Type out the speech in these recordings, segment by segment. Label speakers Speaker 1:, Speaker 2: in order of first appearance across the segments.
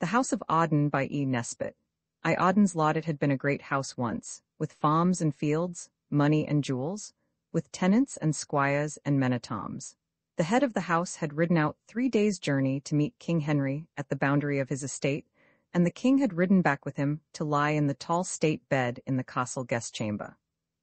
Speaker 1: The House of Audden by E. Nesbit. Auden's lot it had been a great house once, with farms and fields, money and jewels, with tenants and squires and men at arms. The head of the house had ridden out 3 days' journey to meet King Henry at the boundary of his estate, and the king had ridden back with him to lie in the tall state bed in the castle guest chamber.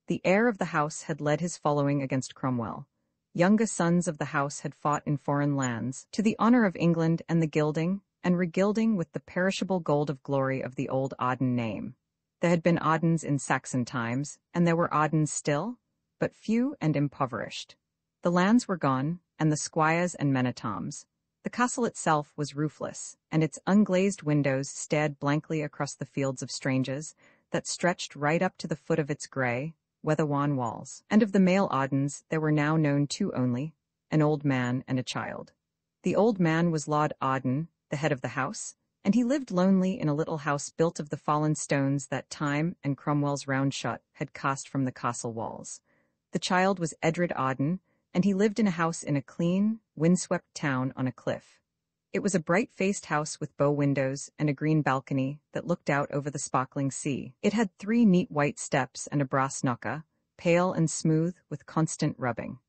Speaker 1: The heir of the house had led his following against Cromwell. Younger sons of the house had fought in foreign lands, to the honor of England and the gilding, and regilding with the perishable gold of glory of the old Arden name. There had been Ardens in Saxon times, and there were Ardens still, but few and impoverished. The lands were gone, and the squires and men-at-arms. The castle itself was roofless, and its unglazed windows stared blankly across the fields of strangers that stretched right up to the foot of its grey, weather-worn walls. And of the male Ardens there were now known 2 only, an old man and a child. The old man was Lord Arden, the head of the house, and he lived lonely in a little house built of the fallen stones that time and Cromwell's round shot had cast from the castle walls. The child was Edred Arden, and he lived in a house in a clean, windswept town on a cliff. It was a bright-faced house with bow windows and a green balcony that looked out over the sparkling sea. It had 3 neat white steps and a brass knocker, pale and smooth with constant rubbing.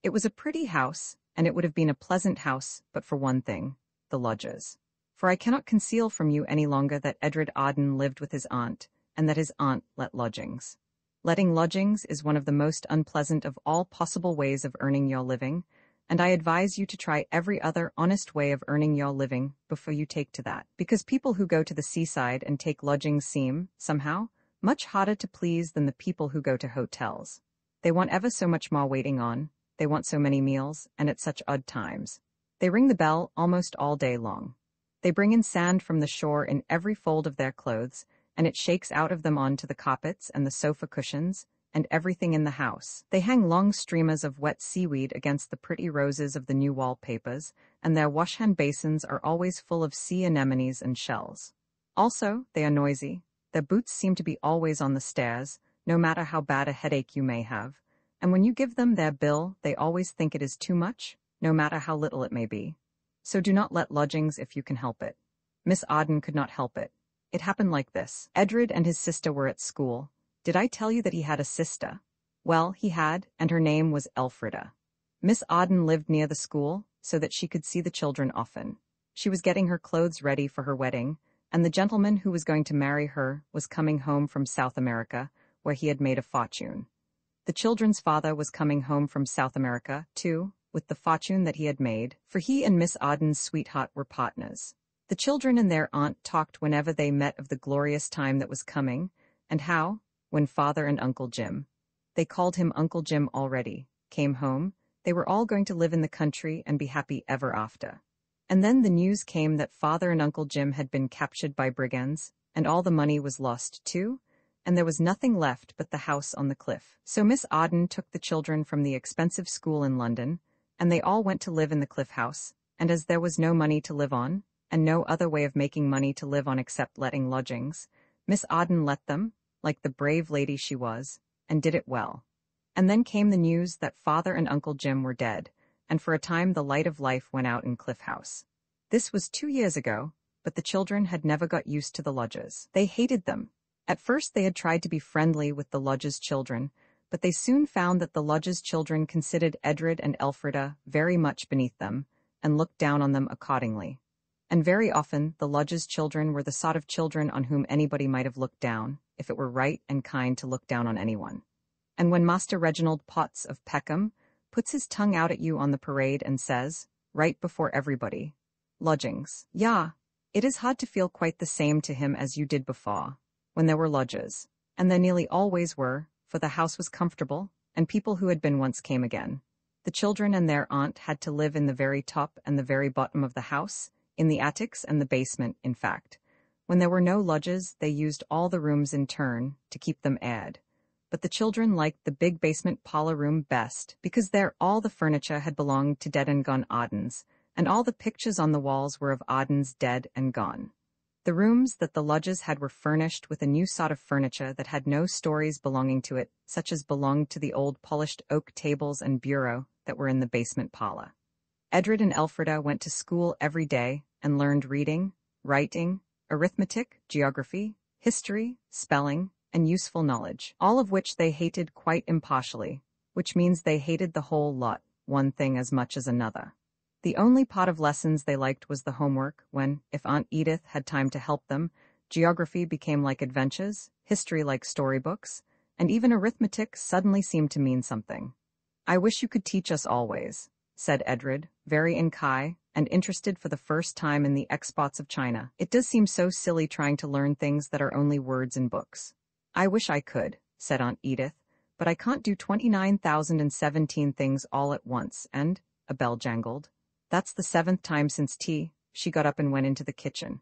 Speaker 1: It was a pretty house, and it would have been a pleasant house but for one thing, the lodgers. For I cannot conceal from you any longer that Edred Arden lived with his aunt, and that his aunt let lodgings. Letting lodgings is one of the most unpleasant of all possible ways of earning your living, and I advise you to try every other honest way of earning your living before you take to that, because people who go to the seaside and take lodgings seem, somehow, much harder to please than the people who go to hotels. They want ever so much more waiting on, they want so many meals, and at such odd times. They ring the bell almost all day long. They bring in sand from the shore in every fold of their clothes, and it shakes out of them onto the carpets and the sofa cushions, and everything in the house. They hang long streamers of wet seaweed against the pretty roses of the new wallpapers, and their washhand basins are always full of sea anemones and shells. Also, they are noisy. Their boots seem to be always on the stairs, no matter how bad a headache you may have, and when you give them their bill, they always think it is too much, no matter how little it may be. So do not let lodgings if you can help it. Miss Arden could not help it. It happened like this. Edred and his sister were at school. Did I tell you that he had a sister? Well, he had, and her name was Elfrida. Miss Arden lived near the school, so that she could see the children often. She was getting her clothes ready for her wedding, and the gentleman who was going to marry her was coming home from South America, where he had made a fortune. The children's father was coming home from South America, too, with the fortune that he had made, for he and Miss Arden's sweetheart were partners. The children and their aunt talked whenever they met of the glorious time that was coming, and how, when Father and Uncle Jim, they called him Uncle Jim already, came home, they were all going to live in the country and be happy ever after. And then the news came that Father and Uncle Jim had been captured by brigands, and all the money was lost too, and there was nothing left but the house on the cliff. So Miss Arden took the children from the expensive school in London, and they all went to live in the cliff house, and as there was no money to live on, and no other way of making money to live on except letting lodgings, Miss Arden let them, like the brave lady she was, and did it well. And then came the news that Father and Uncle Jim were dead, and for a time the light of life went out in Cliff House. This was 2 years ago, but the children had never got used to the lodgers. They hated them. At first they had tried to be friendly with the lodgers' children, but they soon found that the lodgers' children considered Edred and Elfrida very much beneath them, and looked down on them accordingly. And very often the lodgers' children were the sort of children on whom anybody might have looked down, if it were right and kind to look down on anyone. And when Master Reginald Potts of Peckham puts his tongue out at you on the parade and says, right before everybody, lodgings, it is hard to feel quite the same to him as you did before, when there were lodgers, and there nearly always were, for the house was comfortable, and people who had been once came again. The children and their aunt had to live in the very top and the very bottom of the house, in the attics and the basement, in fact. When there were no lodgers, they used all the rooms in turn to keep them aired. But the children liked the big basement parlor room best, because there all the furniture had belonged to dead and gone Ardens, and all the pictures on the walls were of Ardens dead and gone. The rooms that the lodgers had were furnished with a new sort of furniture that had no stories belonging to it, such as belonged to the old polished oak tables and bureau that were in the basement parlor. Edred and Elfrida went to school every day and learned reading, writing, arithmetic, geography, history, spelling, and useful knowledge, all of which they hated quite impartially, which means they hated the whole lot, one thing as much as another. The only part of lessons they liked was the homework, when, if Aunt Edith had time to help them, geography became like adventures, history like storybooks, and even arithmetic suddenly seemed to mean something. "I wish you could teach us always," said Edred, very in-kai, and interested for the first time in the expots of China. "It does seem so silly trying to learn things that are only words in books." "I wish I could," said Aunt Edith, "but I can't do 29,017 things all at once," and a bell jangled. "That's the 7th time since tea." She got up and went into the kitchen.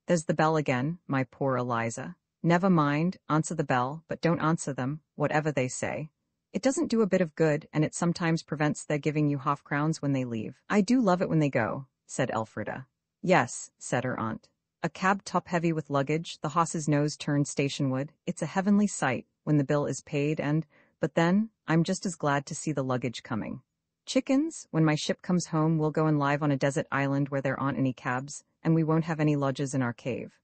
Speaker 1: "There's the bell again, my poor Eliza." "Never mind, answer the bell, but don't answer them, whatever they say. It doesn't do a bit of good, and it sometimes prevents their giving you half-crowns when they leave." "I do love it when they go," said Elfrida. "Yes," said her aunt. "A cab top-heavy with luggage, the horse's nose turned stationward. It's a heavenly sight when the bill is paid, but then, I'm just as glad to see the luggage coming. Chickens, when my ship comes home, we'll go and live on a desert island where there aren't any cabs, and we won't have any lodges in our cave."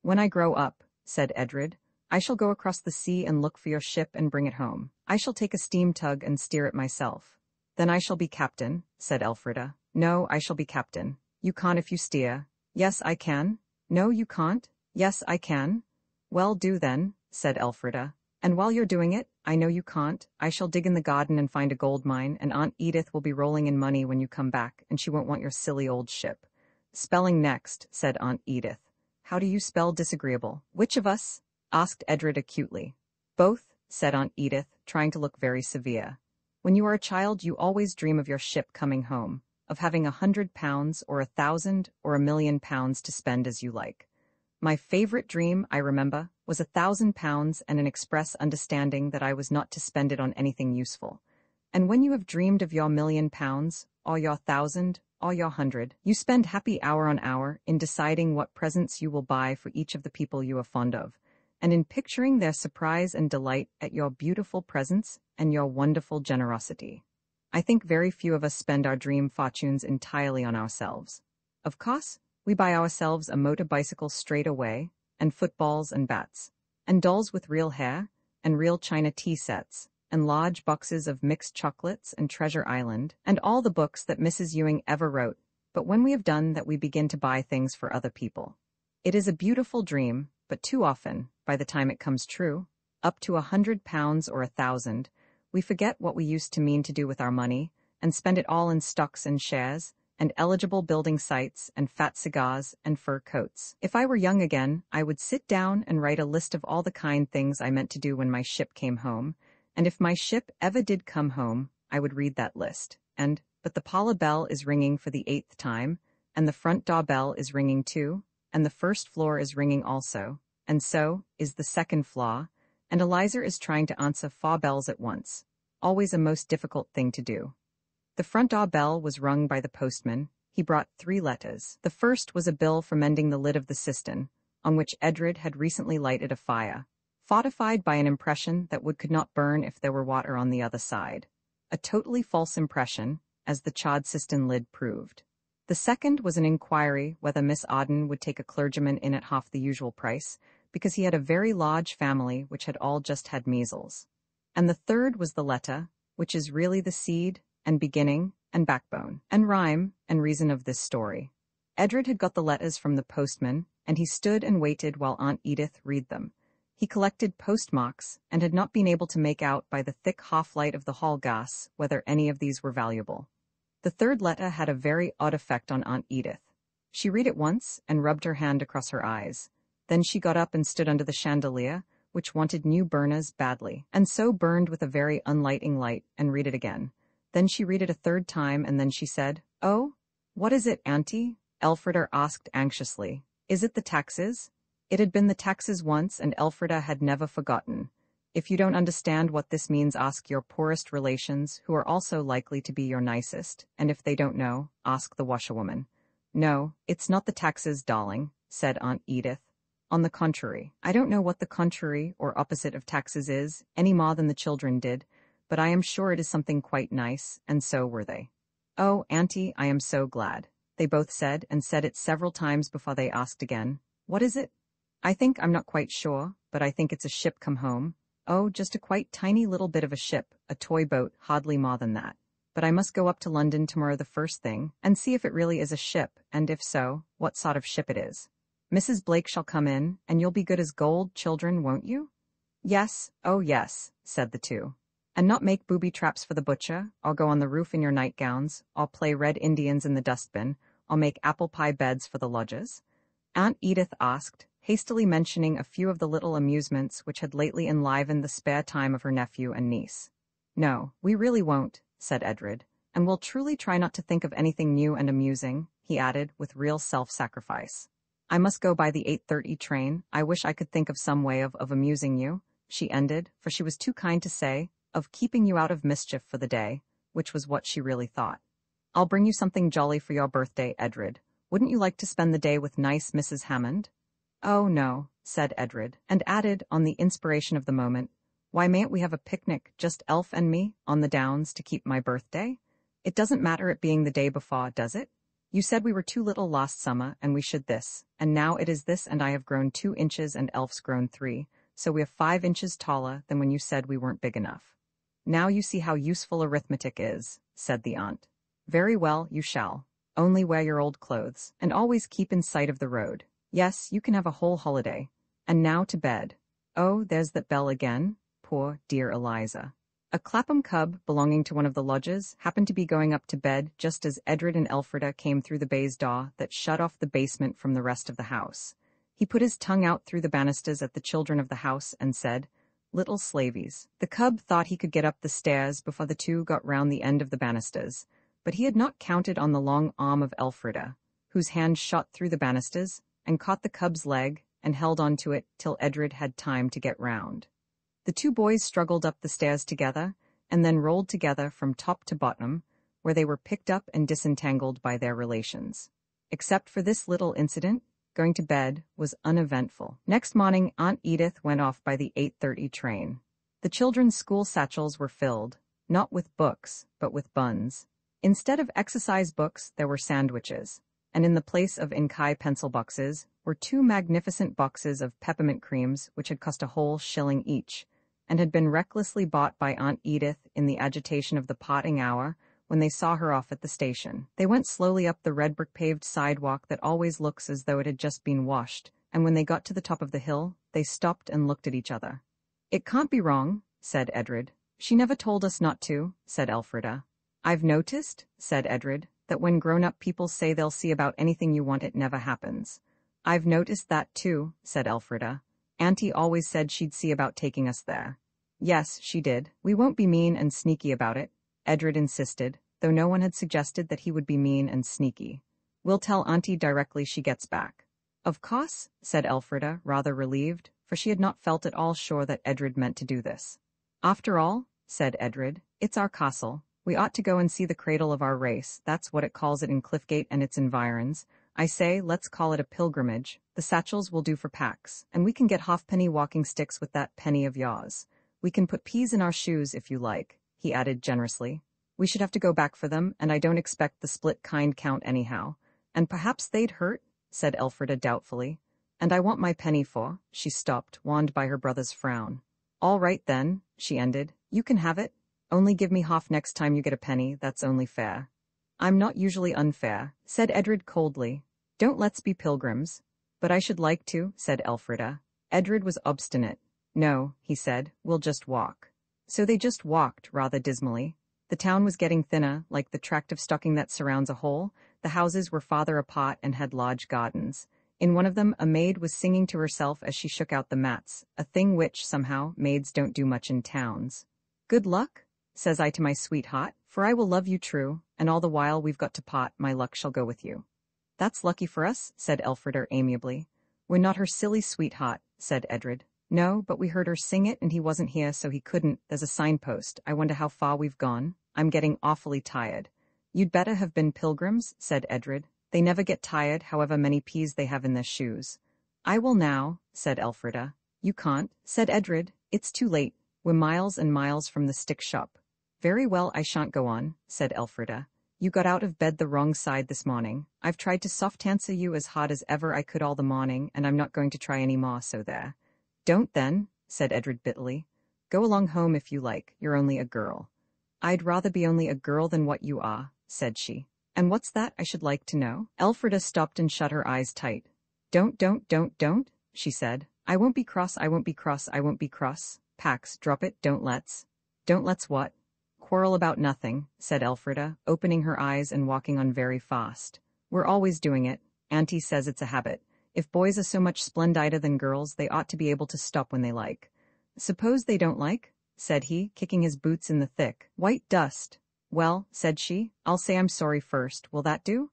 Speaker 1: "When I grow up," said Edred, "I shall go across the sea and look for your ship and bring it home. I shall take a steam tug and steer it myself." "Then I shall be captain," said Elfrida. "No, I shall be captain." "You can't if you steer." "Yes, I can." "No, you can't." "Yes, I can." "Well, do then," said Elfrida. "And while you're doing it, I know you can't, I shall dig in the garden and find a gold mine, and Aunt Edith will be rolling in money when you come back, and she won't want your silly old ship." "Spelling next," said Aunt Edith. "How do you spell disagreeable?" "Which of us?" asked Edred acutely. "Both," said Aunt Edith, trying to look very severe. "When you are a child, you always dream of your ship coming home, of having £100 or 1,000 or £1,000,000 to spend as you like. My favorite dream, I remember, was £1,000 and an express understanding that I was not to spend it on anything useful. And when you have dreamed of your £1,000,000, or your 1,000, or your 100, you spend happy hour on hour in deciding what presents you will buy for each of the people you are fond of, and in picturing their surprise and delight at your beautiful presents and your wonderful generosity. I think very few of us spend our dream fortunes entirely on ourselves. Of course, we buy ourselves a motor bicycle straight away, and footballs and bats, and dolls with real hair, and real china tea sets, and large boxes of mixed chocolates and Treasure Island, and all the books that Mrs. Ewing ever wrote, but when we have done that we begin to buy things for other people. It is a beautiful dream, but too often, by the time it comes true, up to £100 or 1,000, we forget what we used to mean to do with our money, and spend it all in stocks and shares, and eligible building sites, and fat cigars, and fur coats. If I were young again, I would sit down and write a list of all the kind things I meant to do when my ship came home, and if my ship ever did come home, I would read that list, but the parlor bell is ringing for the 8th time, and the front door bell is ringing too, and the first floor is ringing also, and so is the second floor, and Eliza is trying to answer 4 bells at once, always a most difficult thing to do. The front door bell was rung by the postman. He brought 3 letters. The first was a bill for mending the lid of the cistern, on which Edred had recently lighted a fire, fortified by an impression that wood could not burn if there were water on the other side. A totally false impression, as the charred cistern lid proved. The second was an inquiry whether Miss Arden would take a clergyman in at half the usual price, because he had a very large family which had all just had measles. And the third was the letter, which is really the seed, and beginning, and backbone, and rhyme, and reason of this story. Edred had got the letters from the postman, and he stood and waited while Aunt Edith read them. He collected postmarks, and had not been able to make out by the thick half-light of the hall gas whether any of these were valuable. The third letter had a very odd effect on Aunt Edith. She read it once, and rubbed her hand across her eyes. Then she got up and stood under the chandelier, which wanted new burners badly, and so burned with a very unlighting light, and read it again. Then she read it a 3rd time, and then she said, "Oh, what is it, Auntie?" Elfrida asked anxiously. "Is it the taxes?" It had been the taxes once, and Elfrida had never forgotten. If you don't understand what this means, ask your poorest relations, who are also likely to be your nicest, and if they don't know, ask the washerwoman. "No, it's not the taxes, darling," said Aunt Edith. "On the contrary, I don't know what the contrary or opposite of taxes is, any more than the children did, but I am sure it is something quite nice, and so were they." "Oh, Auntie, I am so glad." they both said, and said it several times before they asked again. What is it? I'm not quite sure, but I think it's a ship come home. Oh, just a quite tiny little bit of a ship, a toy boat, hardly more than that. But I must go up to London tomorrow the first thing, and see if it really is a ship, and if so, what sort of ship it is. Mrs. Blake shall come in, and you'll be good as gold, children, won't you? Yes, oh yes, said the two. And not make booby traps for the butcher, or go on the roof in your nightgowns, or play Red Indians in the dustbin, or make apple pie beds for the lodgers? Aunt Edith asked, hastily mentioning a few of the little amusements which had lately enlivened the spare time of her nephew and niece. No, we really won't, said Edred, and we'll truly try not to think of anything new and amusing, he added, with real self-sacrifice. I must go by the 8:30 train. I wish I could think of some way of amusing you, she ended, for she was too kind to say, of keeping you out of mischief for the day, which was what she really thought. I'll bring you something jolly for your birthday, Edred. Wouldn't you like to spend the day with nice Mrs. Hammond? Oh, no, said Edred, and added, on the inspiration of the moment, why mayn't we have a picnic, just Elf and me, on the downs to keep my birthday? It doesn't matter it being the day before, does it? You said we were too little last summer, and we should this, and now it is this, and I have grown 2 inches and Elf's grown 3, so we are 5 inches taller than when you said we weren't big enough. Now you see how useful arithmetic is, said the aunt. Very well, you shall. Only wear your old clothes, and always keep in sight of the road. Yes, you can have a whole holiday. And now to bed. Oh, there's that bell again. Poor, dear Eliza. A Clapham cub belonging to one of the lodges happened to be going up to bed just as Edred and Elfrida came through the baize door that shut off the basement from the rest of the house. He put his tongue out through the banisters at the children of the house and said, Little slavies. The cub thought he could get up the stairs before the two got round the end of the banisters, but he had not counted on the long arm of Elfrida, whose hand shot through the banisters and caught the cub's leg and held on to it till Edred had time to get round. The two boys struggled up the stairs together and then rolled together from top to bottom, where they were picked up and disentangled by their relations. Except for this little incident, going to bed was uneventful. Next morning, Aunt Edith went off by the 8:30 train. The children's school satchels were filled, not with books, but with buns. Instead of exercise books, there were sandwiches, and in the place of Inkai pencil boxes were 2 magnificent boxes of peppermint creams which had cost a whole shilling each, and had been recklessly bought by Aunt Edith in the agitation of the parting hour when they saw her off at the station. They went slowly up the red brick-paved sidewalk that always looks as though it had just been washed, and when they got to the top of the hill, they stopped and looked at each other. It can't be wrong, said Edred. She never told us not to, said Elfrida. I've noticed, said Edred, that when grown-up people say they'll see about anything you want, it never happens. I've noticed that too, said Elfrida. Auntie always said she'd see about taking us there. Yes, she did. We won't be mean and sneaky about it, Edred insisted, though no one had suggested that he would be mean and sneaky. We'll tell Auntie directly she gets back. Of course, said Elfrida, rather relieved, for she had not felt at all sure that Edred meant to do this. After all, said Edred, it's our castle. We ought to go and see the cradle of our race, that's what it calls it in Cliffgate and its environs. I say, let's call it a pilgrimage. The satchels will do for packs, and we can get halfpenny walking sticks with that penny of yours. We can put peas in our shoes if you like, he added generously. We should have to go back for them, and I don't expect the split kind count anyhow. And perhaps they'd hurt, said Elfrida doubtfully. And I want my penny for, she stopped, warned by her brother's frown. All right then, she ended, you can have it. Only give me half next time you get a penny, that's only fair. I'm not usually unfair, said Edred coldly. Don't let's be pilgrims. But I should like to, said Elfrida. Edred was obstinate. No, he said, we'll just walk. So they just walked, rather dismally. The town was getting thinner, like the tract of stocking that surrounds a hole. The houses were farther apart and had large gardens. In one of them, a maid was singing to herself as she shook out the mats, a thing which, somehow, maids don't do much in towns. Good luck, says I to my sweetheart, for I will love you true, and all the while we've got to part, my luck shall go with you. That's lucky for us, said Elfrida amiably. We're not her silly sweetheart, said Edred. No, but we heard her sing it and he wasn't here so he couldn't. There's a signpost. I wonder how far we've gone. I'm getting awfully tired. You'd better have been pilgrims, said Edred. They never get tired, however many peas they have in their shoes. I will now, said Elfrida. You can't, said Edred. It's too late. We're miles and miles from the stick shop. Very well, I shan't go on, said Elfrida. You got out of bed the wrong side this morning. I've tried to soft answer you as hard as ever I could all the morning, and I'm not going to try any more, so there. Don't then, said Edred bitterly. Go along home if you like, you're only a girl. I'd rather be only a girl than what you are, said she. And what's that, I should like to know? Elfrida stopped and shut her eyes tight. Don't, she said. I won't be cross, I won't be cross, I won't be cross. Pax, drop it, don't let's. Don't let's what? Quarrel about nothing, said Elfrida, opening her eyes and walking on very fast. We're always doing it. Auntie says it's a habit. If boys are so much splendider than girls, they ought to be able to stop when they like. Suppose they don't like? Said he, kicking his boots in the thick, white dust. Well, said she, I'll say I'm sorry first, will that do?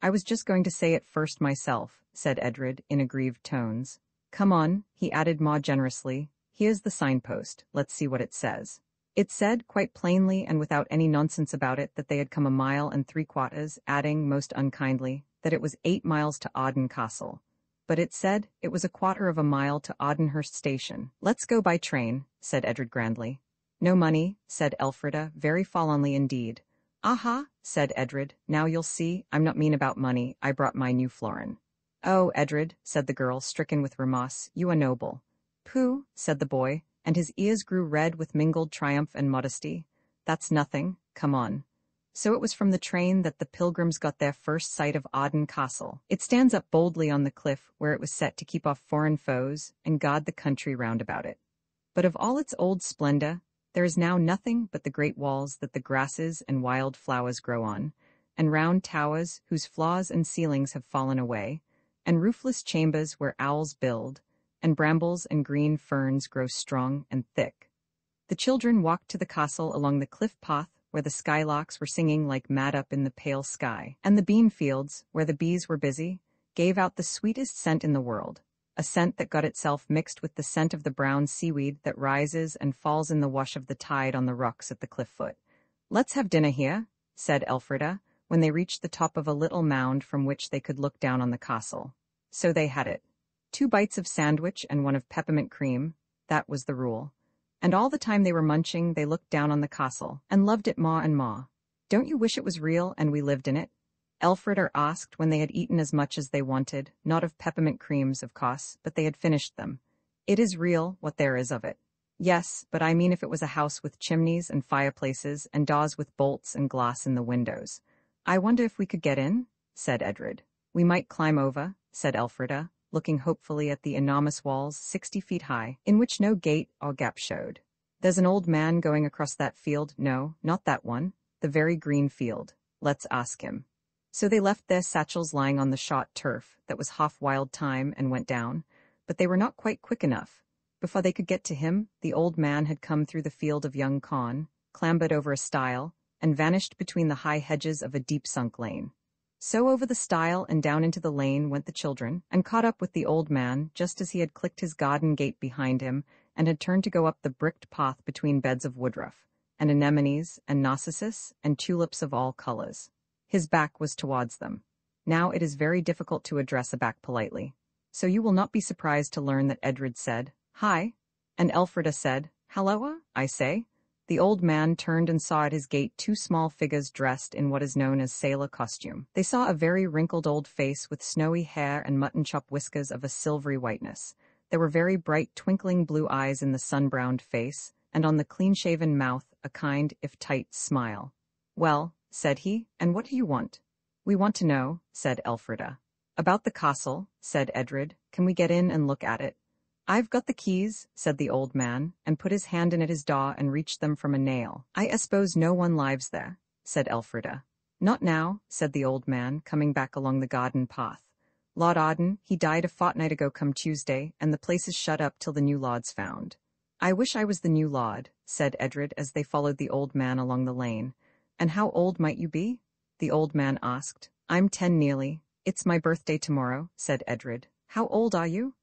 Speaker 1: I was just going to say it first myself, said Edred, in aggrieved tones. Come on, he added more generously. Here's the signpost, let's see what it says. It said, quite plainly and without any nonsense about it, that they had come 1 3/4 miles, adding, most unkindly, that it was 8 miles to Arden Castle. But it said it was 1/4 of a mile to Ardenhurst Station. Let's go by train, said Edred grandly. No money, said Elfrida, very forlornly indeed. Aha, said Edred, now you'll see, I'm not mean about money, I brought my new florin. Oh, Edred, said the girl, stricken with remorse, you are noble. Pooh, said the boy, and his ears grew red with mingled triumph and modesty. That's nothing, come on. So it was from the train that the pilgrims got their first sight of Arden Castle. It stands up boldly on the cliff where it was set to keep off foreign foes and guard the country round about it. But of all its old splendor, there is now nothing but the great walls that the grasses and wild flowers grow on, and round towers whose floors and ceilings have fallen away, and roofless chambers where owls build, and brambles and green ferns grow strong and thick. The children walked to the castle along the cliff path where the skylarks were singing like mad up in the pale sky, and the bean fields, where the bees were busy, gave out the sweetest scent in the world, a scent that got itself mixed with the scent of the brown seaweed that rises and falls in the wash of the tide on the rocks at the cliff foot. Let's have dinner here, said Elfrida, when they reached the top of a little mound from which they could look down on the castle. So they had it. 2 bites of sandwich and 1 of peppermint cream, that was the rule. And all the time they were munching, they looked down on the castle, and loved it more and more. Don't you wish it was real and we lived in it? Elfrida asked when they had eaten as much as they wanted, not of peppermint creams, of course, but they had finished them. It is real, what there is of it. Yes, but I mean if it was a house with chimneys and fireplaces and doors with bolts and glass in the windows. I wonder if we could get in, said Edred. We might climb over, said Elfrida, looking hopefully at the enormous walls 60 feet high, in which no gate or gap showed. There's an old man going across that field. No, not that one, the very green field. Let's ask him. So they left their satchels lying on the shot turf that was half wild thyme and went down, but they were not quite quick enough. Before they could get to him, the old man had come through the field of young corn, clambered over a stile, and vanished between the high hedges of a deep-sunk lane. So over the stile and down into the lane went the children, and caught up with the old man just as he had clicked his garden gate behind him and had turned to go up the bricked path between beds of woodruff, and anemones, and narcissus, and tulips of all colors. His back was towards them. Now it is very difficult to address a back politely. So you will not be surprised to learn that Edred said, "Hi," and Elfrida said, "Halloa, I say." The old man turned and saw at his gate 2 small figures dressed in what is known as sailor costume. They saw a very wrinkled old face with snowy hair and mutton-chop whiskers of a silvery whiteness. There were very bright twinkling blue eyes in the sun-browned face, and on the clean-shaven mouth a kind, if tight, smile. "Well," said he, "and what do you want?" "We want to know," said Elfrida. "About the castle," said Edred. "Can we get in and look at it?" "I've got the keys," said the old man, and put his hand in at his door and reached them from a nail. "I suppose no one lives there," said Elfrida. "Not now," said the old man, coming back along the garden path. "Lord Arden, he died a fortnight ago come Tuesday, and the place is shut up till the new lord's found." "I wish I was the new lord," said Edred as they followed the old man along the lane. "And how old might you be?" the old man asked. "I'm 10 nearly. It's my birthday tomorrow," said Edred. "How old are you?"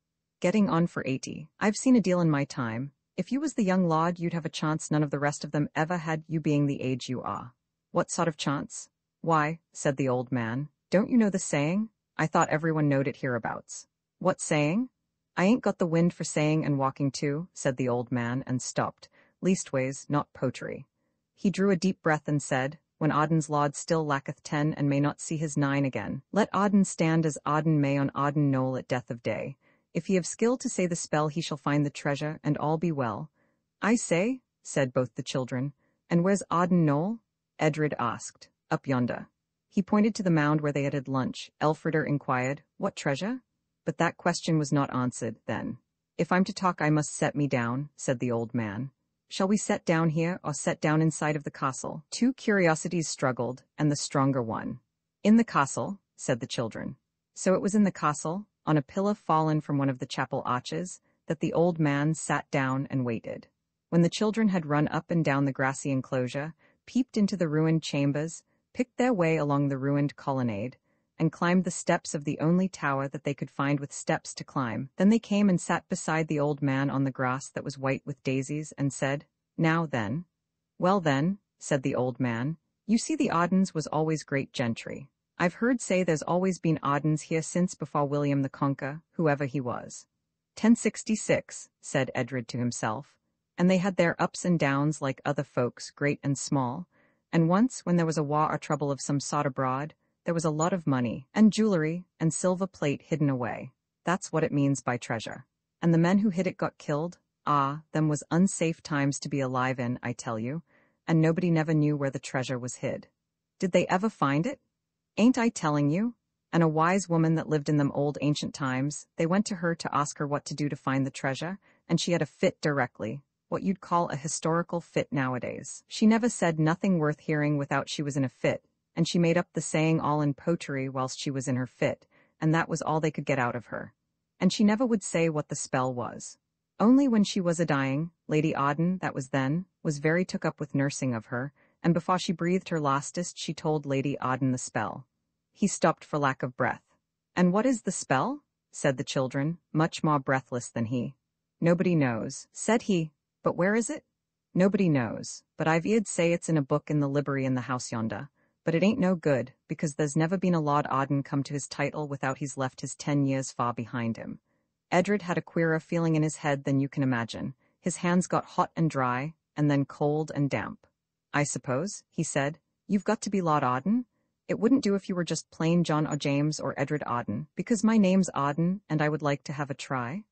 Speaker 1: "Getting on for 80. I've seen a deal in my time. If you was the young lord, you'd have a chance none of the rest of them ever had, you being the age you are." "What sort of chance?" "Why," said the old man, "don't you know the saying? I thought everyone knowed it hereabouts." "What saying?" "I ain't got the wind for saying and walking too," said the old man, and stopped. "Leastways, not poetry." He drew a deep breath and said, when Arden's laud still lacketh 10 and may not see his 9 again. Let Arden stand as Arden may on Arden knoll at death of day. If he have skill to say the spell he shall find the treasure, and all be well. I say, said both the children. And where's Arden knoll? Edred asked. Up yonder. He pointed to the mound where they had had lunch. Elfrida inquired, what treasure? But that question was not answered, then. If I'm to talk I must set me down, said the old man. Shall we set down here, or set down inside of the castle? Two curiosities struggled, and the stronger won. In the castle, said the children. So it was in the castle, on a pillar fallen from one of the chapel arches, that the old man sat down and waited. When the children had run up and down the grassy enclosure, peeped into the ruined chambers, picked their way along the ruined colonnade, and climbed the steps of the only tower that they could find with steps to climb, then they came and sat beside the old man on the grass that was white with daisies, and said, Now then. Well then, said the old man, you see the Ardens was always great gentry. I've heard say there's always been Ardens here since before William the Conqueror, whoever he was. 1066, said Edred to himself, and they had their ups and downs like other folks, great and small, and once when there was a war or trouble of some sort abroad, there was a lot of money, and jewelry, and silver plate hidden away. That's what it means by treasure. And the men who hid it got killed. Ah, them was unsafe times to be alive in, I tell you, and nobody never knew where the treasure was hid. Did they ever find it? Ain't I telling you? And a wise woman that lived in them old ancient times, they went to her to ask her what to do to find the treasure, and she had a fit directly, what you'd call a historical fit nowadays. She never said nothing worth hearing without she was in a fit, and she made up the saying all in poetry whilst she was in her fit, and that was all they could get out of her. And she never would say what the spell was. Only when she was a-dying, Lady Arden, that was then, was very took up with nursing of her, and before she breathed her lastest she told Lady Arden the spell. He stopped for lack of breath. And what is the spell? Said the children, much more breathless than he. Nobody knows, said he. But where is it? Nobody knows, but I've eared say it's in a book in the library in the house yonder. But it ain't no good, because there's never been a Lord Arden come to his title without he's left his 10 years far behind him. Edred had a queerer feeling in his head than you can imagine. His hands got hot and dry, and then cold and damp. I suppose, he said, you've got to be Lord Arden? It wouldn't do if you were just plain John or James or Edred Arden, because my name's Arden, and I would like to have a try.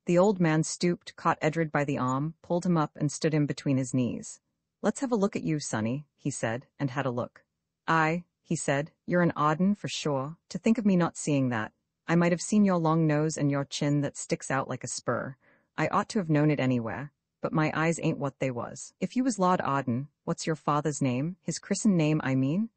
Speaker 1: The old man stooped, caught Edred by the arm, pulled him up, and stood him between his knees. Let's have a look at you, sonny, he said, and had a look. Aye, he said, you're an Arden for sure. To think of me not seeing that. I might have seen your long nose and your chin that sticks out like a spur. I ought to have known it anywhere, but my eyes ain't what they was. If you was Lord Arden, what's your father's name? His christened name, I mean?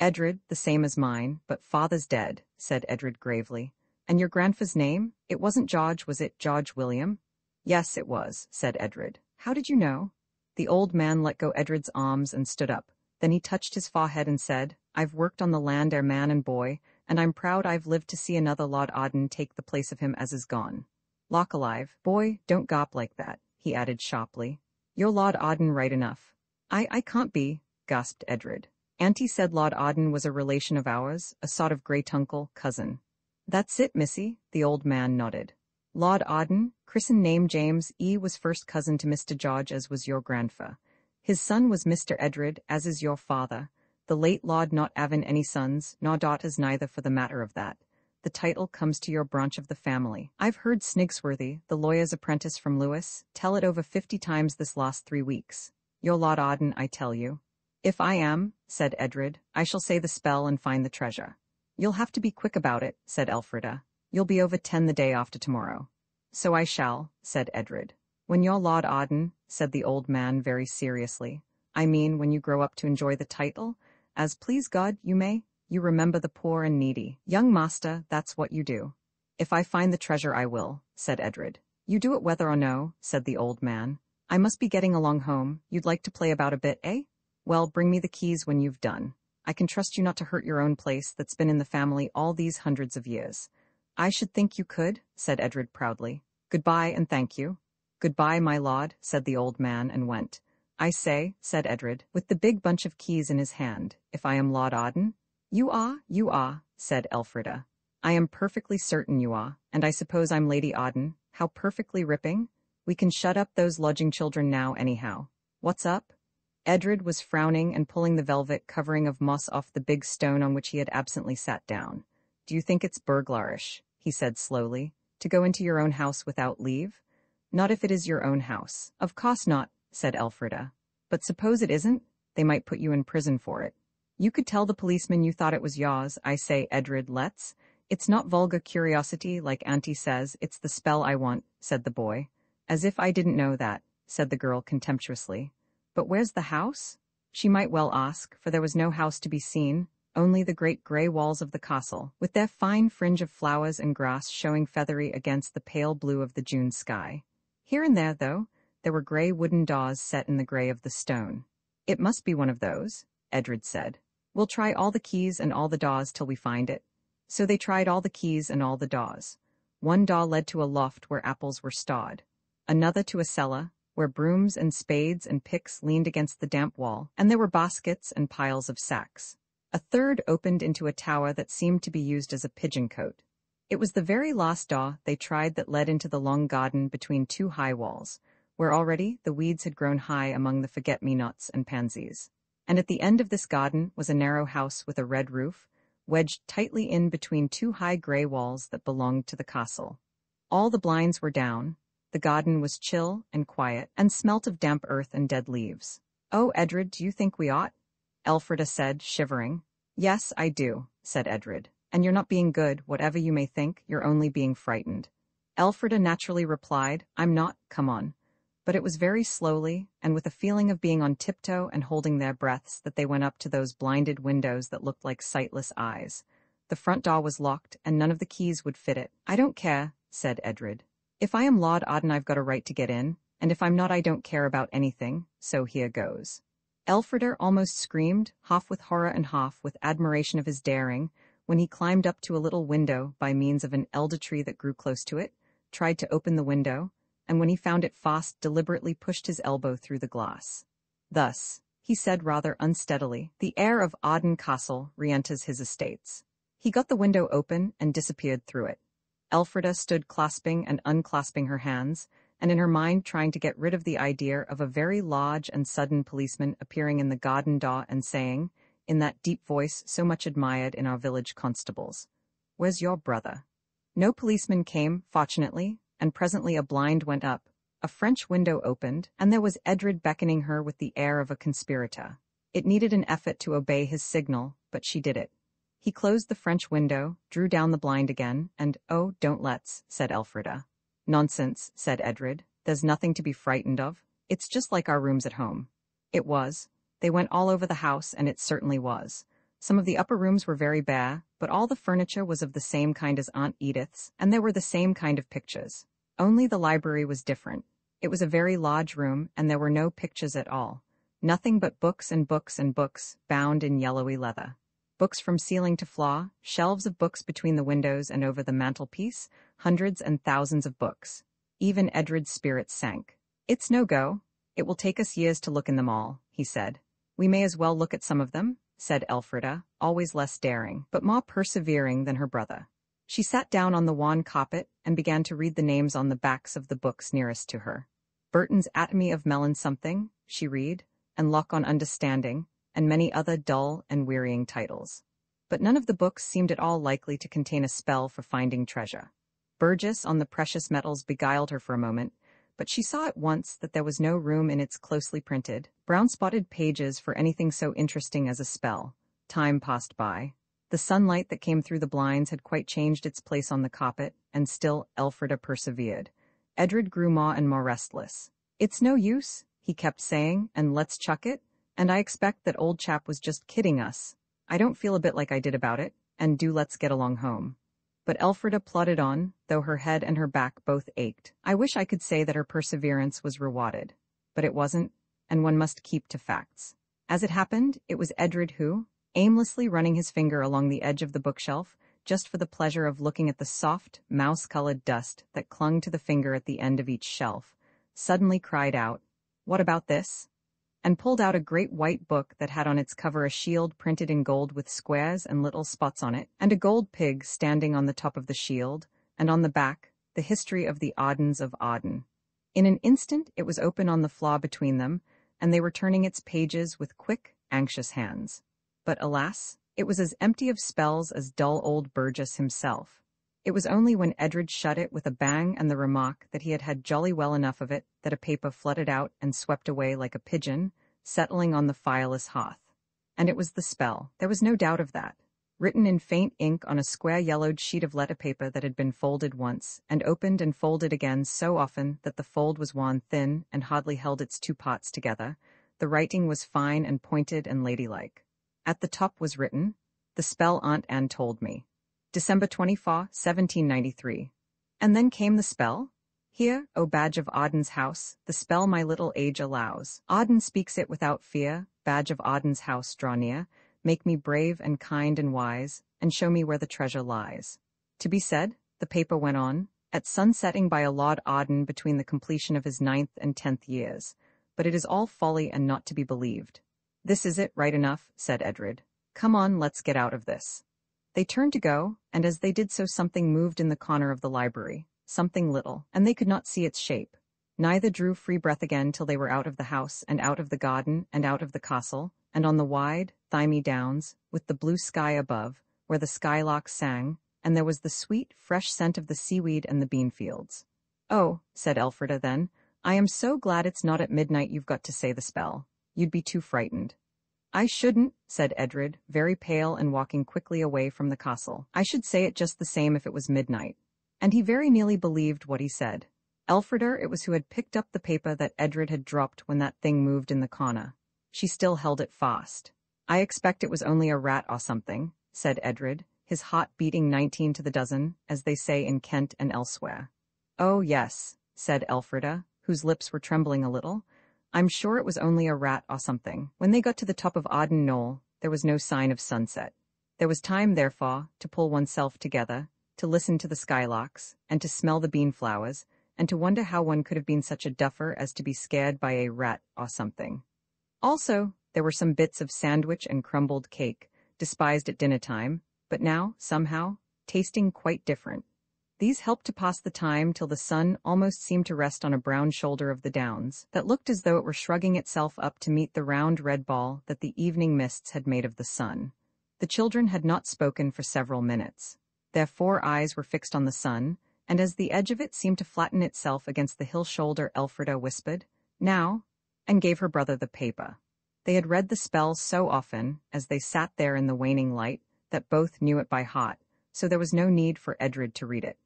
Speaker 1: Edred, the same as mine, but father's dead, said Edred gravely. And your grandfather's name? It wasn't George, was it, George William? Yes, it was, said Edred. How did you know? The old man let go Edred's arms and stood up. Then he touched his forehead and said, I've worked on the land ere man and boy, and I'm proud I've lived to see another Lord Arden take the place of him as is gone. Lock alive, boy, don't gawp like that, he added sharply. You're Lord Arden right enough. I can't be, gasped Edred. Auntie said Lord Arden was a relation of ours, a sort of great-uncle, cousin. That's it, missy, the old man nodded. Lord Arden, christened name James, was first cousin to Mr. George as was your grandfa. His son was Mr. Edred, as is your father. The late Lord not havin' any sons, nor daughters neither for the matter of that. The title comes to your branch of the family. I've heard Snigsworthy, the lawyer's apprentice from Lewis, tell it over 50 times this last 3 weeks. You're Lord Arden, I tell you. If I am, said Edred, I shall say the spell and find the treasure. You'll have to be quick about it, said Elfrida. You'll be over 10 the day after tomorrow. So I shall, said Edred. When you're Lord Arden, said the old man very seriously, I mean when you grow up to enjoy the title, as please God you may, you remember the poor and needy. Young master, that's what you do. If I find the treasure I will, said Edred. You do it whether or no, said the old man. I must be getting along home. You'd like to play about a bit, eh? Well, bring me the keys when you've done. I can trust you not to hurt your own place that's been in the family all these hundreds of years. I should think you could, said Edred proudly. Goodbye and thank you. Goodbye, my lord, said the old man and went. I say, said Edred, with the big bunch of keys in his hand, if I am Lord Arden? You are, said Elfrida. I am perfectly certain you are, and I suppose I'm Lady Arden. How perfectly ripping. We can shut up those lodging children now anyhow. What's up? Edred was frowning and pulling the velvet covering of moss off the big stone on which he had absently sat down. "Do you think it's burglarish," he said slowly, "to go into your own house without leave?" "Not if it is your own house." "Of course not," said Elfrida. "But suppose it isn't? They might put you in prison for it." "You could tell the policeman you thought it was yours." "I say, Edred, let's. It's not vulgar curiosity like Auntie says, it's the spell I want," said the boy. "As if I didn't know that," said the girl contemptuously. "But where's the house?" She might well ask, for there was no house to be seen, only the great grey walls of the castle, with their fine fringe of flowers and grass showing feathery against the pale blue of the June sky. Here and there, though, there were grey wooden doors set in the grey of the stone. "It must be one of those," Edred said. "We'll try all the keys and all the doors till we find it." So they tried all the keys and all the doors. One door led to a loft where apples were stawed, another to a cellar, where brooms and spades and picks leaned against the damp wall, and there were baskets and piles of sacks. A third opened into a tower that seemed to be used as a pigeon cote. It was the very last door they tried that led into the long garden between two high walls, where already the weeds had grown high among the forget-me-nots and pansies. And at the end of this garden was a narrow house with a red roof, wedged tightly in between two high grey walls that belonged to the castle. All the blinds were down. The garden was chill and quiet, and smelt of damp earth and dead leaves. "Oh, Edred, do you think we ought?" Elfrida said, shivering. "Yes, I do," said Edred. "And you're not being good, whatever you may think, you're only being frightened." Elfrida naturally replied, "I'm not, come on." But it was very slowly, and with a feeling of being on tiptoe and holding their breaths, that they went up to those blinded windows that looked like sightless eyes. The front door was locked, and none of the keys would fit it. "I don't care," said Edred. "If I am Lord Arden, I've got a right to get in, and if I'm not, I don't care about anything, so here goes." Elfrida almost screamed, half with horror and half with admiration of his daring, when he climbed up to a little window by means of an elder tree that grew close to it, tried to open the window, and when he found it fast, deliberately pushed his elbow through the glass. "Thus," he said rather unsteadily, "the heir of Arden Castle re-enters his estates." He got the window open and disappeared through it. Elfrida stood clasping and unclasping her hands, and in her mind trying to get rid of the idea of a very large and sudden policeman appearing in the garden door and saying, in that deep voice so much admired in our village constables, "Where's your brother?" No policeman came, fortunately, and presently a blind went up, a French window opened, and there was Edred beckoning her with the air of a conspirator. It needed an effort to obey his signal, but she did it. He closed the French window, drew down the blind again, and, "Oh, don't let's," said Elfrida. "Nonsense," said Edred. "There's nothing to be frightened of. It's just like our rooms at home." It was. They went all over the house, and it certainly was. Some of the upper rooms were very bare, but all the furniture was of the same kind as Aunt Edith's, and there were the same kind of pictures. Only the library was different. It was a very large room, and there were no pictures at all. Nothing but books and books and books, bound in yellowy leather. Books from ceiling to floor, shelves of books between the windows and over the mantelpiece, hundreds and thousands of books. Even Edred's spirits sank. "It's no go. It will take us years to look in them all," he said. "We may as well look at some of them," said Elfrida, always less daring, but more persevering than her brother. She sat down on the worn carpet and began to read the names on the backs of the books nearest to her. "Burton's Atomy of Melon Something," she read, and "Locke on Understanding," and many other dull and wearying titles. But none of the books seemed at all likely to contain a spell for finding treasure. Burgess on the Precious Metals beguiled her for a moment, but she saw at once that there was no room in its closely printed, brown-spotted pages for anything so interesting as a spell. Time passed by. The sunlight that came through the blinds had quite changed its place on the carpet, and still Elfrida persevered. Edred grew more and more restless. "It's no use," he kept saying, "and let's chuck it. And I expect that old chap was just kidding us. I don't feel a bit like I did about it, and do let's get along home." But Elfrida plodded on, though her head and her back both ached. I wish I could say that her perseverance was rewarded. But it wasn't, and one must keep to facts. As it happened, it was Edred who, aimlessly running his finger along the edge of the bookshelf, just for the pleasure of looking at the soft, mouse-colored dust that clung to the finger at the end of each shelf, suddenly cried out, "What about this?" and pulled out a great white book that had on its cover a shield printed in gold with squares and little spots on it, and a gold pig standing on the top of the shield, and on the back, the history of the Ardens of Arden. In an instant it was open on the floor between them, and they were turning its pages with quick, anxious hands. But alas, it was as empty of spells as dull old Burgess himself. It was only when Edred shut it with a bang and the remark that he had had jolly well enough of it that a paper fluttered out and swept away like a pigeon, settling on the fireless hearth. And it was the spell, there was no doubt of that. Written in faint ink on a square yellowed sheet of letter paper that had been folded once, and opened and folded again so often that the fold was worn thin and hardly held its two parts together, the writing was fine and pointed and ladylike. At the top was written, "The spell Aunt Anne told me. December 24, 1793. And then came the spell? Here, O badge of Arden's house, the spell my little age allows. Arden speaks it without fear, badge of Arden's house, draw near, make me brave and kind and wise, and show me where the treasure lies." To be said, the paper went on, at sunsetting by a Lord Arden between the completion of his 9th and 10th years, but it is all folly and not to be believed. "This is it, right enough," said Edred. "Come on, let's get out of this." They turned to go, and as they did so something moved in the corner of the library, something little, and they could not see its shape. Neither drew free breath again till they were out of the house and out of the garden and out of the castle, and on the wide, thymy downs, with the blue sky above, where the skylarks sang, and there was the sweet, fresh scent of the seaweed and the bean fields. "Oh," said Elfrida then, "I am so glad it's not at midnight you've got to say the spell. You'd be too frightened." "I shouldn't," said Edred, very pale and walking quickly away from the castle. "I should say it just the same if it was midnight." And he very nearly believed what he said. Elfrida it was who had picked up the paper that Edred had dropped when that thing moved in the corner. She still held it fast. "I expect it was only a rat or something," said Edred, his heart beating 19 to the dozen, as they say in Kent and elsewhere. "Oh, yes," said Elfrida, whose lips were trembling a little. "I'm sure it was only a rat or something." When they got to the top of Arden Knoll, there was no sign of sunset. There was time, therefore, to pull oneself together, to listen to the skylarks, and to smell the bean flowers, and to wonder how one could have been such a duffer as to be scared by a rat or something. Also, there were some bits of sandwich and crumbled cake, despised at dinner time, but now, somehow, tasting quite different. These helped to pass the time till the sun almost seemed to rest on a brown shoulder of the downs, that looked as though it were shrugging itself up to meet the round red ball that the evening mists had made of the sun. The children had not spoken for several minutes. Their 4 eyes were fixed on the sun, and as the edge of it seemed to flatten itself against the hill shoulder, Elfrida whispered, "Now," and gave her brother the paper. They had read the spell so often, as they sat there in the waning light, that both knew it by heart, so there was no need for Edred to read it.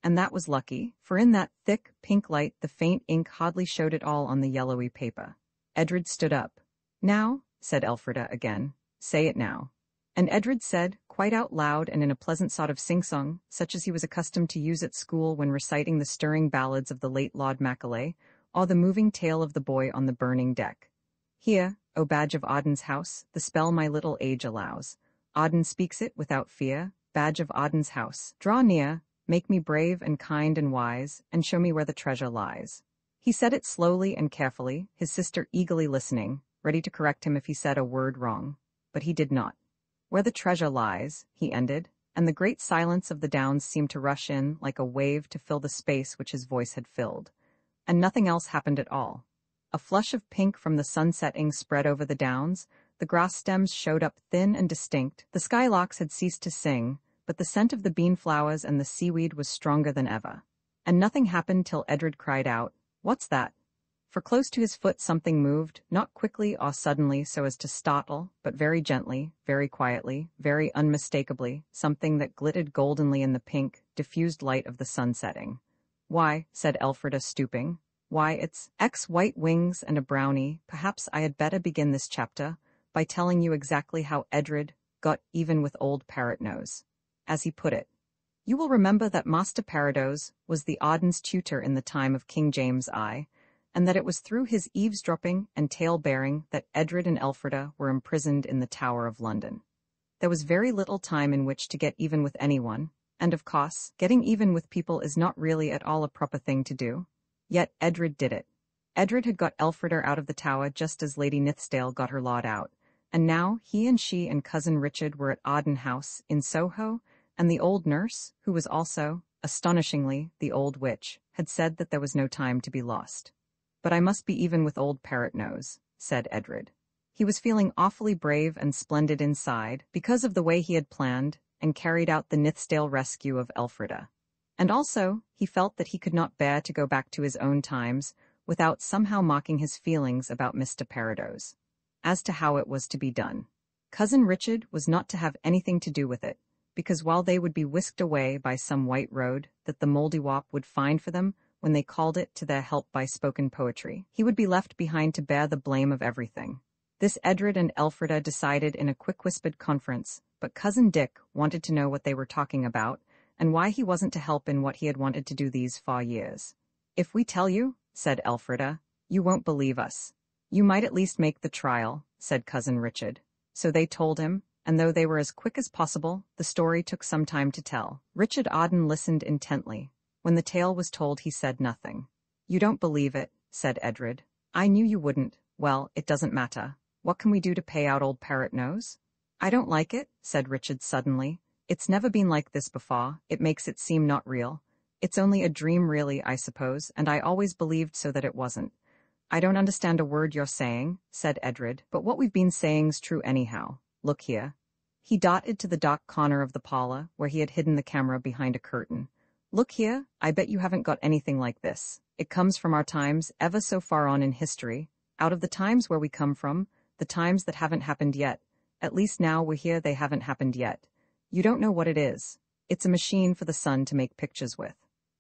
Speaker 1: And that was lucky, for in that thick, pink light the faint ink hardly showed at all on the yellowy paper. Edred stood up. "Now," said Elfrida again, "say it now." And Edred said, quite out loud and in a pleasant sort of sing-song, such as he was accustomed to use at school when reciting the stirring ballads of the late Lord Macaulay, or the moving tale of the boy on the burning deck. "Here, O badge of Arden's house, the spell my little age allows. Arden speaks it without fear, badge of Arden's house. Draw near, make me brave and kind and wise, and show me where the treasure lies." He said it slowly and carefully, his sister eagerly listening, ready to correct him if he said a word wrong. But he did not. "Where the treasure lies," he ended, and the great silence of the downs seemed to rush in like a wave to fill the space which his voice had filled. And nothing else happened at all. A flush of pink from the sunsetting spread over the downs, the grass stems showed up thin and distinct, the skylarks had ceased to sing, but the scent of the bean flowers and the seaweed was stronger than ever. And nothing happened till Edred cried out, "What's that?" For close to his foot something moved, not quickly or suddenly so as to startle, but very gently, very quietly, very unmistakably, something that glittered goldenly in the pink, diffused light of the sun setting. "Why," said Elfrida, stooping, "why, it's X white wings and a brownie. Perhaps I had better begin this chapter by telling you exactly how Edred got even with old Parrot-Nose. As he put it. You will remember that Master Parrot-Nose was the Arden's tutor in the time of King James I, and that it was through his eavesdropping and tale-bearing that Edred and Elfrida were imprisoned in the Tower of London. There was very little time in which to get even with anyone, and of course, getting even with people is not really at all a proper thing to do. Yet Edred did it. Edred had got Elfrida out of the tower just as Lady Nithsdale got her lord out, and now he and she and Cousin Richard were at Arden House in Soho, and the old nurse, who was also, astonishingly, the old witch, had said that there was no time to be lost. But I must be even with old Parrot-Nose. said Edred. He was feeling awfully brave and splendid inside because of the way he had planned and carried out the Nithsdale rescue of Elfrida. And also, he felt that he could not bear to go back to his own times without somehow mocking his feelings about Mr. Parados. As to how it was to be done, Cousin Richard was not to have anything to do with it, because while they would be whisked away by some white road that the Mouldiwarp would find for them when they called it to their help by spoken poetry, he would be left behind to bear the blame of everything. This Edred and Elfrida decided in a quick-whispered conference, but Cousin Dick wanted to know what they were talking about and why he wasn't to help in what he had wanted to do these 4 years. "If we tell you," said Elfrida, "you won't believe us." "You might at least make the trial," said Cousin Richard. So they told him, and though they were as quick as possible, the story took some time to tell. Richard Arden listened intently. When the tale was told, he said nothing. "You don't believe it," said Edred. "I knew you wouldn't. Well, it doesn't matter. What can we do to pay out old Parrot Nose?" "I don't like it," said Richard suddenly. "It's never been like this before. It makes it seem not real. It's only a dream really, I suppose, and I always believed so that it wasn't." "I don't understand a word you're saying," said Edred, "but what we've been saying's true anyhow. Look here." He darted to the dark corner of the parlor, where he had hidden the camera behind a curtain. "Look here, I bet you haven't got anything like this. It comes from our times ever so far on in history, out of the times where we come from, the times that haven't happened yet. At least now we're here they haven't happened yet. You don't know what it is. It's a machine for the sun to make pictures with."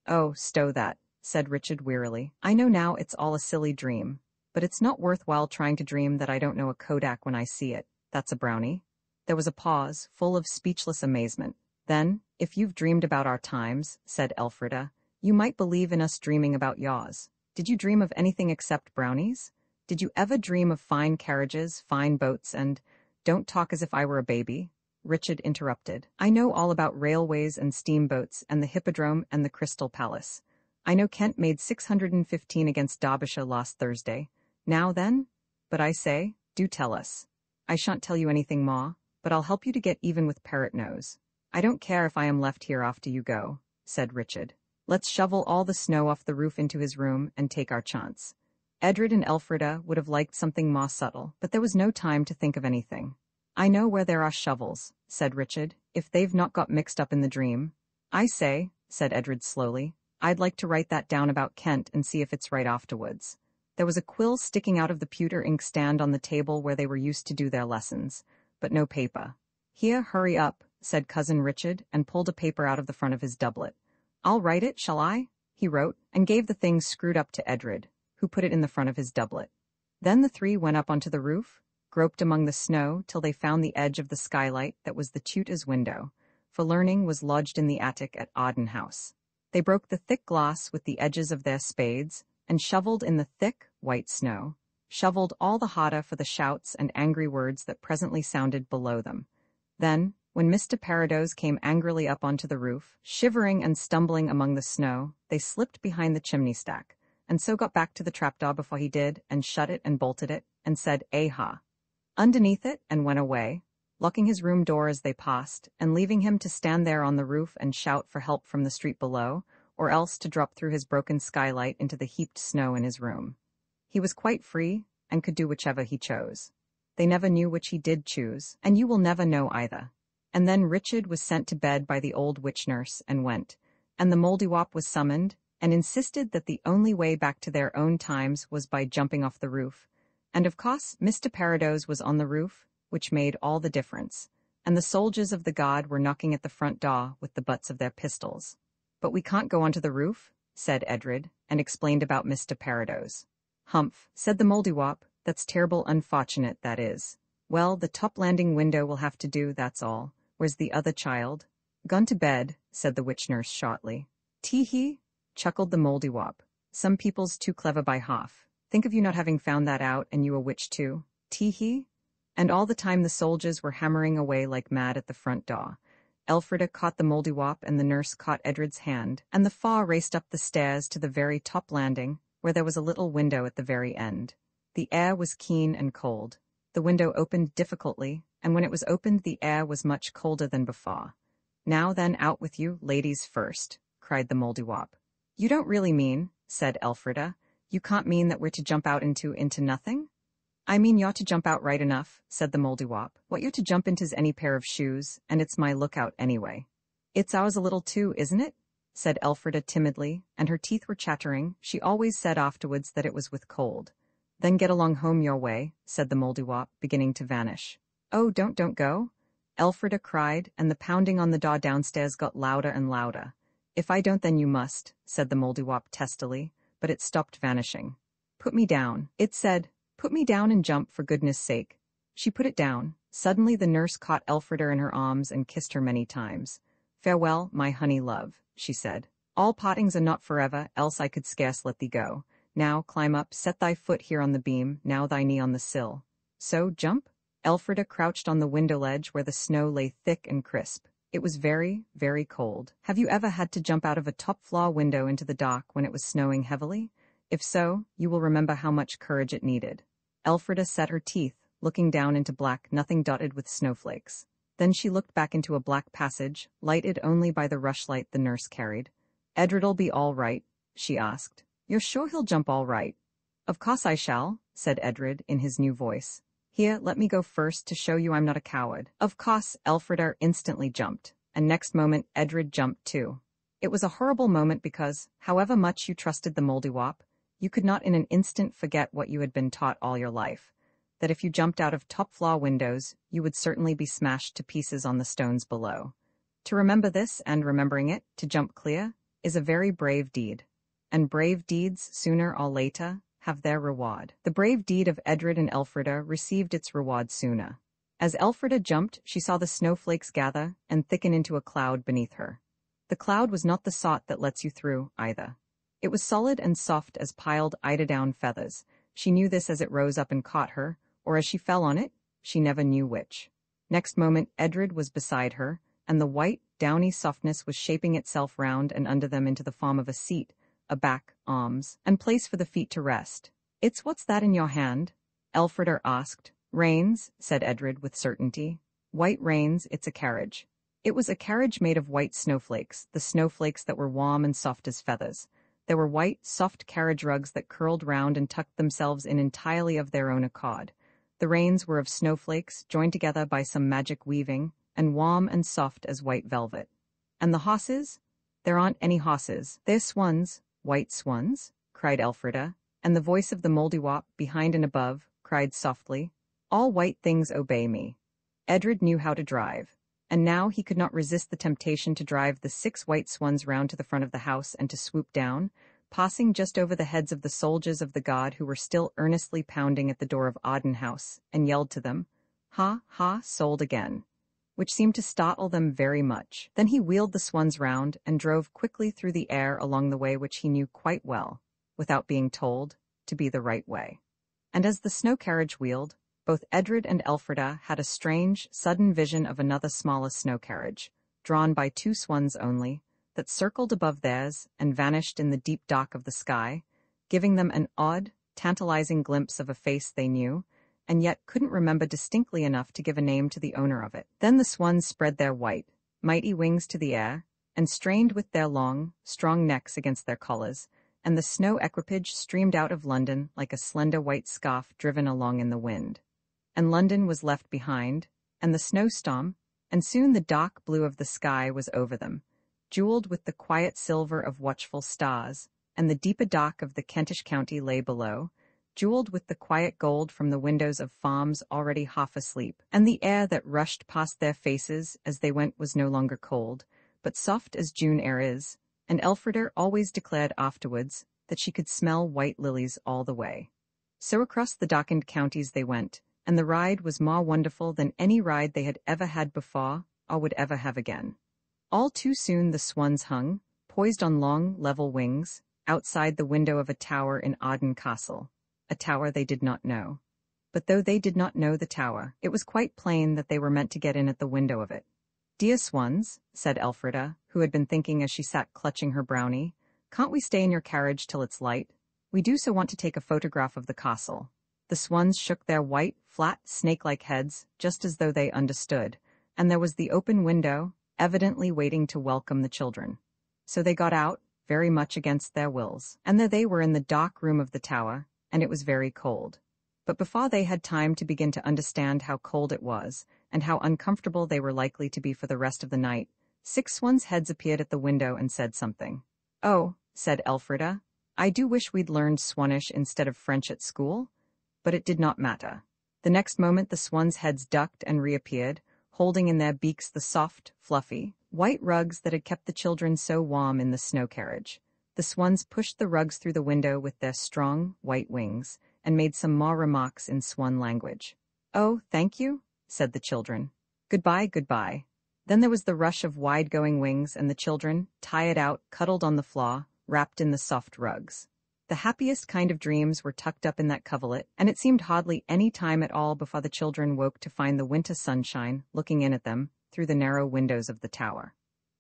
Speaker 1: "Oh, stow that," said Richard wearily. "I know now it's all a silly dream, but it's not worthwhile trying to dream that I don't know a Kodak when I see it. That's a brownie." There was a pause, full of speechless amazement. "Then, if you've dreamed about our times," said Elfrida, "you might believe in us dreaming about yours. Did you dream of anything except brownies? Did you ever dream of fine carriages, fine boats, and—" "Don't talk as if I were a baby," Richard interrupted. "I know all about railways and steamboats and the Hippodrome and the Crystal Palace. I know Kent made 615 against Derbyshire last Thursday. Now then? But I say, do tell us. I shan't tell you anything more, but I'll help you to get even with Parrot Nose." "I don't care if I am left here after you go," said Richard. "Let's shovel all the snow off the roof into his room and take our chance." Edred and Elfrida would have liked something more subtle, but there was no time to think of anything. "I know where there are shovels," said Richard, "if they've not got mixed up in the dream." "I say," said Edred slowly, "I'd like to write that down about Kent and see if it's right afterwards." There was a quill sticking out of the pewter inkstand on the table where they were used to do their lessons, but no paper. "Here, hurry up," said Cousin Richard, and pulled a paper out of the front of his doublet. "I'll write it, shall I?" he wrote, and gave the thing screwed up to Edred, who put it in the front of his doublet. Then the three went up onto the roof, groped among the snow till they found the edge of the skylight that was the tutor's window, for learning was lodged in the attic at Arden House. They broke the thick glass with the edges of their spades, and shoveled in the thick, white snow, shoveled all the harder for the shouts and angry words that presently sounded below them. Then, when Mr. Parados came angrily up onto the roof, shivering and stumbling among the snow, they slipped behind the chimney stack, and so got back to the trapdoor before he did, and shut it and bolted it, and said, "Aha!" underneath it, and went away, locking his room door as they passed, and leaving him to stand there on the roof and shout for help from the street below, or else to drop through his broken skylight into the heaped snow in his room. He was quite free, and could do whichever he chose. They never knew which he did choose, and you will never know either. And then Richard was sent to bed by the old witch-nurse and went, and the Mouldiwarp was summoned, and insisted that the only way back to their own times was by jumping off the roof. And of course, Mr. Parados was on the roof, which made all the difference, and the soldiers of the guard were knocking at the front door with the butts of their pistols. "But we can't go onto the roof," said Edred, and explained about Mr. Parados. "Humph," said the Mouldiwarp, "that's terrible unfortunate, that is. Well, the top landing window will have to do, that's all. Where's the other child?" "Gone to bed," said the witch-nurse shortly. "Tee-hee," chuckled the Mouldiwarp. "Some people's too clever by half. Think of you not having found that out, and you a witch too. Tee-hee." And all the time the soldiers were hammering away like mad at the front door. Elfrida caught the Mouldiwarp, and the nurse caught Edred's hand, and the four raced up the stairs to the very top landing, where there was a little window at the very end. The air was keen and cold. The window opened difficultly, and when it was opened the air was much colder than before. "Now then, out with you, ladies first," cried the Mouldiwarp. "You don't really mean," said Elfrida, "you can't mean that we're to jump out into nothing?" I mean you're to jump out right enough, said the Mouldiwarp. What you're to jump into's any pair of shoes, and it's my lookout anyway. It's ours a little too, isn't it? Said Elfrida timidly, and her teeth were chattering. She always said afterwards that it was with cold. Then get along home your way, said the Mouldiwarp, beginning to vanish. Oh, don't go, Elfrida cried, and the pounding on the door downstairs got louder and louder. If I don't then you must, said the Mouldiwarp testily, but it stopped vanishing. Put me down, it said. Put me down and jump, for goodness sake. She put it down. Suddenly the nurse caught Elfrida in her arms and kissed her many times. Farewell, my honey love, she said. All partings are not forever, else I could scarce let thee go. Now climb up, set thy foot here on the beam, now thy knee on the sill. So, jump? Elfrida crouched on the window ledge where the snow lay thick and crisp. It was very, very cold. Have you ever had to jump out of a top-floor window into the dark when it was snowing heavily? If so, you will remember how much courage it needed. Elfrida set her teeth, looking down into black nothing dotted with snowflakes. Then she looked back into a black passage, lighted only by the rushlight the nurse carried. Edred'll be all right, she asked. You're sure he'll jump all right? Of course I shall, said Edred in his new voice. Here, let me go first to show you I'm not a coward. Of course, Elfrida instantly jumped, and next moment Edred jumped too. It was a horrible moment because, however much you trusted the Mouldiwarp, you could not in an instant forget what you had been taught all your life, that if you jumped out of top-floor windows, you would certainly be smashed to pieces on the stones below. To remember this, and remembering it, to jump clear, is a very brave deed. And brave deeds, sooner or later, have their reward. The brave deed of Edred and Elfrida received its reward sooner. As Elfrida jumped, she saw the snowflakes gather and thicken into a cloud beneath her. The cloud was not the sort that lets you through, either. It was solid and soft as piled eiderdown feathers. She knew this as it rose up and caught her, or as she fell on it, she never knew which. Next moment Edred was beside her, and the white, downy softness was shaping itself round and under them into the form of a seat, a back, arms, and place for the feet to rest. It's what's that in your hand? Elfrida asked. Reins, said Edred with certainty. White reins, it's a carriage. It was a carriage made of white snowflakes, the snowflakes that were warm and soft as feathers. There were white, soft carriage rugs that curled round and tucked themselves in entirely of their own accord. The reins were of snowflakes, joined together by some magic weaving, and warm and soft as white velvet. And the horses? There aren't any horses. They're swans. White swans? Cried Elfrida, and the voice of the Mouldiwarp, behind and above, cried softly, All white things obey me. Edred knew how to drive, and now he could not resist the temptation to drive the 6 white swans round to the front of the house and to swoop down, passing just over the heads of the soldiers of the god who were still earnestly pounding at the door of Arden house, and yelled to them, Ha, ha, sold again, which seemed to startle them very much. Then he wheeled the swans round and drove quickly through the air along the way which he knew quite well, without being told, to be the right way. And as the snow carriage wheeled, both Edred and Elfrida had a strange, sudden vision of another smaller snow carriage, drawn by 2 swans only, that circled above theirs and vanished in the deep dark of the sky, giving them an odd, tantalizing glimpse of a face they knew, and yet couldn't remember distinctly enough to give a name to the owner of it. Then the swans spread their white, mighty wings to the air, and strained with their long, strong necks against their collars, and the snow equipage streamed out of London like a slender white scarf driven along in the wind. And London was left behind, and the snowstorm, and soon the dark blue of the sky was over them, jeweled with the quiet silver of watchful stars, and the deeper dark of the Kentish county lay below, jeweled with the quiet gold from the windows of farms already half asleep, and the air that rushed past their faces as they went was no longer cold, but soft as June air is, and Elfrida always declared afterwards that she could smell white lilies all the way. So across the darkened counties they went, and the ride was more wonderful than any ride they had ever had before or would ever have again. All too soon the swans hung, poised on long, level wings, outside the window of a tower in Arden Castle, a tower they did not know. But though they did not know the tower, it was quite plain that they were meant to get in at the window of it. Dear swans, said Elfrida, who had been thinking as she sat clutching her brownie, can't we stay in your carriage till it's light? We do so want to take a photograph of the castle. The swans shook their white, flat, snake-like heads, just as though they understood, and there was the open window, evidently waiting to welcome the children. So they got out, very much against their wills, and there they were in the dark room of the tower, and it was very cold. But before they had time to begin to understand how cold it was, and how uncomfortable they were likely to be for the rest of the night, 6 swans' heads appeared at the window and said something. "Oh," said Elfrida, "I do wish we'd learned Swanish instead of French at school." But it did not matter. The next moment the swans' heads ducked and reappeared, holding in their beaks the soft, fluffy, white rugs that had kept the children so warm in the snow carriage. The swans pushed the rugs through the window with their strong, white wings, and made some more remarks in swan language. "Oh, thank you," said the children. "Goodbye, goodbye." Then there was the rush of wide-going wings, and the children, tired out, cuddled on the floor, wrapped in the soft rugs. The happiest kind of dreams were tucked up in that coverlet, and it seemed hardly any time at all before the children woke to find the winter sunshine looking in at them through the narrow windows of the tower.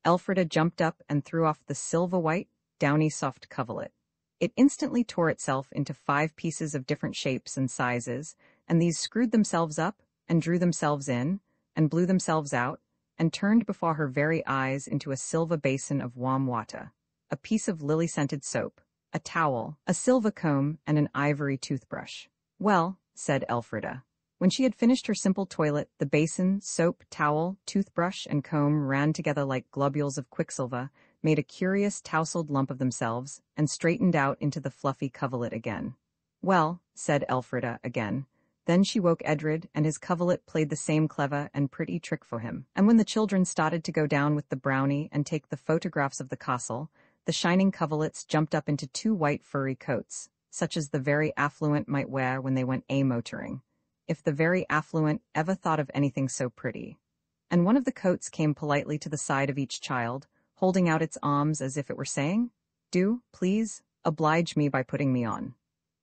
Speaker 1: Elfrida jumped up and threw off the silver-white, downy soft coverlet. It instantly tore itself into 5 pieces of different shapes and sizes, and these screwed themselves up, and drew themselves in, and blew themselves out, and turned before her very eyes into a silver basin of warm water, a piece of lily-scented soap, a towel, a silver comb, and an ivory toothbrush. "Well," said Elfrida. When she had finished her simple toilet, the basin, soap, towel, toothbrush, and comb ran together like globules of quicksilver, made a curious tousled lump of themselves, and straightened out into the fluffy coverlet again. "Well," said Elfrida again. Then she woke Edred, and his coverlet played the same clever and pretty trick for him. And when the children started to go down with the brownie and take the photographs of the castle, the shining coverlets jumped up into 2 white furry coats, such as the very affluent might wear when they went motoring. If the very affluent ever thought of anything so pretty. And one of the coats came politely to the side of each child, holding out its arms as if it were saying, "Do, please, oblige me by putting me on."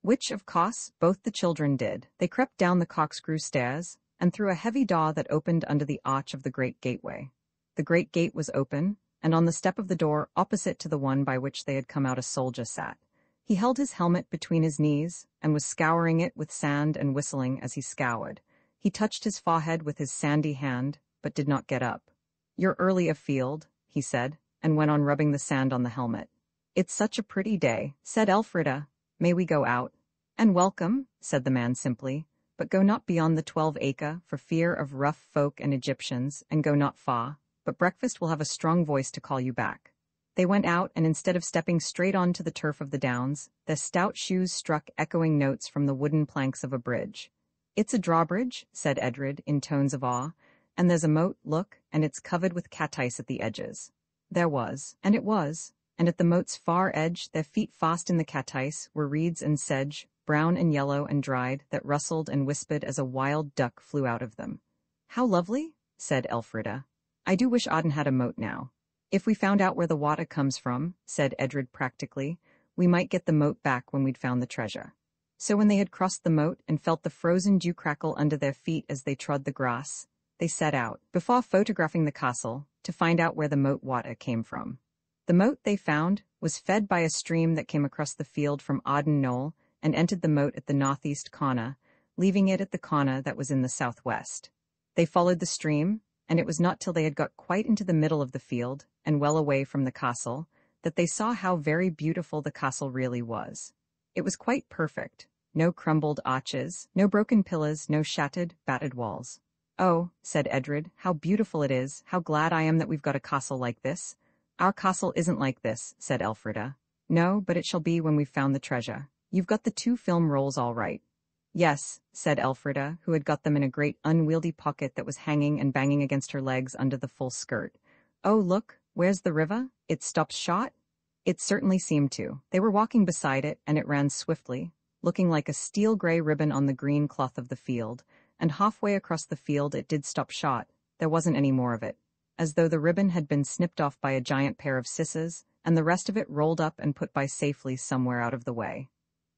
Speaker 1: Which, of course, both the children did. They crept down the corkscrew stairs, and through a heavy door that opened under the arch of the great gateway. The great gate was open, and on the step of the door opposite to the one by which they had come out a soldier sat. He held his helmet between his knees, and was scouring it with sand and whistling as he scoured. He touched his forehead with his sandy hand, but did not get up. "You're early afield," he said, and went on rubbing the sand on the helmet. "It's such a pretty day," said Elfrida. "May we go out?" "And welcome," said the man simply, "but go not beyond the 12-acre for fear of rough folk and Egyptians, and go not far, but breakfast will have a strong voice to call you back." They went out, and instead of stepping straight on to the turf of the downs, their stout shoes struck echoing notes from the wooden planks of a bridge. "It's a drawbridge," said Edred, in tones of awe, "and there's a moat, look, and it's covered with caddis at the edges." There was, and it was, and at the moat's far edge, their feet fast in the caddis, were reeds and sedge, brown and yellow and dried, that rustled and whispered as a wild duck flew out of them. "How lovely," said Elfrida. "I do wish Arden had a moat now." "If we found out where the water comes from," said Edred practically, "we might get the moat back when we'd found the treasure." So when they had crossed the moat and felt the frozen dew crackle under their feet as they trod the grass, they set out, before photographing the castle, to find out where the moat water came from. The moat, they found, was fed by a stream that came across the field from Arden Knoll and entered the moat at the northeast corner, leaving it at the corner that was in the southwest. They followed the stream, and it was not till they had got quite into the middle of the field, and well away from the castle, that they saw how very beautiful the castle really was. It was quite perfect. No crumbled arches, no broken pillars, no shattered, battered walls. "Oh," said Edred, "how beautiful it is, how glad I am that we've got a castle like this." "Our castle isn't like this," said Elfrida. "No, but it shall be when we've found the treasure. You've got the 2 film rolls all right." "Yes," said Elfrida, who had got them in a great unwieldy pocket that was hanging and banging against her legs under the full skirt. "Oh, look, where's the river? It stops short?" It certainly seemed to. They were walking beside it, and it ran swiftly, looking like a steel-gray ribbon on the green cloth of the field, and halfway across the field it did stop short. There wasn't any more of it, as though the ribbon had been snipped off by a giant pair of scissors, and the rest of it rolled up and put by safely somewhere out of the way.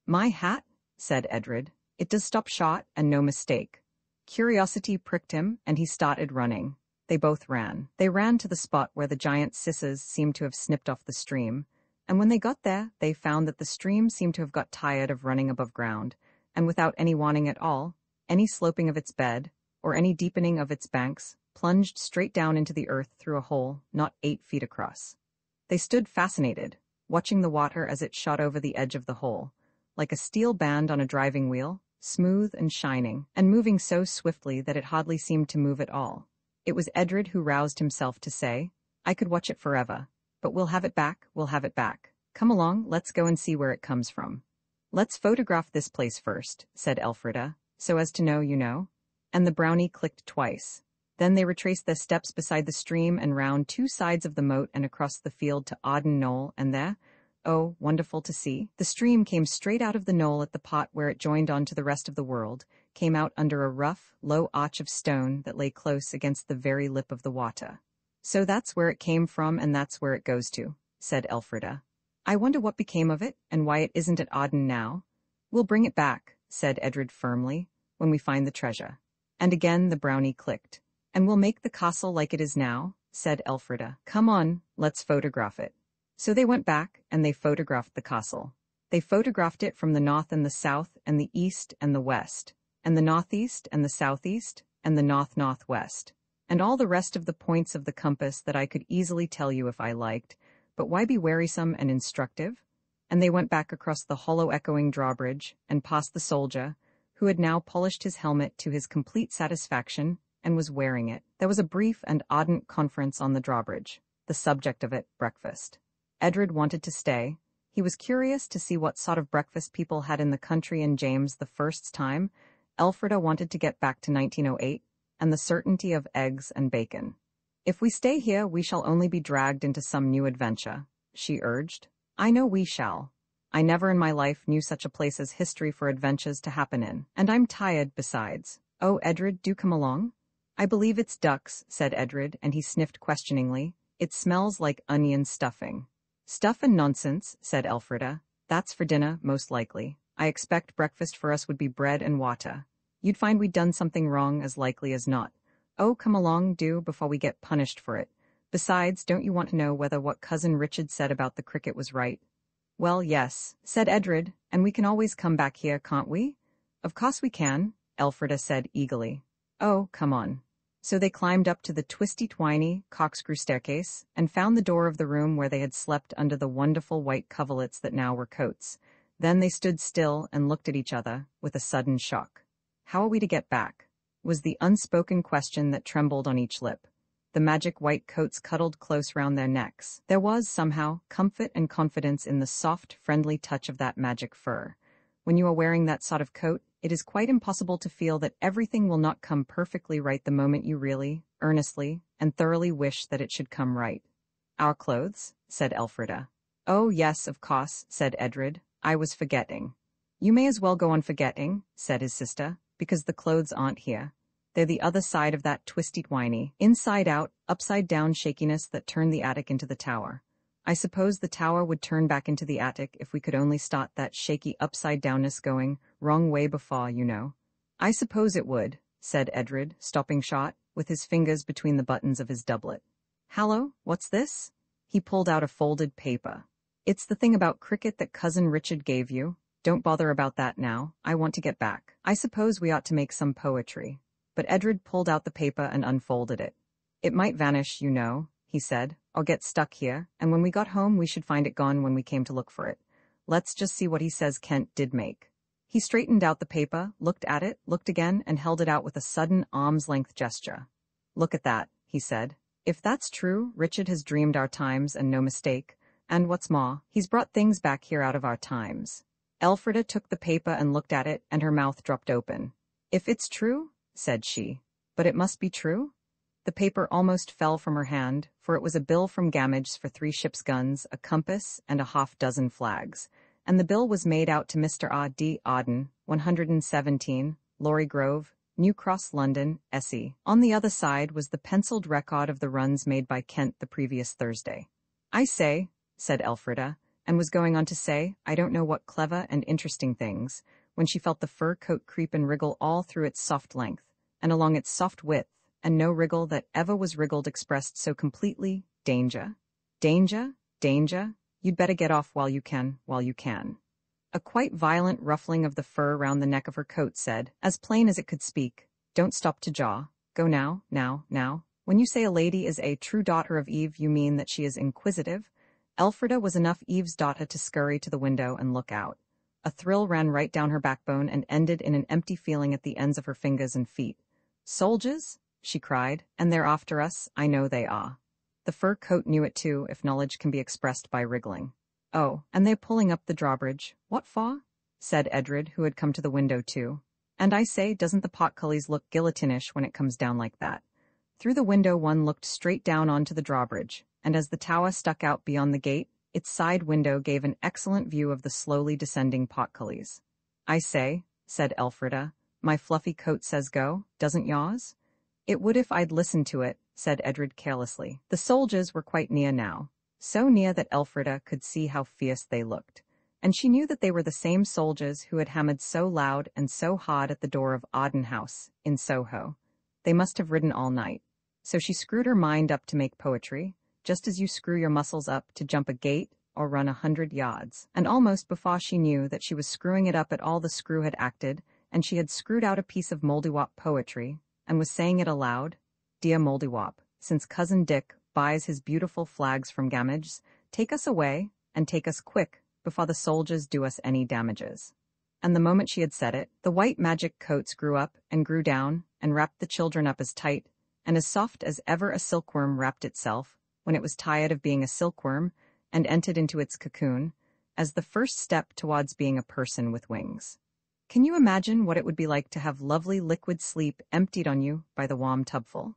Speaker 1: "My hat," said Edred. "It does stop short, and no mistake." Curiosity pricked him, and he started running. They both ran. They ran to the spot where the giant scissors seemed to have snipped off the stream, and when they got there, they found that the stream seemed to have got tired of running above ground, and without any warning at all, any sloping of its bed, or any deepening of its banks, plunged straight down into the earth through a hole not 8 feet across. They stood fascinated, watching the water as it shot over the edge of the hole, like a steel band on a driving wheel, smooth and shining, and moving so swiftly that it hardly seemed to move at all. It was Edred who roused himself to say, "I could watch it forever. But we'll have it back, we'll have it back. Come along, let's go and see where it comes from." "Let's photograph this place first," said Elfrida, "so as to know, you know." And the brownie clicked twice. Then they retraced their steps beside the stream and round 2 sides of the moat and across the field to Arden Knoll, and there, oh, wonderful to see, the stream came straight out of the knoll at the pot where it joined on to the rest of the world, came out under a rough, low arch of stone that lay close against the very lip of the water. "So that's where it came from and that's where it goes to," said Elfrida. "I wonder what became of it and why it isn't at Arden now." "We'll bring it back," said Edred firmly, "when we find the treasure." And again the brownie clicked. "And we'll make the castle like it is now," said Elfrida. "Come on, let's photograph it." So they went back and they photographed the castle. They photographed it from the north and the south and the east and the west, and the northeast and the southeast and the north-northwest, and all the rest of the points of the compass that I could easily tell you if I liked, but why be wearisome and instructive? And they went back across the hollow echoing drawbridge and past the soldier, who had now polished his helmet to his complete satisfaction and was wearing it. There was a brief and ardent conference on the drawbridge, the subject of it, breakfast. Edred wanted to stay. He was curious to see what sort of breakfast people had in the country in James I's time. Elfrida wanted to get back to 1908 and the certainty of eggs and bacon. "If we stay here, we shall only be dragged into some new adventure," she urged. "I know we shall. I never in my life knew such a place as history for adventures to happen in, and I'm tired besides. Oh, Edred, do come along." "I believe it's ducks," said Edred, and he sniffed questioningly. "It smells like onion stuffing." "Stuff and nonsense," said Elfrida. "That's for dinner, most likely. I expect breakfast for us would be bread and water. You'd find we'd done something wrong as likely as not. Oh, come along, do, before we get punished for it. Besides, don't you want to know whether what Cousin Richard said about the cricket was right?" "Well, yes," said Edred, "and we can always come back here, can't we?" "Of course we can," Elfrida said eagerly. "Oh, come on." So they climbed up to the twisty-twiny, corkscrew staircase and found the door of the room where they had slept under the wonderful white coverlets that now were coats. Then they stood still and looked at each other with a sudden shock. "How are we to get back?" was the unspoken question that trembled on each lip. The magic white coats cuddled close round their necks. There was, somehow, comfort and confidence in the soft, friendly touch of that magic fur. When you are wearing that sort of coat, it is quite impossible to feel that everything will not come perfectly right the moment you really, earnestly, and thoroughly wish that it should come right. "Our clothes?" said Elfrida. "Oh, yes, of course," said Edred. "I was forgetting." "You may as well go on forgetting," said his sister, "because the clothes aren't here. They're the other side of that twisty-twiny, inside-out, upside-down shakiness that turned the attic into the tower. I suppose the tower would turn back into the attic if we could only start that shaky upside-downness going wrong way before, you know." "I suppose it would," said Edred, stopping short, with his fingers between the buttons of his doublet. "Hallo, what's this?" He pulled out a folded paper. "It's the thing about cricket that Cousin Richard gave you. Don't bother about that now. I want to get back. I suppose we ought to make some poetry." But Edred pulled out the paper and unfolded it. "It might vanish, you know," he said, "or get stuck here, and when we got home we should find it gone when we came to look for it. Let's just see what he says Kent did make." He straightened out the paper, looked at it, looked again, and held it out with a sudden arm's-length gesture. "Look at that," he said. "If that's true, Richard has dreamed our times and no mistake, and what's more, he's brought things back here out of our times." Elfrida took the paper and looked at it, and her mouth dropped open. "If it's true?" said she. "But it must be true?" The paper almost fell from her hand, for it was a bill from Gamage for 3 ship's guns, a compass, and a half-dozen flags, and the bill was made out to Mr. A. D. Arden, 117, Laurie Grove, New Cross, London, SE. On the other side was the penciled record of the runs made by Kent the previous Thursday. "I say," said Elfrida, and was going on to say, I don't know what clever and interesting things, when she felt the fur coat creep and wriggle all through its soft length, and along its soft width, and no wriggle that ever was wriggled expressed so completely, danger. Danger, danger, you'd better get off while you can, while you can. A quite violent ruffling of the fur round the neck of her coat said, as plain as it could speak, "Don't stop to jaw. Go now, now, now. When you say a lady is a true daughter of Eve, you mean that she is inquisitive?" Elfrida was enough Eve's daughter to scurry to the window and look out. A thrill ran right down her backbone and ended in an empty feeling at the ends of her fingers and feet. "Soldiers?" she cried, "and they're after us, I know they are." The fur coat knew it too, if knowledge can be expressed by wriggling. "Oh, and they're pulling up the drawbridge. What for?" said Edred, who had come to the window too. "And I say, doesn't the portcullis look guillotinish when it comes down like that?" Through the window one looked straight down onto the drawbridge, and as the tower stuck out beyond the gate, its side window gave an excellent view of the slowly descending portcullis. "I say," said Elfrida, "my fluffy coat says go, doesn't yours?" "It would if I'd listened to it," said Edred carelessly. The soldiers were quite near now, so near that Elfrida could see how fierce they looked, and she knew that they were the same soldiers who had hammered so loud and so hard at the door of Arden House, in Soho. They must have ridden all night. So she screwed her mind up to make poetry, just as you screw your muscles up to jump a gate or run 100 yards. And almost before she knew that she was screwing it up at all, the screw had acted, and she had screwed out a piece of Moldywop poetry, and was saying it aloud. "Dear Moldywop, since Cousin Dick buys his beautiful flags from Gamages, take us away, and take us quick, before the soldiers do us any damages." And the moment she had said it, the white magic coats grew up and grew down, and wrapped the children up as tight, and as soft as ever a silkworm wrapped itself, when it was tired of being a silkworm, and entered into its cocoon, as the first step towards being a person with wings. Can you imagine what it would be like to have lovely liquid sleep emptied on you by the warm tubful?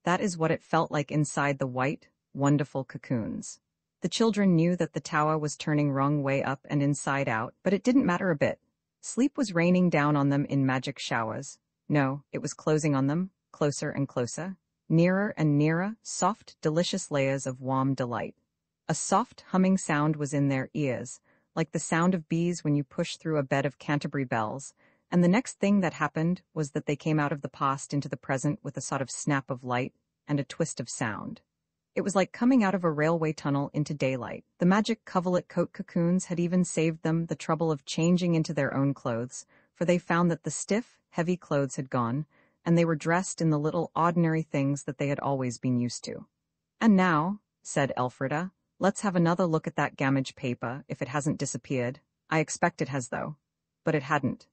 Speaker 1: That is what it felt like inside the white, wonderful cocoons. The children knew that the tower was turning wrong way up and inside out, but it didn't matter a bit. Sleep was raining down on them in magic showers. No, it was closing on them, closer and closer, nearer and nearer, soft, delicious layers of warm delight. A soft, humming sound was in their ears, like the sound of bees when you push through a bed of Canterbury bells, and the next thing that happened was that they came out of the past into the present with a sort of snap of light and a twist of sound. It was like coming out of a railway tunnel into daylight. The magic coverlet coat cocoons had even saved them the trouble of changing into their own clothes, for they found that the stiff, heavy clothes had gone, and they were dressed in the little ordinary things that they had always been used to. "And now," said Elfrida, "let's have another look at that gamage paper, if it hasn't disappeared. I expect it has, though." But it hadn't.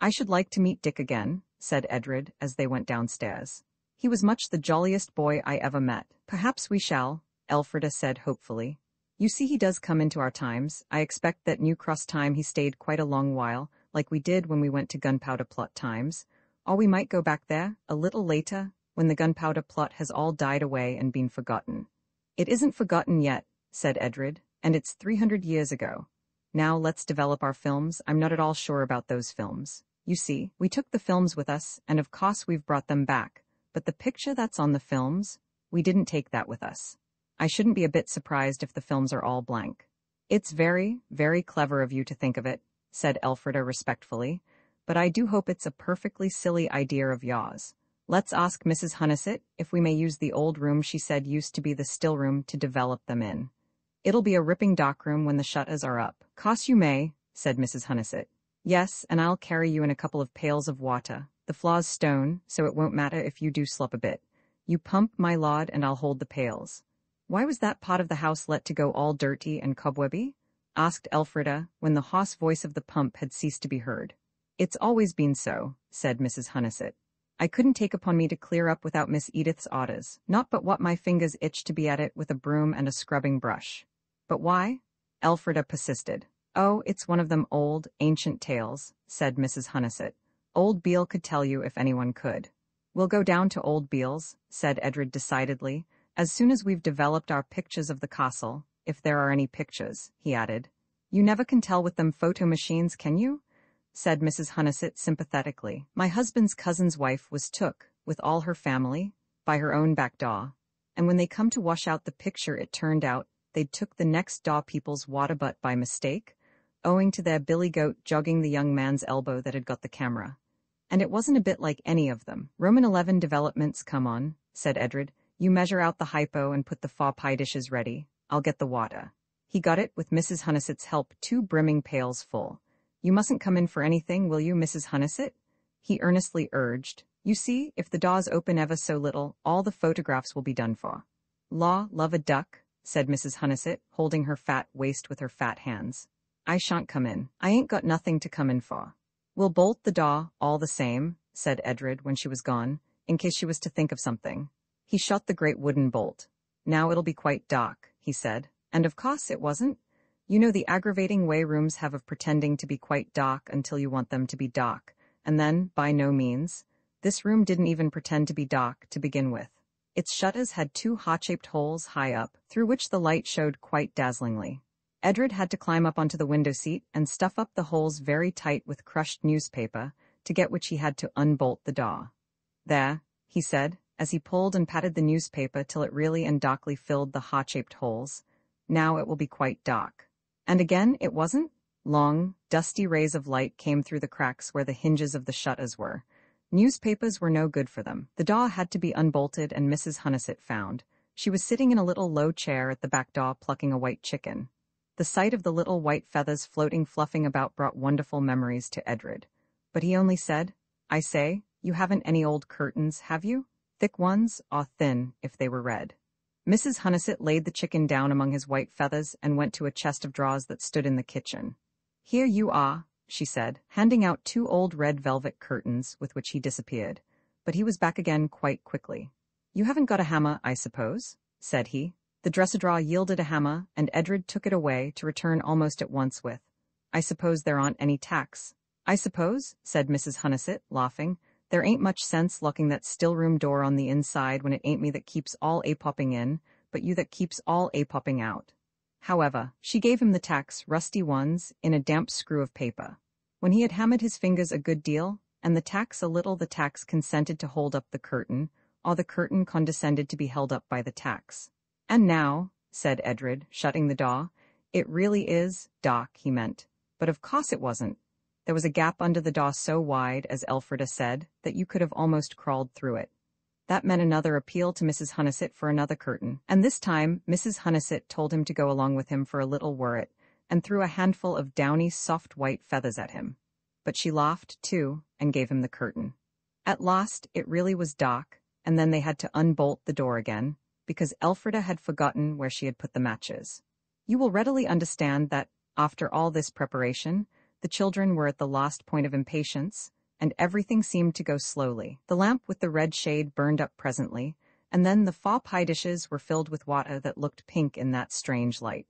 Speaker 1: "I should like to meet Dick again," said Edred, as they went downstairs. "He was much the jolliest boy I ever met." "Perhaps we shall," Elfrida said hopefully. "You see, he does come into our times. I expect that New Cross time he stayed quite a long while, like we did when we went to Gunpowder Plot times. Or we might go back there, a little later, when the Gunpowder Plot has all died away and been forgotten." "It isn't forgotten yet," said Edred, "and it's 300 years ago. Now let's develop our films. I'm not at all sure about those films. You see, we took the films with us, and of course we've brought them back, but the picture that's on the films, we didn't take that with us. I shouldn't be a bit surprised if the films are all blank." "It's very, very clever of you to think of it," said Elfrida respectfully, "but I do hope it's a perfectly silly idea of yours. Let's ask Mrs. Honeysett if we may use the old room she said used to be the still room to develop them in. It'll be a ripping dock room when the shutters are up." "Course you may," said Mrs. Honeysett. "Yes, and I'll carry you in a couple of pails of water. The floor's stone, so it won't matter if you do slop a bit. You pump, my lord, and I'll hold the pails." "Why was that part of the house let to go all dirty and cobwebby?" asked Elfrida, when the hoarse voice of the pump had ceased to be heard. "It's always been so," said Mrs. Honeysett. "I couldn't take upon me to clear up without Miss Edith's orders, not but what my fingers itched to be at it with a broom and a scrubbing brush." "But why?" Elfrida persisted. "Oh, it's one of them old, ancient tales," said Mrs. Honeysett. "Old Beale could tell you if anyone could." "We'll go down to Old Beale's," said Edred decidedly, "as soon as we've developed our pictures of the castle, if there are any pictures," he added. "You never can tell with them photo machines, can you?" said Mrs. Honeysett sympathetically. "My husband's cousin's wife was took, with all her family, by her own back door, and when they come to wash out the picture it turned out they'd took the next door people's water butt by mistake, owing to their billy goat jogging the young man's elbow that had got the camera. And it wasn't a bit like any of them. Roman 11 developments come on," said Edred. "You measure out the hypo and put the 4 pie dishes ready. I'll get the water." He got it, with Mrs. Honeysett's help, 2 brimming pails full. "You mustn't come in for anything, will you, Mrs. Honeysett?" he earnestly urged. "You see, if the doors open ever so little, all the photographs will be done for." "Law, love a duck," said Mrs. Honeysett, holding her fat waist with her fat hands. I shan't come in. I ain't got nothing to come in for. We'll bolt the door, all the same, said Edred when she was gone, in case she was to think of something. He shut the great wooden bolt. Now it'll be quite dark, he said, and of course it wasn't. You know the aggravating way rooms have of pretending to be quite dark until you want them to be dark, and then, by no means. This room didn't even pretend to be dark to begin with. Its shutters had two heart-shaped holes high up, through which the light showed quite dazzlingly. Edred had to climb up onto the window seat and stuff up the holes very tight with crushed newspaper, to get which he had to unbolt the door. There, he said, as he pulled and patted the newspaper till it really and darkly filled the heart-shaped holes. Now it will be quite dark. And again it wasn't. Long, dusty rays of light came through the cracks where the hinges of the shutters were. Newspapers were no good for them. The door had to be unbolted, and Mrs. Hunnison found. She was sitting in a little low chair at the back door plucking a white chicken. The sight of the little white feathers floating fluffing about brought wonderful memories to Edred. But he only said, I say, you haven't any old curtains, have you? Thick ones, or thin, if they were red. Mrs. Hunnison laid the chicken down among his white feathers and went to a chest of drawers that stood in the kitchen. Here you are, she said, handing out two old red velvet curtains with which he disappeared. But he was back again quite quickly. You haven't got a hammer, I suppose? Said he. The dresser-drawer yielded a hammer, and Edred took it away to return almost at once with, I suppose there aren't any tacks. I suppose, said Mrs. Hunnison, laughing, there ain't much sense locking that still-room door on the inside when it ain't me that keeps all a-popping in, but you that keeps all a-popping out. However, she gave him the tacks, rusty ones, in a damp screw of paper. When he had hammered his fingers a good deal, and the tacks a little, the tacks consented to hold up the curtain, or the curtain condescended to be held up by the tacks. And now, said Edred, shutting the door, it really is dark, he meant. But of course it wasn't. There was a gap under the door so wide, as Elfrida said, that you could have almost crawled through it. That meant another appeal to Mrs. Hunnison for another curtain, and this time Mrs. Hunnison told him to go along with him for a little worrit, and threw a handful of downy, soft white feathers at him. But she laughed, too, and gave him the curtain. At last it really was dark, and then they had to unbolt the door again, because Elfrida had forgotten where she had put the matches. You will readily understand that, after all this preparation, the children were at the last point of impatience, and everything seemed to go slowly. The lamp with the red shade burned up presently, and then the 4 pie dishes were filled with water that looked pink in that strange light.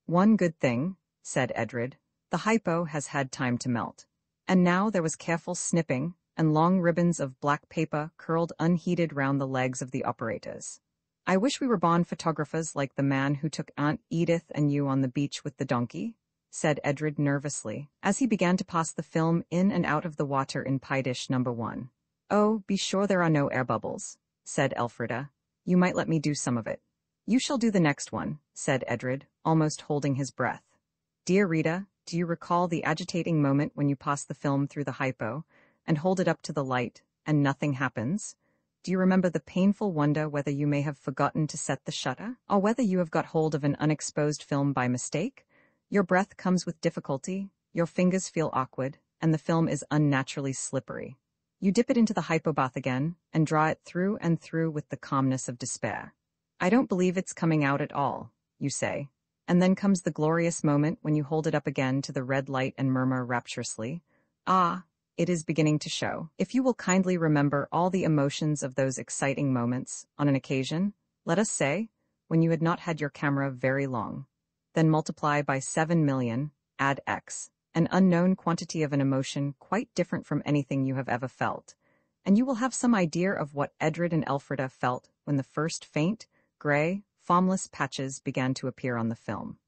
Speaker 1: One good thing, said Edred, the hypo has had time to melt. And now there was careful snipping, and long ribbons of black paper curled unheeded round the legs of the operators. I wish we were born photographers like the man who took Aunt Edith and you on the beach with the donkey, said Edred nervously, as he began to pass the film in and out of the water in pie dish number 1. Oh, be sure there are no air bubbles, said Elfrida. You might let me do some of it. You shall do the next one, said Edred, almost holding his breath. Dear Rita, do you recall the agitating moment when you pass the film through the hypo, and hold it up to the light, and nothing happens? Do you remember the painful wonder whether you may have forgotten to set the shutter, or whether you have got hold of an unexposed film by mistake? Your breath comes with difficulty, your fingers feel awkward, and the film is unnaturally slippery. You dip it into the hypobath again, and draw it through and through with the calmness of despair. I don't believe it's coming out at all, you say. And then comes the glorious moment when you hold it up again to the red light and murmur rapturously, Ah, it is beginning to show. If you will kindly remember all the emotions of those exciting moments, on an occasion, let us say, when you had not had your camera very long, then multiply by 7 million, add X, an unknown quantity of an emotion quite different from anything you have ever felt, and you will have some idea of what Edred and Elfrida felt when the first faint, gray, formless patches began to appear on the film.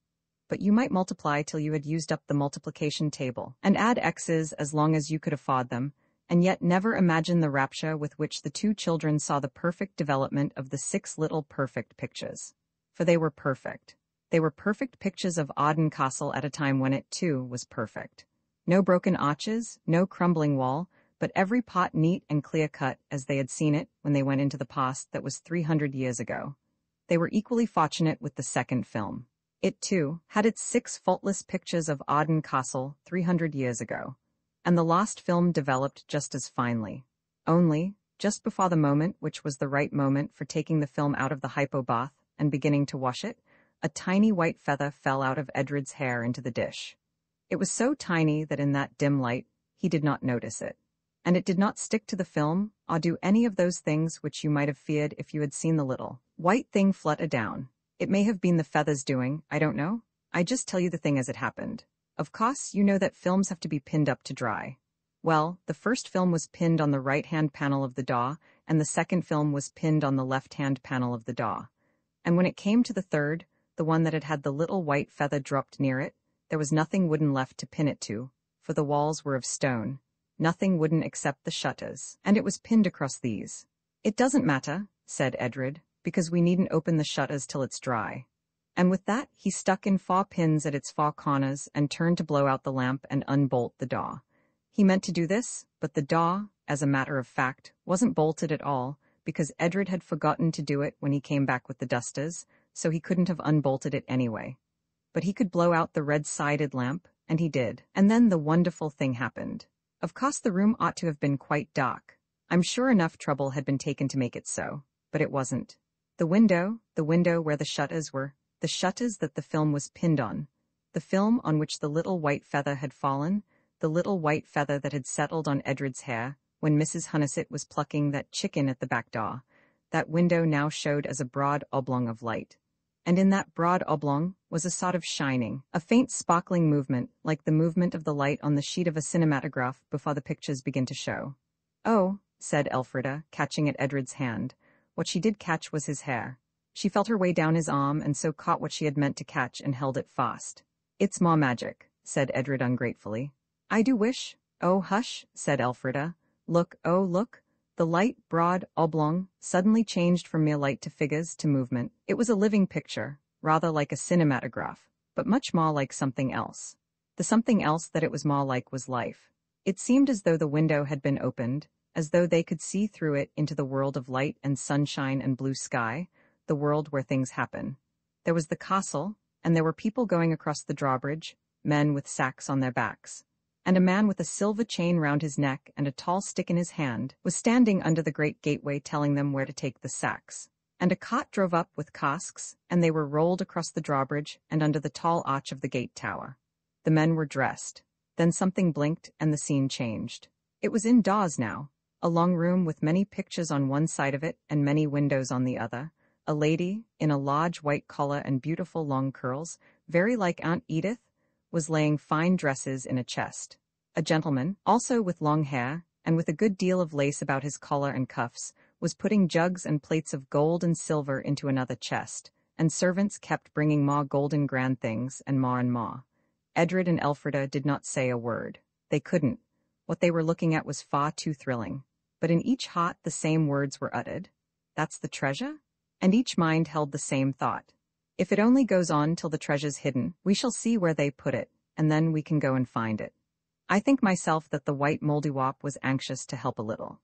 Speaker 1: But you might multiply till you had used up the multiplication table, and add X's as long as you could afford them, and yet never imagine the rapture with which the 2 children saw the perfect development of the 6 little perfect pictures. For they were perfect. They were perfect pictures of Arden Castle at a time when it, too, was perfect. No broken arches, no crumbling wall, but every pot neat and clear-cut as they had seen it when they went into the past that was 300 years ago. They were equally fortunate with the second film. It, too, had its 6 faultless pictures of Arden Castle 300 years ago, and the last film developed just as finely. Only, just before the moment which was the right moment for taking the film out of the hypobath and beginning to wash it, a tiny white feather fell out of Edred's hair into the dish. It was so tiny that in that dim light, he did not notice it. And it did not stick to the film, or do any of those things which you might have feared if you had seen the little white thing flutter down. It may have been the feathers doing, I don't know. I just tell you the thing as it happened. Of course, you know that films have to be pinned up to dry. Well, the first film was pinned on the right-hand panel of the door, and the second film was pinned on the left-hand panel of the door. And when it came to the third, the one that had had the little white feather dropped near it, there was nothing wooden left to pin it to, for the walls were of stone. Nothing wooden except the shutters, and it was pinned across these. It doesn't matter, said Edred, because we needn't open the shutters till it's dry. And with that, he stuck in 4 pins at its 4 corners and turned to blow out the lamp and unbolt the door. He meant to do this, but the door, as a matter of fact, wasn't bolted at all, because Edred had forgotten to do it when he came back with the dusters, so he couldn't have unbolted it anyway. But he could blow out the red-sided lamp, and he did. And then the wonderful thing happened. Of course the room ought to have been quite dark. I'm sure enough trouble had been taken to make it so, but it wasn't. The window where the shutters were, the shutters that the film was pinned on, the film on which the little white feather had fallen, the little white feather that had settled on Edred's hair when Mrs. Honeysett was plucking that chicken at the back door, that window now showed as a broad oblong of light. And in that broad oblong was a sort of shining, a faint sparkling movement, like the movement of the light on the sheet of a cinematograph before the pictures begin to show. Oh, said Elfrida, catching at Edred's hand. What she did catch was his hair. She felt her way down his arm and so caught what she had meant to catch and held it fast. It's more magic, said Edred ungratefully. I do wish. Oh, hush, said Elfrida. Look, oh, look. The light, broad, oblong, suddenly changed from mere light to figures to movement. It was a living picture, rather like a cinematograph, but much more like something else. The something else that it was more like was life. It seemed as though the window had been opened, as though they could see through it into the world of light and sunshine and blue sky, the world where things happen. There was the castle, and there were people going across the drawbridge, men with sacks on their backs. And a man with a silver chain round his neck and a tall stick in his hand was standing under the great gateway telling them where to take the sacks. And a cart drove up with casks, and they were rolled across the drawbridge and under the tall arch of the gate tower. The men were dressed. Then something blinked and the scene changed. It was indoors now, a long room with many pictures on one side of it and many windows on the other. A lady, in a large white collar and beautiful long curls, very like Aunt Edith, was laying fine dresses in a chest. A gentleman, also with long hair, and with a good deal of lace about his collar and cuffs, was putting jugs and plates of gold and silver into another chest, and servants kept bringing more golden grand things, and more. Edred and Elfrida did not say a word. They couldn't. What they were looking at was far too thrilling. But in each heart the same words were uttered. That's the treasure? And each mind held the same thought. If it only goes on till the treasure's hidden, we shall see where they put it, and then we can go and find it. I think myself that the white Mouldiwarp was anxious to help a little.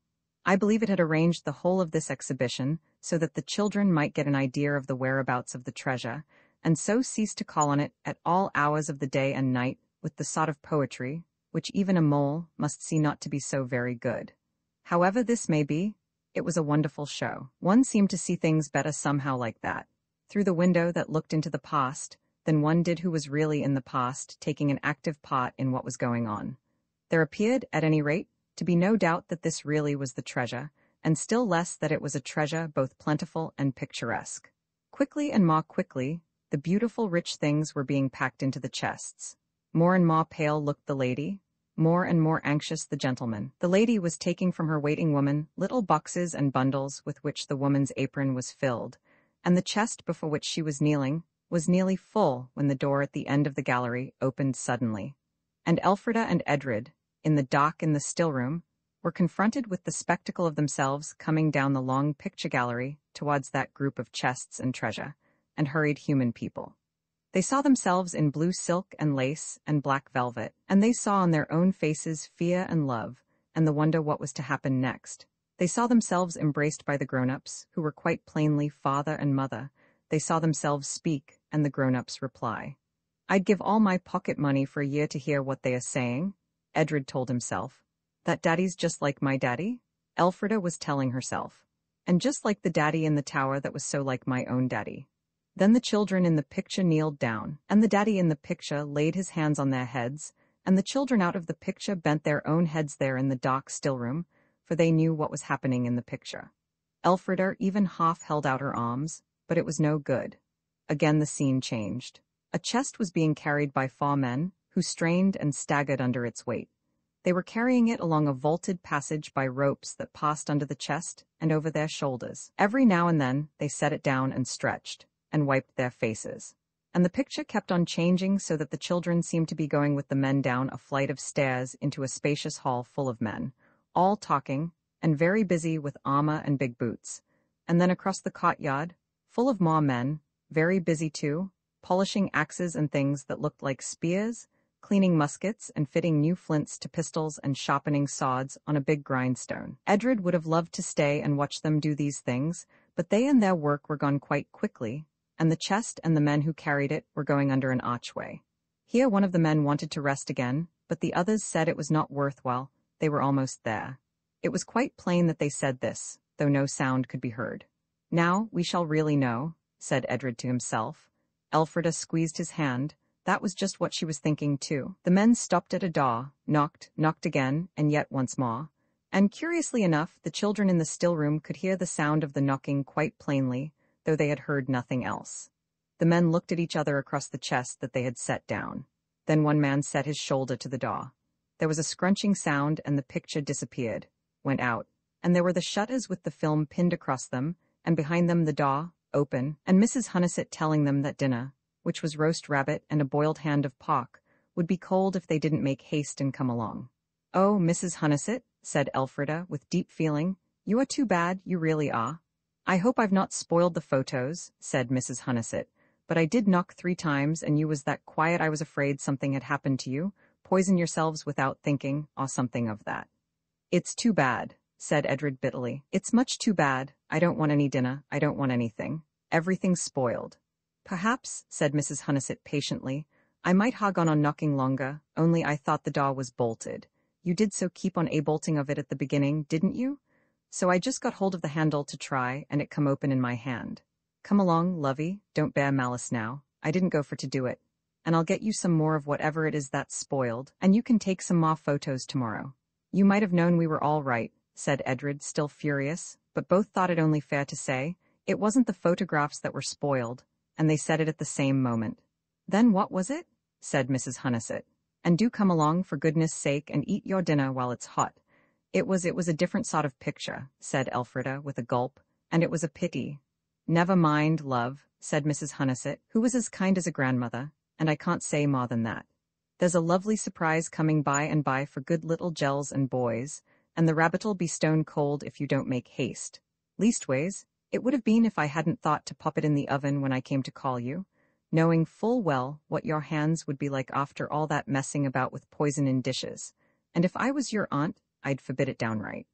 Speaker 1: I believe it had arranged the whole of this exhibition so that the children might get an idea of the whereabouts of the treasure, and so cease to call on it at all hours of the day and night with the sort of poetry which even a mole must see not to be so very good. However this may be, it was a wonderful show. One seemed to see things better somehow like that, through the window that looked into the past, than one did who was really in the past, taking an active part in what was going on. There appeared, at any rate, to be no doubt that this really was the treasure, and still less that it was a treasure both plentiful and picturesque. Quickly and more quickly, the beautiful rich things were being packed into the chests. More and more pale looked the lady, more and more anxious the gentleman. The lady was taking from her waiting woman little boxes and bundles with which the woman's apron was filled, and the chest before which she was kneeling was nearly full when the door at the end of the gallery opened suddenly, and Elfrida and Edred, in the dock in the still room, were confronted with the spectacle of themselves coming down the long picture gallery towards that group of chests and treasure, and hurried human people. They saw themselves in blue silk and lace and black velvet, and they saw on their own faces fear and love, and the wonder what was to happen next. They saw themselves embraced by the grown-ups, who were quite plainly father and mother. They saw themselves speak, and the grown-ups reply. I'd give all my pocket money for a year to hear what they are saying, Edred told himself. That daddy's just like my daddy, Elfrida was telling herself. And just like the daddy in the tower that was so like my own daddy. Then the children in the picture kneeled down, and the daddy in the picture laid his hands on their heads, and the children out of the picture bent their own heads there in the dark still room, for they knew what was happening in the picture. Elfrida even half held out her arms, but it was no good. Again the scene changed. A chest was being carried by 4 men, who strained and staggered under its weight. They were carrying it along a vaulted passage by ropes that passed under the chest and over their shoulders. Every now and then they set it down and stretched, and wiped their faces. And the picture kept on changing so that the children seemed to be going with the men down a flight of stairs into a spacious hall full of men, all talking, and very busy with armor and big boots. And then across the courtyard, full of more men, very busy too, polishing axes and things that looked like spears, cleaning muskets and fitting new flints to pistols and sharpening swords on a big grindstone. Edred would have loved to stay and watch them do these things, but they and their work were gone quite quickly, and the chest and the men who carried it were going under an archway. Here one of the men wanted to rest again, but the others said it was not worthwhile, they were almost there. It was quite plain that they said this, though no sound could be heard. Now we shall really know, said Edred to himself. Elfrida squeezed his hand. That was just what she was thinking too. The men stopped at a door, knocked again, and yet once more. And curiously enough, the children in the still room could hear the sound of the knocking quite plainly, though they had heard nothing else. The men looked at each other across the chest that they had set down. Then one man set his shoulder to the door. There was a scrunching sound and the picture disappeared, went out, and there were the shutters with the film pinned across them, and behind them the door, open, and Mrs. Hunnison telling them that dinner, which was roast rabbit and a boiled hand of pork, would be cold if they didn't make haste and come along. "Oh, Mrs. Hunnison," said Elfrida with deep feeling, "you are too bad, you really are." "I hope I've not spoiled the photos," said Mrs. Hunnison, "but I did knock 3 times and you was that quiet I was afraid something had happened to you, poison yourselves without thinking, or something of that." "It's too bad," said Edred bitterly. "It's much too bad. I don't want any dinner, I don't want anything. Everything's spoiled." "Perhaps," said Mrs. Hunnison patiently, "I might ha' gone on knocking longer, only I thought the door was bolted. You did so keep on a-bolting of it at the beginning, didn't you? So I just got hold of the handle to try, and it come open in my hand. Come along, lovey, don't bear malice now. I didn't go for to do it. And I'll get you some more of whatever it is that's spoiled, and you can take some more photos tomorrow." "You might have known we were all right," said Edred, still furious, but both thought it only fair to say, it wasn't the photographs that were spoiled, and they said it at the same moment. "Then what was it?" said Mrs. Hunnison. "And do come along for goodness sake and eat your dinner while it's hot." It was a different sort of picture," said Elfrida with a gulp, "and it was a pity." "Never mind, love," said Mrs. Hunnison, who was as kind as a grandmother, "and I can't say more than that. There's a lovely surprise coming by and by for good little gels and boys, and the rabbit'll be stone cold if you don't make haste. Leastways, it would have been if I hadn't thought to pop it in the oven when I came to call you, knowing full well what your hands would be like after all that messing about with poison in dishes, and if I was your aunt, I'd forbid it downright.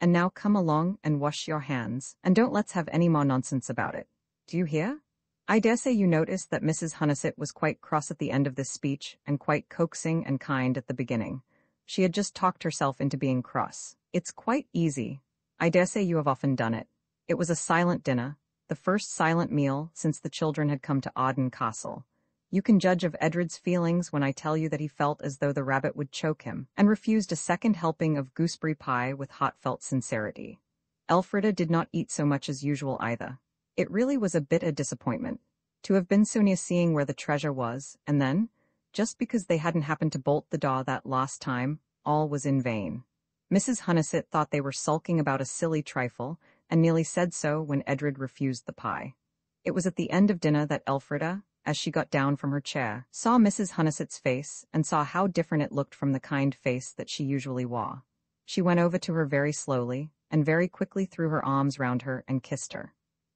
Speaker 1: And now come along and wash your hands, and don't let's have any more nonsense about it. Do you hear?" I dare say you noticed that Mrs. Hunnison was quite cross at the end of this speech, and quite coaxing and kind at the beginning. She had just talked herself into being cross. It's quite easy. I dare say you have often done it. It was a silent dinner, the first silent meal since the children had come to Arden Castle. You can judge of Edred's feelings when I tell you that he felt as though the rabbit would choke him, and refused a second helping of gooseberry pie with heartfelt sincerity. Elfrida did not eat so much as usual either. It really was a bit a disappointment, to have been so near seeing where the treasure was, and then, just because they hadn't happened to bolt the door that last time, all was in vain. Mrs. Hunnison thought they were sulking about a silly trifle, and nearly said so when Edred refused the pie. It was at the end of dinner that Elfrida, as she got down from her chair, saw Mrs. Hunnison's face, and saw how different it looked from the kind face that she usually wore. She went over to her very slowly, and very quickly threw her arms round her and kissed her.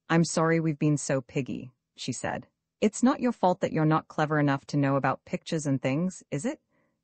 Speaker 1: "I'm sorry we've been so piggy," she said. "It's not your fault that you're not clever enough to know about pictures and things, is it?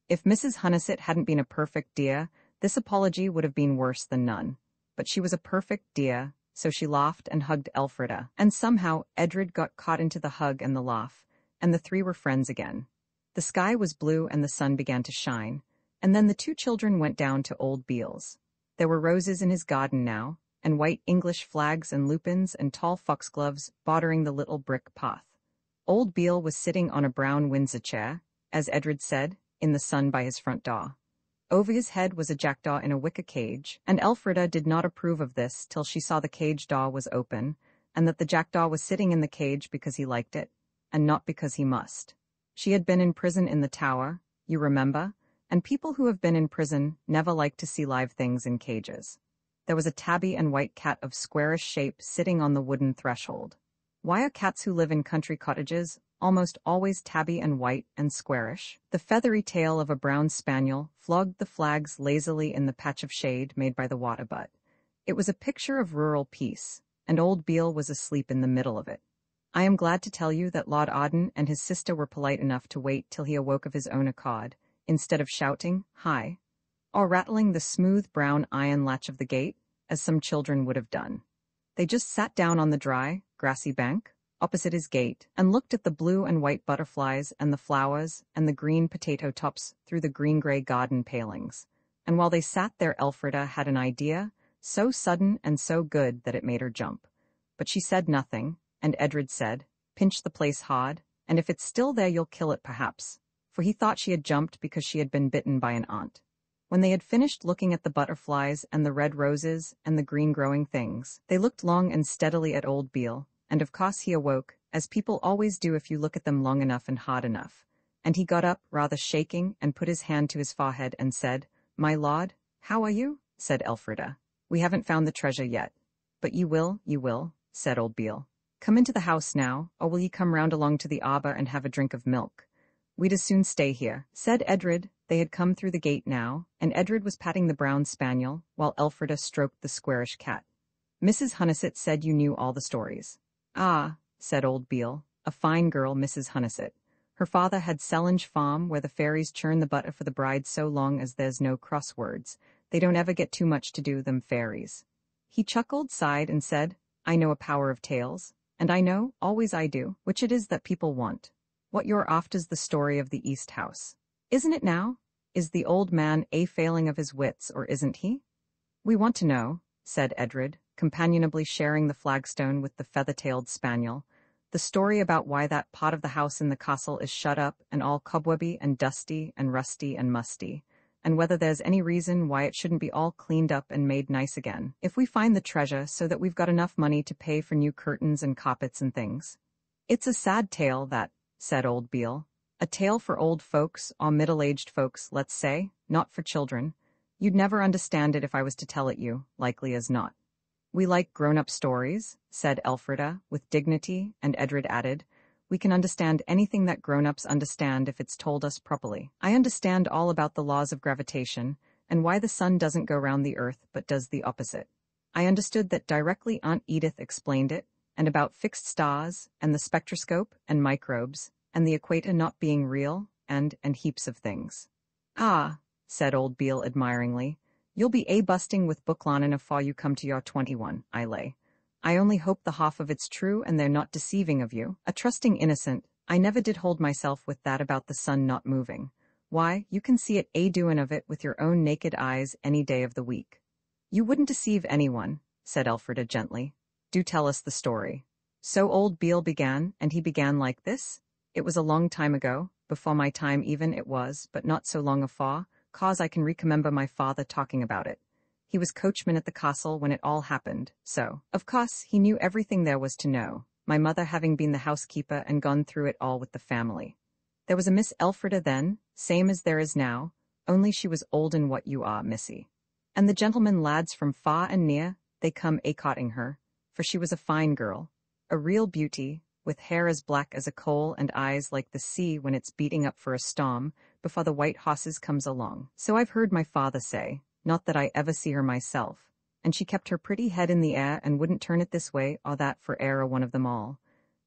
Speaker 1: If Mrs. Hunnison hadn't been a perfect dear, this apology would have been worse than none. But she was a perfect dear, so she laughed and hugged Elfrida, and somehow Edred got caught into the hug and the laugh, and the 3 were friends again. The sky was blue and the sun began to shine, and then the 2 children went down to old Beale's. There were roses in his garden now, and white English flags and lupins and tall foxgloves bordering the little brick path. Old Beale was sitting on a brown Windsor chair, as Edred said, in the sun by his front door. Over his head was a jackdaw in a wicker cage, and Elfrida did not approve of this till she saw the cage door was open, and that the jackdaw was sitting in the cage because he liked it, and not because he must. She had been in prison in the tower, you remember, and people who have been in prison never like to see live things in cages. There was a tabby and white cat of squarish shape sitting on the wooden threshold. Why are cats who live in country cottages almost always tabby and white and squarish? The feathery tail of a brown spaniel flogged the flags lazily in the patch of shade made by the water butt. It was a picture of rural peace, and old Beale was asleep in the middle of it. I am glad to tell you that Lord Arden and his sister were polite enough to wait till he awoke of his own accord, instead of shouting, "Hi," or rattling the smooth brown iron latch of the gate, as some children would have done. They just sat down on the dry, grassy bank, opposite his gate, and looked at the blue and white butterflies and the flowers and the green potato tops through the green-gray garden palings. And while they sat there, Elfrida had an idea, so sudden and so good that it made her jump. But she said nothing, and Edred said, "Pinch the place hard, and if it's still there you'll kill it perhaps," for he thought she had jumped because she had been bitten by an ant. When they had finished looking at the butterflies and the red roses and the green growing things, they looked long and steadily at old Beale, and of course he awoke, as people always do if you look at them long enough and hard enough. And he got up, rather shaking, and put his hand to his forehead and said, "My lord, how are you?" said Elfrida. "We haven't found the treasure yet." "But you will," said old Beale. "Come into the house now, or will ye come round along to the arbor and have a drink of milk?" "We'd as soon stay here," said Edred. They had come through the gate now, and Edred was patting the brown spaniel, while Elfrida stroked the squarish cat. "Mrs. Hunnissett said you knew all the stories." "Ah," said old Beale, "a fine girl, Mrs. Hunnissett. Her father had Sellinge Farm, where the fairies churn the butter for the bride so long as there's no crosswords. They don't ever get too much to do, them fairies." He chuckled, sighed, and said, "I know a power of tales, and I know, always I do, which it is that people want. What you're after's the story of the East House. Isn't it now? Is the old man a failing of his wits, or isn't he?" "We want to know," said Edred, companionably sharing the flagstone with the feather-tailed spaniel, "the story about why that part of the house in the castle is shut up and all cobwebby and dusty and rusty and musty, and whether there's any reason why it shouldn't be all cleaned up and made nice again, if we find the treasure so that we've got enough money to pay for new curtains and carpets and things." "It's a sad tale, that," said old Beale. "A tale for old folks, or middle-aged folks, let's say, not for children. You'd never understand it if I was to tell it you, likely as not." "We like grown-up stories," said Elfrida, with dignity, and Edred added, "We can understand anything that grown-ups understand if it's told us properly. I understand all about the laws of gravitation, and why the sun doesn't go round the earth but does the opposite. I understood that directly Aunt Edith explained it, and about fixed stars, and the spectroscope, and microbes, and the equator not being real, and heaps of things." "Ah," said old Beale admiringly, "you'll be busting with book larnin' afore you come to your 21, I lay. I only hope the half of it's true and they're not deceiving of you. A trusting innocent, I never did hold myself with that about the sun not moving. Why, you can see it doing of it with your own naked eyes any day of the week." "You wouldn't deceive anyone," said Elfrida gently. "Do tell us the story." So old Beale began, and he began like this. "It was a long time ago, before my time even it was, but not so long afore, 'cause I can recomember my father talking about it. He was coachman at the castle when it all happened, so, of course, he knew everything there was to know, my mother having been the housekeeper and gone through it all with the family. There was a Miss Elfrida then, same as there is now, only she was old in what you are, missy. And the gentlemen lads from far and near, they come a-courting her, for she was a fine girl, a real beauty, with hair as black as a coal and eyes like the sea when it's beating up for a storm, before the white hosses comes along. So I've heard my father say, not that I ever see her myself, and she kept her pretty head in the air and wouldn't turn it this way or that for e'er a one of them all.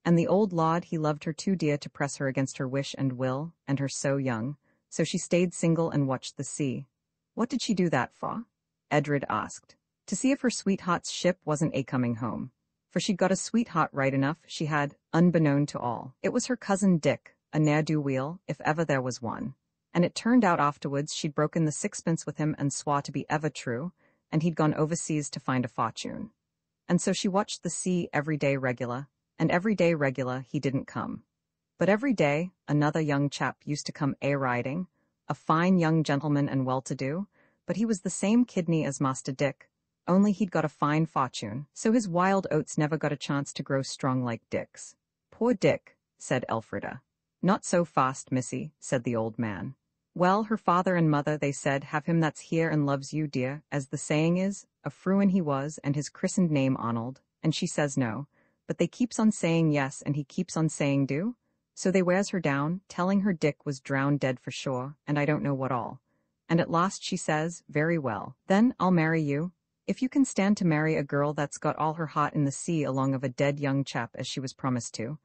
Speaker 1: And the old lord he loved her too dear to press her against her wish and will, and her so young, so she stayed single and watched the sea." "What did she do that for?" Edred asked. "To see if her sweetheart's ship wasn't a-coming home. For she'd got a sweetheart right enough, she had, unbeknown to all. It was her cousin Dick, a ne'er-do-weel, if ever there was one. And it turned out afterwards she'd broken the sixpence with him and swore to be ever true, and he'd gone overseas to find a fortune. And so she watched the sea every day regular, and every day regular he didn't come. But every day, another young chap used to come a-riding, a fine young gentleman and well-to-do, but he was the same kidney as Master Dick, only he'd got a fine fortune, so his wild oats never got a chance to grow strong like Dick's. Poor Dick, said Elfrida. Not so fast, missy, said the old man. Well, her father and mother, they said, have him that's here and loves you, dear, as the saying is, a fruin he was, and his christened name Arnold, and she says no, but they keeps on saying yes, and he keeps on saying do, so they wears her down, telling her Dick was drowned dead for sure, and I don't know what all. And at last she says, very well, then I'll marry you, if you can stand to marry a girl that's got all her heart in the sea along of a dead young chap as she was promised to,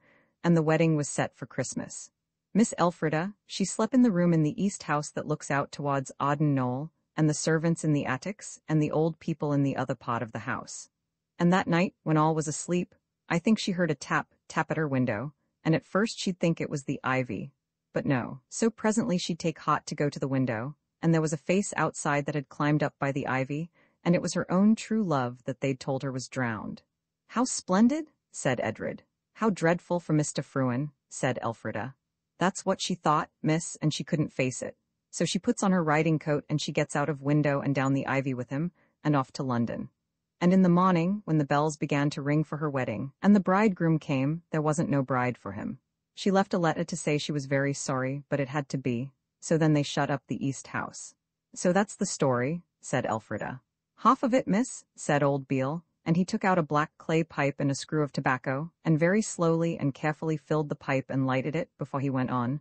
Speaker 1: and the wedding was set for Christmas. Miss Elfrida, she slept in the room in the east house that looks out towards Arden Knoll, and the servants in the attics, and the old people in the other part of the house. And that night, when all was asleep, I think she heard a tap at her window, and at first she'd think it was the ivy. But no, so presently she'd take heart to go to the window, and there was a face outside that had climbed up by the ivy, and it was her own true love that they'd told her was drowned. How splendid, said Edred. How dreadful for Mr. Fruin, said Elfrida. That's what she thought, miss, and she couldn't face it. So she puts on her riding coat and she gets out of window and down the ivy with him, and off to London. And in the morning, when the bells began to ring for her wedding, and the bridegroom came, there wasn't no bride for him. She left a letter to say she was very sorry, but it had to be, so then they shut up the east house. So that's the story, said Elfrida. Half of it, miss, said old Beale, and he took out a black clay pipe and a screw of tobacco, and very slowly and carefully filled the pipe and lighted it before he went on.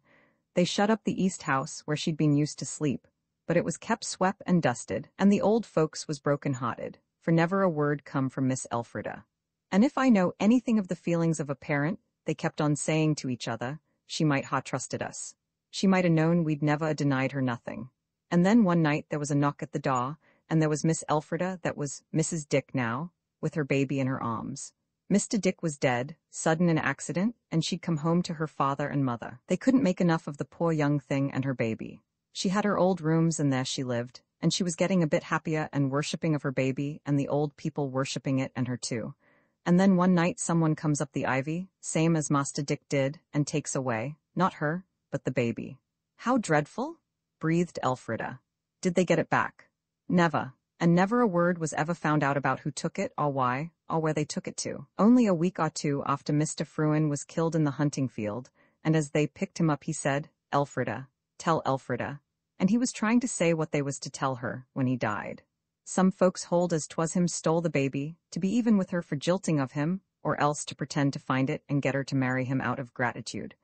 Speaker 1: They shut up the east house, where she'd been used to sleep, but it was kept swept and dusted, and the old folks was broken-hearted, for never a word come from Miss Elfrida. And if I know anything of the feelings of a parent, they kept on saying to each other, she might ha' trusted us. She might 'a known we'd never 'a denied her nothing. And then one night there was a knock at the door, and there was Miss Elfrida that was Mrs. Dick now, with her baby in her arms. Mr. Dick was dead, sudden an accident, and she'd come home to her father and mother. They couldn't make enough of the poor young thing and her baby. She had her old rooms, and there she lived, and she was getting a bit happier and worshipping of her baby, and the old people worshipping it and her too. And then one night someone comes up the ivy, same as Master Dick did, and takes away, not her, but the baby. How dreadful, breathed Elfrida. Did they get it back? Never, and never a word was ever found out about who took it, or why, or where they took it to. Only a week or two after Mr. Fruin was killed in the hunting field, and as they picked him up he said, Elfrida, tell Elfrida, and he was trying to say what they was to tell her when he died. Some folks hold as 'twas him stole the baby, to be even with her for jilting of him, or else to pretend to find it and get her to marry him out of gratitude.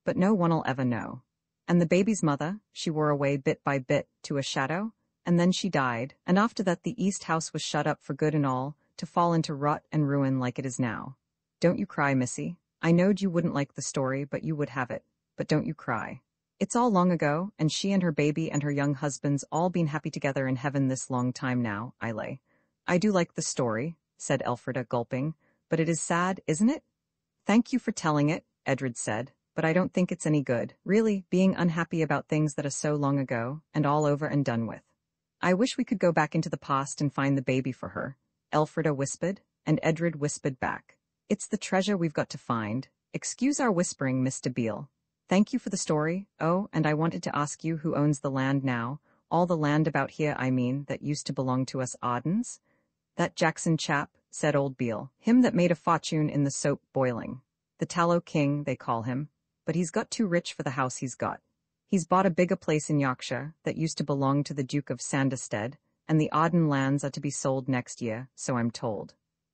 Speaker 1: But no one'll ever know. And the baby's mother, she wore away bit by bit to a shadow, and then she died, and after that the east house was shut up for good and all, to fall into rot and ruin like it is now. Don't you cry, missy. I knowed you wouldn't like the story, but you would have it. But don't you cry. It's all long ago, and she and her baby and her young husband's all been happy together in heaven this long time now, I lay. I do like the story, said Elfrida, gulping, but it is sad, isn't it? Thank you for telling it, Edred said, but I don't think it's any good, really, being unhappy about things that are so long ago, and all over and done with. I wish we could go back into the past and find the baby for her, Elfrida whispered, and Edred whispered back. It's the treasure we've got to find. Excuse our whispering, Mr. Beale. Thank you for the story. Oh, and I wanted to ask you who owns the land now, all the land about here, I mean, that used to belong to us Ardens? That Jackson chap, said old Beale, him that made a fortune in the soap boiling. The tallow king, they call him, but he's got too rich for the house he's got. He's bought a bigger place in Yorkshire that used to belong to the Duke of Sanderstead, and the Arden lands are to be sold next year, so I'm told.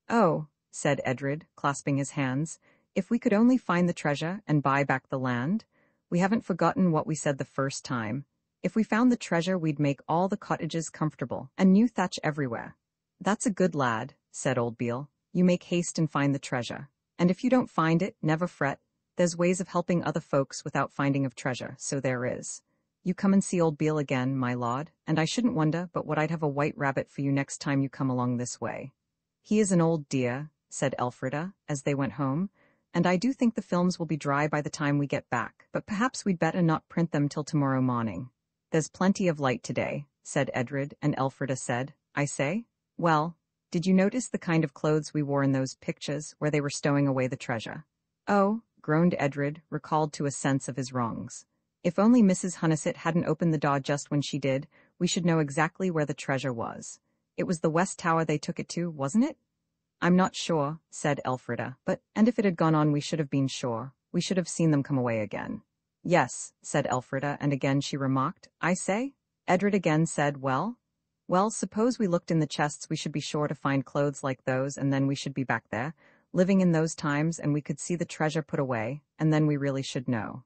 Speaker 1: Oh, said Edred, clasping his hands, if we could only find the treasure and buy back the land. We haven't forgotten what we said the first time. If we found the treasure, we'd make all the cottages comfortable, and new thatch everywhere. That's a good lad, said old Beale. You make haste and find the treasure. And if you don't find it, never fret. There's ways of helping other folks without finding of treasure, so there is. You come and see old Beale again, my lord, and I shouldn't wonder but what I'd have a white rabbit for you next time you come along this way. He is an old dear, said Elfrida, as they went home, and I do think the films will be dry by the time we get back, but perhaps we'd better not print them till tomorrow morning. There's plenty of light today, said Edred, and Elfrida said, I say. Well, did you notice the kind of clothes we wore in those pictures where they were stowing away the treasure? Oh, groaned Edred, recalled to a sense of his wrongs. If only Mrs. Hunnison hadn't opened the door just when she did, we should know exactly where the treasure was. It was the West Tower they took it to, wasn't it? I'm not sure, said Elfrida, and if it had gone on we should have been sure. We should have seen them come away again. Yes, said Elfrida, and again she remarked, I say? Edred again said, well, suppose we looked in the chests, we should be sure to find clothes like those, and then we should be back there, living in those times, and we could see the treasure put away, and then we really should know.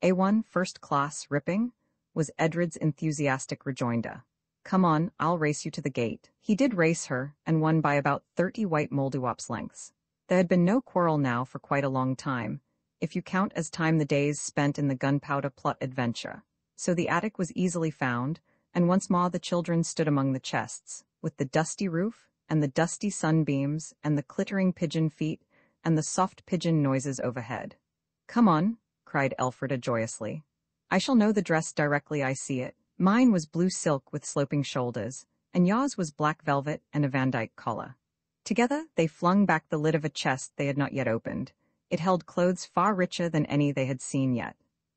Speaker 1: A1, first class, ripping, was Edred's enthusiastic rejoinder. Come on, I'll race you to the gate. He did race her, and won by about 30 white Moldewop's lengths. There had been no quarrel now for quite a long time, if you count as time the days spent in the gunpowder plot adventure. So the attic was easily found, and once more the children stood among the chests, with the dusty roof, and the dusty sunbeams, and the clittering pigeon feet, and the soft pigeon noises overhead. Come on, cried Elfrida joyously. I shall know the dress directly I see it. Mine was blue silk with sloping shoulders, and yours was black velvet and a Van Dyke collar. Together they flung back the lid of a chest they had not yet opened. It held clothes far richer than any they had seen yet.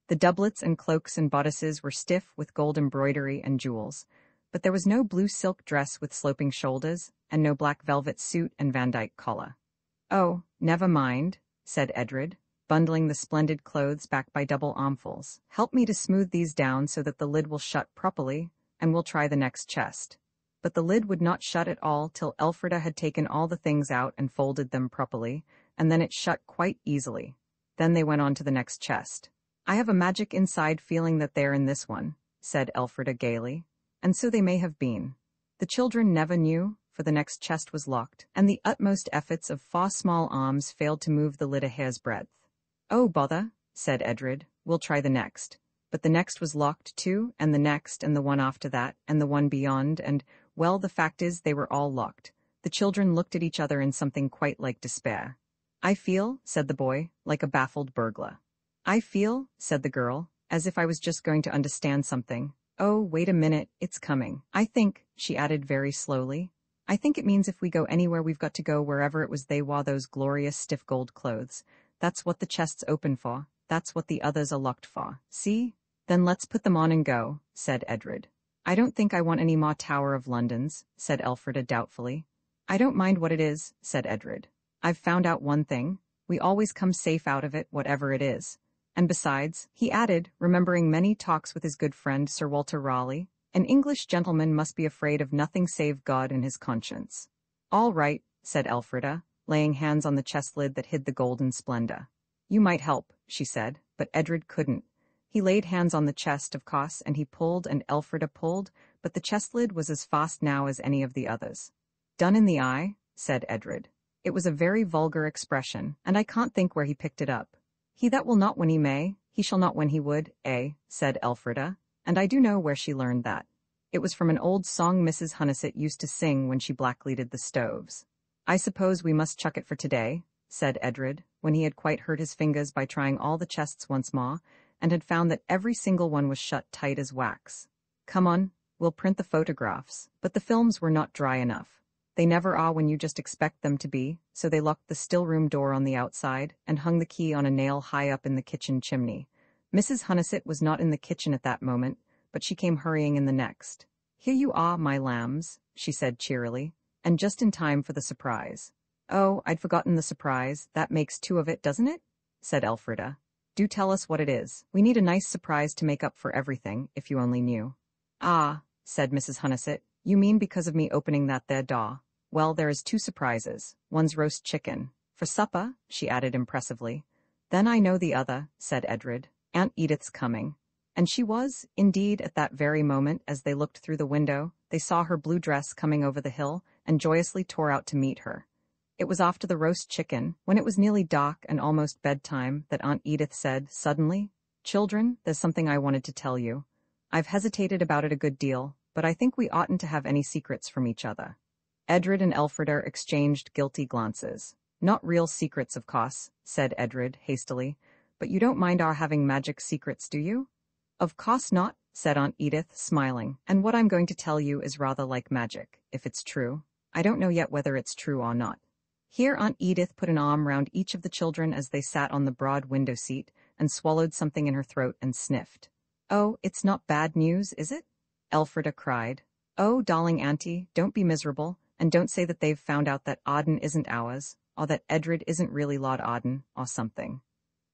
Speaker 1: The doublets and cloaks and bodices were stiff with gold embroidery and jewels, but there was no blue silk dress with sloping shoulders, and no black velvet suit and Van Dyke collar. Oh, never mind, said Edred, bundling the splendid clothes back by double armfuls. Help me to smooth these down so that the lid will shut properly, and we'll try the next chest. But the lid would not shut at all till Elfrida had taken all the things out and folded them properly, and then it shut quite easily. Then they went on to the next chest. I have a magic inside feeling that they're in this one, said Elfrida gaily, and so they may have been. The children never knew, for the next chest was locked, and the utmost efforts of 4 small arms failed to move the lid a hair's breadth. Oh, bother, said Edred, we'll try the next. But the next was locked too, and the next, and the one after that, and the one beyond, and, well, the fact is they were all locked. The children looked at each other in something quite like despair. I feel, said the boy, like a baffled burglar. I feel, said the girl, as if I was just going to understand something. Oh, wait a minute, it's coming. I think, she added very slowly, I think it means if we go anywhere we've got to go wherever it was they wore those glorious stiff gold clothes. That's what the chest's open for. That's what the others are locked for. See? Then let's put them on and go, said Edred. I don't think I want any more Tower of Londons, said Elfrida doubtfully. I don't mind what it is, said Edred. I've found out one thing. We always come safe out of it, whatever it is. And besides, he added, remembering many talks with his good friend Sir Walter Raleigh, an English gentleman must be afraid of nothing save God and his conscience. All right, said Elfrida, laying hands on the chest lid that hid the golden splendor. You might help, she said, but Edred couldn't. He laid hands on the chest, of course, and he pulled and Elfrida pulled, but the chest lid was as fast now as any of the others. Done in the eye, said Edred. It was a very vulgar expression, and I can't think where he picked it up. He that will not when he may, he shall not when he would, said Elfrida, and I do know where she learned that. It was from an old song Mrs. Hunnison used to sing when she blackleaded the stoves. I suppose we must chuck it for today, said Edred, when he had quite hurt his fingers by trying all the chests once more, and had found that every single one was shut tight as wax. Come on, we'll print the photographs. But the films were not dry enough. They never are when you just expect them to be, so they locked the still-room door on the outside and hung the key on a nail high up in the kitchen chimney. Mrs. Hunnison was not in the kitchen at that moment, but she came hurrying in the next. Here you are, my lambs, she said cheerily, and just in time for the surprise. Oh, I'd forgotten the surprise. That makes 2 of it, doesn't it? Said Elfrida. Do tell us what it is. We need a nice surprise to make up for everything, if you only knew. Ah, said Mrs. Hunnison, you mean because of me opening that there door. Well, there is 2 surprises. One's roast chicken. For supper, she added impressively. Then I know the other, said Edred. Aunt Edith's coming. And she was, indeed, at that very moment, as they looked through the window, they saw her blue dress coming over the hill, and joyously tore out to meet her. It was after the roast chicken, when it was nearly dark and almost bedtime, that Aunt Edith said, suddenly, Children, there's something I wanted to tell you. I've hesitated about it a good deal, but I think we oughtn't to have any secrets from each other. Edred and Elfrida exchanged guilty glances. Not real secrets, of course, said Edred hastily, but you don't mind our having magic secrets, do you? Of course not, said Aunt Edith, smiling. And what I'm going to tell you is rather like magic, if it's true. I don't know yet whether it's true or not. Here Aunt Edith put an arm round each of the children as they sat on the broad window seat and swallowed something in her throat and sniffed. Oh, it's not bad news, is it? Elfrida cried. Oh, darling auntie, don't be miserable, and don't say that they've found out that Arden isn't ours, or that Edred isn't really Lord Arden, or something.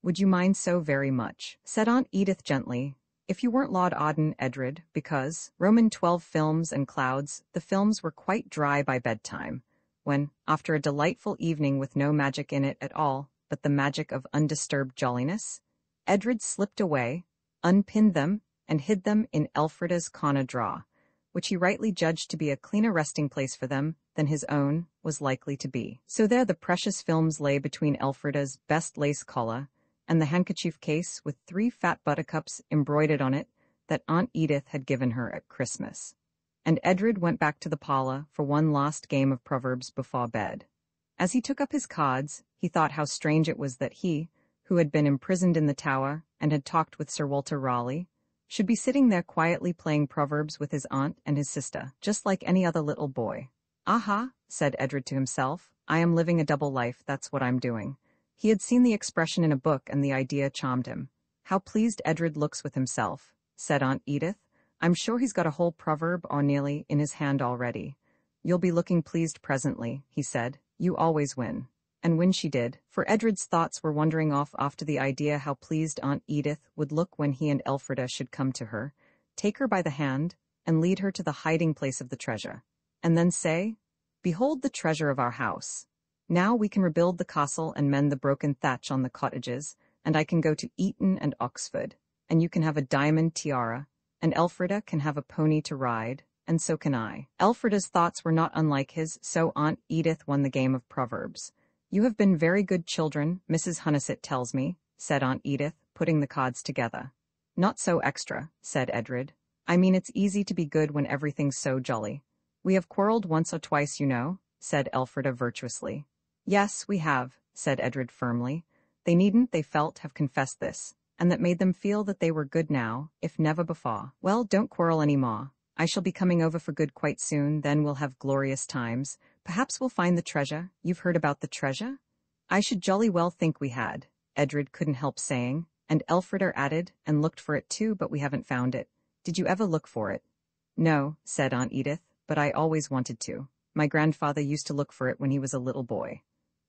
Speaker 1: Would you mind so very much? Said Aunt Edith gently. If you weren't Lord Arden, Edred, because, Roman 12 films and clouds, the films were quite dry by bedtime, when, after a delightful evening with no magic in it at all, but the magic of undisturbed jolliness, Edred slipped away, unpinned them, and hid them in Elfrida's corner drawer, which he rightly judged to be a cleaner resting place for them than his own was likely to be. So there the precious films lay between Elfrida's best lace collar and the handkerchief case with 3 fat buttercups embroidered on it that Aunt Edith had given her at Christmas. And Edred went back to the parlor for one last game of Proverbs before bed. As he took up his cards, he thought how strange it was that he, who had been imprisoned in the tower and had talked with Sir Walter Raleigh, should be sitting there quietly playing Proverbs with his aunt and his sister, just like any other little boy. Aha, said Edred to himself, I am living a double life, that's what I'm doing. He had seen the expression in a book and the idea charmed him. How pleased Edred looks with himself, said Aunt Edith. I'm sure he's got a whole proverb or nearly in his hand already. You'll be looking pleased presently, he said. You always win. And when she did, for Edred's thoughts were wandering off after the idea how pleased Aunt Edith would look when he and Elfrida should come to her, take her by the hand, and lead her to the hiding place of the treasure, and then say, Behold the treasure of our house. Now we can rebuild the castle and mend the broken thatch on the cottages, and I can go to Eton and Oxford, and you can have a diamond tiara, and Elfrida can have a pony to ride, and so can I. Elfrida's thoughts were not unlike his, so Aunt Edith won the game of Proverbs. You have been very good children, Mrs. Hunnison tells me, said Aunt Edith, putting the cards together. Not so extra, said Edred. I mean it's easy to be good when everything's so jolly. We have quarrelled once or twice, you know, said Elfrida virtuously. Yes, we have, said Edred firmly. They needn't, they felt, have confessed this, and that made them feel that they were good now, if never before. Well, don't quarrel any more. I shall be coming over for good quite soon, then we'll have glorious times. Perhaps we'll find the treasure. You've heard about the treasure? I should jolly well think we had, Edred couldn't help saying, and Elfrida added, and looked for it too, but we haven't found it. Did you ever look for it? No, said Aunt Edith, but I always wanted to. My grandfather used to look for it when he was a little boy.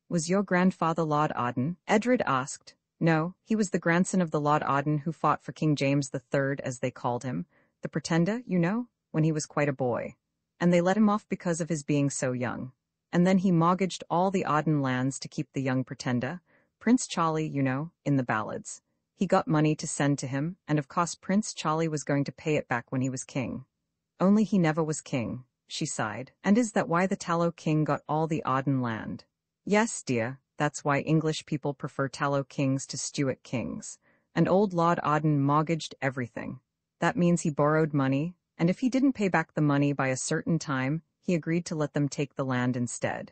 Speaker 1: Was your grandfather Lord Arden? Edred asked. No, he was the grandson of the Lord Arden who fought for King James III, as they called him, the Pretender, you know, when he was quite a boy. And they let him off because of his being so young. And then he mortgaged all the Arden lands to keep the young Pretender, Prince Charlie, you know, in the ballads. He got money to send to him, and of course Prince Charlie was going to pay it back when he was king. Only he never was king, she sighed. And is that why the Tallow King got all the Arden land? Yes, dear, that's why English people prefer Tallow Kings to Stuart Kings. And old Lord Arden mortgaged everything. That means he borrowed money, and if he didn't pay back the money by a certain time, he agreed to let them take the land instead.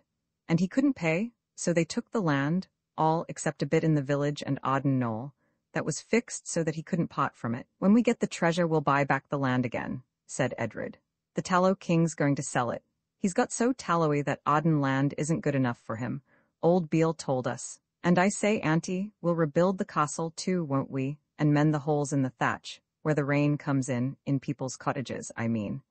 Speaker 1: And he couldn't pay, so they took the land, all except a bit in the village and Arden Knoll, that was fixed so that he couldn't part from it. When we get the treasure, we'll buy back the land again, said Edred. The Tallow King's going to sell it. He's got so tallowy that Arden land isn't good enough for him. Old Beale told us. And I say, Auntie, we'll rebuild the castle too, won't we, and mend the holes in the thatch, where the rain comes in people's cottages, I mean.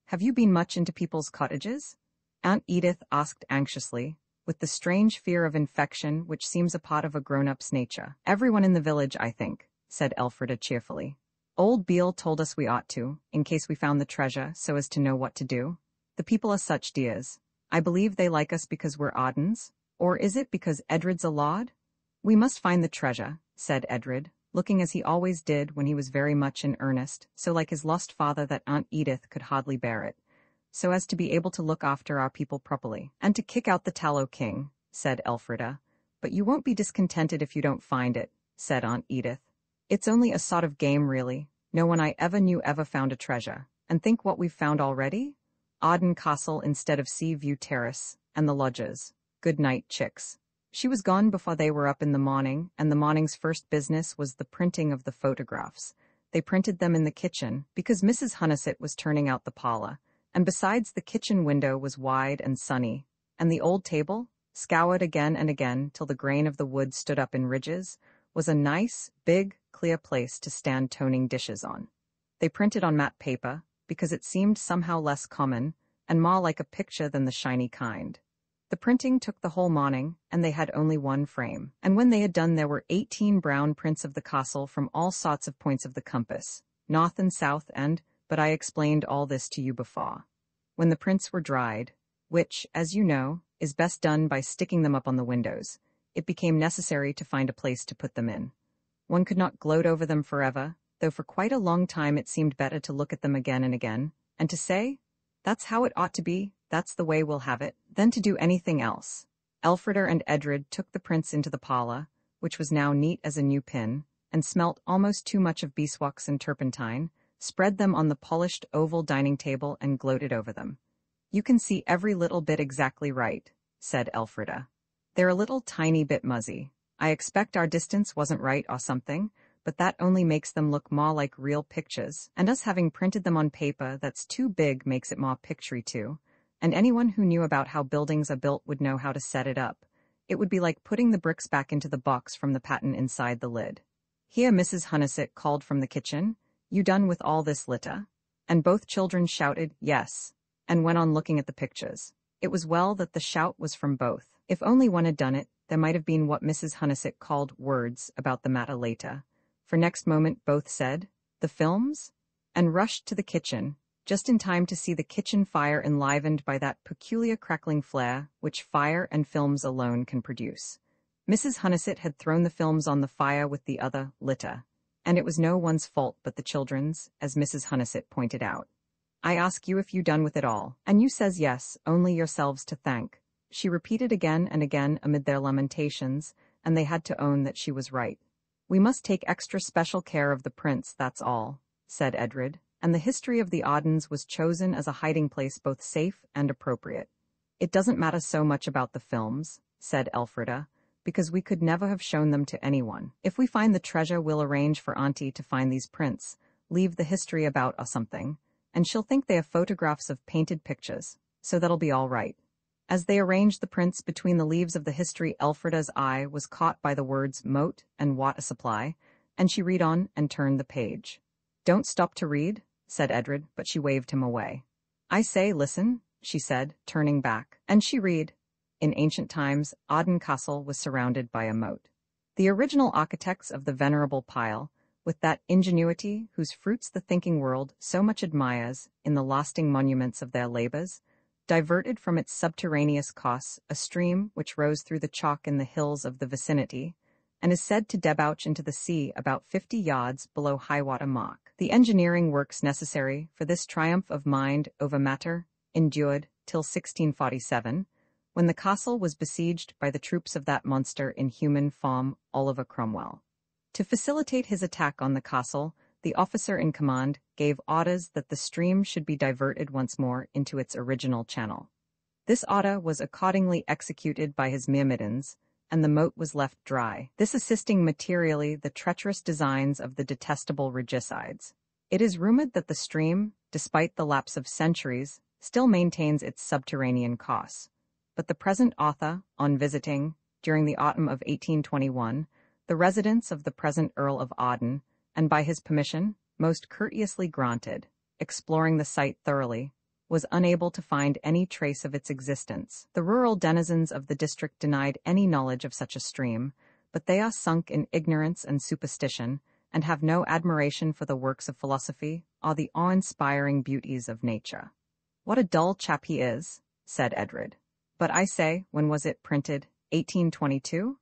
Speaker 1: Have you been much into people's cottages? Aunt Edith asked anxiously, with the strange fear of infection which seems a part of a grown-up's nature. Everyone in the village, I think, said Elfrida cheerfully. Old Beale told us we ought to, in case we found the treasure, so as to know what to do. The people are such dears. I believe they like us because we're Ardens. Or is it because Edred's a lord? We must find the treasure, said Edred, looking as he always did when he was very much in earnest, so like his lost father that Aunt Edith could hardly bear it, so as to be able to look after our people properly. And to kick out the Tallow King, said Elfrida. But you won't be discontented if you don't find it, said Aunt Edith. It's only a sort of game, really. No one I ever knew ever found a treasure. And think what we've found already? Arden Castle instead of Sea View Terrace, and the lodges. Good night, chicks. She was gone before they were up in the morning, and the morning's first business was the printing of the photographs. They printed them in the kitchen, because Mrs. Hunnison was turning out the parlor, and besides the kitchen window was wide and sunny, and the old table, scoured again and again till the grain of the wood stood up in ridges, was a nice, big, clear place to stand toning dishes on. They printed on matte paper, because it seemed somehow less common, and more like a picture than the shiny kind. The printing took the whole morning, and they had only one frame. And when they had done there were 18 brown prints of the castle from all sorts of points of the compass, north and south but I explained all this to you before. When the prints were dried, which, as you know, is best done by sticking them up on the windows, it became necessary to find a place to put them in. One could not gloat over them forever, though for quite a long time it seemed better to look at them again and again, and to say, "That's how it ought to be, that's the way we'll have it," than to do anything else. Elfrida and Edred took the prints into the parlor, which was now neat as a new pin, and smelt almost too much of beeswax and turpentine, spread them on the polished oval dining table and gloated over them. "You can see every little bit exactly right," said Elfrida. "They're a little tiny bit muzzy. I expect our distance wasn't right or something, but that only makes them look more like real pictures, and us having printed them on paper that's too big makes it more pictury too, and anyone who knew about how buildings are built would know how to set it up. It would be like putting the bricks back into the box from the patent inside the lid." Here Mrs. Hunnison called from the kitchen, "You done with all this litter?" And both children shouted, "Yes," and went on looking at the pictures. It was well that the shout was from both. If only one had done it, there might have been what Mrs. Hunnison called words about the matter later. For next moment both said, "The films?" and rushed to the kitchen, just in time to see the kitchen fire enlivened by that peculiar crackling flare which fire and films alone can produce. Mrs. Hunnison had thrown the films on the fire with the other litter, and it was no one's fault but the children's, as Mrs. Hunnison pointed out. "I ask you if you done with it all, and you says yes, only yourselves to thank," she repeated again and again amid their lamentations, and they had to own that she was right. "We must take extra special care of the prints, that's all," said Edred, and the history of the Ardens was chosen as a hiding place both safe and appropriate. "It doesn't matter so much about the films," said Elfrida, "because we could never have shown them to anyone. If we find the treasure, we'll arrange for Auntie to find these prints, leave the history about or something, and she'll think they are photographs of painted pictures, so that'll be all right." As they arranged the prints between the leaves of the history, Elfrida's eye was caught by the words moat and water supply, and she read on and turned the page. "Don't stop to read," said Edred, but she waved him away. "I say, listen," she said, turning back, and she read, "In ancient times, Arden Castle was surrounded by a moat. The original architects of the venerable pile, with that ingenuity whose fruits the thinking world so much admires in the lasting monuments of their labors, diverted from its subterraneous course a stream which rose through the chalk in the hills of the vicinity, and is said to debouch into the sea about 50 yards below high-water mark. The engineering works necessary for this triumph of mind over matter endured till 1647, when the castle was besieged by the troops of that monster in human form, Oliver Cromwell. To facilitate his attack on the castle, the officer in command gave orders that the stream should be diverted once more into its original channel. This order was accordingly executed by his myrmidons, and the moat was left dry, this assisting materially the treacherous designs of the detestable regicides. It is rumored that the stream, despite the lapse of centuries, still maintains its subterranean course. But the present author, on visiting, during the autumn of 1821, the residence of the present Earl of Arden, and by his permission, most courteously granted, exploring the site thoroughly, was unable to find any trace of its existence. The rural denizens of the district denied any knowledge of such a stream, but they are sunk in ignorance and superstition, and have no admiration for the works of philosophy or the awe-inspiring beauties of nature. "What a dull chap he is," said Edred. "But I say, when was it printed? 1822?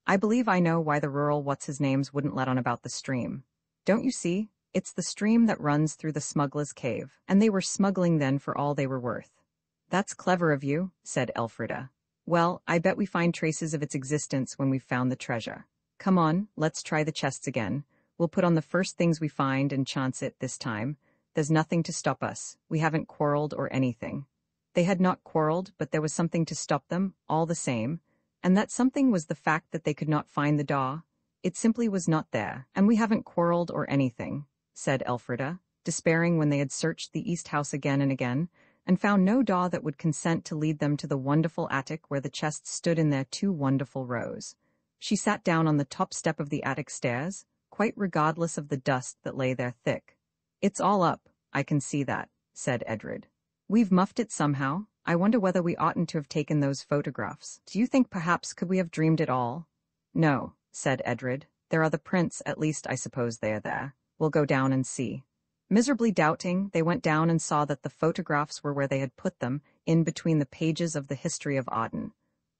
Speaker 1: I believe I know why the rural what's-his-names wouldn't let on about the stream. Don't you see? It's the stream that runs through the smuggler's cave, and they were smuggling then for all they were worth." "That's clever of you," said Elfrida. "Well, I bet we find traces of its existence when we've found the treasure. Come on, let's try the chests again. We'll put on the first things we find and chance it this time. There's nothing to stop us. We haven't quarreled or anything." They had not quarreled, but there was something to stop them, all the same, and that something was the fact that they could not find the door. It simply was not there, and we haven't quarreled or anything, said Elfrida, despairing when they had searched the east house again and again, and found no door that would consent to lead them to the wonderful attic where the chests stood in their 2 wonderful rows. She sat down on the top step of the attic stairs, quite regardless of the dust that lay there thick. "It's all up, I can see that," said Edred. "We've muffed it somehow. I wonder whether we oughtn't to have taken those photographs. Do you think perhaps could we have dreamed it all?" "No," said Edred. "There are the prints, at least I suppose they are there. We'll go down and see." Miserably doubting, they went down and saw that the photographs were where they had put them, in between the pages of the history of Arden.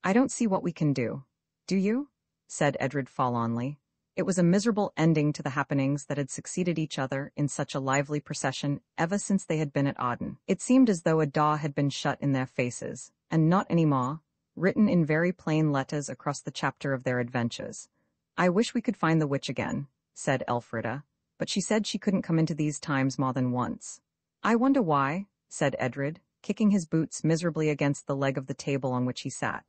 Speaker 1: "I don't see what we can do. Do you?" said Edred forlornly. It was a miserable ending to the happenings that had succeeded each other in such a lively procession ever since they had been at Arden. It seemed as though a door had been shut in their faces, and not any more, written in very plain letters across the chapter of their adventures. "I wish we could find the witch again," said Elfrida, but she said she couldn't come into these times more than once. "I wonder why," said Edred, kicking his boots miserably against the leg of the table on which he sat.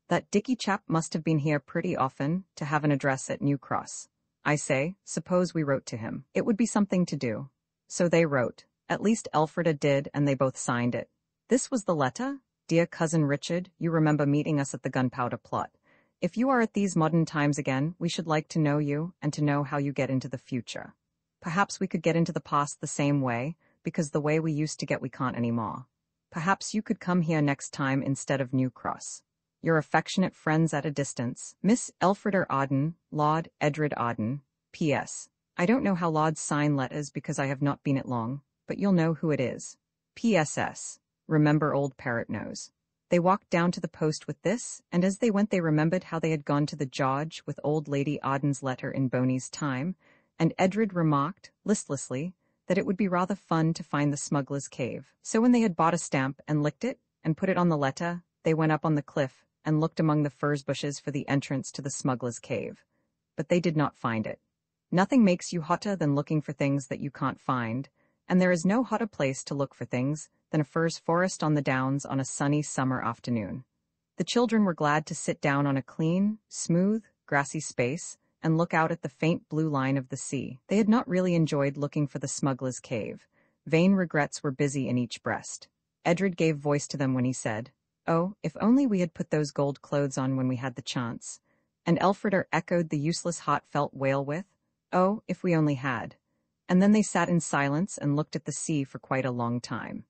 Speaker 1: "That Dicky chap must have been here pretty often to have an address at New Cross. I say, suppose we wrote to him. It would be something to do." So they wrote. At least Elfrida did, and they both signed it. This was the letter. "Dear Cousin Richard, you remember meeting us at the gunpowder plot. If you are at these modern times again, we should like to know you and to know how you get into the future. Perhaps we could get into the past the same way, because the way we used to get we can't anymore. Perhaps you could come here next time instead of New Cross. Your affectionate friends at a distance, Miss Elfrida Arden, Lord Edred Arden. P.S. I don't know how lords sign letters because I have not been it long, but you'll know who it is. P.S.S. Remember old Parrot Nose." They walked down to the post with this, and as they went they remembered how they had gone to the George with old Lady Arden's letter in Boney's time, and Edred remarked, listlessly, that it would be rather fun to find the smuggler's cave. So when they had bought a stamp and licked it, and put it on the letter, they went up on the cliff and looked among the furze bushes for the entrance to the smuggler's cave. But they did not find it. Nothing makes you hotter than looking for things that you can't find, and there is no hotter place to look for things than a furze forest on the downs on a sunny summer afternoon. The children were glad to sit down on a clean, smooth, grassy space and look out at the faint blue line of the sea. They had not really enjoyed looking for the smuggler's cave. Vain regrets were busy in each breast. Edred gave voice to them when he said, "Oh, if only we had put those gold clothes on when we had the chance." And Elfrida echoed the useless heartfelt wail with, "Oh, if we only had." And then they sat in silence and looked at the sea for quite a long time.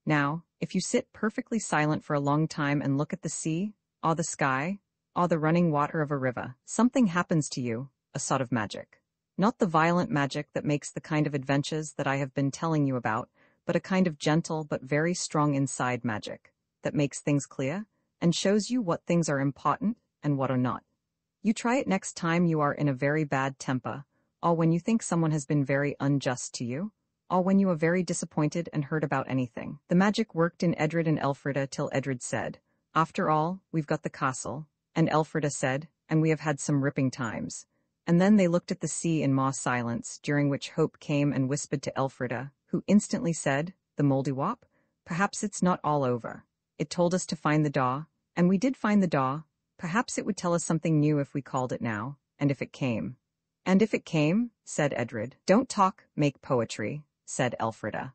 Speaker 1: Now, if you sit perfectly silent for a long time and look at the sea, or the sky, or the running water of a river, something happens to you, a sort of magic. Not the violent magic that makes the kind of adventures that I have been telling you about, but a kind of gentle but very strong inside magic that makes things clear and shows you what things are important and what are not. You try it next time you are in a very bad temper, or when you think someone has been very unjust to you, or when you are very disappointed and hurt about anything. The magic worked in Edred and Elfrida till Edred said, "After all, we've got the castle," and Elfrida said, "And we have had some ripping times." And then they looked at the sea in more silence, during which Hope came and whispered to Elfrida, who instantly said, "The Mouldiwarp? Perhaps it's not all over. It told us to find the door, and we did find the door. Perhaps it would tell us something new if we called it now, and if it came." "And if it came," said Edred. "Don't talk, make poetry," said Elfrida.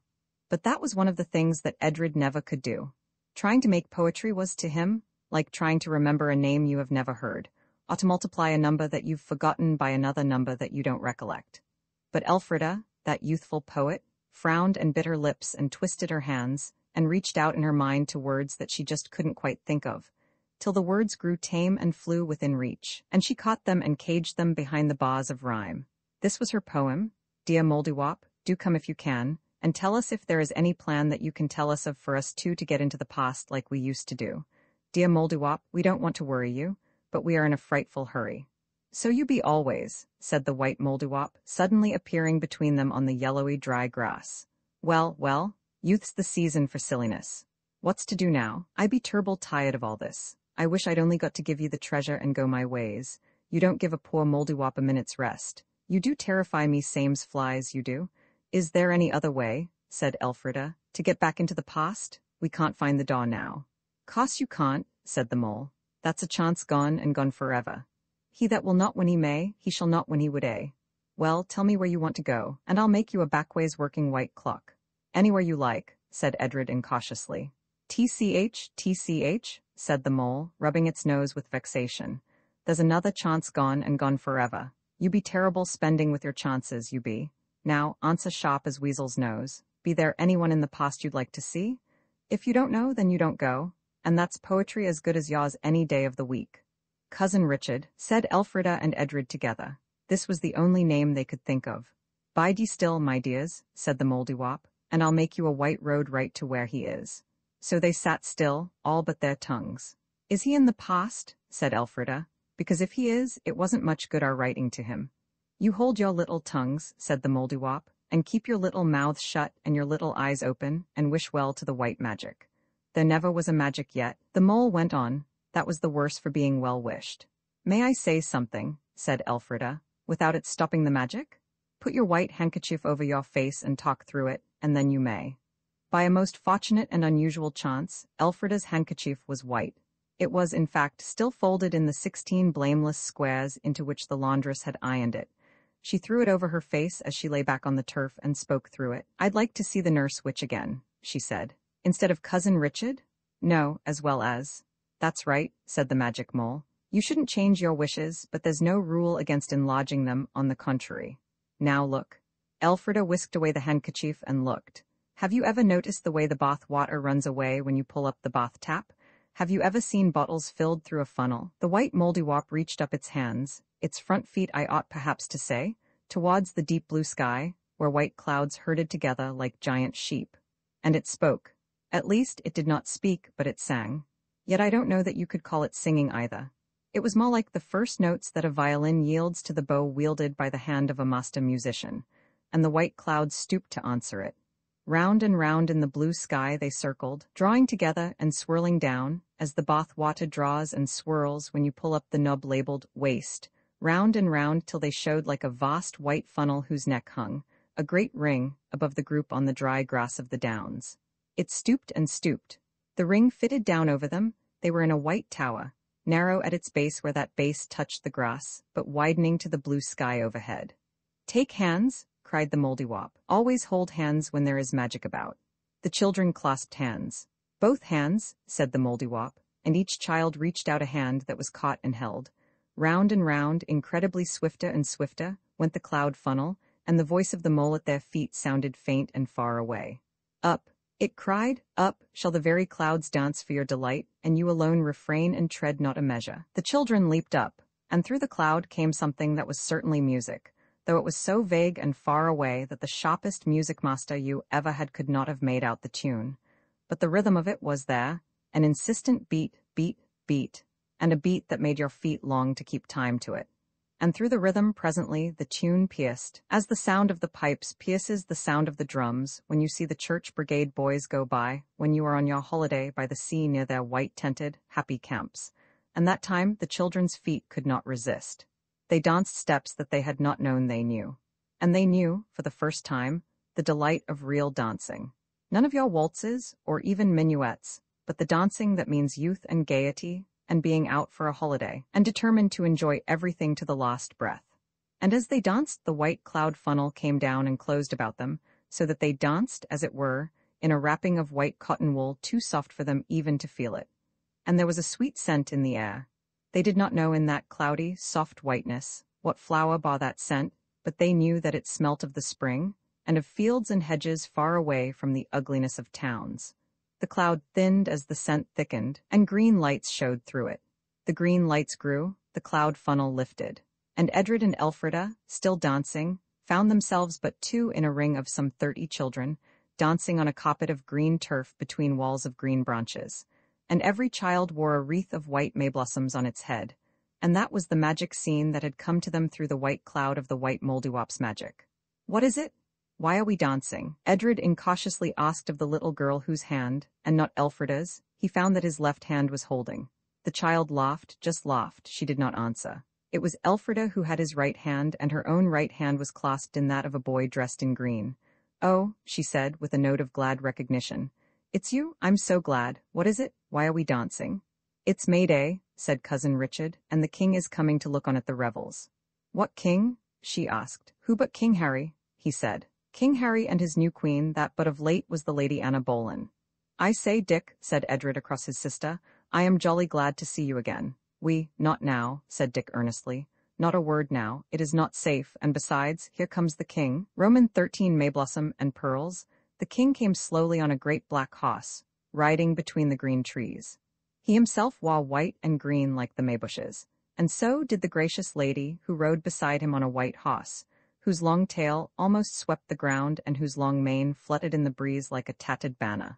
Speaker 1: But that was one of the things that Edred never could do. Trying to make poetry was to him like trying to remember a name you have never heard, or to multiply a number that you've forgotten by another number that you don't recollect. But Elfrida, that youthful poet, frowned and bit her lips and twisted her hands, and reached out in her mind to words that she just couldn't quite think of, till the words grew tame and flew within reach, and she caught them and caged them behind the bars of rhyme. This was her poem, "Dear Mouldiwarp, do come if you can, and tell us if there is any plan that you can tell us of for us two to get into the past like we used to do. Dear Mouldiwarp, we don't want to worry you, but we are in a frightful hurry." "So you be always," said the white Mouldiwarp, suddenly appearing between them on the yellowy dry grass. Well, well, youth's the season for silliness. What's to do now? I be turble tired of all this. I wish I'd only got to give you the treasure and go my ways. You don't give a poor Mouldiwarp a minute's rest. You do terrify me same's flies, you do." "Is there any other way," said Elfrida, "to get back into the past? We can't find the door now." "'Course you can't," said the mole. "That's a chance gone and gone forever. He that will not when he may, he shall not when he would. Well, tell me where you want to go, and I'll make you a backways working white clock. Anywhere you like, said Edred incautiously. TCH, said the mole, rubbing its nose with vexation. There's another chance gone and gone forever. You be terrible spending with your chances, you be. Now, answer sharp as weasel's nose. Be there anyone in the past you'd like to see? If you don't know, then you don't go, and that's poetry as good as yours any day of the week. Cousin Richard, said Elfrida and Edred together. This was the only name they could think of. Bide ye still, my dears, said the Mouldiwarp, and I'll make you a white road right to where he is. So they sat still, all but their tongues. Is he in the past? Said Elfrida. Because if he is, it wasn't much good our writing to him. You hold your little tongues, said the Mouldiwarp, and keep your little mouths shut and your little eyes open, and wish well to the white magic. There never was a magic yet, the mole went on. That was the worse for being well wished. May I say something? Said Elfrida, without it stopping the magic? Put your white handkerchief over your face and talk through it, and then you may. By a most fortunate and unusual chance, Elfrida's handkerchief was white. It was, in fact, still folded in the 16 blameless squares into which the laundress had ironed it. She threw it over her face as she lay back on the turf and spoke through it. I'd like to see the nurse witch again, she said. Instead of Cousin Richard? No, as well as. That's right, said the magic mole. You shouldn't change your wishes, but there's no rule against enlarging them, on the contrary. Now look. Elfrida whisked away the handkerchief and looked. Have you ever noticed the way the bath water runs away when you pull up the bath tap? Have you ever seen bottles filled through a funnel? The white Mouldiwarp reached up its hands, its front feet I ought perhaps to say, towards the deep blue sky, where white clouds herded together like giant sheep. And it spoke. At least, it did not speak, but it sang. Yet I don't know that you could call it singing either. It was more like the first notes that a violin yields to the bow wielded by the hand of a master musician, and the white clouds stooped to answer it. Round and round in the blue sky they circled, drawing together and swirling down, as the bath water draws and swirls when you pull up the knob labeled waste, round and round till they showed like a vast white funnel whose neck hung, a great ring, above the group on the dry grass of the downs. It stooped and stooped. The ring fitted down over them. They were in a white tower, narrow at its base where that base touched the grass, but widening to the blue sky overhead. Take hands, cried the Mouldiwarp. Always hold hands when there is magic about. The children clasped hands. Both hands, said the Mouldiwarp, and each child reached out a hand that was caught and held. Round and round, incredibly swifter and swifter, went the cloud funnel, and the voice of the mole at their feet sounded faint and far away. Up, it cried, up, shall the very clouds dance for your delight, and you alone refrain and tread not a measure. The children leaped up, and through the cloud came something that was certainly music, though it was so vague and far away that the sharpest music master you ever had could not have made out the tune. But the rhythm of it was there, an insistent beat, beat, beat, and a beat that made your feet long to keep time to it. And through the rhythm presently the tune pierced, as the sound of the pipes pierces the sound of the drums when you see the church brigade boys go by, when you are on your holiday by the sea near their white-tented, happy camps. And that time the children's feet could not resist. They danced steps that they had not known they knew. And they knew, for the first time, the delight of real dancing. None of your waltzes, or even minuets, but the dancing that means youth and gaiety, and being out for a holiday, and determined to enjoy everything to the last breath. And as they danced, the white cloud funnel came down and closed about them, so that they danced, as it were, in a wrapping of white cotton wool too soft for them even to feel it. And there was a sweet scent in the air. They did not know in that cloudy, soft whiteness what flower bore that scent, but they knew that it smelt of the spring, and of fields and hedges far away from the ugliness of towns. The cloud thinned as the scent thickened, and green lights showed through it. The green lights grew, the cloud funnel lifted, and Edred and Elfrida, still dancing, found themselves but two in a ring of some 30 children, dancing on a carpet of green turf between walls of green branches, and every child wore a wreath of white mayblossoms on its head, and that was the magic scene that had come to them through the white cloud of the white Mouldiwarp's magic. What is it? Why are we dancing? Edred incautiously asked of the little girl whose hand, and not Elfrida's, he found that his left hand was holding. The child laughed, just laughed, she did not answer. It was Elfrida who had his right hand, and her own right hand was clasped in that of a boy dressed in green. Oh, she said, with a note of glad recognition. It's you? I'm so glad. What is it? Why are we dancing? It's May Day, said Cousin Richard, and the king is coming to look on at the revels. What king? she asked. Who but King Harry, he said. King Harry and his new queen, that but of late was the Lady Anna Boleyn. I say, Dick, said Edred across his sister, I am jolly glad to see you again. Not now, said Dick earnestly. Not a word now, it is not safe, and besides, here comes the king. Roman 13 Mayblossom and Pearls. The king came slowly on a great black horse, riding between the green trees. He himself wore white and green like the maybushes, and so did the gracious lady who rode beside him on a white horse, whose long tail almost swept the ground and whose long mane fluttered in the breeze like a tattered banner.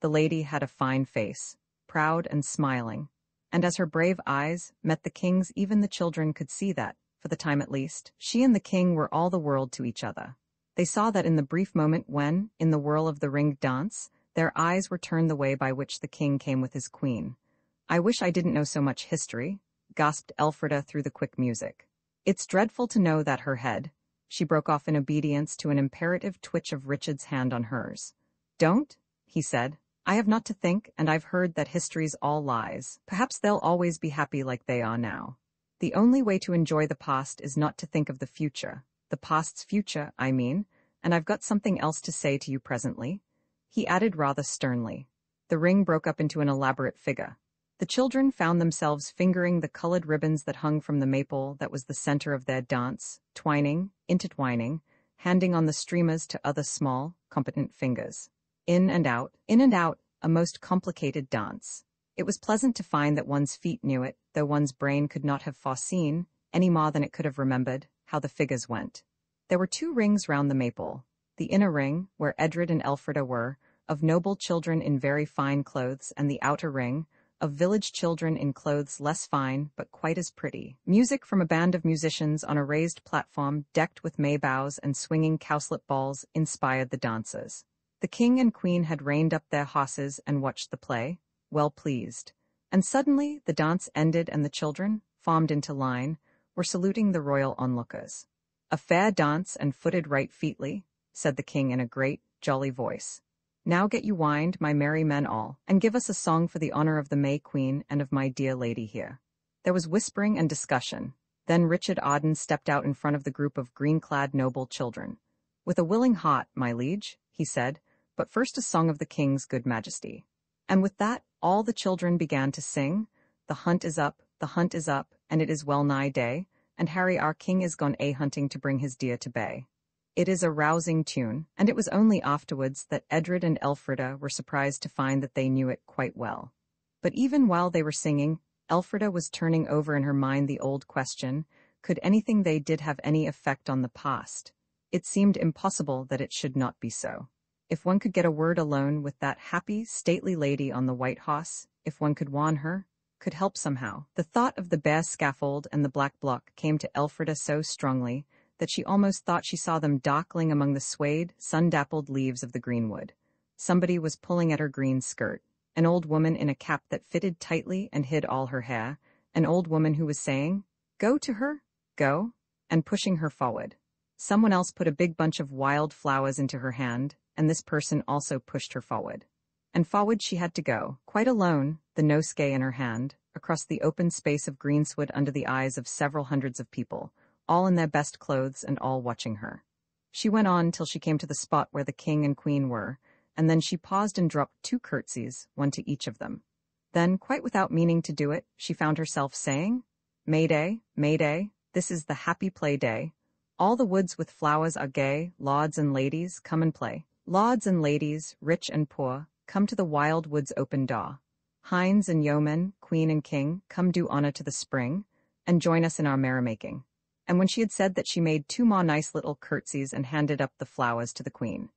Speaker 1: The lady had a fine face, proud and smiling, and as her brave eyes met the king's, even the children could see that, for the time at least, she and the king were all the world to each other. They saw that in the brief moment when, in the whirl of the ringed dance, their eyes were turned the way by which the king came with his queen. I wish I didn't know so much history, gasped Elfrida through the quick music. It's dreadful to know that her head, she broke off in obedience to an imperative twitch of Richard's hand on hers. Don't, he said. I have not to think, and I've heard that history's all lies. Perhaps they'll always be happy like they are now. The only way to enjoy the past is not to think of the future. The past's future, I mean, and I've got something else to say to you presently, he added rather sternly. The ring broke up into an elaborate figure. The children found themselves fingering the colored ribbons that hung from the maple that was the center of their dance, twining, intertwining, handing on the streamers to other small, competent fingers. In and out, a most complicated dance. It was pleasant to find that one's feet knew it, though one's brain could not have foreseen, any more than it could have remembered, how the figures went. There were 2 rings round the maple. The inner ring, where Edred and Elfrida were, of noble children in very fine clothes, and the outer ring, of village children in clothes less fine but quite as pretty. Music from a band of musicians on a raised platform decked with may boughs and swinging cowslip balls inspired the dancers. The king and queen had reined up their horses and watched the play, well pleased. And suddenly the dance ended and the children, formed into line, were saluting the royal onlookers. A fair dance and footed right featly, said the king in a great, jolly voice. Now get you wind, my merry men all, and give us a song for the honor of the May Queen and of my dear lady here. There was whispering and discussion. Then Richard Arden stepped out in front of the group of green-clad noble children. With a willing heart, my liege, he said, but first a song of the king's good majesty. And with that, all the children began to sing, the hunt is up, and it is well nigh day, and Harry our king is gone a-hunting to bring his dear to bay. It is a rousing tune, and it was only afterwards that Edred and Elfrida were surprised to find that they knew it quite well. But even while they were singing, Elfrida was turning over in her mind the old question, could anything they did have any effect on the past? It seemed impossible that it should not be so. If one could get a word alone with that happy, stately lady on the white horse, if one could warn her, could help somehow. The thought of the bare scaffold and the black block came to Elfrida so strongly that she almost thought she saw them darkling among the swayed, sun-dappled leaves of the greenwood. Somebody was pulling at her green skirt, an old woman in a cap that fitted tightly and hid all her hair, an old woman who was saying, "Go to her, go," and pushing her forward. Someone else put a big bunch of wild flowers into her hand, and this person also pushed her forward. And forward she had to go, quite alone, the nosegay in her hand, across the open space of greensward under the eyes of several hundreds of people, all in their best clothes and all watching her. She went on till she came to the spot where the king and queen were, and then she paused and dropped 2 curtsies, one to each of them. Then, quite without meaning to do it, she found herself saying, "Mayday, Mayday, this is the happy play day. All the woods with flowers are gay, lords and ladies, come and play. Lords and ladies, rich and poor, come to the wild wood's open door. Hinds and yeomen, queen and king, come do honor to the spring, and join us in our merrymaking." And when she had said that, she made 2 more nice little curtsies and handed up the flowers to the queen.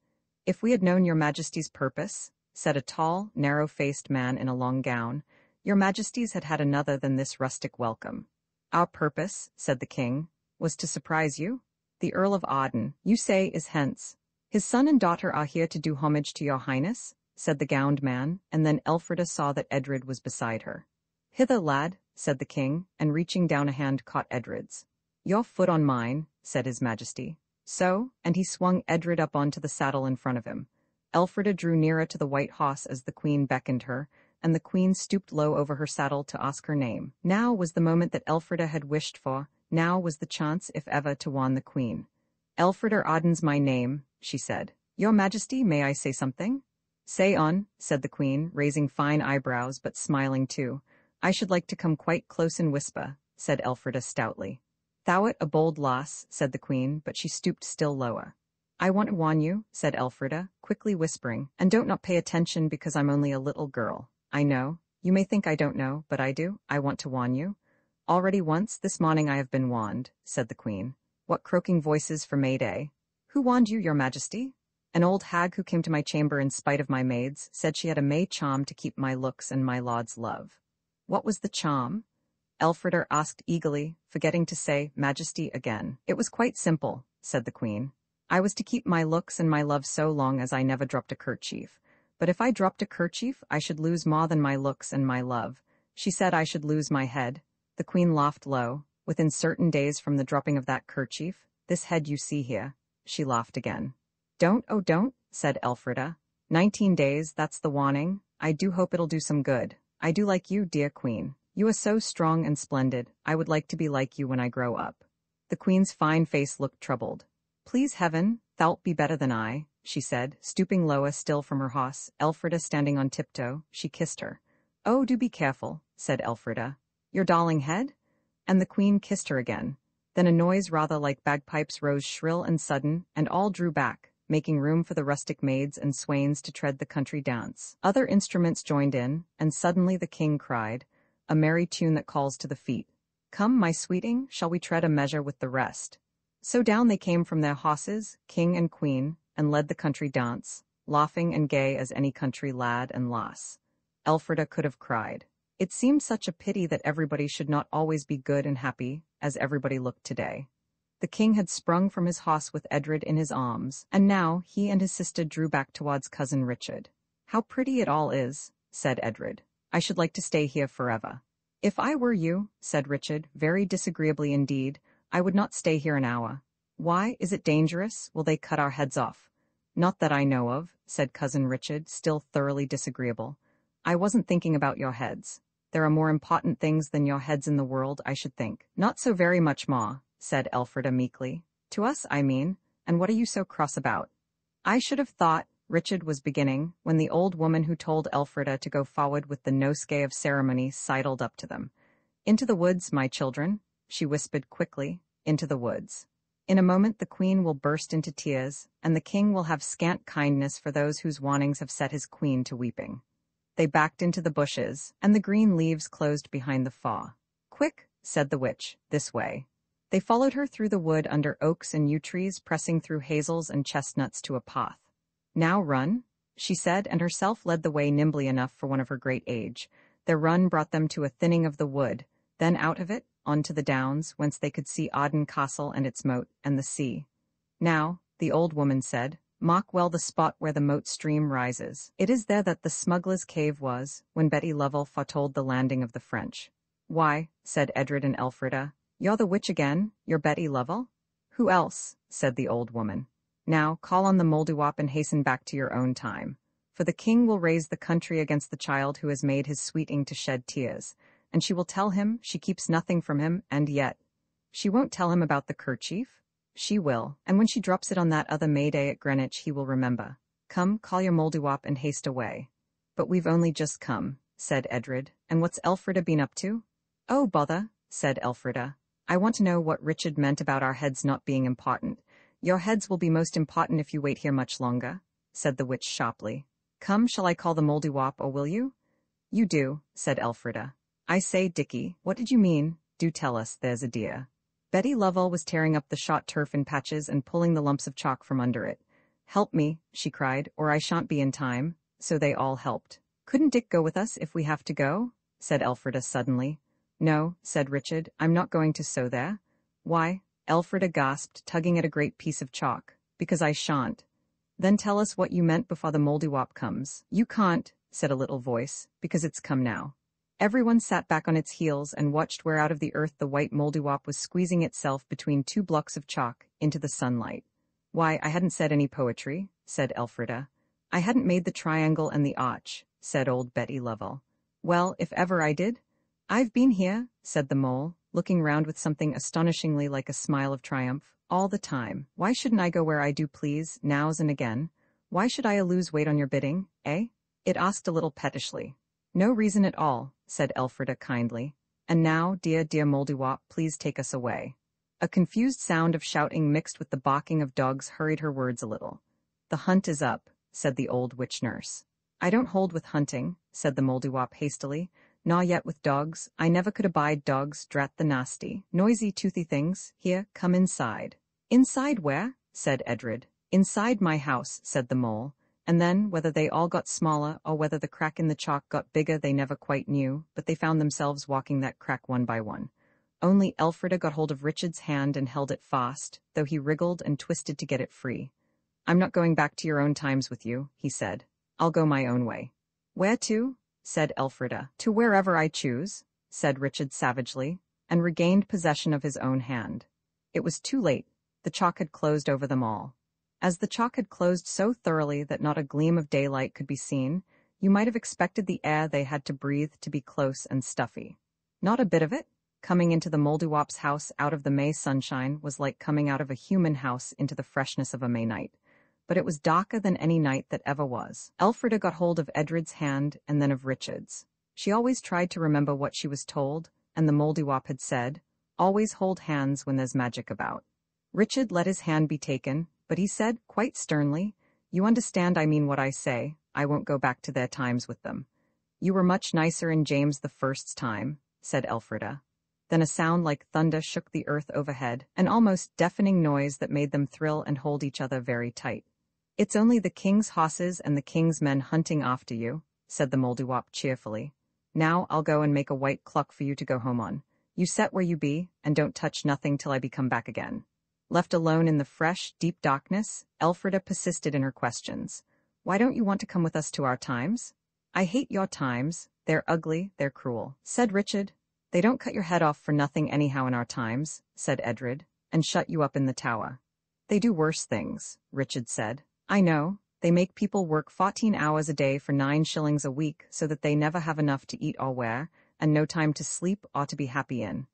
Speaker 1: "If we had known your majesty's purpose," said a tall, narrow-faced man in a long gown, "your majesties had had another than this rustic welcome." "Our purpose," said the king, "was to surprise you. The Earl of Arden, you say, is hence. His son and daughter are here to do homage to your highness," said the gowned man, and then Elfrida saw that Edred was beside her. "Hither, lad," said the king, and reaching down a hand caught Edred's. "Your foot on mine," said his majesty. "So," and he swung Edred up onto the saddle in front of him. Elfrida drew nearer to the white horse as the queen beckoned her, and the queen stooped low over her saddle to ask her name. Now was the moment that Elfrida had wished for, Now was the chance, if ever, to warn the queen. "Elfrida Arden's my name," she said. "Your Majesty, may I say something?" "Say on," said the queen, raising fine eyebrows but smiling too. "I should like to come quite close and whisper," said Elfrida stoutly. "Thou'rt a bold lass," said the queen, but she stooped still lower. "I want to warn you," said Elfrida, quickly whispering, "and don't not pay attention because I'm only a little girl. I know. You may think I don't know, but I do. I want to warn you." "Already once this morning I have been warned," said the queen. "What croaking voices for May-Day?" "Who warned you, your Majesty?" "An old hag who came to my chamber in spite of my maids, said she had a May charm to keep my looks and my lord's love." "What was the charm?" Elfrida asked eagerly, forgetting to say Majesty again. "It was quite simple," said the queen. "I was to keep my looks and my love so long as I never dropped a kerchief. But if I dropped a kerchief, I should lose more than my looks and my love. She said I should lose my head." The queen laughed low. "Within certain days from the dropping of that kerchief, this head you see here." She laughed again. "Don't, oh don't," said Elfrida. 19 days, that's the warning. I do hope it'll do some good. I do like you, dear queen. You are so strong and splendid. I would like to be like you when I grow up." The queen's fine face looked troubled. "Please heaven, thou'lt be better than I," she said, stooping lower still from her horse. Elfrida standing on tiptoe, she kissed her. "Oh, do be careful," said Elfrida. "Your darling head?" And the queen kissed her again. Then a noise rather like bagpipes rose shrill and sudden, and all drew back, making room for the rustic maids and swains to tread the country dance. Other instruments joined in, and suddenly the king cried, a merry tune that calls to the feet, "Come, my sweeting, shall we tread a measure with the rest?" So down they came from their horses, king and queen, and led the country dance, laughing and gay as any country lad and lass. Elfrida could have cried. It seemed such a pity that everybody should not always be good and happy, as everybody looked today. The king had sprung from his horse with Edred in his arms, and now he and his sister drew back towards Cousin Richard. "How pretty it all is," said Edred. "I should like to stay here forever." "If I were you," said Richard, very disagreeably indeed, "I would not stay here an hour." "Why, is it dangerous? Will they cut our heads off?" "Not that I know of," said Cousin Richard, still thoroughly disagreeable. "I wasn't thinking about your heads. There are more important things than your heads in the world, I should think." "Not so very much, Ma," said Elfrida meekly. "To us, I mean, and what are you so cross about?" "I should have thought," Richard was beginning, when the old woman who told Elfrida to go forward with the nosegay of ceremony sidled up to them. "Into the woods, my children," she whispered quickly, "into the woods. In a moment the queen will burst into tears, and the king will have scant kindness for those whose warnings have set his queen to weeping." They backed into the bushes, and the green leaves closed behind the faw. "Quick," said the witch, "this way." They followed her through the wood under oaks and yew trees, pressing through hazels and chestnuts to a path. "Now run," she said, and herself led the way nimbly enough for one of her great age. Their run brought them to a thinning of the wood, then out of it, onto the downs, whence they could see Arden Castle and its moat, and the sea. "Now," the old woman said, "mark well the spot where the moat stream rises. It is there that the smuggler's cave was, when Betty Lovell foretold the landing of the French." "Why," said Edred and Elfrida, "you're the witch again? You're Betty Lovell?" "Who else?" said the old woman. "Now, call on the Mouldiwarp and hasten back to your own time. For the king will raise the country against the child who has made his sweeting to shed tears, and she will tell him she keeps nothing from him, and yet she won't tell him about the kerchief. She will, and when she drops it on that other May-Day at Greenwich he will remember. Come, call your Mouldiwarp and haste away." "But we've only just come," said Edred, "and what's Elfrida been up to?" "Oh, bother," said Elfrida. "I want to know what Richard meant about our heads not being important." "Your heads will be most important if you wait here much longer," said the witch sharply. "Come, shall I call the Mouldiwarp, or will you?" "You do," said Elfrida. "I say, Dickie, what did you mean? Do tell us, there's a dear." Betty Lovell was tearing up the shot turf in patches and pulling the lumps of chalk from under it. "Help me," she cried, "or I shan't be in time." So they all helped. "Couldn't Dick go with us if we have to go?" said Elfrida suddenly. "No," said Richard, "I'm not going to sew there." "Why?" Elfrida gasped, tugging at a great piece of chalk. "Because I shan't." "Then tell us what you meant before the Mouldiwarp comes." "You can't," said a little voice, "because it's come now." Everyone sat back on its heels and watched where out of the earth the white Mouldiwarp was squeezing itself between two blocks of chalk into the sunlight. "Why, I hadn't said any poetry," said Elfrida. "I hadn't made the triangle and the arch," said old Betty Lovell. "Well, if ever I did." "I've been here," said the mole, looking round with something astonishingly like a smile of triumph. All the time. Why shouldn't I go where I do please, nows and again? Why should I lose weight on your bidding, eh? It asked a little pettishly. No reason at all, said Elfrida kindly. And now, dear Moldywop, please take us away. A confused sound of shouting mixed with the barking of dogs hurried her words a little. The hunt is up, said the old witch-nurse. I don't hold with hunting, said the Moldywop hastily. Nor yet with dogs. I never could abide dogs, drat the nasty, noisy, toothy things. Here, come inside. Inside where? Said Edred. Inside my house, said the mole. And then, whether they all got smaller or whether the crack in the chalk got bigger they never quite knew, but they found themselves walking that crack one by one. Only Elfrida got hold of Richard's hand and held it fast, though he wriggled and twisted to get it free. I'm not going back to your own times with you, he said. I'll go my own way. Where to? Said Elfrida. To wherever I choose, said Richard savagely, and regained possession of his own hand. It was too late. The chalk had closed over them all. As the chalk had closed so thoroughly that not a gleam of daylight could be seen, you might have expected the air they had to breathe to be close and stuffy. Not a bit of it. Coming into the Moldywop's house out of the May sunshine was like coming out of a human house into the freshness of a May night. But it was darker than any night that ever was. Elfrida got hold of Edred's hand and then of Richard's. She always tried to remember what she was told, and the Moldywop had said, always hold hands when there's magic about. Richard let his hand be taken, but he said, quite sternly, you understand I mean what I say, I won't go back to their times with them. You were much nicer in James the First's time, said Elfrida. Then a sound like thunder shook the earth overhead, an almost deafening noise that made them thrill and hold each other very tight. It's only the king's horses and the king's men hunting after you, said the Moldywop cheerfully. Now I'll go and make a white clock for you to go home on. You set where you be, and don't touch nothing till I be come back again. Left alone in the fresh, deep darkness, Elfrida persisted in her questions. Why don't you want to come with us to our times? I hate your times. They're ugly, they're cruel, said Richard. They don't cut your head off for nothing anyhow in our times, said Edred, and shut you up in the tower. They do worse things, Richard said. I know, they make people work 14 hours a day for 9 shillings a week so that they never have enough to eat or wear, and no time to sleep or to be happy in.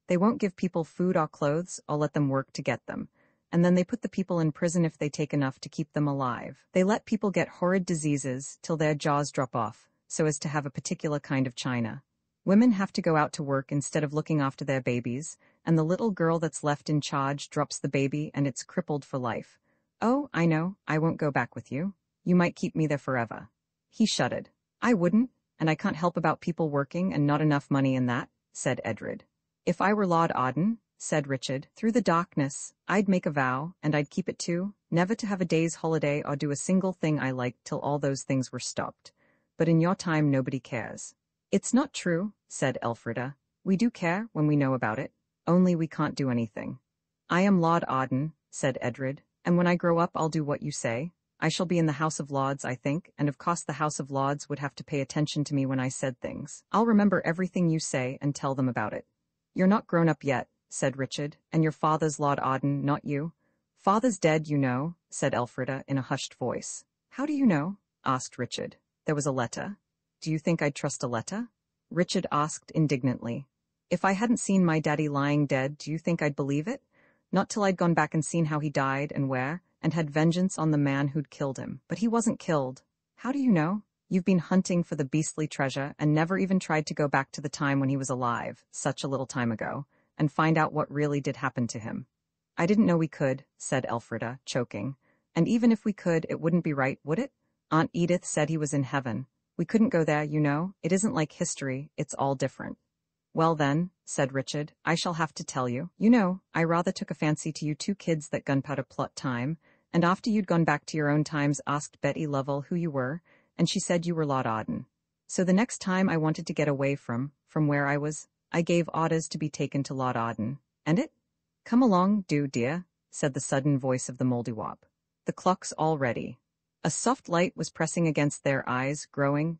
Speaker 1: They won't give people food or clothes or let them work to get them, and then they put the people in prison if they take enough to keep them alive. They let people get horrid diseases till their jaws drop off, so as to have a particular kind of china. Women have to go out to work instead of looking after their babies, and the little girl that's left in charge drops the baby and it's crippled for life. Oh, I know, I won't go back with you. You might keep me there forever. He shuddered. I wouldn't, and I can't help about people working and not enough money in that, said Edred. If I were Lord Arden, said Richard, through the darkness, I'd make a vow, and I'd keep it too, never to have a day's holiday or do a single thing I liked till all those things were stopped. But in your time nobody cares. It's not true, said Elfrida. We do care when we know about it, only we can't do anything. I am Lord Arden, said Edred, and when I grow up I'll do what you say. I shall be in the House of Lords, I think, and of course the House of Lords would have to pay attention to me when I said things. I'll remember everything you say and tell them about it. You're not grown up yet, said Richard, and your father's Lord Arden, not you. Father's dead, you know, said Elfrida in a hushed voice. How do you know? Asked Richard. There was a letter. Do you think I'd trust a letter? Richard asked indignantly. If I hadn't seen my daddy lying dead, do you think I'd believe it? Not till I'd gone back and seen how he died and where, and had vengeance on the man who'd killed him. But he wasn't killed. How do you know? You've been hunting for the beastly treasure and never even tried to go back to the time when he was alive, such a little time ago, and find out what really did happen to him. I didn't know we could, said Elfrida, choking. And even if we could, it wouldn't be right, would it? Aunt Edith said he was in heaven. We couldn't go there, you know. It isn't like history, it's all different. Well then, said Richard, I shall have to tell you. You know, I rather took a fancy to you two kids that gunpowder plot time, and after you'd gone back to your own times asked Betty Lovell who you were, and she said you were Lord Arden. So the next time I wanted to get away from where I was, I gave orders to be taken to Lord Arden. And it? Come along, do, dear, said the sudden voice of the Moldywop. The clock's all ready. A soft light was pressing against their eyes, growing.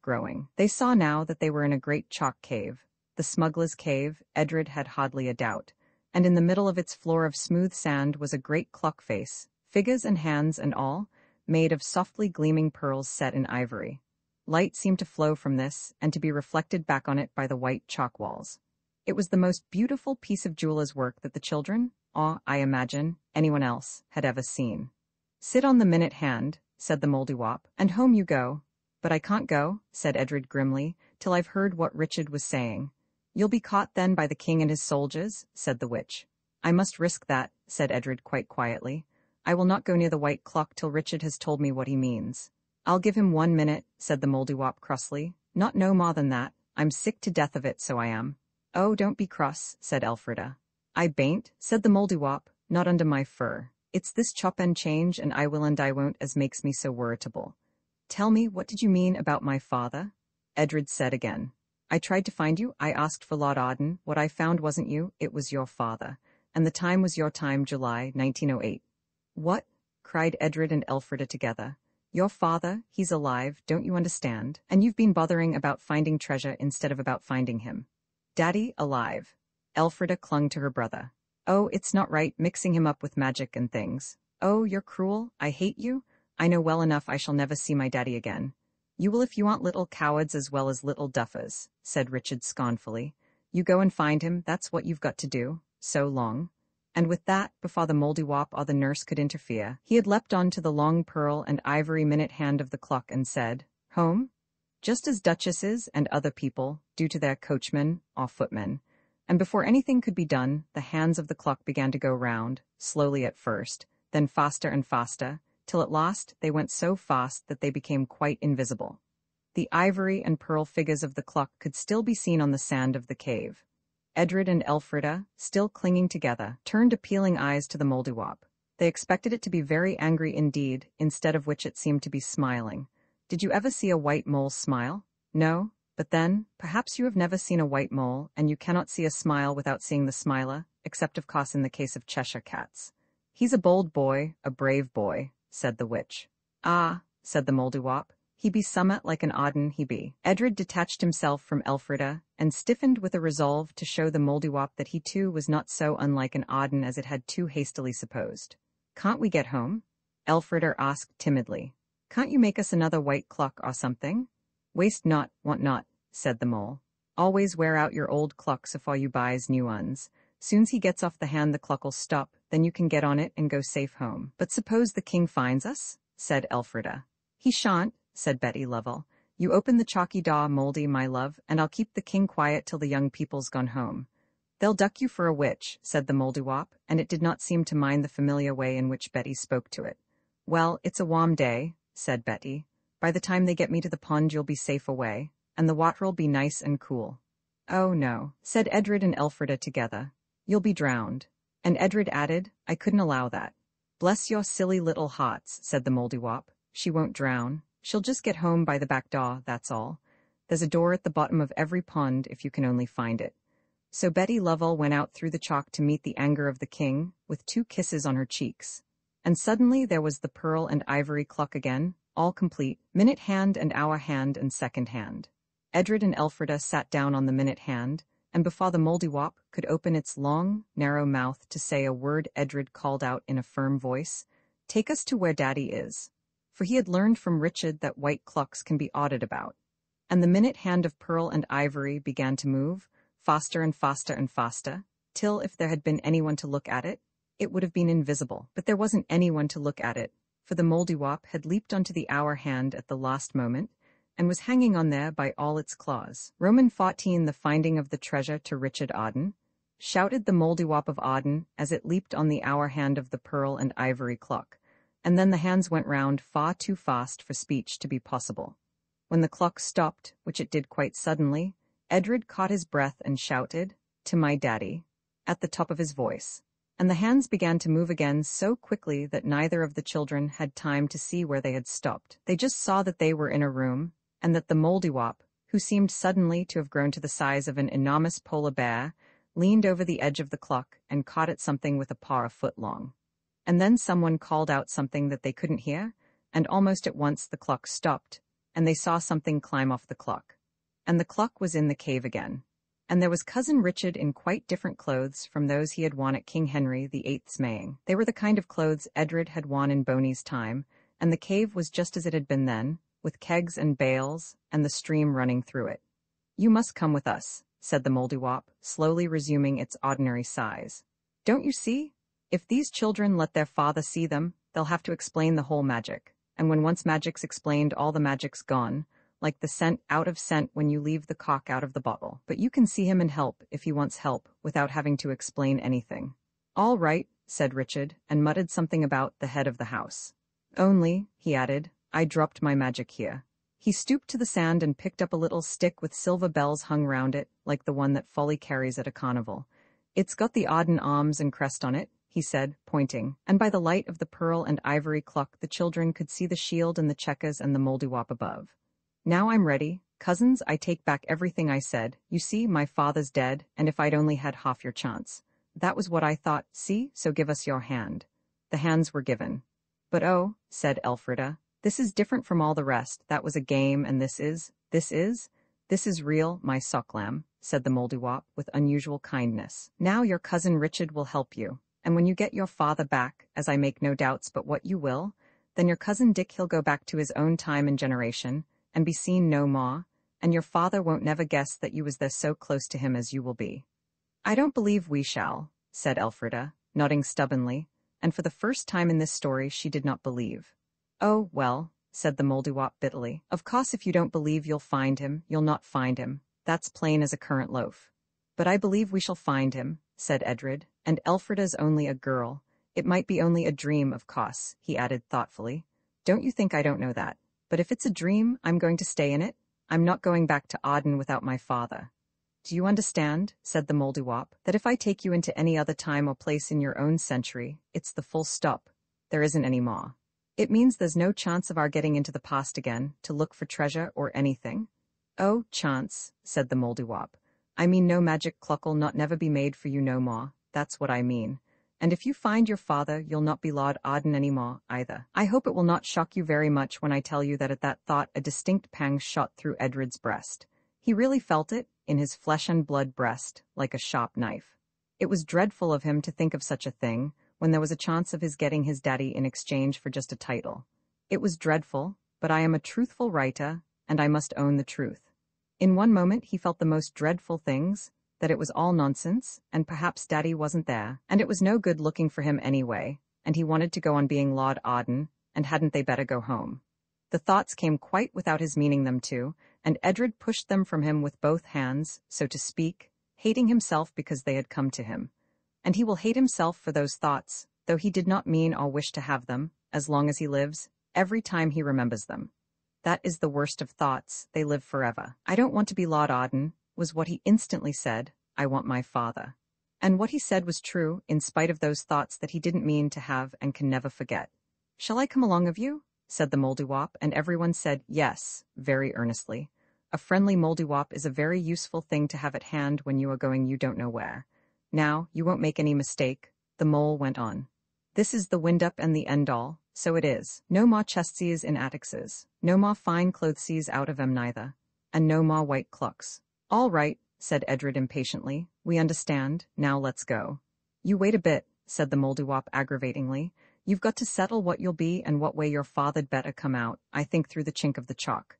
Speaker 1: They saw now that they were in a great chalk cave. The smuggler's cave, Edred had hardly a doubt, and in the middle of its floor of smooth sand was a great clock face, figures and hands and all, made of softly gleaming pearls set in ivory. Light seemed to flow from this, and to be reflected back on it by the white chalk walls. It was the most beautiful piece of jeweler's work that the children, or, I imagine, anyone else, had ever seen. "Sit on the minute hand," said the Mouldiwarp, "and home you go." "But I can't go," said Edred grimly, "till I've heard what Richard was saying." "You'll be caught then by the king and his soldiers," said the witch. "I must risk that," said Edred quite quietly. "I will not go near the white clock till Richard has told me what he means." "I'll give him 1 minute," said the Mouldiwarp crossly. "Not no more than that. I'm sick to death of it, so I am." "Oh, don't be cross," said Elfrida. "I bain't," said the Mouldiwarp, "not under my fur. It's this chop and change and I will and I won't as makes me so worritable." "Tell me, what did you mean about my father?" Edred said again. "I tried to find you. I asked for Lord Arden. What I found wasn't you, it was your father. And the time was your time, July 1908. "What?" cried Edred and Elfrida together. "Your father, he's alive, don't you understand? And you've been bothering about finding treasure instead of about finding him." "Daddy, alive." Elfrida clung to her brother. "Oh, it's not right, mixing him up with magic and things. Oh, you're cruel. I hate you. I know well enough I shall never see my daddy again." "You will if you aren't little cowards as well as little duffers," said Richard scornfully. "You go and find him, that's what you've got to do. So long." And with that, before the Mouldiwarp or the nurse could interfere, he had leapt on to the long pearl and ivory minute hand of the clock and said, "Home?" Just as duchesses and other people do to their coachmen or footmen. And before anything could be done, the hands of the clock began to go round, slowly at first, then faster and faster, till at last they went so fast that they became quite invisible. The ivory and pearl figures of the clock could still be seen on the sand of the cave. Edred and Elfrida, still clinging together, turned appealing eyes to the Mouldiwarp. They expected it to be very angry indeed, instead of which it seemed to be smiling. Did you ever see a white mole smile? No? But then, perhaps you have never seen a white mole, and you cannot see a smile without seeing the smiler, except of course in the case of Cheshire cats. "He's a bold boy, a brave boy," said the witch. "Ah," said the Mouldiwarp, "he be summat like an Arden, he be." Edred detached himself from Elfrida, and stiffened with a resolve to show the Mouldiwarp that he too was not so unlike an Arden as it had too hastily supposed. "Can't we get home?" Elfrida asked timidly. "Can't you make us another white clock or something?" "Waste not, want not," said the mole. "Always wear out your old clocks afore you buys new uns. Soon's he gets off the hand the clock'll stop, then you can get on it and go safe home." "But suppose the king finds us?" said Elfrida. "He shan't," said Betty Lovell. "You open the chalky door, Mouldy, my love, and I'll keep the king quiet till the young people's gone home." "They'll duck you for a witch," said the Mouldiwarp, and it did not seem to mind the familiar way in which Betty spoke to it. "Well, it's a warm day," said Betty. "By the time they get me to the pond you'll be safe away, and the water'll be nice and cool." "Oh, no," said Edred and Elfrida together. "You'll be drowned." And Edred added, "I couldn't allow that." "Bless your silly little hearts," said the Mouldiwarp. "She won't drown. She'll just get home by the back door, that's all. There's a door at the bottom of every pond if you can only find it." So Betty Lovell went out through the chalk to meet the anger of the king, with 2 kisses on her cheeks. And suddenly there was the pearl and ivory clock again, all complete, minute hand and hour hand and second hand. Edred and Elfrida sat down on the minute hand, and before the Mouldiwarp could open its long, narrow mouth to say a word, Edred called out in a firm voice, "Take us to where Daddy is." For he had learned from Richard that white clocks can be awed about. And the minute hand of pearl and ivory began to move, faster and faster and faster, till if there had been anyone to look at it, it would have been invisible. But there wasn't anyone to look at it, for the Mouldiwarp had leaped onto the hour hand at the last moment, and was hanging on there by all its claws. Roman 14 The finding of the treasure to Richard Arden, shouted the Mouldiwarp of Arden as it leaped on the hour hand of the pearl and ivory clock, and then the hands went round far too fast for speech to be possible. When the clock stopped, which it did quite suddenly, Edred caught his breath and shouted, "To my daddy," at the top of his voice. And the hands began to move again so quickly that neither of the children had time to see where they had stopped. They just saw that they were in a room, and that the Mouldiwarp, who seemed suddenly to have grown to the size of an enormous polar bear, leaned over the edge of the clock and caught at something with a paw a foot long. And then someone called out something that they couldn't hear, and almost at once the clock stopped, and they saw something climb off the clock. And the clock was in the cave again. And there was Cousin Richard in quite different clothes from those he had worn at King Henry VIII's maying. They were the kind of clothes Edred had worn in Boney's time, and the cave was just as it had been then, with kegs and bales, and the stream running through it. "You must come with us," said the Mouldiwarp, slowly resuming its ordinary size. Don't you see? If these children let their father see them, they'll have to explain the whole magic. And when once magic's explained, all the magic's gone, like the scent out of scent when you leave the cock out of the bottle. But you can see him and help, if he wants help, without having to explain anything. All right, said Richard, and muttered something about the head of the house. Only, he added, I dropped my magic here. He stooped to the sand and picked up a little stick with silver bells hung round it, like the one that Folly carries at a carnival. It's got the Arden arms and crest on it, he said, pointing, and by the light of the pearl and ivory clock the children could see the shield and the checkers and the Mouldiwarp above. Now I'm ready. Cousins, I take back everything I said. You see, my father's dead, and if I'd only had half your chance. That was what I thought, see, so give us your hand. The hands were given. But oh, said Elfrida, this is different from all the rest. That was a game, and this is real, my socklamb, said the Mouldiwarp with unusual kindness. Now your cousin Richard will help you, and when you get your father back, as I make no doubts but what you will, then your cousin Dick he'll go back to his own time and generation, and be seen no more, and your father won't never guess that you was there so close to him as you will be. I don't believe we shall, said Elfrida, nodding stubbornly, and for the first time in this story she did not believe. Oh, well, said the Mouldiwarp bitterly. Of course if you don't believe you'll find him, you'll not find him. That's plain as a currant loaf. But I believe we shall find him, said Edred, and Elfrida's only a girl. It might be only a dream, of course, he added thoughtfully. Don't you think I don't know that? But if it's a dream, I'm going to stay in it. I'm not going back to Arden without my father. Do you understand, said the Mouldiwarp, that if I take you into any other time or place in your own century, it's the full stop. There isn't any more. It means there's no chance of our getting into the past again, to look for treasure or anything. Oh, chance, said the Mouldiwarp. I mean no magic clock'll not never be made for you no more, that's what I mean. And if you find your father, you'll not be Lord Arden any more, either. I hope it will not shock you very much when I tell you that at that thought a distinct pang shot through Edred's breast. He really felt it, in his flesh and blood breast, like a sharp knife. It was dreadful of him to think of such a thing, when there was a chance of his getting his daddy in exchange for just a title. It was dreadful, but I am a truthful writer, and I must own the truth. In one moment he felt the most dreadful things, that it was all nonsense, and perhaps Daddy wasn't there, and it was no good looking for him anyway, and he wanted to go on being Lord Arden, and hadn't they better go home? The thoughts came quite without his meaning them to, and Edred pushed them from him with both hands, so to speak, hating himself because they had come to him. And he will hate himself for those thoughts, though he did not mean or wish to have them, as long as he lives, every time he remembers them. That is the worst of thoughts, they live forever. I don't want to be Lord Arden, was what he instantly said. I want my father. And what he said was true, in spite of those thoughts that he didn't mean to have and can never forget. Shall I come along of you? Said the Mouldiwarp, and everyone said yes, very earnestly. A friendly Mouldiwarp is a very useful thing to have at hand when you are going you don't know where. Now, you won't make any mistake, the mole went on. This is the wind-up and the end-all, so it is. No more chestsies in attics, no more fine clothesies out of 'em neither, and no more white clocks. All right, said Edred impatiently. We understand, now let's go. You wait a bit, said the Mouldiwarp aggravatingly. You've got to settle what you'll be and what way your father'd better come out, I think through the chink of the chalk.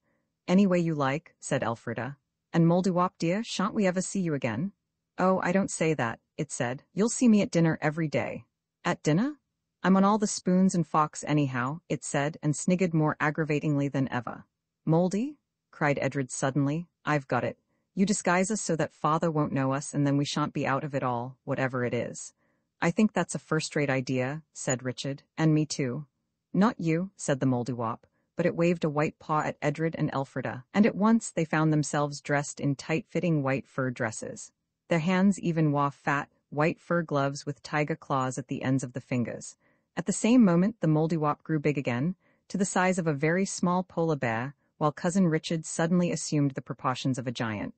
Speaker 1: Any way you like, said Elfrida. And Mouldiwarp dear, shan't we ever see you again? Oh, I don't say that, it said. You'll see me at dinner every day. At dinner? I'm on all the spoons and forks anyhow, it said, and sniggered more aggravatingly than ever. Mouldy? Cried Edred suddenly. I've got it. You disguise us so that father won't know us and then we shan't be out of it all, whatever it is. I think that's a first-rate idea, said Richard, and me too. Not you, said the Mouldiwarp, but it waved a white paw at Edred and Elfrida, and at once they found themselves dressed in tight-fitting white fur dresses. Their hands even wore fat, white fur gloves with tiger claws at the ends of the fingers. At the same moment the Mouldiwarp grew big again, to the size of a very small polar bear, while Cousin Richard suddenly assumed the proportions of a giant.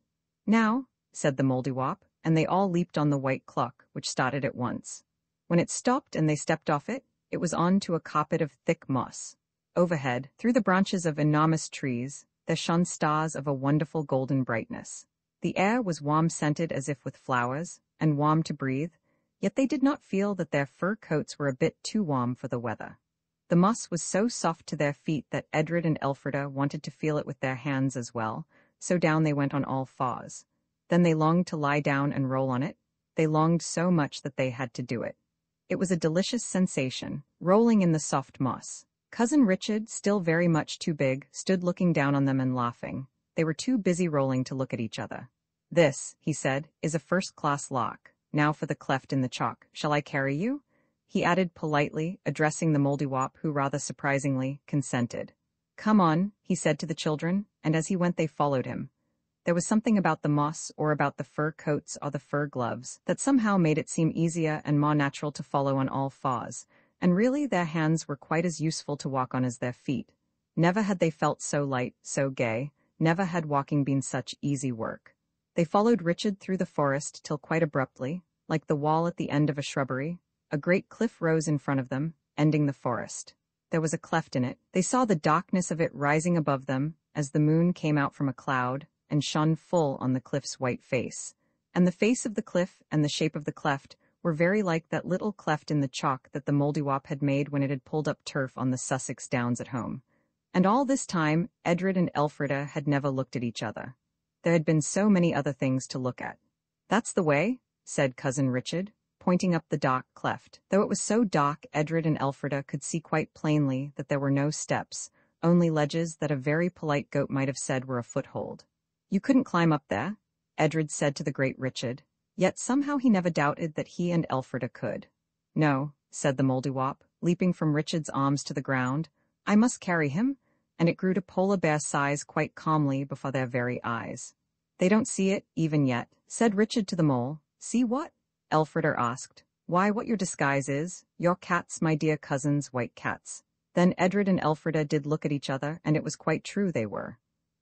Speaker 1: Now, said the Mouldiwarp, and they all leaped on the white clock, which started at once. When it stopped and they stepped off it, it was on to a carpet of thick moss. Overhead, through the branches of enormous trees, there shone stars of a wonderful golden brightness. The air was warm-scented as if with flowers, and warm to breathe, yet they did not feel that their fur coats were a bit too warm for the weather. The moss was so soft to their feet that Edred and Elfrida wanted to feel it with their hands as well, so down they went on all fours. Then they longed to lie down and roll on it. They longed so much that they had to do it. It was a delicious sensation, rolling in the soft moss. Cousin Richard, still very much too big, stood looking down on them and laughing. They were too busy rolling to look at each other. "This," he said, "is a first-class lock. Now for the cleft in the chalk. Shall I carry you?" he added politely, addressing the Mouldiwarp, who rather surprisingly consented. "Come on," he said to the children, and as he went they followed him. There was something about the moss, or about the fur coats or the fur gloves, that somehow made it seem easier and more natural to follow on all fours, and really their hands were quite as useful to walk on as their feet. Never had they felt so light, so gay, never had walking been such easy work. They followed Richard through the forest till quite abruptly, like the wall at the end of a shrubbery, a great cliff rose in front of them, ending the forest. There was a cleft in it. They saw the darkness of it rising above them as the moon came out from a cloud and shone full on the cliff's white face. And the face of the cliff and the shape of the cleft were very like that little cleft in the chalk that the Mouldiwarp had made when it had pulled up turf on the Sussex Downs at home. And all this time, Edred and Elfrida had never looked at each other. There had been so many other things to look at. "That's the way," said Cousin Richard, pointing up the dark cleft. Though it was so dark, Edred and Elfrida could see quite plainly that there were no steps, only ledges that a very polite goat might have said were a foothold. "You couldn't climb up there," Edred said to the great Richard, yet somehow he never doubted that he and Elfrida could. "No," said the Mouldiwarp, leaping from Richard's arms to the ground. "I must carry him," and it grew to polar bear size quite calmly before their very eyes. "They don't see it, even yet," said Richard to the mole. "See what?" Elfrida asked. "Why, what your disguise is. Your cats, my dear cousins, white cats." Then Edred and Elfrida did look at each other, and it was quite true they were.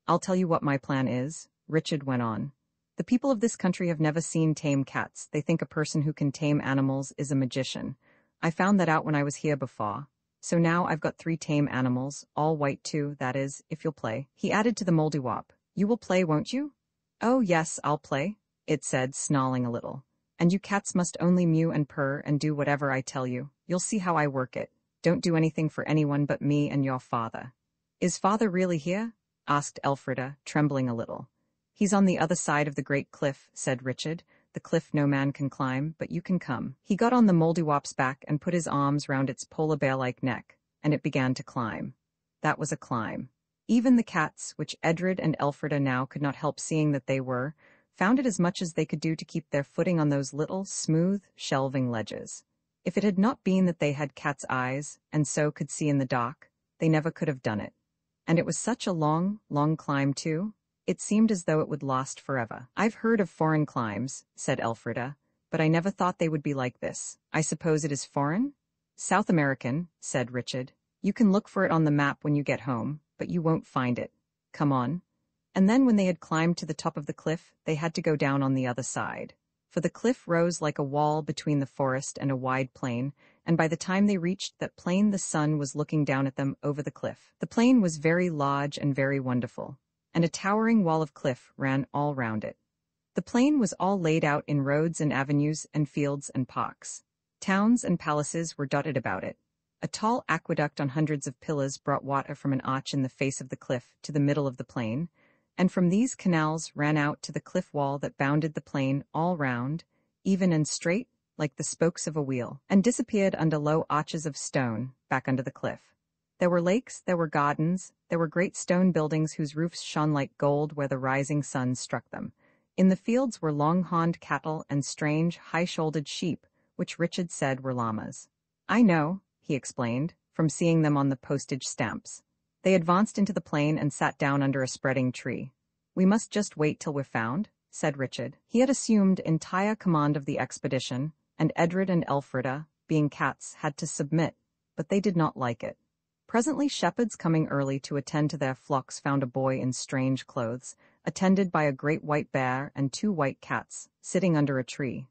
Speaker 1: "I'll tell you what my plan is," Richard went on. "The people of this country have never seen tame cats. They think a person who can tame animals is a magician. I found that out when I was here before. So now I've got 3 tame animals, all white too, that is, if you'll play." He added to the Mouldiwarp, "You will play, won't you?" "Oh, yes, I'll play," it said, snarling a little. "And you cats must only mew and purr and do whatever I tell you. You'll see how I work it. Don't do anything for anyone but me and your father." "Is father really here?" asked Elfrida, trembling a little. "He's on the other side of the great cliff," said Richard. "The cliff no man can climb, but you can come." He got on the Mouldiwarp's back and put his arms round its polar bear-like neck, and it began to climb. That was a climb. Even the cats, which Edred and Elfrida now could not help seeing that they were, found it as much as they could do to keep their footing on those little, smooth, shelving ledges. If it had not been that they had cat's eyes, and so could see in the dark, they never could have done it. And it was such a long, long climb, too. It seemed as though it would last forever. "I've heard of foreign climbs," said Elfrida, "but I never thought they would be like this. I suppose it is foreign?" "South American," said Richard. "You can look for it on the map when you get home, but you won't find it. Come on." And then when they had climbed to the top of the cliff, they had to go down on the other side. For the cliff rose like a wall between the forest and a wide plain, and by the time they reached that plain the sun was looking down at them over the cliff. The plain was very large and very wonderful, and a towering wall of cliff ran all round it. The plain was all laid out in roads and avenues and fields and parks. Towns and palaces were dotted about it. A tall aqueduct on hundreds of pillars brought water from an arch in the face of the cliff to the middle of the plain, and from these canals ran out to the cliff wall that bounded the plain all round, even and straight, like the spokes of a wheel, and disappeared under low arches of stone, back under the cliff. There were lakes, there were gardens, there were great stone buildings whose roofs shone like gold where the rising sun struck them. In the fields were long-horned cattle and strange, high-shouldered sheep, which Richard said were llamas. "I know," he explained, from seeing them on the postage stamps. They advanced into the plain and sat down under a spreading tree. "We must just wait till we're found," said Richard. He had assumed entire command of the expedition, and Edred and Elfrida, being cats, had to submit, but they did not like it. Presently shepherds coming early to attend to their flocks found a boy in strange clothes, attended by a great white bear and 2 white cats, sitting under a tree.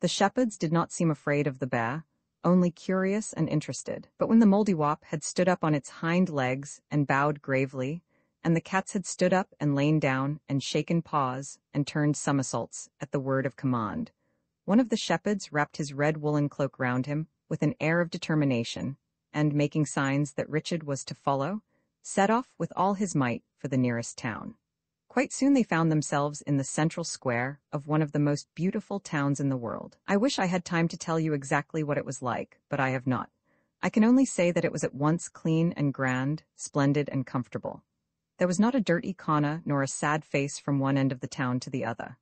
Speaker 1: The shepherds did not seem afraid of the bear, only curious and interested. But when the Mouldiwarp had stood up on its hind legs and bowed gravely, and the cats had stood up and lain down and shaken paws and turned somersaults at the word of command, one of the shepherds wrapped his red woolen cloak round him with an air of determination, and, making signs that Richard was to follow, set off with all his might for the nearest town. Quite soon they found themselves in the central square of one of the most beautiful towns in the world. I wish I had time to tell you exactly what it was like, but I have not. I can only say that it was at once clean and grand, splendid and comfortable. There was not a dirty corner nor a sad face from one end of the town to the other.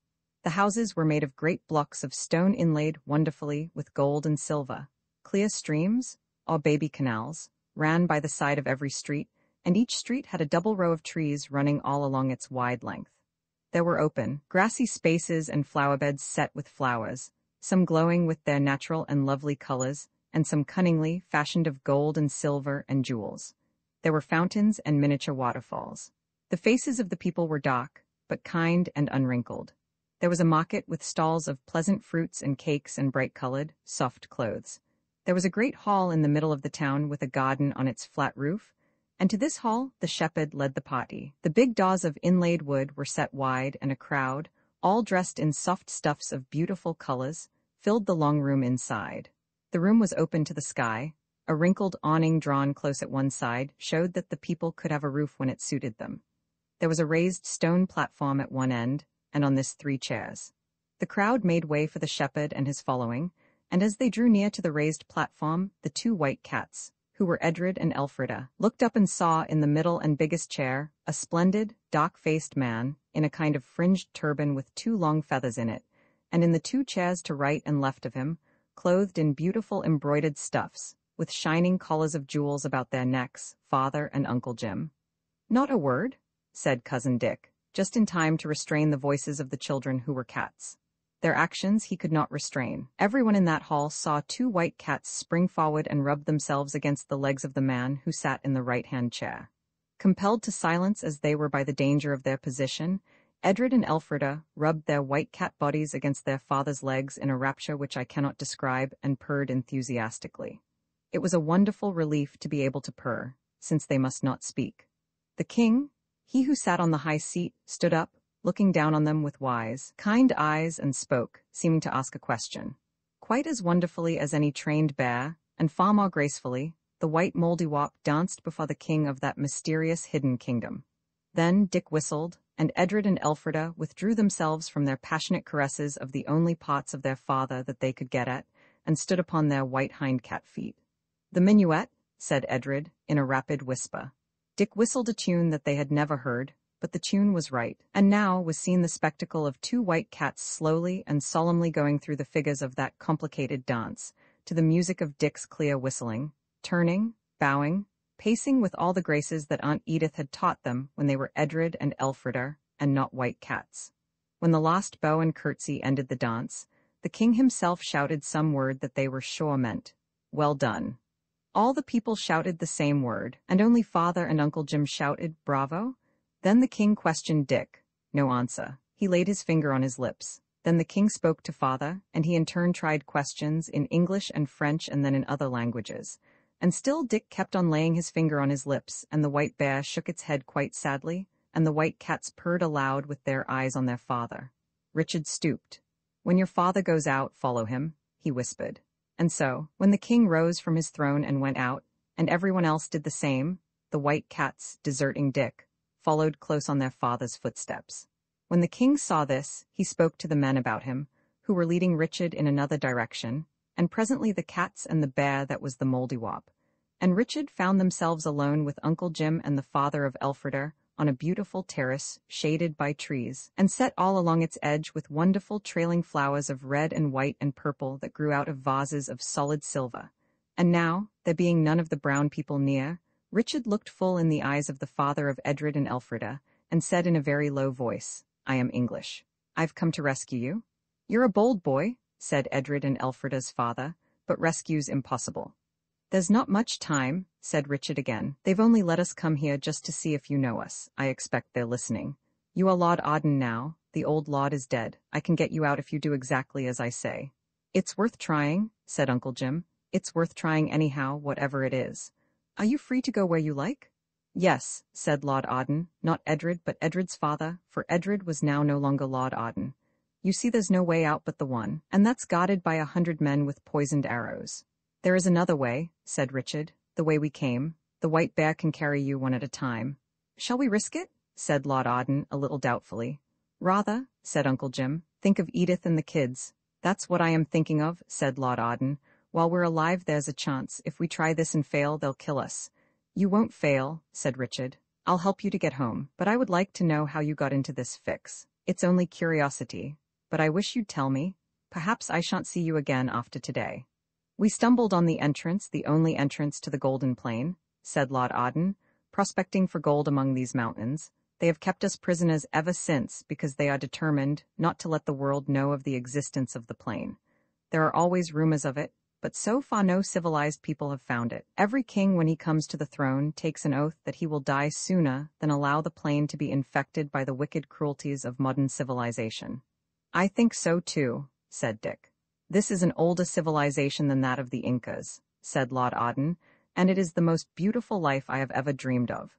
Speaker 1: The houses were made of great blocks of stone inlaid wonderfully with gold and silver. Clear streams, or baby canals, ran by the side of every street, and each street had a double row of trees running all along its wide length. There were open, grassy spaces and flower beds set with flowers, some glowing with their natural and lovely colors, and some cunningly fashioned of gold and silver and jewels. There were fountains and miniature waterfalls. The faces of the people were dark, but kind and unwrinkled. There was a market with stalls of pleasant fruits and cakes and bright-colored, soft clothes. There was a great hall in the middle of the town with a garden on its flat roof, and to this hall the shepherd led the party. The big doors of inlaid wood were set wide, and a crowd, all dressed in soft stuffs of beautiful colors, filled the long room inside. The room was open to the sky. A wrinkled awning drawn close at one side showed that the people could have a roof when it suited them. There was a raised stone platform at one end, and on this 3 chairs. The crowd made way for the shepherd and his following, and as they drew near to the raised platform, the 2 white cats, who were Edred and Elfrida, looked up and saw in the middle and biggest chair a splendid, dark-faced man in a kind of fringed turban with 2 long feathers in it, and in the 2 chairs to right and left of him, clothed in beautiful embroidered stuffs, with shining collars of jewels about their necks, Father and Uncle Jim. "Not a word," said Cousin Dick, just in time to restrain the voices of the children who were cats. Their actions he could not restrain. Everyone in that hall saw 2 white cats spring forward and rub themselves against the legs of the man who sat in the right-hand chair. Compelled to silence as they were by the danger of their position, Edred and Elfrida rubbed their white cat bodies against their father's legs in a rapture which I cannot describe, and purred enthusiastically. It was a wonderful relief to be able to purr, since they must not speak. The king, he who sat on the high seat, stood up, looking down on them with wise, kind eyes, and spoke, seeming to ask a question. Quite as wonderfully as any trained bear, and far more gracefully, the white Mouldiwarp danced before the king of that mysterious hidden kingdom. Then Dick whistled, and Edred and Elfrida withdrew themselves from their passionate caresses of the only parts of their father that they could get at, and stood upon their white hind-cat feet. "The minuet," said Edred, in a rapid whisper. Dick whistled a tune that they had never heard, but the tune was right, and now was seen the spectacle of 2 white cats slowly and solemnly going through the figures of that complicated dance, to the music of Dick's clear whistling, turning, bowing, pacing with all the graces that Aunt Edith had taught them when they were Edred and Elfrida and not white cats. When the last bow and curtsy ended the dance, the king himself shouted some word that they were sure meant, "Well done." All the people shouted the same word, and only Father and Uncle Jim shouted, "Bravo." Then the king questioned Dick. No answer. He laid his finger on his lips. Then the king spoke to Father, and he in turn tried questions in English and French and then in other languages. And still Dick kept on laying his finger on his lips, and the white bear shook its head quite sadly, and the white cats purred aloud with their eyes on their father. Richard stooped. "When your father goes out, follow him," he whispered. And so, when the king rose from his throne and went out, and everyone else did the same, the white cats, deserting Dick, followed close on their father's footsteps. When the king saw this, he spoke to the men about him, who were leading Richard in another direction, and presently the cats and the bear that was the Mouldiwarp, and Richard found themselves alone with Uncle Jim and the father of Elfrida on a beautiful terrace shaded by trees, and set all along its edge with wonderful trailing flowers of red and white and purple that grew out of vases of solid silver. And now, there being none of the brown people near, Richard looked full in the eyes of the father of Edred and Elfrida, and said in a very low voice, "I am English. I've come to rescue you." "You're a bold boy," said Edred and Elfrida's father, "but rescue's impossible." "There's not much time," said Richard again. "They've only let us come here just to see if you know us. I expect they're listening. You are Lord Arden now. The old lord is dead. I can get you out if you do exactly as I say." "It's worth trying," said Uncle Jim. "It's worth trying anyhow, whatever it is. Are you free to go where you like?" "Yes," said Lord Arden, not Edred but Edred's father, for Edred was now no longer Lord Arden. "You see there's no way out but the one, and that's guarded by 100 men with poisoned arrows." "There is another way," said Richard, "the way we came. The white bear can carry you one at a time." "Shall we risk it?" said Lord Arden a little doubtfully. Rather, said Uncle Jim, think of Edith and the kids. That's what I am thinking of, said Lord Arden. While we're alive there's a chance. If we try this and fail, they'll kill us. You won't fail, said Richard. I'll help you to get home, but I would like to know how you got into this fix. It's only curiosity, but I wish you'd tell me. Perhaps I shan't see you again after today. We stumbled on the entrance, the only entrance to the Golden Plain, said Lord Arden, prospecting for gold among these mountains. They have kept us prisoners ever since because they are determined not to let the world know of the existence of the plain. There are always rumors of it, but so far no civilized people have found it. Every king, when he comes to the throne, takes an oath that he will die sooner than allow the plain to be infected by the wicked cruelties of modern civilization. I think so too, said Dick. This is an older civilization than that of the Incas, said Lord Arden, and it is the most beautiful life I have ever dreamed of.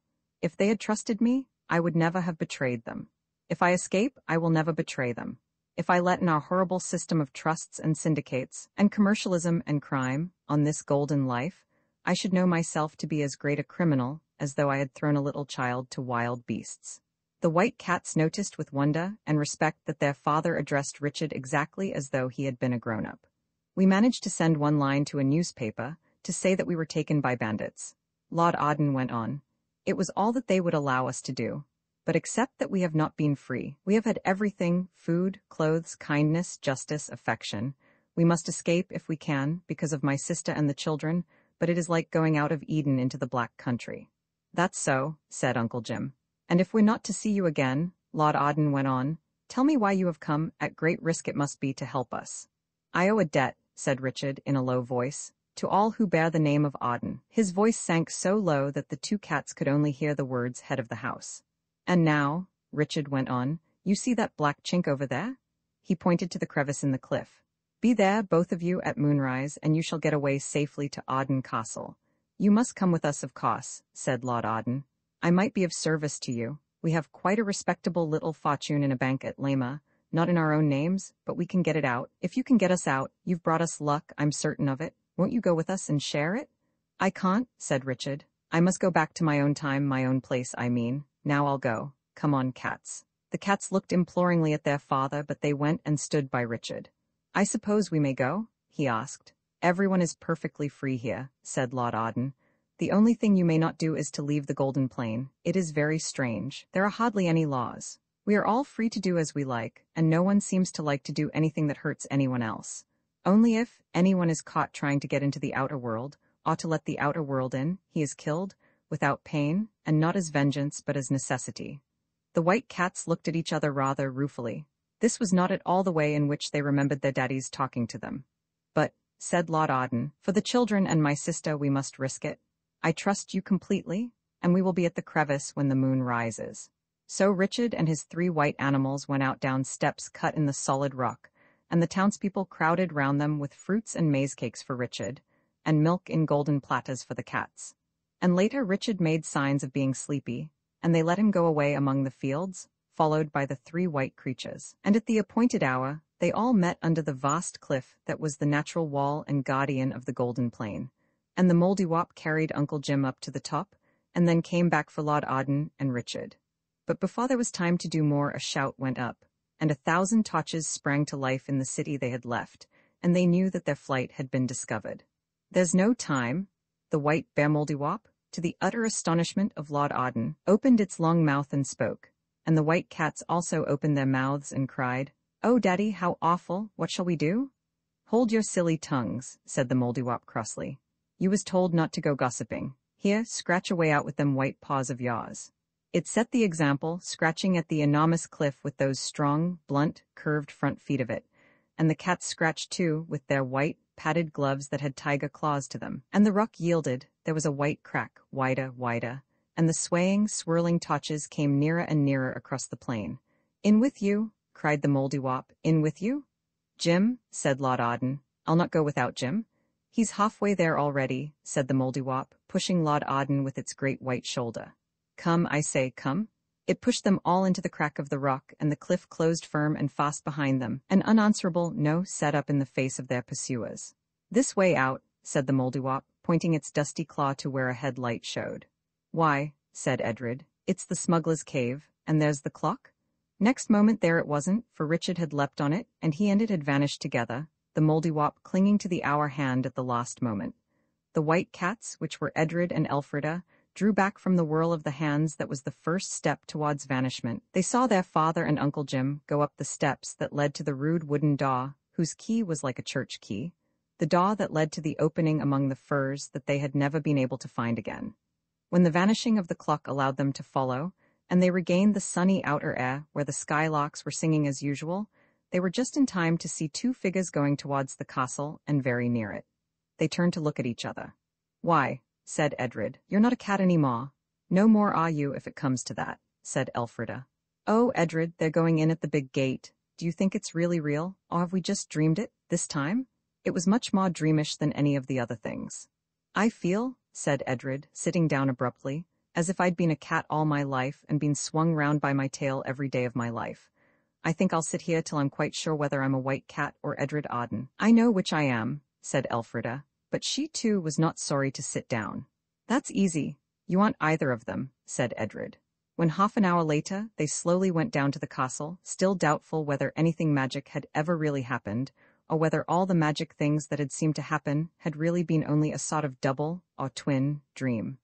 Speaker 1: If they had trusted me, I would never have betrayed them. If I escape, I will never betray them. If I let in our horrible system of trusts and syndicates, and commercialism and crime, on this golden life, I should know myself to be as great a criminal as though I had thrown a little child to wild beasts. The white cats noticed with wonder and respect that their father addressed Richard exactly as though he had been a grown-up. We managed to send one line to a newspaper to say that we were taken by bandits. Lord Arden went on. It was all that they would allow us to do. But except that we have not been free, we have had everything: food, clothes, kindness, justice, affection. We must escape if we can, because of my sister and the children, but it is like going out of Eden into the Black Country. That's so, said Uncle Jim. And if we're not to see you again, Lord Arden went on, tell me why you have come, at great risk it must be, to help us. I owe a debt, said Richard in a low voice, to all who bear the name of Arden. His voice sank so low that the two cats could only hear the words head of the house. And now, Richard went on, you see that black chink over there? He pointed to the crevice in the cliff. Be there, both of you, at moonrise, and you shall get away safely to Arden Castle. You must come with us, of course, said Lord Arden. I might be of service to you. We have quite a respectable little fortune in a bank at Lima, not in our own names, but we can get it out. If you can get us out, you've brought us luck, I'm certain of it. Won't you go with us and share it? I can't, said Richard. I must go back to my own time, my own place, I mean. Now I'll go. Come on, cats. The cats looked imploringly at their father, but they went and stood by Richard. I suppose we may go? He asked. Everyone is perfectly free here, said Lord Arden. The only thing you may not do is to leave the Golden Plain. It is very strange. There are hardly any laws. We are all free to do as we like, and no one seems to like to do anything that hurts anyone else. Only if anyone is caught trying to get into the outer world, or to let the outer world in, he is killed, without pain, and not as vengeance but as necessity. The white cats looked at each other rather ruefully. This was not at all the way in which they remembered their daddies talking to them. But, said Lord Arden, for the children and my sister we must risk it. I trust you completely, and we will be at the crevice when the moon rises. So Richard and his 3 white animals went out down steps cut in the solid rock, and the townspeople crowded round them with fruits and maize cakes for Richard, and milk in golden platters for the cats. And later Richard made signs of being sleepy, and they let him go away among the fields, followed by the 3 white creatures. And at the appointed hour, they all met under the vast cliff that was the natural wall and guardian of the Golden Plain. And the Mouldiwarp carried Uncle Jim up to the top, and then came back for Lord Arden and Richard. But before there was time to do more, a shout went up, and 1,000 torches sprang to life in the city they had left, and they knew that their flight had been discovered. There's no time. The white bear Mouldiwarp, to the utter astonishment of Lord Arden, opened its long mouth and spoke, and the white cats also opened their mouths and cried, "Oh, Daddy, how awful! What shall we do?" "Hold your silly tongues," said the Mouldiwarp crossly. "You was told not to go gossiping. Here, scratch away out with them white paws of yours." It set the example, scratching at the enormous cliff with those strong, blunt, curved front feet of it, and the cats scratched too with their white, padded gloves that had tiger claws to them. And the rock yielded. There was a white crack, wider, wider, and the swaying, swirling torches came nearer and nearer across the plain. "In with you," cried the Mouldiwarp. "In with you?" "Jim," said Lord Arden. "I'll not go without Jim." "He's halfway there already," said the Mouldiwarp, pushing Lord Arden with its great white shoulder. "Come, I say, come." It pushed them all into the crack of the rock, and the cliff closed firm and fast behind them. An unanswerable no set up in the face of their pursuers. "This way out," said the Mouldiwarp, pointing its dusty claw to where a headlight showed. "Why," said Edred, It's the smuggler's cave, and there's the clock. Next moment there it wasn't, for Richard had leapt on it, and he and it had vanished together, the Mouldiwarp clinging to the hour hand at the last moment. The white cats, which were Edred and Elfrida, drew back from the whirl of the hands that was the first step towards vanishment. They saw their father and Uncle Jim go up the steps that led to the rude wooden door, whose key was like a church key, the door that led to the opening among the firs that they had never been able to find again. When the vanishing of the clock allowed them to follow, and they regained the sunny outer air where the skylarks were singing as usual, they were just in time to see two figures going towards the castle and very near it. They turned to look at each other. "Why," said Edred, "you're not a cat any more." "No more are you if it comes to that," said Elfrida. "Oh, Edred, they're going in at the big gate. Do you think it's really real, or have we just dreamed it, this time?" It was much more dreamish than any of the other things. "I feel," said Edred, sitting down abruptly, "as if I'd been a cat all my life and been swung round by my tail every day of my life. I think I'll sit here till I'm quite sure whether I'm a white cat or Edred Arden." "I know which I am," said Elfrida, but she too was not sorry to sit down. "That's easy. You aren't either of them," said Edred. When half an hour later they slowly went down to the castle, still doubtful whether anything magic had ever really happened, or whether all the magic things that had seemed to happen had really been only a sort of double or twin dream.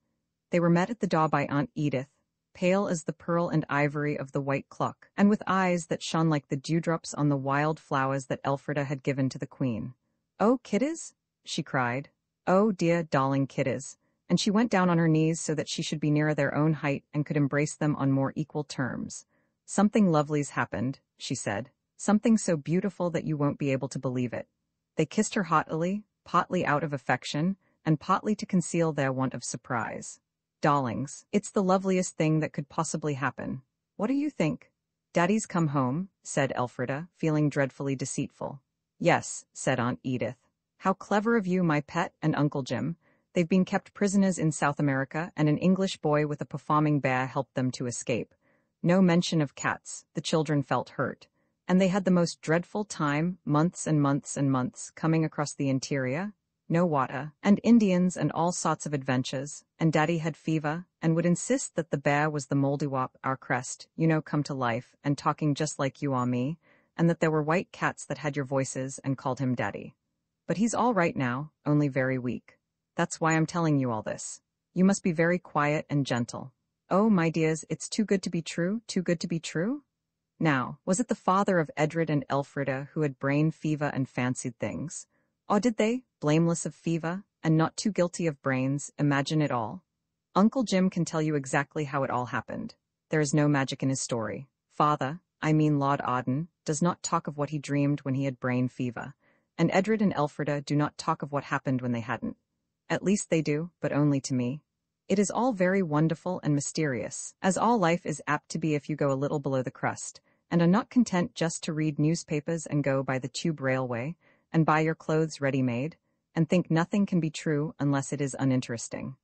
Speaker 1: They were met at the door by Aunt Edith, pale as the pearl and ivory of the white clock, and with eyes that shone like the dewdrops on the wild flowers that Elfrida had given to the queen. "Oh, kiddies?" she cried. "Oh, dear, darling kiddies," and she went down on her knees so that she should be nearer their own height and could embrace them on more equal terms. "Something lovely's happened," she said. "Something so beautiful that you won't be able to believe it." They kissed her haughtily, partly out of affection, and partly to conceal their want of surprise. "Darlings, it's the loveliest thing that could possibly happen. What do you think?" "Daddy's come home," said Elfrida, feeling dreadfully deceitful. "Yes," said Aunt Edith. "How clever of you, my pet, and Uncle Jim. They've been kept prisoners in South America, and an English boy with a performing bear helped them to escape. No mention of cats. The children felt hurt. And they had the most dreadful time, months and months and months, coming across the interior. No water, and Indians and all sorts of adventures, and Daddy had fever, and would insist that the bear was the Mouldiwarp, our crest, come to life, and talking just like you or me, and that there were white cats that had your voices and called him Daddy. But he's all right now, only very weak. That's why I'm telling you all this. You must be very quiet and gentle. Oh, my dears, it's too good to be true, too good to be true." Now, was it the father of Edred and Elfrida who had brain fever and fancied things? Or did they, blameless of fever, and not too guilty of brains, imagine it all? Uncle Jim can tell you exactly how it all happened. There is no magic in his story. Father, I mean Lord Arden, does not talk of what he dreamed when he had brain fever, and Edred and Elfrida do not talk of what happened when they hadn't. At least they do, but only to me. It is all very wonderful and mysterious, as all life is apt to be if you go a little below the crust, and are not content just to read newspapers and go by the tube railway, and buy your clothes ready-made, and think nothing can be true unless it is uninteresting.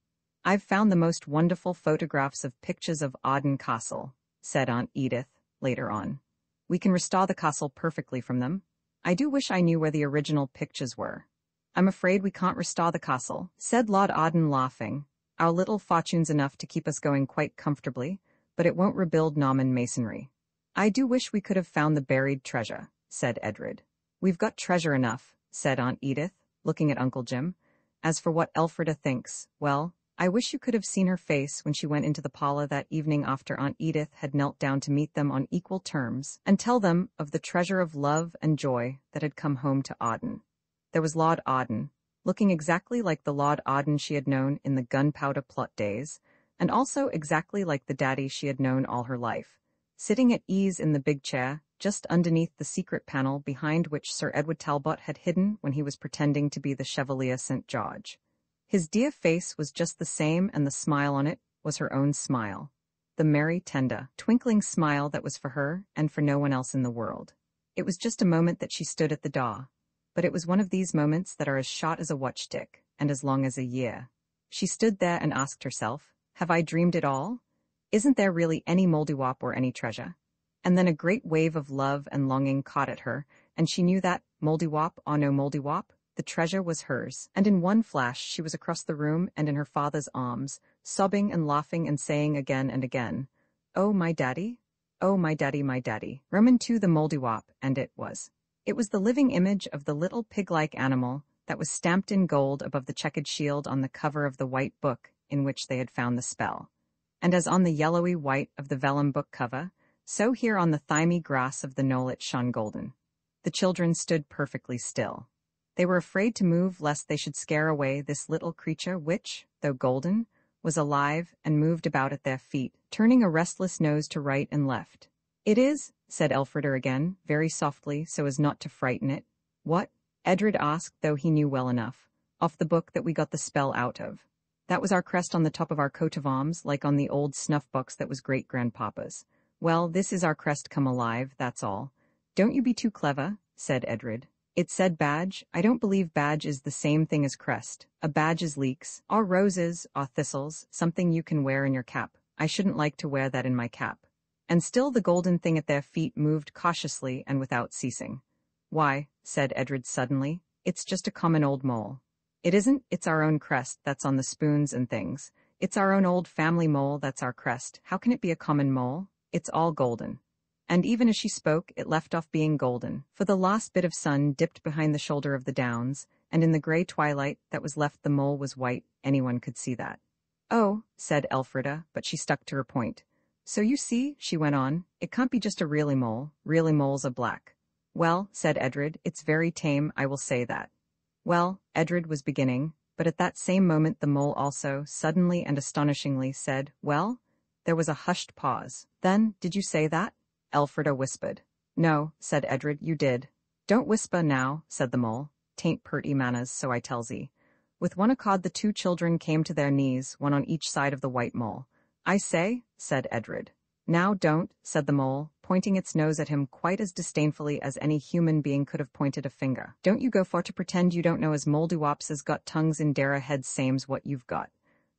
Speaker 1: "I've found the most wonderful photographs of pictures of Arden Castle," said Aunt Edith, later on. "We can restore the castle perfectly from them. I do wish I knew where the original pictures were." "I'm afraid we can't restore the castle," said Lord Arden, laughing. "Our little fortune's enough to keep us going quite comfortably, but it won't rebuild Norman masonry." "I do wish we could have found the buried treasure," said Edred. "We've got treasure enough," said Aunt Edith, looking at Uncle Jim. "As for what Elfrida thinks, well, I wish you could have seen her face when she went into the parlor that evening after Aunt Edith had knelt down to meet them on equal terms and tell them of the treasure of love and joy that had come home to Arden. There was Lord Arden, looking exactly like the Lord Arden she had known in the gunpowder plot days, and also exactly like the daddy she had known all her life, sitting at ease in the big chair, just underneath the secret panel behind which Sir Edward Talbot had hidden when he was pretending to be the Chevalier St. George. His dear face was just the same, and the smile on it was her own smile. The merry, tender, twinkling smile that was for her and for no one else in the world. It was just a moment that she stood at the door, but it was one of these moments that are as short as a watch-tick and as long as a year. She stood there and asked herself, "Have I dreamed it all? Isn't there really any Mouldiwarp or any treasure?" And then a great wave of love and longing caught at her, and she knew that, Mouldiwarp or no Mouldiwarp, the treasure was hers, and in one flash she was across the room and in her father's arms, sobbing and laughing and saying again and again, "Oh, my daddy? Oh, my daddy, my daddy." Roman 2 the Moldywop, and it was. It was the living image of the little pig-like animal that was stamped in gold above the checkered shield on the cover of the white book in which they had found the spell. And as on the yellowy white of the vellum book cover, so here on the thymy grass of the knoll it shone golden. The children stood perfectly still. They were afraid to move lest they should scare away this little creature which, though golden, was alive and moved about at their feet, turning a restless nose to right and left. "It is," said Elfrida again, very softly so as not to frighten it. "What?" Edred asked, though he knew well enough. "Off the book that we got the spell out of. That was our crest on the top of our coat of arms, like on the old snuff-box that was great-grandpapa's. Well, this is our crest come alive, that's all. Don't you be too clever," said Edred. "It said badge. I don't believe badge is the same thing as crest. A badge is leeks, or roses, or thistles, something you can wear in your cap. I shouldn't like to wear that in my cap." And still the golden thing at their feet moved cautiously and without ceasing. "Why," said Edred suddenly, "it's just a common old mole." "It isn't, it's our own crest that's on the spoons and things. It's our own old family mole that's our crest. How can it be a common mole? It's all golden." And even as she spoke, it left off being golden, for the last bit of sun dipped behind the shoulder of the downs, and in the grey twilight that was left the mole was white. Anyone could see that. "Oh," said Elfrida, but she stuck to her point. "So you see," she went on, "it can't be just a really mole. Really moles are black." "Well," said Edred, "it's very tame, I will say that." "Well," Edred was beginning, but at that same moment the mole also, suddenly and astonishingly, said, "Well?" There was a hushed pause. "Then, did you say that?" Elfrida whispered. "No," said Edred, "you did." "Don't whisper now," said the mole. "'Tain't purty manners, so I tells 'ee." With one accord the two children came to their knees, one on each side of the white mole. "I say," said Edred. "Now don't," said the mole, pointing its nose at him quite as disdainfully as any human being could have pointed a finger. "Don't you go for to pretend you don't know as Moldywops has got tongues in dere heads same's what you've got.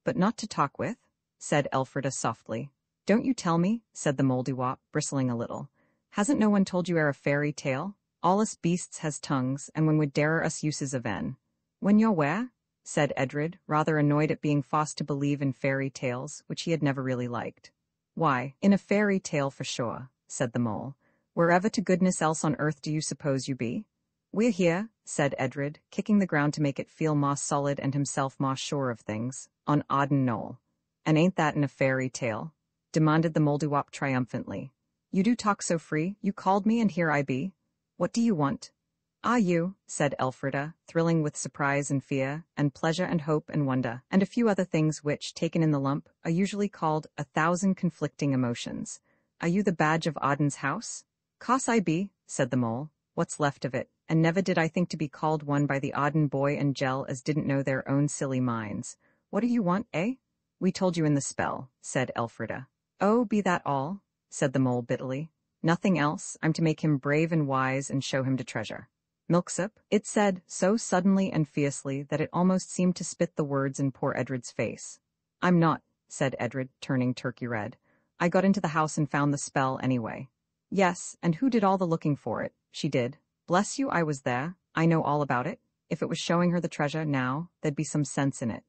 Speaker 1: But not to talk with," said Elfrida softly. "Don't you tell me," said the Moldywop, bristling a little. "Hasn't no one told you a fairy tale? All us beasts has tongues, and when would dare us uses of en." "When you're where?" said Edred, rather annoyed at being forced to believe in fairy tales, which he had never really liked. "Why, in a fairy tale for sure," said the mole. "Wherever to goodness else on earth do you suppose you be?" "We're here," said Edred, kicking the ground to make it feel more solid and himself more sure of things, "on Arden Knoll." "And ain't that in a fairy tale?" demanded the Moldywop triumphantly. "You do talk so free, you called me and here I be. What do you want?" "Ah, you," said Elfrida, thrilling with surprise and fear, and pleasure and hope and wonder, and a few other things which, taken in the lump, are usually called 1,000 conflicting emotions. "Are you the badge of Arden's house?" "'Course I be," said the mole. "What's left of it, and never did I think to be called one by the Arden boy and gel as didn't know their own silly minds. What do you want, eh?" "We told you in the spell," said Elfrida. "Oh, be that all?" said the mole bitterly. "Nothing else. I'm to make him brave and wise and show him to treasure." "Milksop," it said, so suddenly and fiercely that it almost seemed to spit the words in poor Edred's face. "I'm not," said Edred, turning turkey red. "I got into the house and found the spell anyway." "Yes, and who did all the looking for it?" "She did. Bless you, I was there. I know all about it. If it was showing her the treasure now, there'd be some sense in it."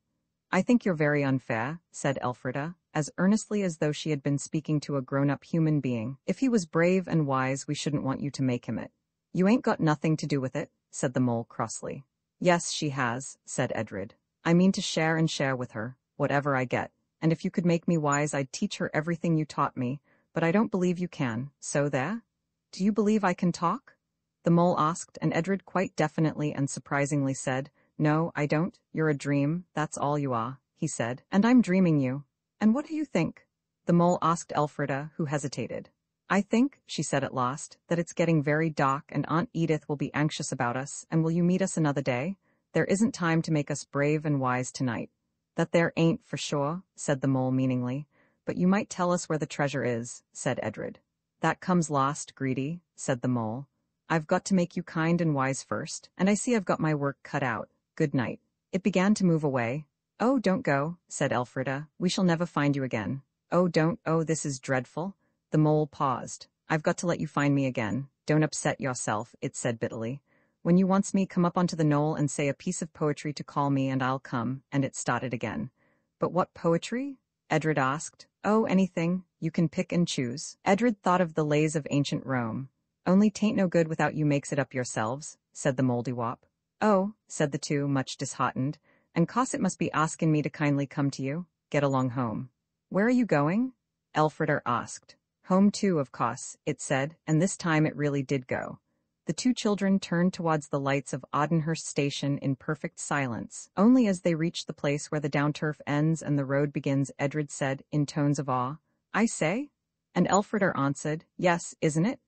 Speaker 1: "I think you're very unfair," said Elfrida, as earnestly as though she had been speaking to a grown-up human being. "If he was brave and wise, we shouldn't want you to make him it." "You ain't got nothing to do with it," said the mole crossly. "Yes, she has," said Edred. "I mean to share and share with her, whatever I get, and if you could make me wise I'd teach her everything you taught me, but I don't believe you can, so there." "Do you believe I can talk?" the mole asked, and Edred quite definitely and surprisingly said, "No, I don't. You're a dream, that's all you are," he said, "and I'm dreaming you." "And what do you think?" the mole asked Elfrida, who hesitated. "I think," she said at last, "that it's getting very dark and Aunt Edith will be anxious about us, and will you meet us another day? There isn't time to make us brave and wise tonight." "That there ain't, for sure," said the mole meaningly, "but you might tell us where the treasure is," said Edred. "That comes last, greedy," said the mole. "I've got to make you kind and wise first, and I see I've got my work cut out. Good night." It began to move away. "Oh, don't go," said Elfrida. "We shall never find you again." "Oh, don't, oh, this is dreadful." The mole paused. "I've got to let you find me again. Don't upset yourself," it said bitterly. When you wants me, come up onto the knoll and say a piece of poetry to call me and I'll come, and it started again. But what poetry? Edred asked. Oh, anything. You can pick and choose. Edred thought of the lays of ancient Rome. Only 'tain't no good without you makes it up yourselves, said the Mouldiwarp. Oh, said the two, much disheartened, and 'cause it must be askin' me to kindly come to you. Get along home. Where are you going? Elfrida asked. Home too, of course, it said, and this time it really did go. The two children turned towards the lights of Ardenhurst station in perfect silence. Only as they reached the place where the down-turf ends and the road begins, Edred said, in tones of awe, I say? And Elfrida answered, Yes, isn't it?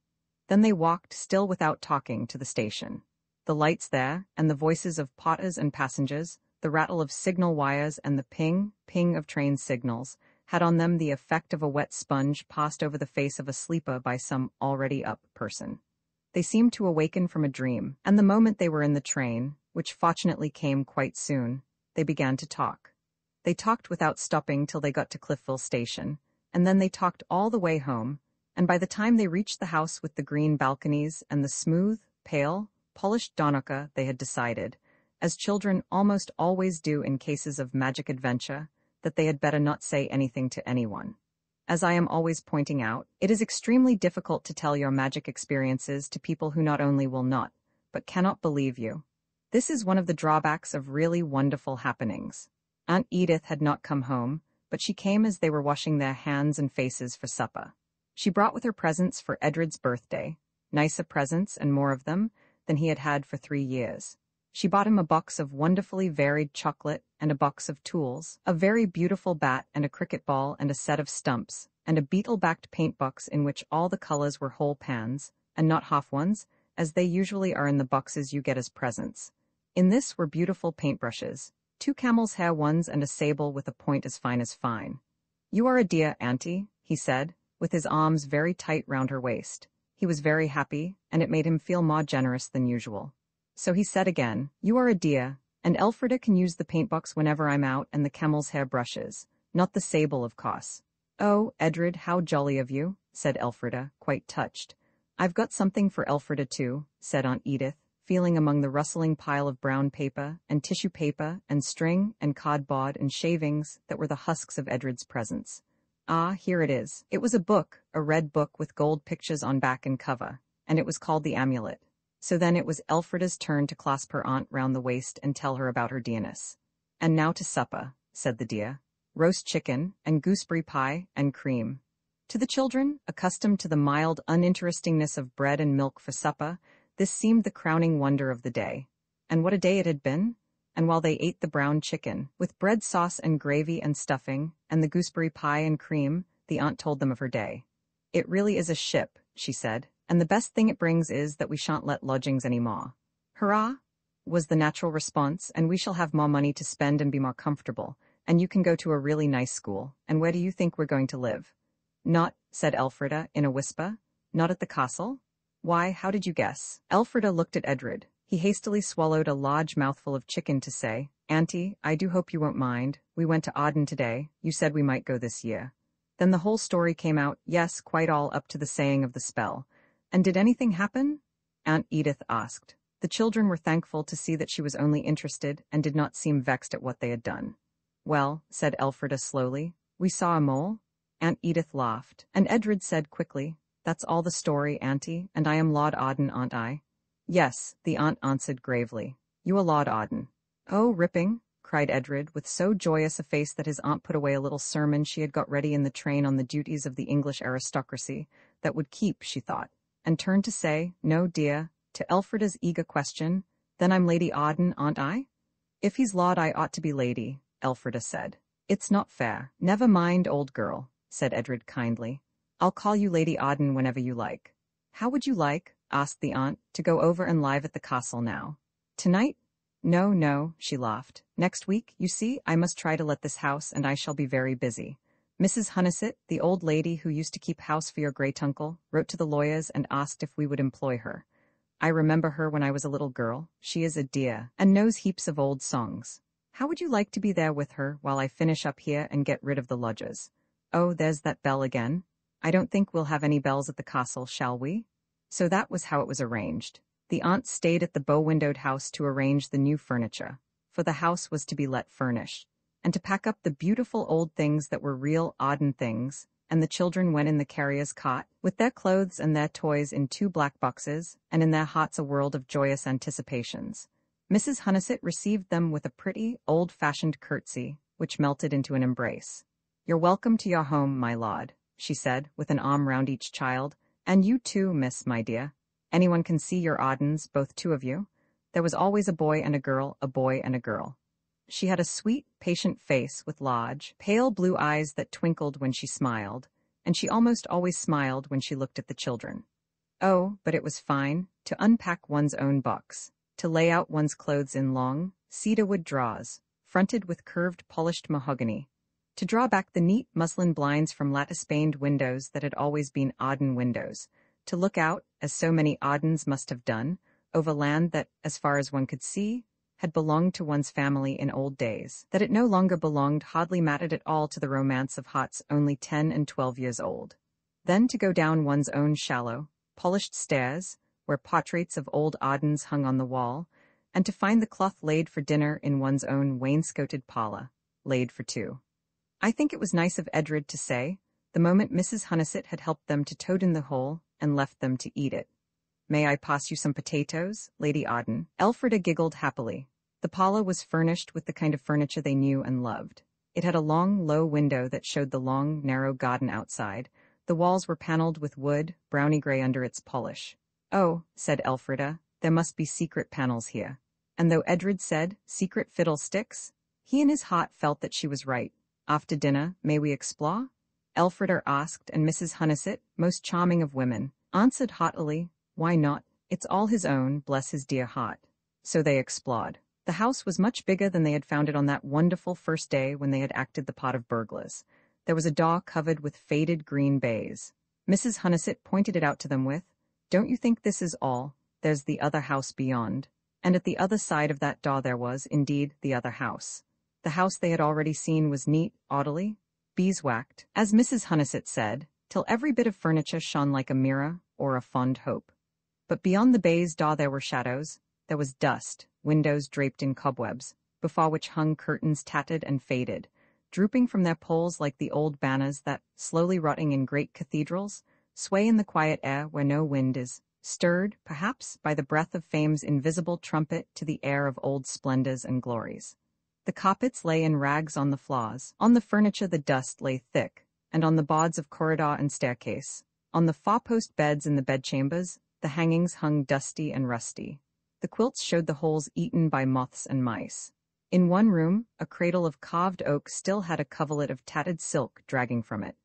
Speaker 1: Then they walked, still without talking, to the station. The lights there, and the voices of porters and passengers, the rattle of signal wires and the ping, ping of train signals, had on them the effect of a wet sponge passed over the face of a sleeper by some already up person. They seemed to awaken from a dream, and the moment they were in the train, which fortunately came quite soon, they began to talk. They talked without stopping till they got to Cliffville station, and then they talked all the way home, and by the time they reached the house with the green balconies and the smooth, pale, polished donoka, they had decided, as children almost always do in cases of magic adventure, that they had better not say anything to anyone. As I am always pointing out, it is extremely difficult to tell your magic experiences to people who not only will not, but cannot believe you. This is one of the drawbacks of really wonderful happenings. Aunt Edith had not come home, but she came as they were washing their hands and faces for supper. She brought with her presents for Edred's birthday, nicer presents and more of them than he had had for 3 years. She bought him a box of wonderfully varied chocolate and a box of tools, a very beautiful bat and a cricket ball and a set of stumps, and a beetle-backed paint box in which all the colors were whole pans, and not half ones, as they usually are in the boxes you get as presents. In this were beautiful paintbrushes, 2 camel's hair ones and a sable with a point as fine. You are a dear, Auntie, he said, with his arms very tight round her waist. He was very happy, and it made him feel more generous than usual. So he said again, You are a dear, and Elfrida can use the paintbox whenever I'm out and the camel's hair brushes, not the sable, of course. Oh, Edred, how jolly of you, said Elfrida, quite touched. I've got something for Elfrida too, said Aunt Edith, feeling among the rustling pile of brown paper and tissue paper and string and cardboard and shavings that were the husks of Edred's presents. Ah, here it is. It was a book, a red book with gold pictures on back and cover, and it was called The Amulet. So then it was Elfrida's turn to clasp her aunt round the waist and tell her about her dearness. And now to supper, said the dear. Roast chicken, and gooseberry pie, and cream. To the children, accustomed to the mild uninterestingness of bread and milk for supper, this seemed the crowning wonder of the day. And what a day it had been! And while they ate the brown chicken, with bread sauce and gravy and stuffing, and the gooseberry pie and cream, the aunt told them of her day. It really is a ship, she said, and the best thing it brings is that we shan't let lodgings any more. Hurrah! Was the natural response, and we shall have more money to spend and be more comfortable, and you can go to a really nice school, and where do you think we're going to live? Not, said Elfrida, in a whisper, not at the castle? Why, how did you guess? Elfrida looked at Edred. He hastily swallowed a large mouthful of chicken to say, Auntie, I do hope you won't mind. We went to Arden today. You said we might go this year. Then the whole story came out, yes, quite all up to the saying of the spell. And did anything happen? Aunt Edith asked. The children were thankful to see that she was only interested and did not seem vexed at what they had done. Well, said Elfrida slowly, we saw a mole. Aunt Edith laughed, and Edred said quickly, That's all the story, Auntie, and I am Lord Arden, aren't I? Yes, the aunt answered gravely. You are Lord Arden. Oh, ripping, cried Edred, with so joyous a face that his aunt put away a little sermon she had got ready in the train on the duties of the English aristocracy, that would keep, she thought, and turned to say, No, dear, to Elfrida's eager question, Then I'm Lady Arden, aren't I? If he's Lord, I ought to be Lady, Elfrida said. It's not fair. Never mind, old girl, said Edred kindly. I'll call you Lady Arden whenever you like. How would you like, asked the aunt, to go over and live at the castle now? Tonight? No, she laughed. Next week, you see, I must try to let this house, and I shall be very busy. Mrs. Hunnissett, the old lady who used to keep house for your great-uncle, wrote to the lawyers and asked if we would employ her. I remember her when I was a little girl. She is a dear, and knows heaps of old songs. How would you like to be there with her while I finish up here and get rid of the lodgers? Oh, there's that bell again. I don't think we'll have any bells at the castle, shall we? So that was how it was arranged. The aunts stayed at the bow-windowed house to arrange the new furniture, for the house was to be let furnished, and to pack up the beautiful old things that were real Arden things, and the children went in the carrier's cot, with their clothes and their toys in 2 black boxes, and in their hearts a world of joyous anticipations. Mrs. Hunnison received them with a pretty, old-fashioned curtsy, which melted into an embrace. "You're welcome to your home, my lord," she said, with an arm round each child, "and you too, miss, my dear. Anyone can see your Ardens, both 2 of you. There was always a boy and a girl, a boy and a girl." She had a sweet, patient face with large, pale blue eyes that twinkled when she smiled, and she almost always smiled when she looked at the children. Oh, but it was fine, to unpack one's own box, to lay out one's clothes in long, cedarwood drawers, fronted with curved polished mahogany, to draw back the neat muslin blinds from lattice-paned windows that had always been Arden windows, to look out, as so many Ardens must have done, over land that, as far as one could see, had belonged to one's family in old days. That it no longer belonged hardly mattered at all to the romance of hearts only 10 and 12 years old. Then to go down one's own shallow, polished stairs, where portraits of old Ardens hung on the wall, and to find the cloth laid for dinner in one's own wainscoted parlor, laid for 2. I think it was nice of Edred to say, the moment Mrs. Hunnison had helped them to toad in the hole and left them to eat it, "May I pass you some potatoes, Lady Arden?" Elfrida giggled happily. The parlor was furnished with the kind of furniture they knew and loved. It had a long, low window that showed the long, narrow garden outside. The walls were paneled with wood, browny gray under its polish. "Oh," said Elfrida, "there must be secret panels here." And though Edred said, "Secret fiddlesticks," he in his heart felt that she was right. "After dinner, may we explore?" Elfrida asked, and Mrs. Hunnison, most charming of women, answered heartily, "Why not? It's all his own, bless his dear heart." So they explored. The house was much bigger than they had found it on that wonderful first day when they had acted the part of burglars. There was a door covered with faded green baize. Mrs. Hunnison pointed it out to them with, "Don't you think this is all? There's the other house beyond." And at the other side of that door there was, indeed, the other house. The house they had already seen was neat, orderly, beeswaxed, as Mrs. Hunnison said, till every bit of furniture shone like a mirror or a fond hope. But beyond the baize door there were shadows, there was dust, windows draped in cobwebs, before which hung curtains tattered and faded, drooping from their poles like the old banners that, slowly rotting in great cathedrals, sway in the quiet air where no wind is, stirred, perhaps, by the breath of fame's invisible trumpet to the air of old splendors and glories. The carpets lay in rags on the floors, on the furniture the dust lay thick, and on the boards of corridor and staircase. On the four-post beds in the bedchambers, the hangings hung dusty and rusty. The quilts showed the holes eaten by moths and mice. In one room, a cradle of carved oak still had a coverlet of tattered silk dragging from it.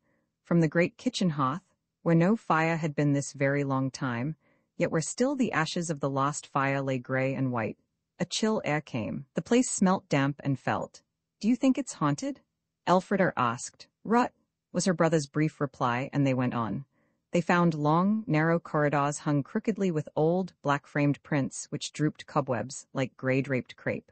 Speaker 1: From the great kitchen hearth, where no fire had been this very long time, yet where still the ashes of the lost fire lay gray and white, a chill air came. The place smelt damp and felt. "Do you think it's haunted?" Elfrida asked. "Rot," was her brother's brief reply, and they went on. They found long, narrow corridors hung crookedly with old, black-framed prints which drooped cobwebs like gray-draped crepe.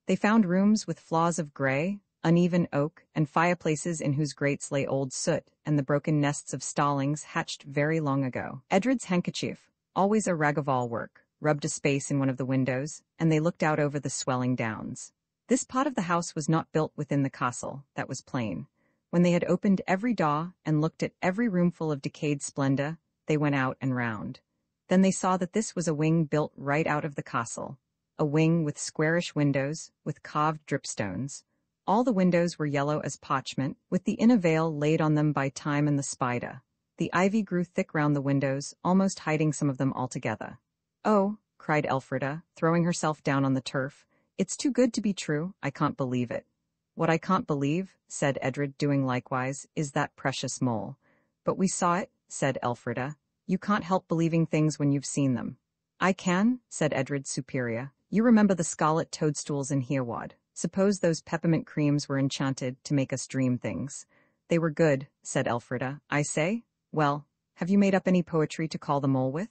Speaker 1: They found rooms with floors of gray, uneven oak, and fireplaces in whose grates lay old soot and the broken nests of starlings hatched very long ago. Edred's handkerchief, always a rag of all work, rubbed a space in one of the windows, and they looked out over the swelling downs. This part of the house was not built within the castle, that was plain. When they had opened every door and looked at every roomful of decayed splendor, they went out and round. Then they saw that this was a wing built right out of the castle, a wing with squarish windows, with carved dripstones. All the windows were yellow as parchment, with the inner veil laid on them by time and the spider. The ivy grew thick round the windows, almost hiding some of them altogether. "Oh," cried Elfrida, throwing herself down on the turf, "it's too good to be true, I can't believe it." "What I can't believe," said Edred, doing likewise, "is that precious mole." "But we saw it," said Elfrida. "You can't help believing things when you've seen them." "I can," said Edred, superior. "You remember the scarlet toadstools in Hereward. Suppose those peppermint creams were enchanted to make us dream things." "They were good," said Elfrida. "I say? Well, have you made up any poetry to call the mole with?"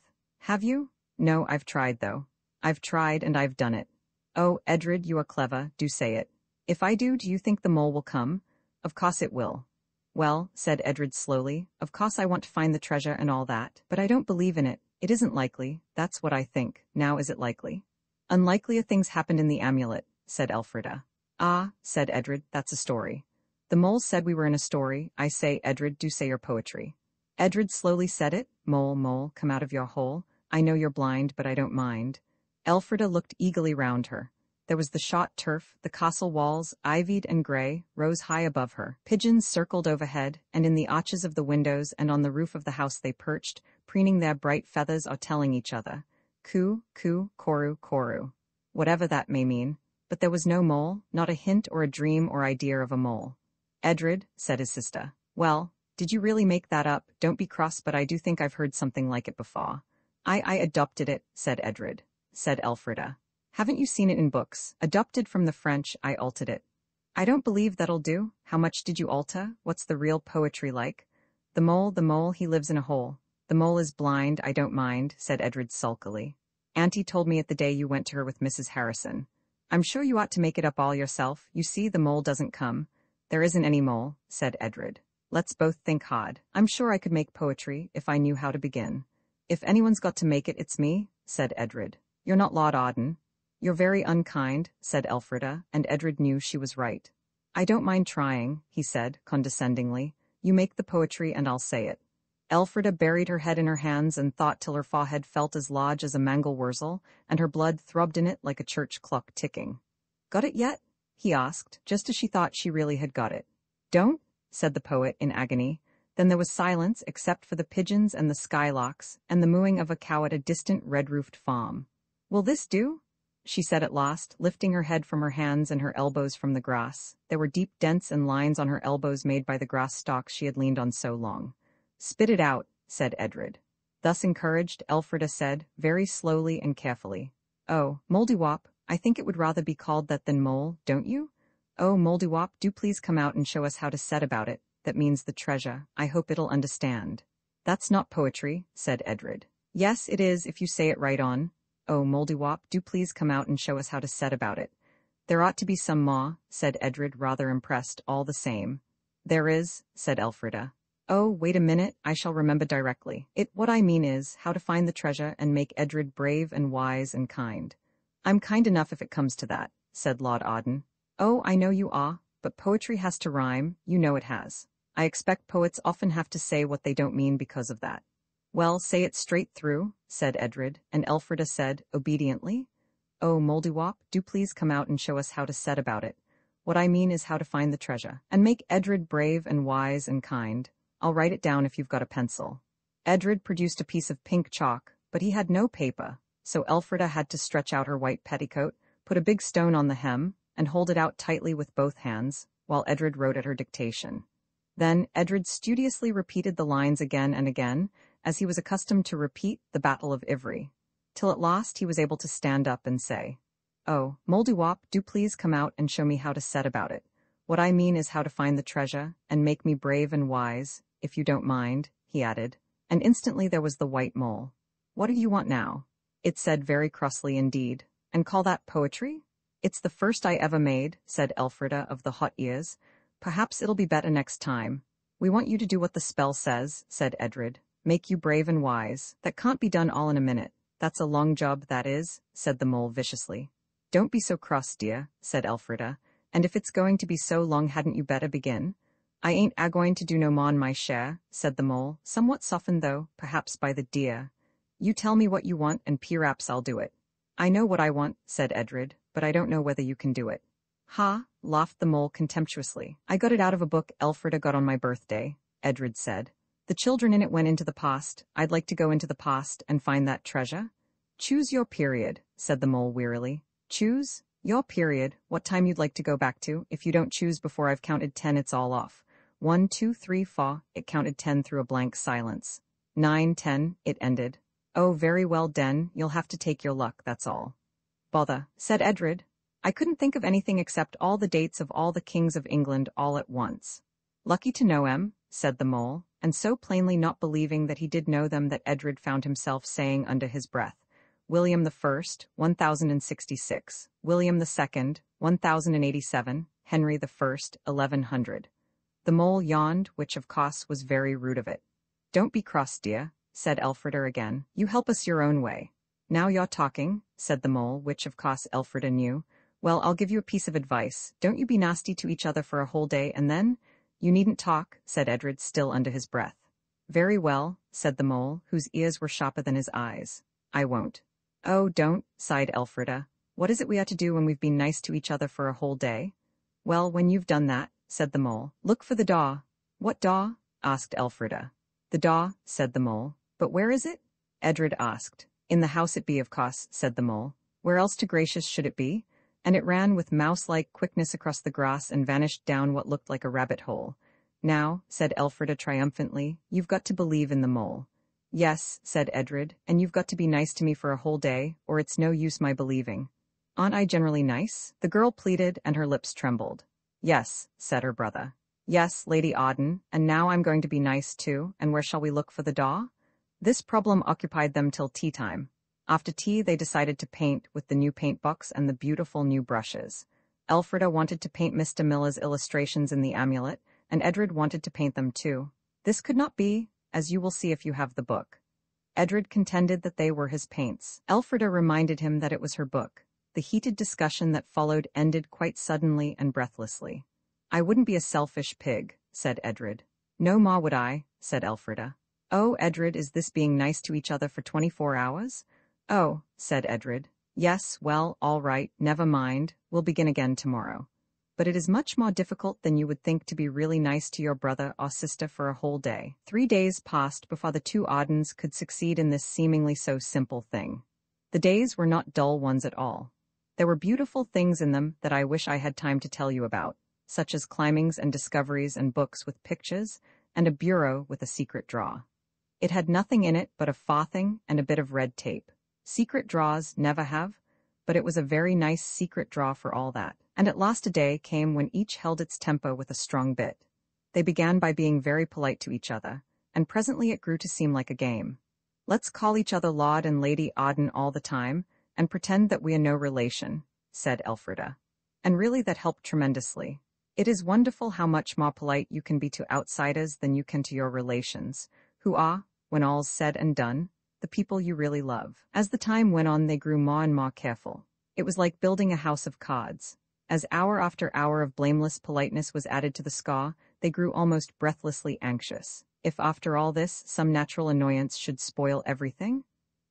Speaker 1: "Have you?" "No, I've tried, though. I've tried and I've done it." "Oh, Edred, you are clever, do say it." "If I do you think the mole will come?" "Of course it will." "Well," said Edred slowly, "of course I want to find the treasure and all that, but I don't believe in it. It isn't likely, that's what I think. Now is it likely? Unlikelier things happened in the amulet, said Elfrida. Ah, said Edred, that's a story. The mole said we were in a story. I say, Edred, do say your poetry. Edred slowly said it. Mole, mole, come out of your hole. I know you're blind, but I don't mind. Elfrida looked eagerly round her. There was the shot turf, the castle walls, ivied and grey, rose high above her. Pigeons circled overhead, and in the arches of the windows and on the roof of the house they perched, preening their bright feathers or telling each other, coo, coo, koru, koru. Whatever that may mean. But there was no mole, not a hint or a dream or idea of a mole. Edred, said his sister. Well, did you really make that up? Don't be cross, but I do think I've heard something like it before. I adopted it, said Edred. Said Elfrida. Haven't you seen it in books? Adopted from the French, I altered it. I don't believe that'll do. How much did you alter? What's the real poetry like? The mole, he lives in a hole. The mole is blind, I don't mind, said Edred sulkily. Auntie told me it the day you went to her with Mrs. Harrison. I'm sure you ought to make it up all yourself. You see, the mole doesn't come. There isn't any mole, said Edred. Let's both think hard. I'm sure I could make poetry if I knew how to begin. If anyone's got to make it, it's me, said Edred. You're not Lord Arden. You're very unkind, said Elfrida, and Edred knew she was right. I don't mind trying, he said, condescendingly. You make the poetry and I'll say it. Elfrida buried her head in her hands and thought till her forehead felt as large as a mangel wurzel, and her blood throbbed in it like a church clock ticking. Got it yet? He asked, just as she thought she really had got it. Don't? Said the poet in agony. Then there was silence except for the pigeons and the skylarks, and the mooing of a cow at a distant red-roofed farm. Will this do? She said at last, lifting her head from her hands and her elbows from the grass. There were deep dents and lines on her elbows made by the grass stalks she had leaned on so long. Spit it out, said Edred. Thus encouraged, Elfrida said, very slowly and carefully. Oh, Moldywop, I think it would rather be called that than mole, don't you? Oh, Moldywop, do please come out and show us how to set about it. That means the treasure. I hope it'll understand. That's not poetry, said Edred. Yes, it is, if you say it right on. Oh, Moldywop, do please come out and show us how to set about it. There ought to be some more, said Edred, rather impressed, all the same. There is, said Elfrida. Oh, wait a minute, I shall remember directly. What I mean is, how to find the treasure and make Edred brave and wise and kind. I'm kind enough if it comes to that, said Lord Arden. Oh, I know you are, but poetry has to rhyme, you know it has. I expect poets often have to say what they don't mean because of that. Well, say it straight through, said Edred, and Elfrida said, obediently, Oh, Moldywop, do please come out and show us how to set about it. What I mean is how to find the treasure, and make Edred brave and wise and kind. I'll write it down if you've got a pencil. Edred produced a piece of pink chalk, but he had no paper, so Elfrida had to stretch out her white petticoat, put a big stone on the hem, and hold it out tightly with both hands, while Edred wrote at her dictation. Then Edred studiously repeated the lines again and again, as he was accustomed to repeat the Battle of Ivry, till at last he was able to stand up and say, Oh, Moldywop, do please come out and show me how to set about it. What I mean is how to find the treasure, and make me brave and wise, if you don't mind, he added, and instantly there was the white mole. What do you want now? It said very crossly indeed. And call that poetry? It's the first I ever made, said Elfrida of the hot ears. Perhaps it'll be better next time. We want you to do what the spell says, said Edred. Make you brave and wise. That can't be done all in a minute. That's a long job, that is, said the mole viciously. Don't be so cross, dear, said Elfrida. And if it's going to be so long, hadn't you better begin? I ain't a-going to do no more'n my share, said the mole, somewhat softened though, perhaps by the dear. You tell me what you want, and p'raps I'll do it. I know what I want, said Edred, but I don't know whether you can do it. Ha, laughed the mole contemptuously. I got it out of a book Elfrida got on my birthday, Edred said. The children in it went into the past. I'd like to go into the past and find that treasure. Choose your period, said the mole wearily. Choose? Your period, what time you'd like to go back to. If you don't choose before I've counted 10, it's all off. 1, 2, 3, 4, it counted 10 through a blank silence. 9, 10, it ended. Oh, very well, Den, you'll have to take your luck, that's all. Bother, said Edred. I couldn't think of anything except all the dates of all the kings of England all at once. Lucky to know 'em, said the mole, and so plainly not believing that he did know them that Edred found himself saying under his breath, William I, 1066, William II, 1087, Henry I, 1100. The mole yawned, which of course was very rude of it. Don't be cross, dear, said Elfrida again. You help us your own way. Now you're talking, said the mole, which of course Elfrida knew. Well, I'll give you a piece of advice. Don't you be nasty to each other for a whole day, and then— You needn't talk, said Edred, still under his breath. Very well, said the mole, whose ears were sharper than his eyes. I won't. Oh, don't, sighed Elfrida. What is it we are to do when we've been nice to each other for a whole day? Well, when you've done that, said the mole, look for the daw. What daw? Asked Elfrida. The daw, said the mole. But where is it? Edred asked. In the house it be, of course, said the mole. Where else to gracious should it be? And it ran with mouse-like quickness across the grass and vanished down what looked like a rabbit hole. Now, said Elfrida triumphantly, you've got to believe in the mole. Yes, said Edred, and you've got to be nice to me for a whole day, or it's no use my believing. Aren't I generally nice? The girl pleaded, and her lips trembled. Yes, said her brother. Yes, Lady Arden, and now I'm going to be nice too, and where shall we look for the daw? This problem occupied them till tea time. After tea they decided to paint with the new paint box and the beautiful new brushes. Elfrida wanted to paint Mr. Miller's illustrations in the amulet, and Edred wanted to paint them too. This could not be, as you will see if you have the book. Edred contended that they were his paints. Elfrida reminded him that it was her book. The heated discussion that followed ended quite suddenly and breathlessly. I wouldn't be a selfish pig, said Edred. No, ma, would I, said Elfrida. Oh, Edred, is this being nice to each other for 24 hours? Oh, said Edred. Yes, well, all right, never mind, we'll begin again tomorrow. But it is much more difficult than you would think to be really nice to your brother or sister for a whole day. 3 days passed before the two Ardens could succeed in this seemingly so simple thing. The days were not dull ones at all. There were beautiful things in them that I wish I had time to tell you about, such as climbings and discoveries and books with pictures, and a bureau with a secret drawer. It had nothing in it but a farthing and a bit of red tape. Secret drawers never have, but it was a very nice secret drawer for all that. And at last a day came when each held its temper with a strong bit. They began by being very polite to each other, and presently it grew to seem like a game. Let's call each other Lord and Lady Arden all the time, and pretend that we are no relation, said Elfrida. And really that helped tremendously. It is wonderful how much more polite you can be to outsiders than you can to your relations, who are, when all's said and done, the people you really love. As the time went on they grew more and more careful. It was like building a house of cards. As hour after hour of blameless politeness was added to the score, they grew almost breathlessly anxious. If after all this some natural annoyance should spoil everything?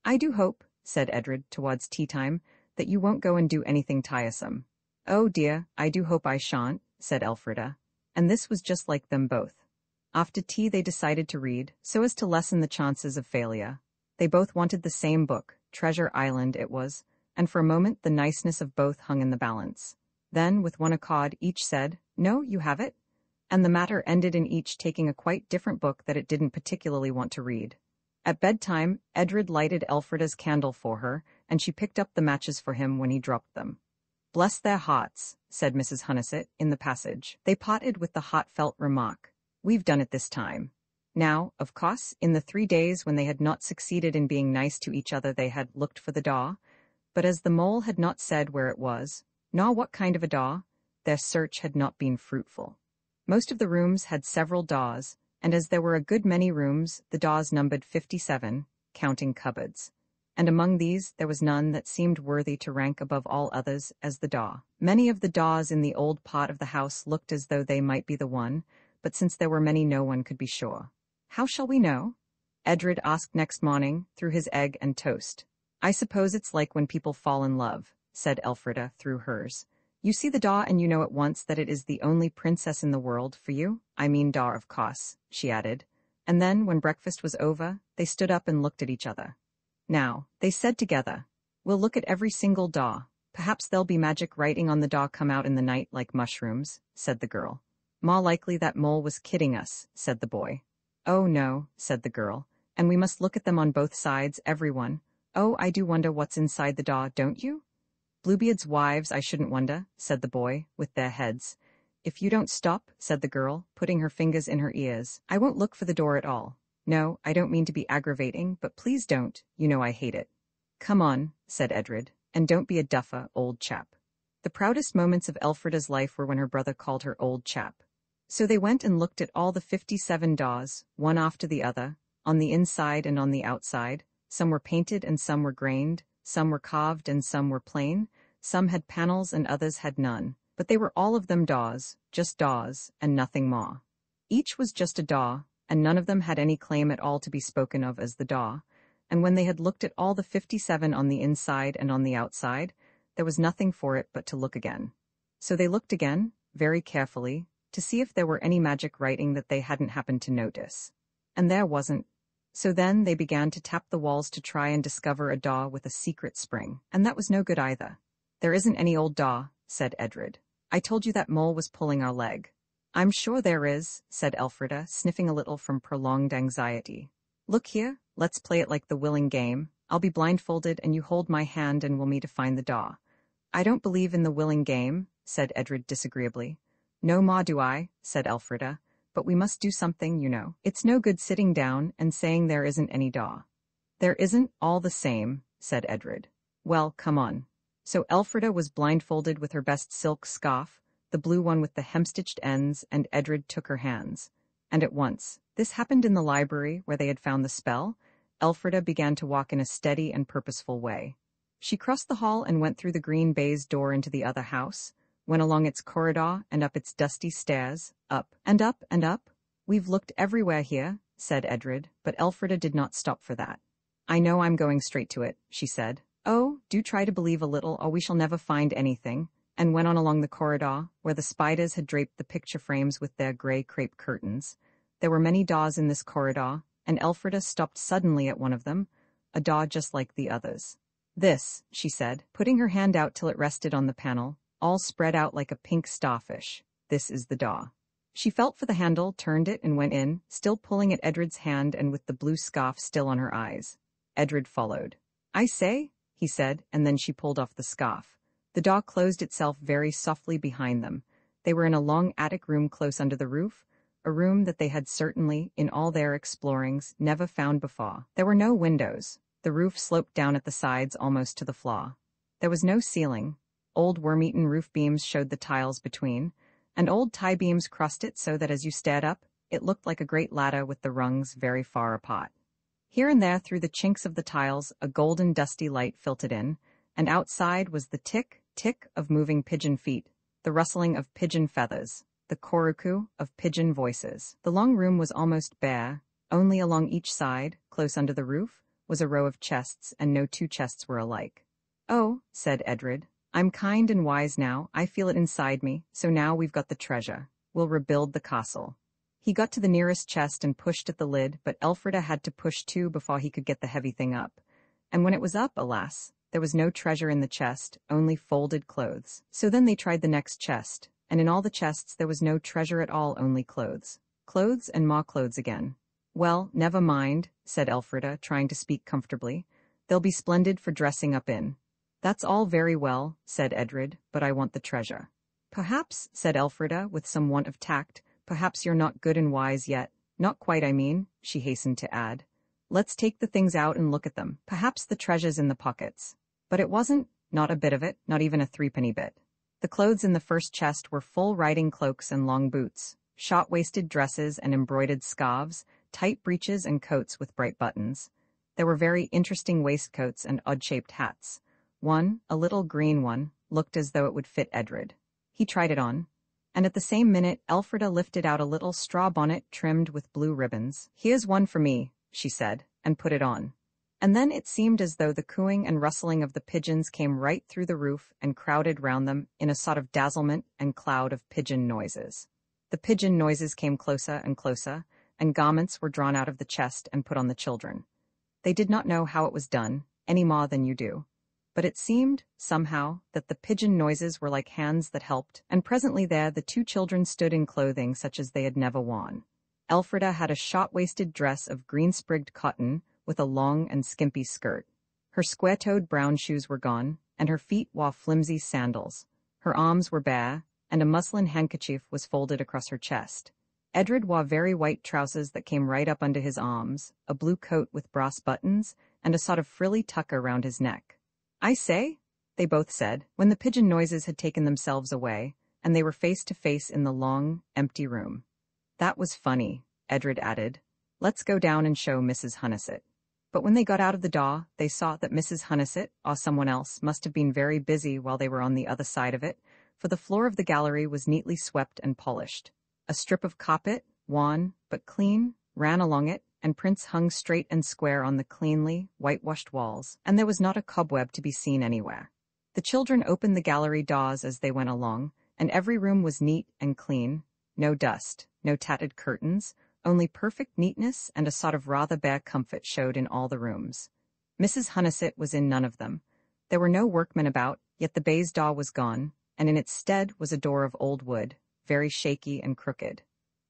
Speaker 1: I do hope, said Edred towards tea-time, that you won't go and do anything tiresome. Oh dear, I do hope I shan't, said Elfrida. And this was just like them both. After tea they decided to read, so as to lessen the chances of failure. They both wanted the same book, Treasure Island it was, and for a moment the niceness of both hung in the balance. Then, with one accord, each said, No, you have it, and the matter ended in each taking a quite different book that it didn't particularly want to read. At bedtime, Edred lighted Elfrida's candle for her, and she picked up the matches for him when he dropped them. Bless their hearts, said Mrs. Honeysett in the passage. They parted with the heartfelt remark, We've done it this time. Now, of course, in the 3 days when they had not succeeded in being nice to each other they had looked for the daw, but as the mole had not said where it was, nor what kind of a daw, their search had not been fruitful. Most of the rooms had several daws, and as there were a good many rooms, the daws numbered 57, counting cupboards. And among these there was none that seemed worthy to rank above all others as the daw. Many of the daws in the old part of the house looked as though they might be the one, but since there were many no one could be sure. How shall we know? Edred asked next morning, through his egg and toast. I suppose it's like when people fall in love, said Elfrida through hers. You see the daw and you know at once that it is the only princess in the world for you. I mean daw, of course, she added. And then, when breakfast was over, they stood up and looked at each other. Now, they said together, We'll look at every single daw. Perhaps there'll be magic writing on the daw come out in the night like mushrooms, said the girl. More likely that mole was kidding us, said the boy. Oh no, said the girl, and we must look at them on both sides, everyone. Oh, I do wonder what's inside the daw, don't you? Bluebeard's wives, I shouldn't wonder, said the boy, with their heads. If you don't stop, said the girl, putting her fingers in her ears, I won't look for the door at all. No, I don't mean to be aggravating, but please don't, you know I hate it. Come on, said Edred, and don't be a duffer, old chap. The proudest moments of Elfrida's life were when her brother called her old chap. So they went and looked at all the 57 daws, one after the other, on the inside and on the outside. Some were painted and some were grained, some were carved and some were plain, some had panels and others had none. But they were all of them daws, just daws, and nothing more. Each was just a daw, and none of them had any claim at all to be spoken of as the daw, and when they had looked at all the 57 on the inside and on the outside, there was nothing for it but to look again. So they looked again, very carefully, to see if there were any magic writing that they hadn't happened to notice. And there wasn't. So then they began to tap the walls to try and discover a daw with a secret spring, and that was no good either. "There isn't any old daw," said Edred. "I told you that mole was pulling our leg." "I'm sure there is," said Elfrida, sniffing a little from prolonged anxiety. "Look here, let's play it like the willing game. I'll be blindfolded and you hold my hand and we'll meet to find the daw." "I don't believe in the willing game," said Edred disagreeably. "No more do I," said Elfrida, "but we must do something, you know. It's no good sitting down and saying there isn't any daw." "There isn't, all the same," said Edred. "Well, come on." So Elfrida was blindfolded with her best silk scarf, the blue one with the hemstitched ends, and Edred took her hands. And at once, this happened in the library where they had found the spell, Elfrida began to walk in a steady and purposeful way. She crossed the hall and went through the green baize door into the other house, went along its corridor and up its dusty stairs, up and up and up. "We've looked everywhere here," said Edred, but Elfrida did not stop for that. "I know I'm going straight to it," she said. "Oh, do try to believe a little or we shall never find anything," and went on along the corridor, where the spiders had draped the picture frames with their grey crepe curtains. There were many daws in this corridor, and Elfrida stopped suddenly at one of them, a daw just like the others. "This," she said, putting her hand out till it rested on the panel, all spread out like a pink starfish. "This is the daw." She felt for the handle, turned it, and went in, still pulling at Edred's hand and with the blue scarf still on her eyes. Edred followed. "I say," he said, and then she pulled off the scarf. The door closed itself very softly behind them. They were in a long attic room close under the roof, a room that they had certainly, in all their explorings, never found before. There were no windows. The roof sloped down at the sides almost to the floor. There was no ceiling. Old worm-eaten roof beams showed the tiles between, and old tie beams crossed it so that as you stared up, it looked like a great ladder with the rungs very far apart. Here and there through the chinks of the tiles, a golden dusty light filtered in, and outside was the tick, tick of moving pigeon feet, the rustling of pigeon feathers, the corucoo of pigeon voices. The long room was almost bare. Only along each side, close under the roof, was a row of chests, and no two chests were alike. "Oh," said Edred, "I'm kind and wise now, I feel it inside me, so now we've got the treasure. We'll rebuild the castle." He got to the nearest chest and pushed at the lid, but Elfrida had to push too before he could get the heavy thing up. And when it was up, alas, there was no treasure in the chest, only folded clothes. So then they tried the next chest, and in all the chests there was no treasure at all, only clothes. Clothes and more clothes again. "Well, never mind," said Elfrida, trying to speak comfortably. "They'll be splendid for dressing up in." "That's all very well," said Edred, "but I want the treasure." "Perhaps," said Elfrida, with some want of tact, "perhaps you're not good and wise yet. Not quite, I mean," she hastened to add. "Let's take the things out and look at them. Perhaps the treasure's in the pockets." But it wasn't, not a bit of it, not even a threepenny bit. The clothes in the first chest were full riding cloaks and long boots, short-waisted dresses and embroidered scarves, tight breeches and coats with bright buttons. There were very interesting waistcoats and odd-shaped hats. One, a little green one, looked as though it would fit Edred. He tried it on, and at the same minute Elfrida lifted out a little straw bonnet trimmed with blue ribbons. "Here's one for me," she said, and put it on. And then it seemed as though the cooing and rustling of the pigeons came right through the roof and crowded round them in a sort of dazzlement and cloud of pigeon noises. The pigeon noises came closer and closer, and garments were drawn out of the chest and put on the children. They did not know how it was done, any more than you do. But it seemed, somehow, that the pigeon noises were like hands that helped, and presently there the two children stood in clothing such as they had never worn. Elfrida had a short-waisted dress of green-sprigged cotton, with a long and skimpy skirt. Her square-toed brown shoes were gone, and her feet wore flimsy sandals. Her arms were bare, and a muslin handkerchief was folded across her chest. Edred wore very white trousers that came right up under his arms, a blue coat with brass buttons, and a sort of frilly tucker round his neck. "I say," they both said, when the pigeon noises had taken themselves away, and they were face to face in the long, empty room. "That was funny," Edred added. Let's go down and show Mrs. Hunniset. But when they got out of the door, they saw that Mrs. Hunniset, or someone else, must have been very busy while they were on the other side of it, for the floor of the gallery was neatly swept and polished. A strip of carpet, worn, but clean, ran along it, and prints hung straight and square on the cleanly, whitewashed walls, and there was not a cobweb to be seen anywhere. The children opened the gallery doors as they went along, and every room was neat and clean, no dust, no tattered curtains, only perfect neatness and a sort of rather bare comfort showed in all the rooms. Mrs. Hunniset was in none of them. There were no workmen about, yet the baize door was gone, and in its stead was a door of old wood, very shaky and crooked.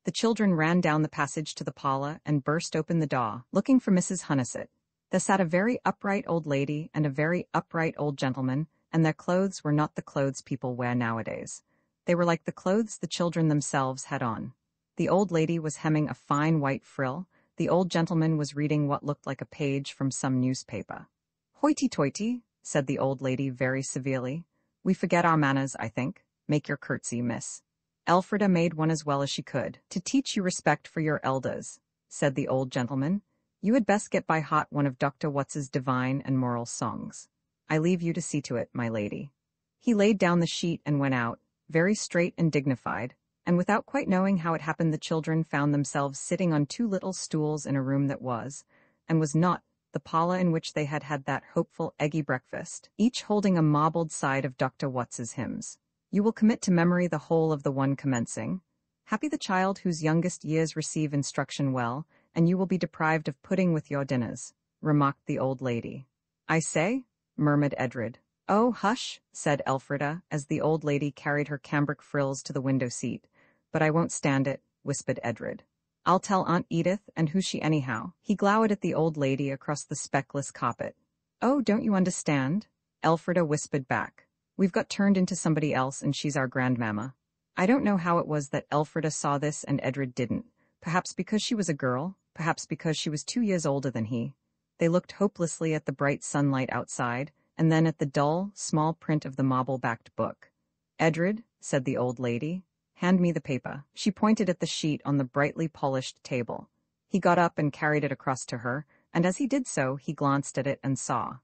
Speaker 1: The children ran down the passage to the parlor and burst open the door, looking for Mrs. Hunniset. There sat a very upright old lady and a very upright old gentleman, and their clothes were not the clothes people wear nowadays. They were like the clothes the children themselves had on. The old lady was hemming a fine white frill. The old gentleman was reading what looked like a page from some newspaper. "Hoity-toity," said the old lady very severely. "We forget our manners, I think. Make your curtsy, miss." Elfrida made one as well as she could. "To teach you respect for your elders," said the old gentleman. "You had best get by heart one of Dr. Watts's divine and moral songs. I leave you to see to it, my lady." He laid down the sheet and went out, very straight and dignified, and without quite knowing how it happened the children found themselves sitting on two little stools in a room that was, and was not, the parlor in which they had had that hopeful eggy breakfast, each holding a marbled side of Dr. Watts's hymns. "You will commit to memory the whole of the one commencing. Happy the child whose youngest years receive instruction well, and you will be deprived of pudding with your dinners," remarked the old lady. "I say," murmured Edred. "Oh, hush," said Elfrida, as the old lady carried her cambric frills to the window seat. "But I won't stand it," whispered Edred. "I'll tell Aunt Edith, and who's she anyhow?" He glowered at the old lady across the speckless carpet. "Oh, don't you understand?" Elfrida whispered back. "We've got turned into somebody else, and she's our grandmamma." I don't know how it was that Elfrida saw this and Edred didn't. Perhaps because she was a girl, perhaps because she was 2 years older than he. They looked hopelessly at the bright sunlight outside, and then at the dull, small print of the marble-backed book. "Edred," said the old lady, "hand me the paper." She pointed at the sheet on the brightly polished table. He got up and carried it across to her, and as he did so, he glanced at it and saw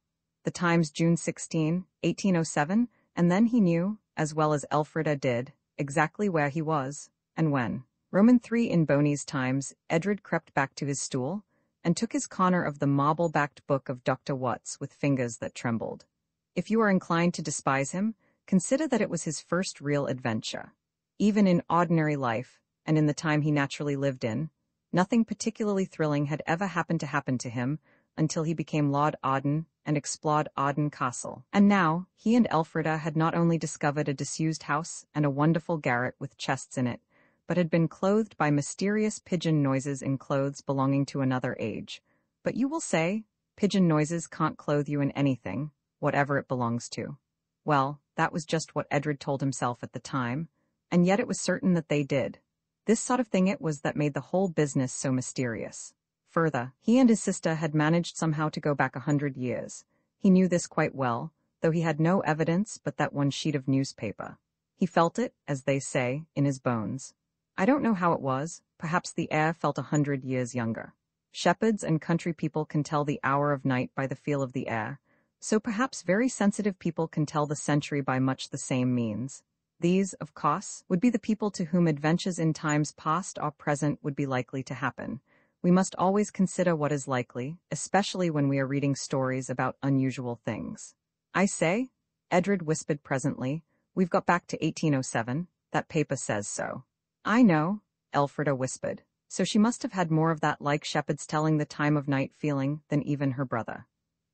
Speaker 1: the Times, June 16, 1807, and then he knew, as well as Elfrida did, exactly where he was, and when. Roman 3 in Boney's Times, Edred crept back to his stool, and took his corner of the marble-backed book of Dr. Watts with fingers that trembled. If you are inclined to despise him, consider that it was his first real adventure. Even in ordinary life, and in the time he naturally lived in, nothing particularly thrilling had ever happened to him until he became Lord Arden and explored Arden Castle. And now, he and Elfrida had not only discovered a disused house and a wonderful garret with chests in it, but had been clothed by mysterious pigeon noises in clothes belonging to another age. But you will say, pigeon noises can't clothe you in anything, whatever it belongs to. Well, that was just what Edred told himself at the time, and yet it was certain that they did. This sort of thing it was that made the whole business so mysterious. Further, he and his sister had managed somehow to go back 100 years. He knew this quite well, though he had no evidence but that one sheet of newspaper. He felt it, as they say, in his bones. I don't know how it was, perhaps the air felt 100 years younger. Shepherds and country people can tell the hour of night by the feel of the air, so perhaps very sensitive people can tell the century by much the same means. These, of course, would be the people to whom adventures in times past or present would be likely to happen. We must always consider what is likely, especially when we are reading stories about unusual things. "I say," Edred whispered presently, "we've got back to 1807. That paper says so." "I know," Elfrida whispered. So she must have had more of that like shepherds telling the time of night feeling than even her brother.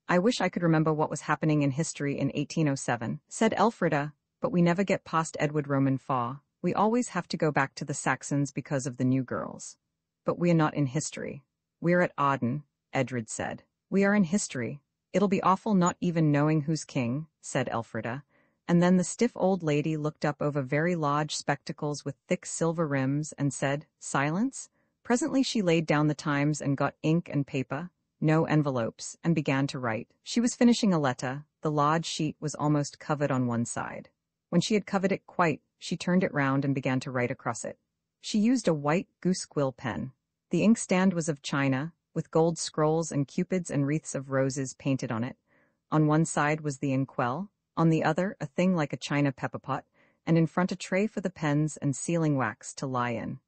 Speaker 1: "I wish I could remember what was happening in history in 1807, said Elfrida, "but we never get past Edward Roman 4. We always have to go back to the Saxons because of the new girls." "But we are not in history. We're at Arden," Edred said. "We are in history. It'll be awful not even knowing who's king," said Elfrida. And then the stiff old lady looked up over very large spectacles with thick silver rims and said, "Silence." Presently she laid down the Times and got ink and paper, no envelopes, and began to write. She was finishing a letter. The large sheet was almost covered on one side. When she had covered it quite, she turned it round and began to write across it. She used a white goose quill pen. The inkstand was of china, with gold scrolls and cupids and wreaths of roses painted on it. On one side was the inkwell, on the other a thing like a china pepper pot, and in front a tray for the pens and sealing wax to lie in.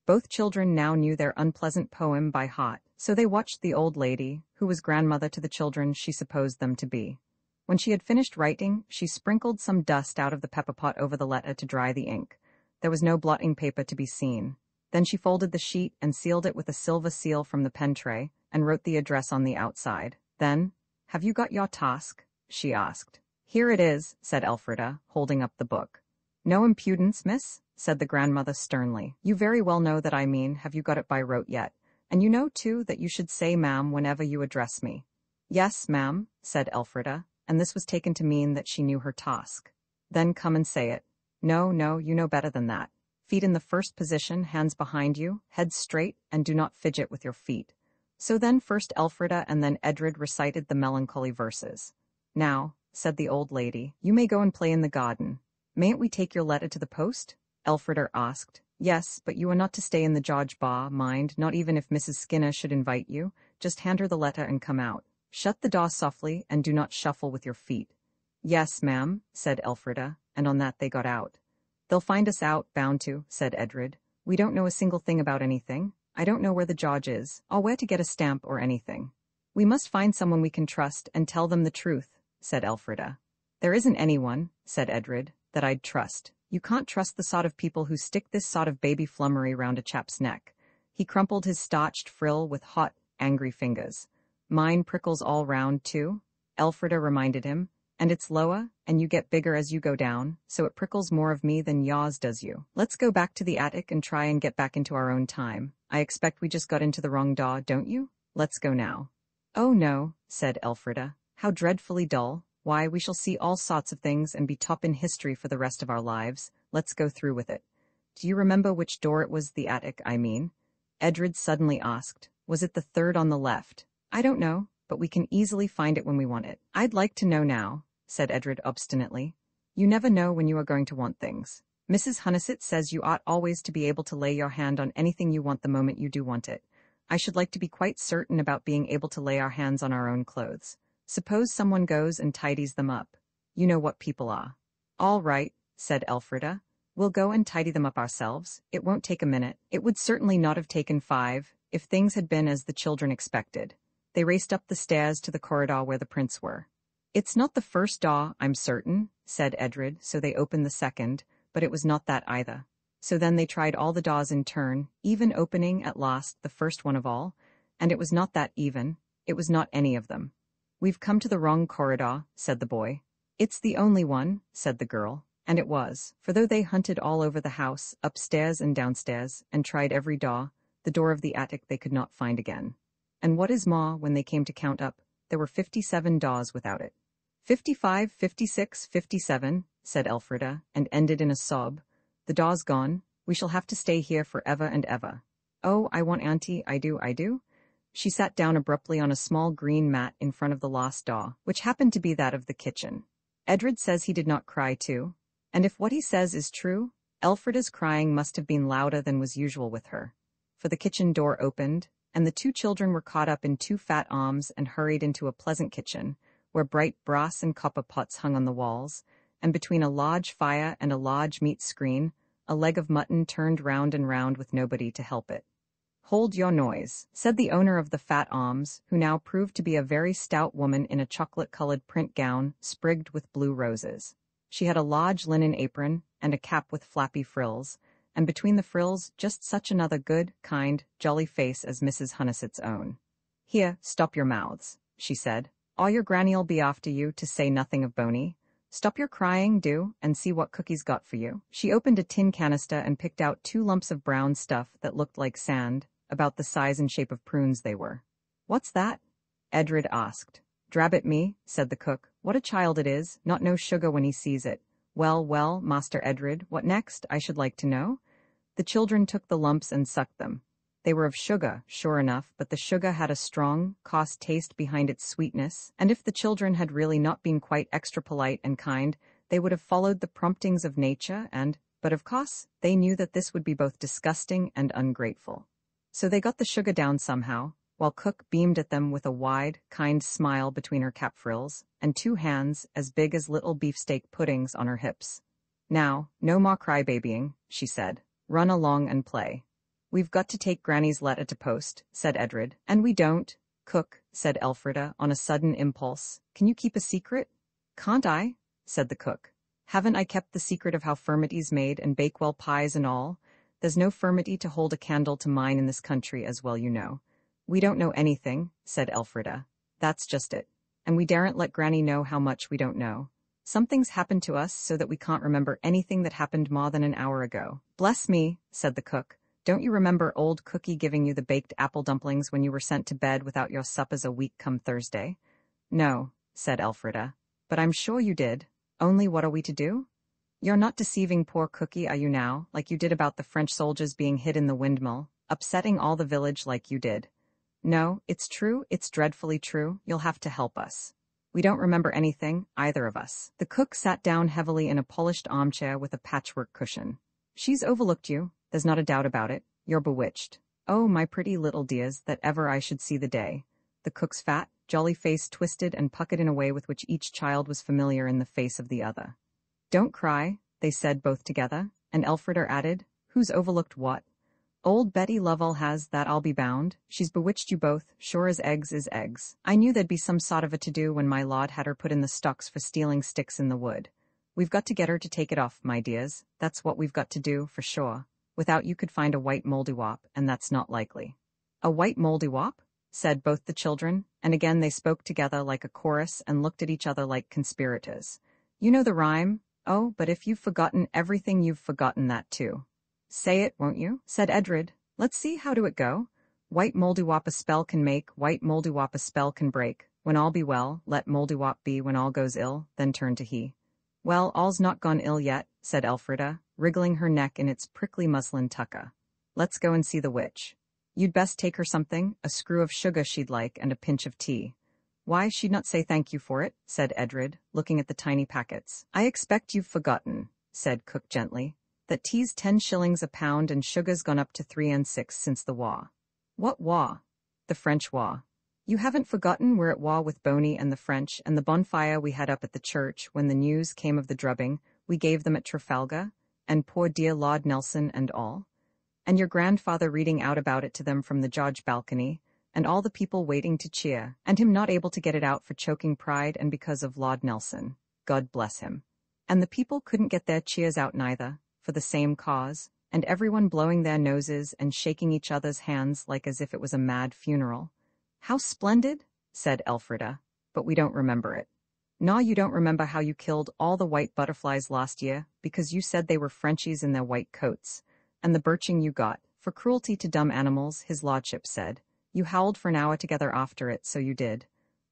Speaker 1: Both children now knew their unpleasant poem by heart, so they watched the old lady, who was grandmother to the children she supposed them to be. When she had finished writing, she sprinkled some dust out of the pepper pot over the letter to dry the ink. There was no blotting paper to be seen. Then she folded the sheet and sealed it with a silver seal from the pen tray, and wrote the address on the outside. Then, "Have you got your task?" she asked. "Here it is," said Elfrida, holding up the book. "No impudence, miss," said the grandmother sternly. "You very well know that I mean, have you got it by rote yet? And you know, too, that you should say ma'am whenever you address me." "Yes, ma'am," said Elfrida, and this was taken to mean that she knew her task. "Then come and say it." "No, no, you know better than that. Feet in the first position, hands behind you, head straight, and do not fidget with your feet." So then first Elfrida and then Edred recited the melancholy verses. "Now," said the old lady, "you may go and play in the garden." "Mayn't we take your letter to the post?" Elfrida asked. "Yes, but you are not to stay in the George bar, mind, not even if Mrs. Skinner should invite you. Just hand her the letter and come out. Shut the door softly, and do not shuffle with your feet." "Yes, ma'am," said Elfrida, and on that they got out. "They'll find us out, bound to," said Edred. "We don't know a single thing about anything. I don't know where the George is, or where to get a stamp or anything." "We must find someone we can trust and tell them the truth," said Elfrida. "There isn't anyone," said Edred, "that I'd trust. You can't trust the sort of people who stick this sort of baby flummery round a chap's neck." He crumpled his starched frill with hot, angry fingers. "Mine prickles all round, too," Elfrida reminded him, "and it's lower, and you get bigger as you go down, so it prickles more of me than yours does you. Let's go back to the attic and try and get back into our own time. I expect we just got into the wrong door, don't you? Let's go now." "Oh no," said Elfrida. "How dreadfully dull. Why, we shall see all sorts of things and be top in history for the rest of our lives. Let's go through with it." "Do you remember which door it was, the attic, I mean?" Edred suddenly asked. "Was it the third on the left?" "I don't know, but we can easily find it when we want it." "I'd like to know now," said Edred obstinately. "You never know when you are going to want things. Mrs. Hunnison says you ought always to be able to lay your hand on anything you want the moment you do want it. I should like to be quite certain about being able to lay our hands on our own clothes. Suppose someone goes and tidies them up. You know what people are." "All right," said Elfrida. "We'll go and tidy them up ourselves. It won't take a minute. It would certainly not have taken 5, if things had been as the children expected." They raced up the stairs to the corridor where the prints were. "It's not the first door, I'm certain," said Edred, so they opened the second, but it was not that either. So then they tried all the doors in turn, even opening, at last, the first one of all, and it was not that even, it was not any of them. "We've come to the wrong corridor," said the boy. "It's the only one," said the girl, and it was, for though they hunted all over the house, upstairs and downstairs, and tried every door, the door of the attic they could not find again. And what is more, when they came to count up, there were 57 doors without it. 55, 56, 57, said Elfrida, and ended in a sob. "The door's gone. We shall have to stay here forever and ever. Oh, I want Auntie, I do, I do." She sat down abruptly on a small green mat in front of the last door, which happened to be that of the kitchen. Edred says he did not cry too, and if what he says is true, Elfrida's crying must have been louder than was usual with her. For the kitchen door opened, and the 2 children were caught up in 2 fat arms and hurried into a pleasant kitchen, where bright brass and copper pots hung on the walls, and between a large fire and a large meat screen, a leg of mutton turned round and round with nobody to help it. "Hold your noise," said the owner of the fat arms, who now proved to be a very stout woman in a chocolate-colored print gown sprigged with blue roses. She had a large linen apron and a cap with flappy frills, and between the frills just such another good, kind, jolly face as Mrs. Hunnison's own. "Here, stop your mouths," she said. "All your granny'll be after you, to say nothing of Boney. Stop your crying, do, and see what cookie's got for you." She opened a tin canister and picked out 2 lumps of brown stuff that looked like sand, about the size and shape of prunes they were. "What's that?" Edred asked. "Drab it me," said the cook. "What a child it is, not know sugar when he sees it. Well, well, Master Edred, what next, I should like to know?" The children took the lumps and sucked them. They were of sugar, sure enough, but the sugar had a strong, coarse taste behind its sweetness, and if the children had really not been quite extra polite and kind, they would have followed the promptings of nature but of course, they knew that this would be both disgusting and ungrateful. So they got the sugar down somehow, while Cook beamed at them with a wide, kind smile between her cap frills, and 2 hands as big as little beefsteak puddings on her hips. "Now, no more crybabying," she said. "Run along and play." "We've got to take Granny's letter to post," said Edred. "And we don't." "Cook," said Elfrida on a sudden impulse, "can you keep a secret?" "Can't I?" said the cook. "Haven't I kept the secret of how furmety's made and Bakewell pies and all? There's no furmety to hold a candle to mine in this country, as well you know." "We don't know anything," said Elfrida. "That's just it. And we daren't let Granny know how much we don't know. Something's happened to us so that we can't remember anything that happened more than an hour ago." "Bless me," said the cook. "Don't you remember old Cookie giving you the baked apple dumplings when you were sent to bed without your suppers a week come Thursday?" "No," said Elfrida. "But I'm sure you did. Only what are we to do?" "You're not deceiving poor Cookie, are you now, like you did about the French soldiers being hid in the windmill, upsetting all the village like you did?" "No, it's true, it's dreadfully true. You'll have to help us. We don't remember anything, either of us." The cook sat down heavily in a polished armchair with a patchwork cushion. "She's overlooked you, there's not a doubt about it. You're bewitched. Oh, my pretty little dears, that ever I should see the day." The cook's fat, jolly face twisted and puckered in a way with which each child was familiar in the face of the other. "Don't cry," they said both together, and Elfrida added, "Who's overlooked what?" "Old Betty Lovell has, that I'll be bound. She's bewitched you both, sure as eggs is eggs. I knew there'd be some sort of a to-do when my lord had her put in the stocks for stealing sticks in the wood. We've got to get her to take it off, my dears. That's what we've got to do, for sure. Without you could find a white moldywop, and that's not likely." "A white moldywop?" said both the children, and again they spoke together like a chorus and looked at each other like conspirators. "You know the rhyme? Oh, but if you've forgotten everything, you've forgotten that too." "Say it, won't you?" said Edred. "Let's see, how do it go? White moldywop a spell can make, white moldywop a spell can break. When all be well, let moldywop be, when all goes ill, then turn to he." "Well, all's not gone ill yet," said Elfrida, wriggling her neck in its prickly muslin tucker. "Let's go and see the witch. You'd best take her something, a screw of sugar she'd like, and a pinch of tea." "Why, she'd not say thank you for it," said Edred, looking at the tiny packets. "I expect you've forgotten," said Cook gently, "that tea's 10 shillings a pound and sugar's gone up to 3 and 6 since the war." "What war?" "The French war. You haven't forgotten we're at war with Boney and the French, and the bonfire we had up at the church when the news came of the drubbing we gave them at Trafalgar, and poor dear Lord Nelson and all? And your grandfather reading out about it to them from the George balcony, and all the people waiting to cheer, and him not able to get it out for choking pride and because of Lord Nelson, God bless him. And the people couldn't get their cheers out neither, for the same cause, and everyone blowing their noses and shaking each other's hands like as if it was a mad funeral." "How splendid," said Elfrida, "but we don't remember it." "Naw, you don't remember how you killed all the white butterflies last year, because you said they were Frenchies in their white coats, and the birching you got, for cruelty to dumb animals, his lordship said. You howled for an hour together after it, so you did."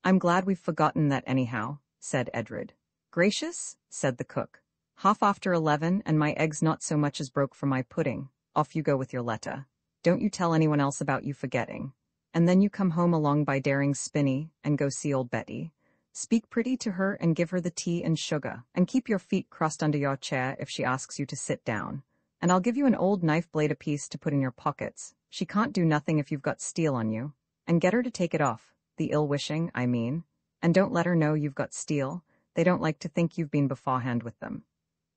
Speaker 1: "I'm glad we've forgotten that anyhow," said Edred. "Gracious," said the cook. "Half after 11, and my eggs not so much as broke for my pudding. Off you go with your letter. Don't you tell anyone else about you forgetting. And then you come home along by Daring's spinney, and go see old Betty. Speak pretty to her and give her the tea and sugar, and keep your feet crossed under your chair if she asks you to sit down. And I'll give you an old knife blade apiece to put in your pockets. She can't do nothing if you've got steel on you. And get her to take it off, the ill-wishing, I mean. And don't let her know you've got steel. They don't like to think you've been beforehand with them."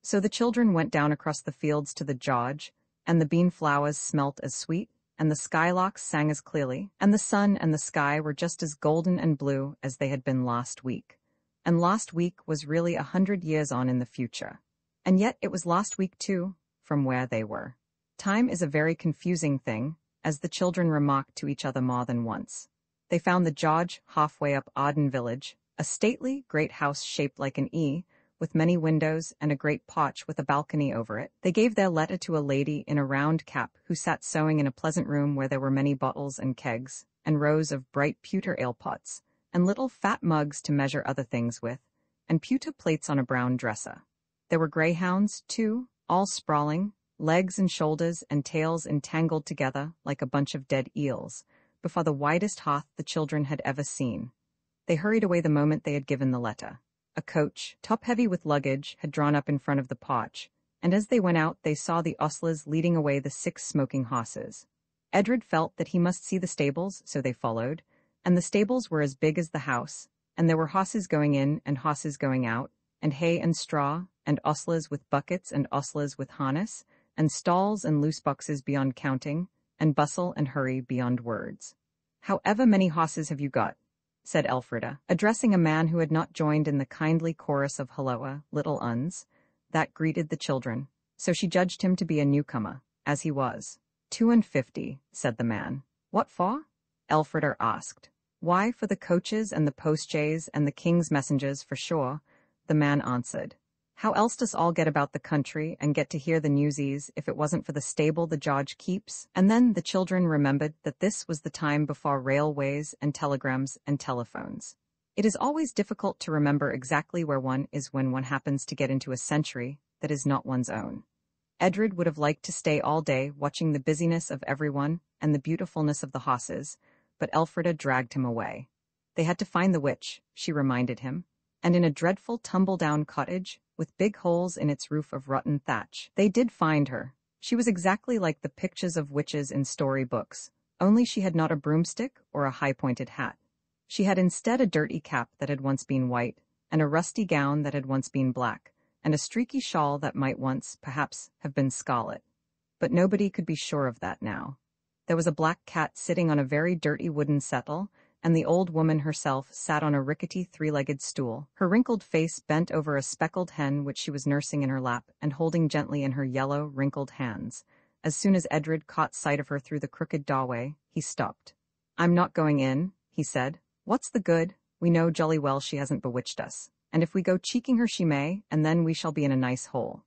Speaker 1: So the children went down across the fields to the George, and the bean flowers smelt as sweet, and the skylarks sang as clearly, and the sun and the sky were just as golden and blue as they had been last week. And last week was really 100 years on in the future. And yet it was last week too, from where they were. Time is a very confusing thing, as the children remarked to each other more than once. They found the George halfway up Arden village, a stately, great house shaped like an E, with many windows and a great porch with a balcony over it. They gave their letter to a lady in a round cap who sat sewing in a pleasant room where there were many bottles and kegs, and rows of bright pewter ale pots, and little fat mugs to measure other things with, and pewter plates on a brown dresser. There were greyhounds, too, all sprawling, legs and shoulders and tails entangled together like a bunch of dead eels, before the widest hearth the children had ever seen. They hurried away the moment they had given the letter. A coach, top-heavy with luggage, had drawn up in front of the porch, and as they went out they saw the ostlers leading away the 6 smoking horses. Edred felt that he must see the stables, so they followed, and the stables were as big as the house, and there were hosses going in and hosses going out, and hay and straw, and ostlers with buckets and ostlers with harness, and stalls and loose boxes beyond counting, and bustle and hurry beyond words. "However many hosses have you got?" said Elfrida, addressing a man who had not joined in the kindly chorus of Hulloa, little uns, that greeted the children, so she judged him to be a newcomer, as he was. 52, said the man. "What for?" Elfrida asked. "Why, for the coaches and the post-chaise and the king's messengers, for sure," the man answered. "How else does all get about the country and get to hear the newsies if it wasn't for the stable the George keeps?" And then the children remembered that this was the time before railways and telegrams and telephones. It is always difficult to remember exactly where one is when one happens to get into a century that is not one's own. Edred would have liked to stay all day watching the busyness of everyone and the beautifulness of the hosses, but Elfrida dragged him away. They had to find the witch, she reminded him, and in a dreadful tumble-down cottage, with big holes in its roof of rotten thatch. They did find her. She was exactly like the pictures of witches in story books, only she had not a broomstick or a high-pointed hat. She had instead a dirty cap that had once been white, and a rusty gown that had once been black, and a streaky shawl that might once, perhaps, have been scarlet. But nobody could be sure of that now. There was a black cat sitting on a very dirty wooden settle, and the old woman herself sat on a rickety three-legged stool, her wrinkled face bent over a speckled hen which she was nursing in her lap and holding gently in her yellow, wrinkled hands. As soon as Edred caught sight of her through the crooked doorway, he stopped. "I'm not going in," he said. "What's the good? We know jolly well she hasn't bewitched us. And if we go cheeking her she may, and then we shall be in a nice hole."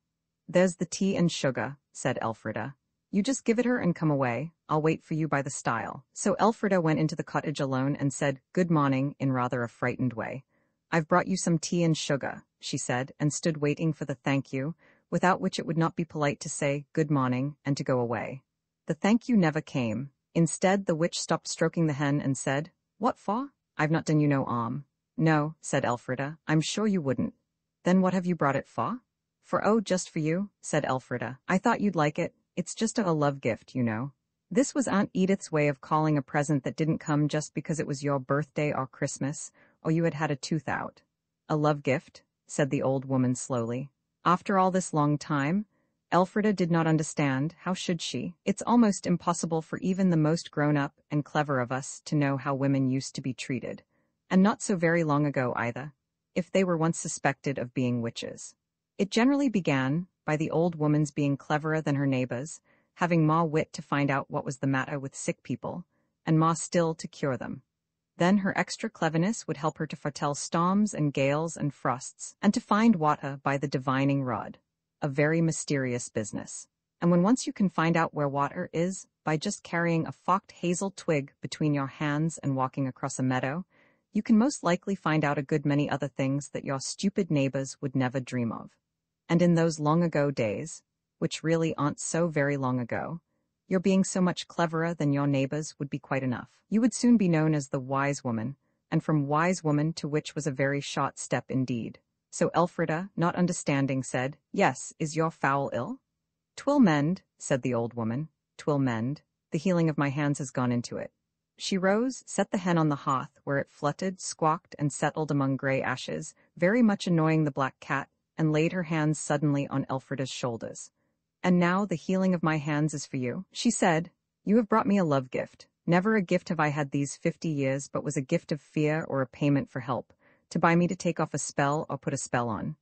Speaker 1: "There's the tea and sugar," said Elfrida. "You just give it her and come away. I'll wait for you by the stile." So Elfrida went into the cottage alone and said good morning in rather a frightened way. "I've brought you some tea and sugar," she said, and stood waiting for the thank you, without which it would not be polite to say good morning and to go away. The thank you never came. Instead, the witch stopped stroking the hen and said, "What for? I've not done you no harm." "No," said Elfrida, "I'm sure you wouldn't." "Then what have you brought it for?" Just for you," said Elfrida. "I thought you'd like it. It's just a love gift, you know." This was Aunt Edith's way of calling a present that didn't come just because it was your birthday or Christmas, or you had had a tooth out. "A love gift," said the old woman slowly. After all this long time, Elfrida did not understand, how should she? It's almost impossible for even the most grown-up and clever of us to know how women used to be treated. And not so very long ago either, if they were once suspected of being witches. It generally began by the old woman's being cleverer than her neighbors, having more wit to find out what was the matter with sick people, and more still to cure them. Then her extra cleverness would help her to foretell storms and gales and frosts, and to find water by the divining rod. A very mysterious business. And when once you can find out where water is, by just carrying a forked hazel twig between your hands and walking across a meadow, you can most likely find out a good many other things that your stupid neighbors would never dream of. And in those long-ago days, which really aren't so very long ago, your being so much cleverer than your neighbors would be quite enough. You would soon be known as the wise woman, and from wise woman to witch was a very short step indeed. So Elfrida, not understanding, said, "Yes, is your fowl ill?" "'Twill mend," said the old woman. "'Twill mend. The healing of my hands has gone into it." She rose, set the hen on the hearth, where it fluttered, squawked, and settled among grey ashes, very much annoying the black cat, and laid her hands suddenly on Elfrida's shoulders. "And now the healing of my hands is for you," she said. "You have brought me a love gift. Never a gift have I had these 50 years, but was a gift of fear or a payment for help, to buy me to take off a spell or put a spell on.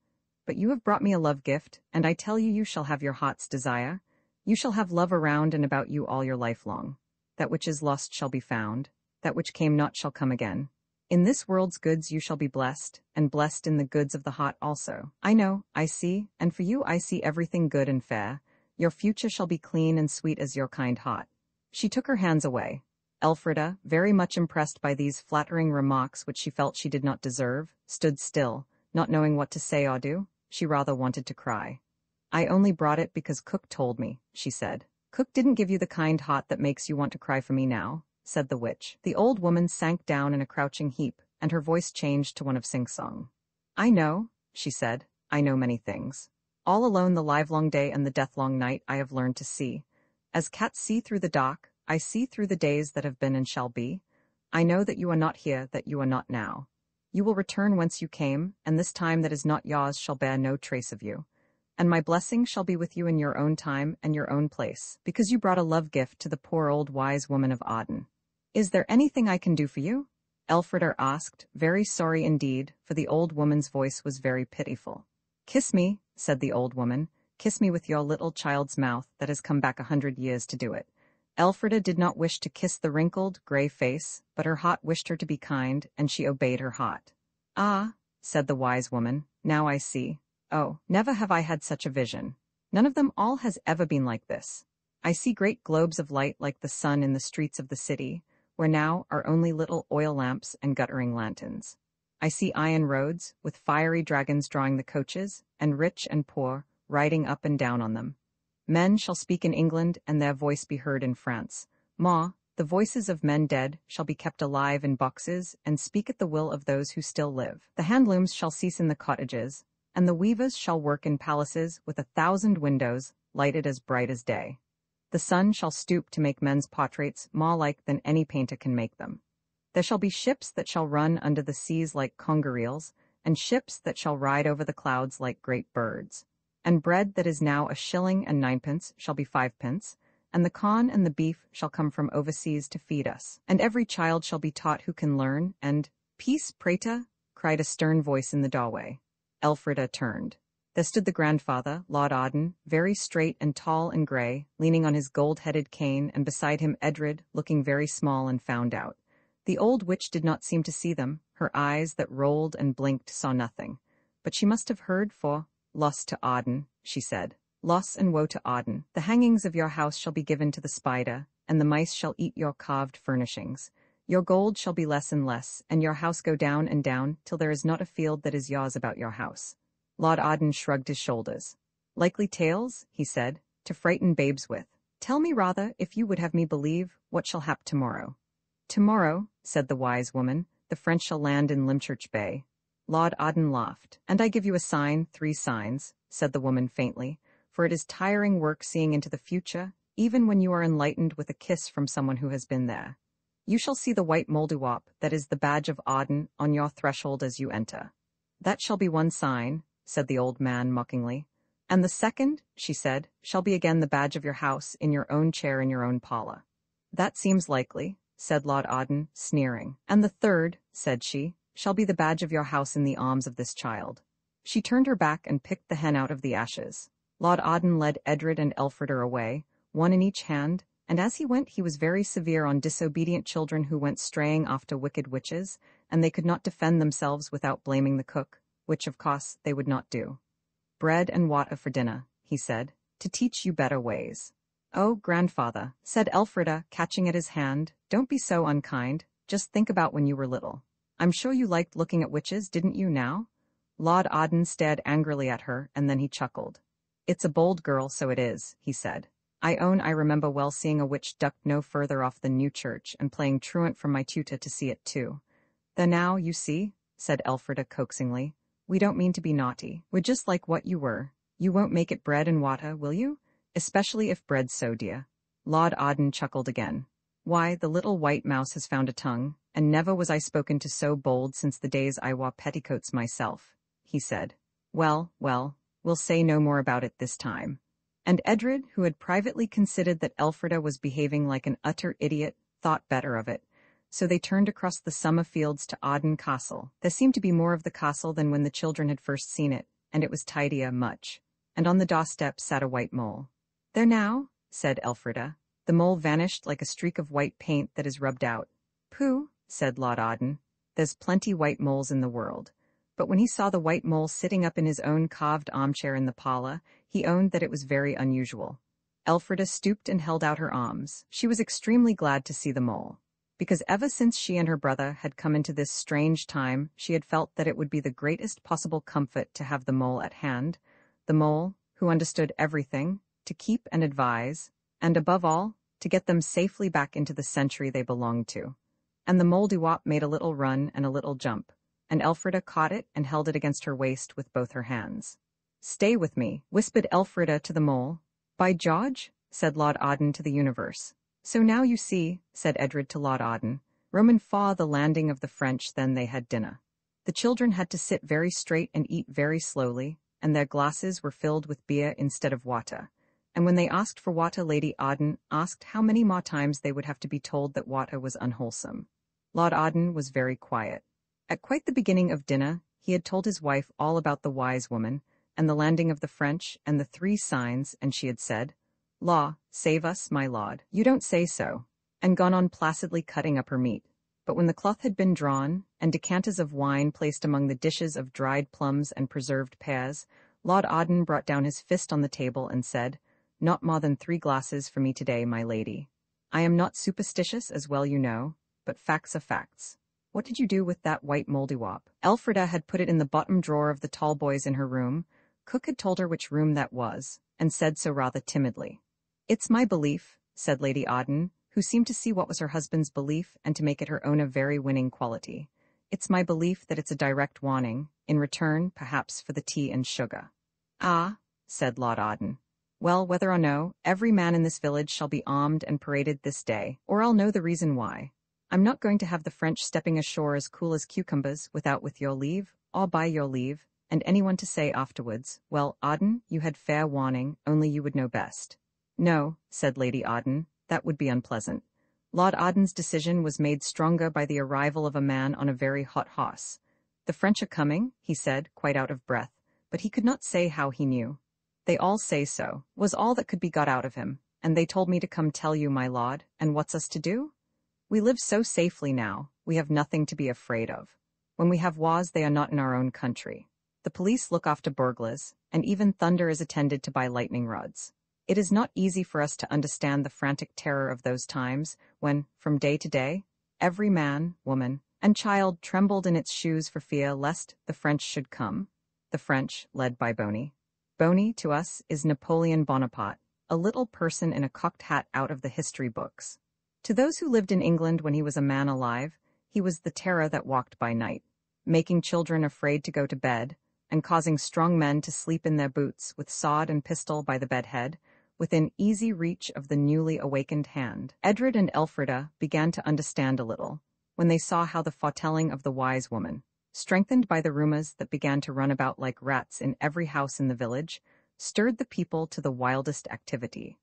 Speaker 1: But you have brought me a love gift, and I tell you, you shall have your heart's desire. You shall have love around and about you all your life long. That which is lost shall be found. That which came not shall come again. In this world's goods you shall be blessed, and blessed in the goods of the heart also. I know, I see, and for you I see everything good and fair. Your future shall be clean and sweet as your kind heart." She took her hands away. Elfrida, very much impressed by these flattering remarks which she felt she did not deserve, stood still, not knowing what to say or do. She rather wanted to cry. "I only brought it because Cook told me," she said. "Cook didn't give you the kind heart that makes you want to cry for me now," said the witch. The old woman sank down in a crouching heap, and her voice changed to one of sing-song. "I know," she said, "I know many things. All alone the livelong day and the deathlong night I have learned to see. As cats see through the dark, I see through the days that have been and shall be. I know that you are not here, that you are not now. You will return whence you came, and this time that is not yours shall bear no trace of you. And my blessing shall be with you in your own time and your own place, because you brought a love gift to the poor old wise woman of Arden. Is there anything I can do for you? Elfrida asked, very sorry indeed, for the old woman's voice was very pitiful. Kiss me, said the old woman. Kiss me with your little child's mouth that has come back 100 years to do it. Elfrida did not wish to kiss the wrinkled, grey face, but her heart wished her to be kind, and she obeyed her heart. Ah, said the wise woman, now I see. Oh, never have I had such a vision. None of them all has ever been like this. I see great globes of light like the sun in the streets of the city, where now are only little oil lamps and guttering lanterns. I see iron roads, with fiery dragons drawing the coaches, and rich and poor, riding up and down on them. Men shall speak in England, and their voice be heard in France. The voices of men dead shall be kept alive in boxes, and speak at the will of those who still live. The handlooms shall cease in the cottages, and the weavers shall work in palaces with 1,000 windows, lighted as bright as day. The sun shall stoop to make men's portraits more like than any painter can make them. There shall be ships that shall run under the seas like conger eels, and ships that shall ride over the clouds like great birds. And bread that is now 1 shilling and 9 pence shall be 5 pence, and the corn and the beef shall come from overseas to feed us. And every child shall be taught who can learn, and— Peace, prater, cried a stern voice in the doorway. Elfrida turned. There stood the grandfather, Lord Arden, very straight and tall and grey, leaning on his gold-headed cane, and beside him Edred, looking very small and found out. The old witch did not seem to see them. Her eyes that rolled and blinked saw nothing. But she must have heard, for— Loss to Arden, she said. Loss and woe to Arden. The hangings of your house shall be given to the spider, and the mice shall eat your carved furnishings. Your gold shall be less and less, and your house go down and down, till there is not a field that is yours about your house. Lord Arden shrugged his shoulders. Likely tales, he said, to frighten babes with. Tell me rather, if you would have me believe, what shall hap tomorrow. Tomorrow, said the wise woman, the French shall land in Limchurch Bay. Lord Arden laughed. And I give you a sign, 3 signs, said the woman faintly, for it is tiring work seeing into the future, even when you are enlightened with a kiss from someone who has been there. You shall see the white Mouldiwarp, that is the badge of Arden, on your threshold as you enter. That shall be 1 sign, said the old man mockingly. And the second, she said, shall be again the badge of your house, in your own chair in your own parlour. That seems likely, said Lord Arden, sneering. And the third, said she, shall be the badge of your house in the arms of this child. She turned her back and picked the hen out of the ashes. Lord Arden led Edred and Elfrida away, one in each hand, and as he went he was very severe on disobedient children who went straying after wicked witches, and they could not defend themselves without blaming the cook, which of course they would not do. Bread and water for dinner, he said, to teach you better ways. Oh, grandfather, said Elfrida, catching at his hand, don't be so unkind, just think about when you were little. I'm sure you liked looking at witches, didn't you now? Lord Arden stared angrily at her, and then he chuckled. It's a bold girl, so it is, he said. I own I remember well seeing a witch ducked no further off than New Church, and playing truant from my tutor to see it too. There now, you see, said Elfrida coaxingly, we don't mean to be naughty. We're just like what you were. You won't make it bread and water, will you? Especially if bread's so dear. Lord Arden chuckled again. Why, the little white mouse has found a tongue, and never was I spoken to so bold since the days I wore petticoats myself, he said. Well, we'll say no more about it this time. And Edred, who had privately considered that Elfrida was behaving like an utter idiot, thought better of it. So they turned across the summer fields to Arden Castle. There seemed to be more of the castle than when the children had first seen it, and it was tidier much. And on the doorstep sat a white mole. There now, said Elfrida. The mole vanished like a streak of white paint that is rubbed out. Pooh, said Lord Arden. There's plenty white moles in the world. But when he saw the white mole sitting up in his own carved armchair in the parlour, he owned that it was very unusual. Elfrida stooped and held out her arms. She was extremely glad to see the mole, because ever since she and her brother had come into this strange time, she had felt that it would be the greatest possible comfort to have the mole at hand, the mole, who understood everything, to keep and advise, and above all, to get them safely back into the century they belonged to. And the Mouldiwarp made a little run and a little jump, and Elfrida caught it and held it against her waist with both her hands. Stay with me, whispered Elfrida to the mole. By George, said Lord Arden to the universe. "So now you see," said Edred to Lord Arden, "Roman far the landing of the French then they had dinner. The children had to sit very straight and eat very slowly, and their glasses were filled with beer instead of water. And when they asked for water, Lady Arden asked how many more times they would have to be told that water was unwholesome. Lord Arden was very quiet. At quite the beginning of dinner, he had told his wife all about the wise woman, and the landing of the French, and the 3 signs, and she had said, "Law, save us, my lord, you don't say so," and gone on placidly cutting up her meat. But when the cloth had been drawn, and decanters of wine placed among the dishes of dried plums and preserved pears, Lord Arden brought down his fist on the table and said, "Not more than 3 glasses for me today, my lady. I am not superstitious, as well you know, but facts are facts. What did you do with that white moldywop?" Elfrida had put it in the bottom drawer of the tall boys in her room. Cook had told her which room that was, and said so rather timidly. "It's my belief," said Lady Arden, who seemed to see what was her husband's belief and to make it her own a very winning quality. "It's my belief that it's a direct warning, in return, perhaps, for the tea and sugar." "Ah," said Lord Arden. "Well, whether or no, every man in this village shall be armed and paraded this day, or I'll know the reason why. I'm not going to have the French stepping ashore as cool as cucumbers without with your leave, or by your leave, and anyone to say afterwards, 'Well, Arden, you had fair warning, only you would know best.'" "No," said Lady Arden, "that would be unpleasant." Lord Arden's decision was made stronger by the arrival of a man on a very hot horse. "The French are coming," he said, quite out of breath, but he could not say how he knew. "They all say so," was all that could be got out of him, "and they told me to come tell you, my lord, and what's us to do? We live so safely now, we have nothing to be afraid of. When we have wars, they are not in our own country. The police look after burglars, and even thunder is attended to by lightning rods. It is not easy for us to understand the frantic terror of those times, when, from day to day, every man, woman, and child trembled in its shoes for fear lest the French should come. The French, led by Boney. Boney, to us, is Napoleon Bonaparte, a little person in a cocked hat out of the history books. To those who lived in England when he was a man alive, he was the terror that walked by night, making children afraid to go to bed, and causing strong men to sleep in their boots with sword and pistol by the bedhead, within easy reach of the newly awakened hand. Edred and Elfrida began to understand a little, when they saw how the foretelling of the wise woman, strengthened by the rumors that began to run about like rats in every house in the village, stirred the people to the wildest activity.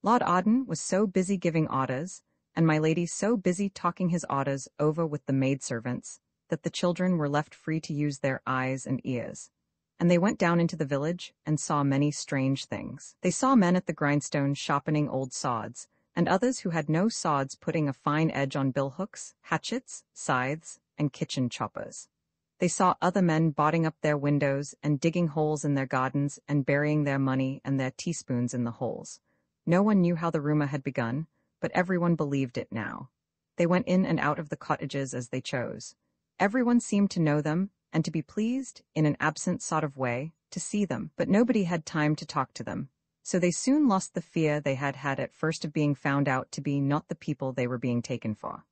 Speaker 1: Lord Arden was so busy giving orders, and my lady so busy talking his orders over with the maidservants, that the children were left free to use their eyes and ears. And they went down into the village and saw many strange things. They saw men at the grindstone sharpening old swords, and others who had no swords putting a fine edge on billhooks, hatchets, scythes, and kitchen choppers. They saw other men boarding up their windows and digging holes in their gardens and burying their money and their teaspoons in the holes. No one knew how the rumor had begun, but everyone believed it now. They went in and out of the cottages as they chose. Everyone seemed to know them, and to be pleased, in an absent sort of way, to see them, but nobody had time to talk to them. So they soon lost the fear they had had at first of being found out to be not the people they were being taken for.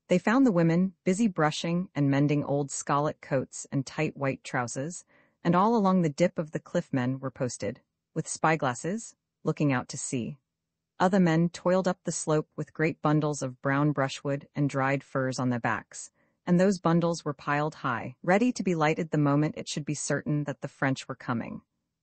Speaker 1: They found the women busy brushing and mending old scarlet coats and tight white trousers, and all along the dip of the cliff men were posted, with spyglasses, looking out to sea. Other men toiled up the slope with great bundles of brown brushwood and dried furs on their backs, and those bundles were piled high, ready to be lighted the moment it should be certain that the French were coming.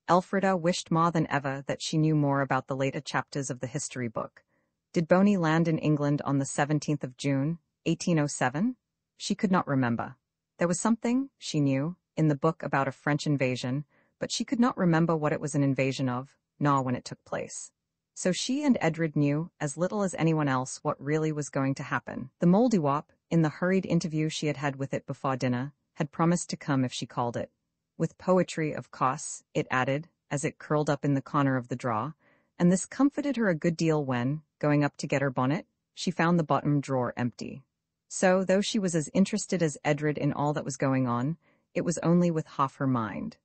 Speaker 1: Elfrida wished more than ever that she knew more about the later chapters of the history book. Did Boney land in England on the 17th of June, 1807? She could not remember. There was something, she knew, in the book about a French invasion, but she could not remember what it was an invasion of, nor when it took place. So she and Edred knew, as little as anyone else, what really was going to happen. The Mouldiwarp, in the hurried interview she had had with it before dinner, had promised to come if she called it. With poetry, of course, it added, as it curled up in the corner of the drawer, and this comforted her a good deal when, going up to get her bonnet, she found the bottom drawer empty. So, though she was as interested as Edred in all that was going on, it was only with half her mind.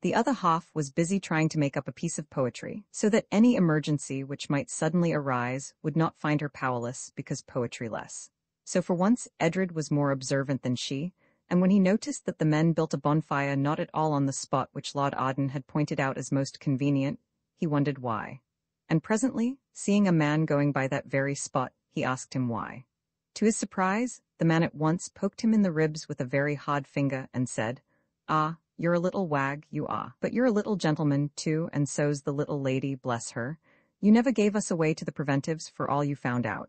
Speaker 1: The other half was busy trying to make up a piece of poetry, so that any emergency which might suddenly arise would not find her powerless because poetry-less. So for once Edred was more observant than she, and when he noticed that the men built a bonfire not at all on the spot which Lord Arden had pointed out as most convenient, he wondered why. And presently, seeing a man going by that very spot, he asked him why. To his surprise, the man at once poked him in the ribs with a very hard finger and said, "Ah, you're a little wag, you are. But you're a little gentleman, too, and so's the little lady, bless her. You never gave us away to the preventives for all you found out."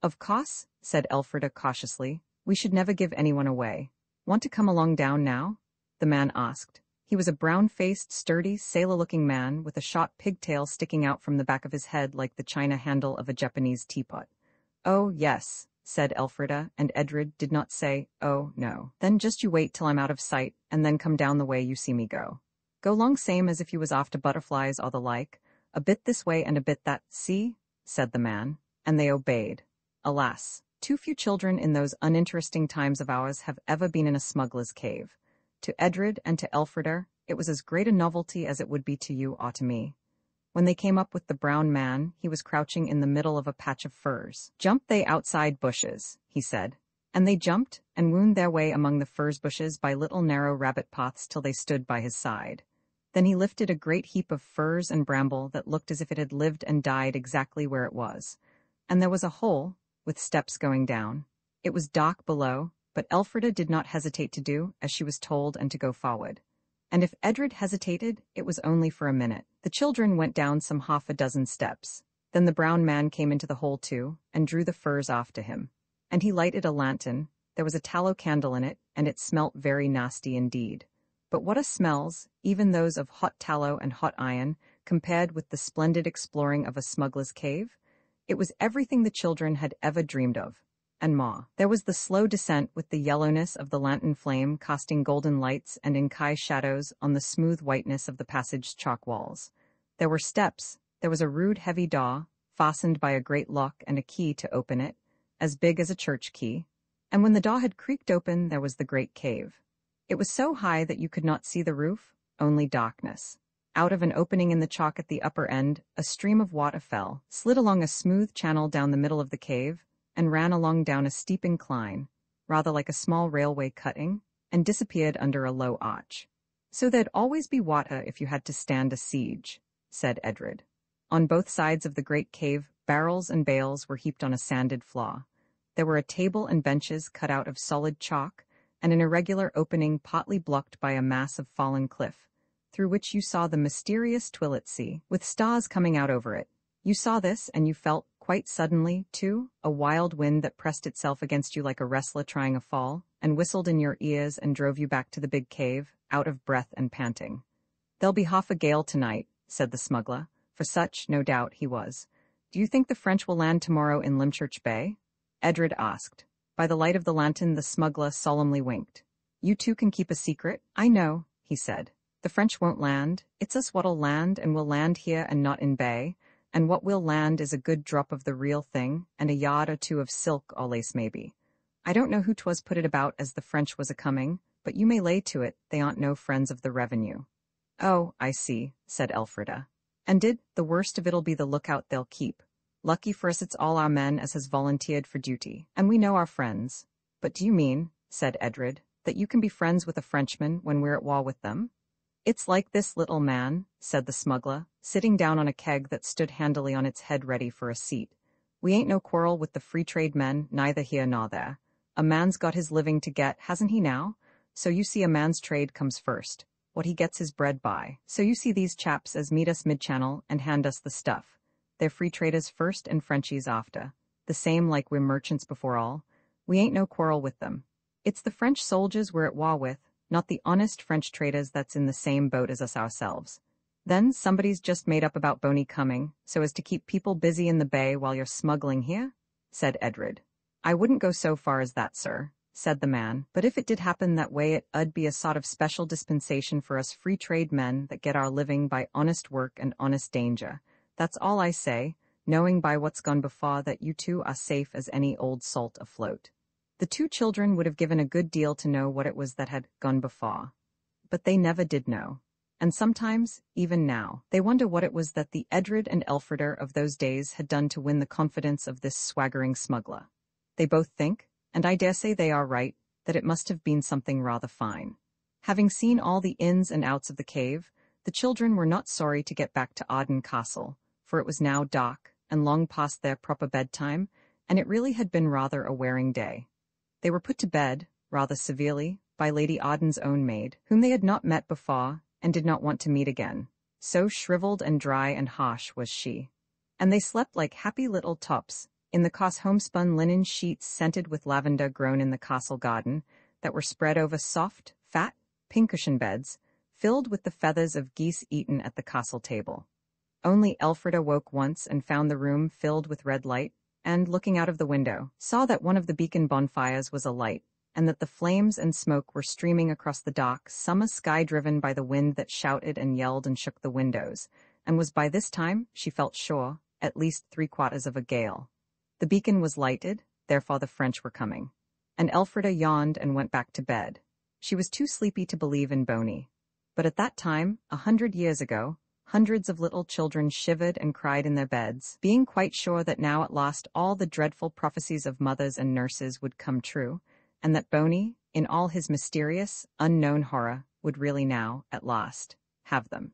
Speaker 1: "Of course," said Elfrida cautiously, "we should never give anyone away. Want to come along down now?" the man asked. He was a brown-faced, sturdy, sailor-looking man with a short pigtail sticking out from the back of his head like the china handle of a Japanese teapot. "Oh, yes," said Elfrida, and Edred did not say, "Oh, no." "Then just you wait till I'm out of sight, and then come down the way you see me go. Go long same as if you was after butterflies or the like, a bit this way and a bit that, see?" said the man, and they obeyed. Alas, too few children in those uninteresting times of ours have ever been in a smuggler's cave. To Edred and to Elfrida, it was as great a novelty as it would be to you or to me. When they came up with the brown man, he was crouching in the middle of a patch of furze. "Jump they outside bushes," he said. And they jumped and wound their way among the furze bushes by little narrow rabbit paths till they stood by his side. Then he lifted a great heap of furze and bramble that looked as if it had lived and died exactly where it was. And there was a hole, with steps going down. It was dark below, but Elfrida did not hesitate to do as she was told and to go forward. And if Edred hesitated, it was only for a minute. The children went down some half a dozen steps. Then the brown man came into the hole too, and drew the furze after him. And he lighted a lantern. There was a tallow candle in it, and it smelt very nasty indeed. But what a smells, even those of hot tallow and hot iron, compared with the splendid exploring of a smuggler's cave? It was everything the children had ever dreamed of. And more. There was the slow descent with the yellowness of the lantern flame casting golden lights and inky shadows on the smooth whiteness of the passage's chalk walls. There were steps. There was a rude heavy door, fastened by a great lock and a key to open it, as big as a church key. And when the door had creaked open, there was the great cave. It was so high that you could not see the roof, only darkness. Out of an opening in the chalk at the upper end, a stream of water fell, slid along a smooth channel down the middle of the cave, and ran along down a steep incline, rather like a small railway cutting, and disappeared under a low arch. "So there'd always be water if you had to stand a siege," said Edred. On both sides of the great cave, barrels and bales were heaped on a sanded floor. There were a table and benches cut out of solid chalk, and an irregular opening partly blocked by a mass of fallen cliff, through which you saw the mysterious Twilit Sea, with stars coming out over it. You saw this, and you felt, quite suddenly, too, a wild wind that pressed itself against you like a wrestler trying a fall, and whistled in your ears and drove you back to the big cave, out of breath and panting. "There'll be half a gale tonight," said the smuggler, for such, no doubt, he was. "Do you think the French will land tomorrow in Limchurch Bay?" Edred asked. By the light of the lantern, the smuggler solemnly winked. "You two can keep a secret, I know," he said. "The French won't land. It's us what'll land, and we'll land here and not in Bay. And what we'll land is a good drop of the real thing, and a yard or two of silk or lace maybe. I don't know who 'twas put it about as the French was a-coming, but you may lay to it they aren't no friends of the revenue." "Oh, I see," said Elfrida. "And the worst of it'll be the lookout they'll keep. Lucky for us it's all our men as has volunteered for duty, and we know our friends." "But do you mean," said Edred, "that you can be friends with a Frenchman when we're at war with them?" "It's like this, little man," said the smuggler, sitting down on a keg that stood handily on its head ready for a seat. "We ain't no quarrel with the free trade men, neither here nor there. A man's got his living to get, hasn't he now? So you see a man's trade comes first, what he gets his bread by. So you see these chaps as meet us mid-channel and hand us the stuff. They're free traders first and Frenchies after. The same like we're merchants before all. We ain't no quarrel with them. It's the French soldiers we're at war with, not the honest French traders that's in the same boat as us ourselves. Then somebody's just made up about Boney coming, so as to keep people busy in the bay while you're smuggling here?" said Edred. "I wouldn't go so far as that, sir," said the man, "but if it did happen that way it 'ud be a sort of special dispensation for us free trade men that get our living by honest work and honest danger. That's all I say, knowing by what's gone before that you two are safe as any old salt afloat." The two children would have given a good deal to know what it was that had gone before. But they never did know. And sometimes, even now, they wonder what it was that the Edred and Elfrida of those days had done to win the confidence of this swaggering smuggler. They both think, and I dare say they are right, that it must have been something rather fine. Having seen all the ins and outs of the cave, the children were not sorry to get back to Arden Castle, for it was now dark, and long past their proper bedtime, and it really had been rather a wearing day. They were put to bed, rather severely, by Lady Arden's own maid, whom they had not met before and did not want to meet again. So shriveled and dry and harsh was she. And they slept like happy little tops, in the homespun linen sheets scented with lavender grown in the castle garden, that were spread over soft, fat, pincushion beds, filled with the feathers of geese eaten at the castle table. Only Elfrida woke once and found the room filled with red light, and, looking out of the window, saw that one of the beacon bonfires was alight, and that the flames and smoke were streaming across the dark summer sky driven by the wind that shouted and yelled and shook the windows, and was by this time, she felt sure, at least 3/4 of a gale. The beacon was lighted, therefore the French were coming. And Elfrida yawned and went back to bed. She was too sleepy to believe in Boney. But at that time, 100 years ago, hundreds of little children shivered and cried in their beds, being quite sure that now at last all the dreadful prophecies of mothers and nurses would come true, and that Boney, in all his mysterious, unknown horror, would really now, at last, have them.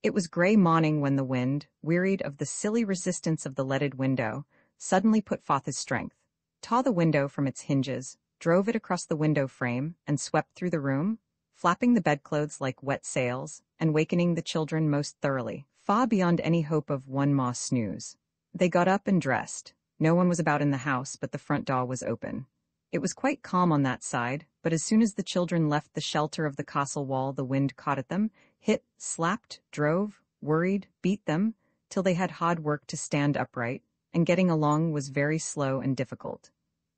Speaker 1: It was grey morning when the wind, wearied of the silly resistance of the leaded window, suddenly put forth his strength, tore the window from its hinges, drove it across the window frame, and swept through the room, flapping the bedclothes like wet sails, and wakening the children most thoroughly, far beyond any hope of one more snooze. They got up and dressed. No one was about in the house, but the front door was open. It was quite calm on that side, but as soon as the children left the shelter of the castle wall, the wind caught at them, hit, slapped, drove, worried, beat them, till they had hard work to stand upright, and getting along was very slow and difficult.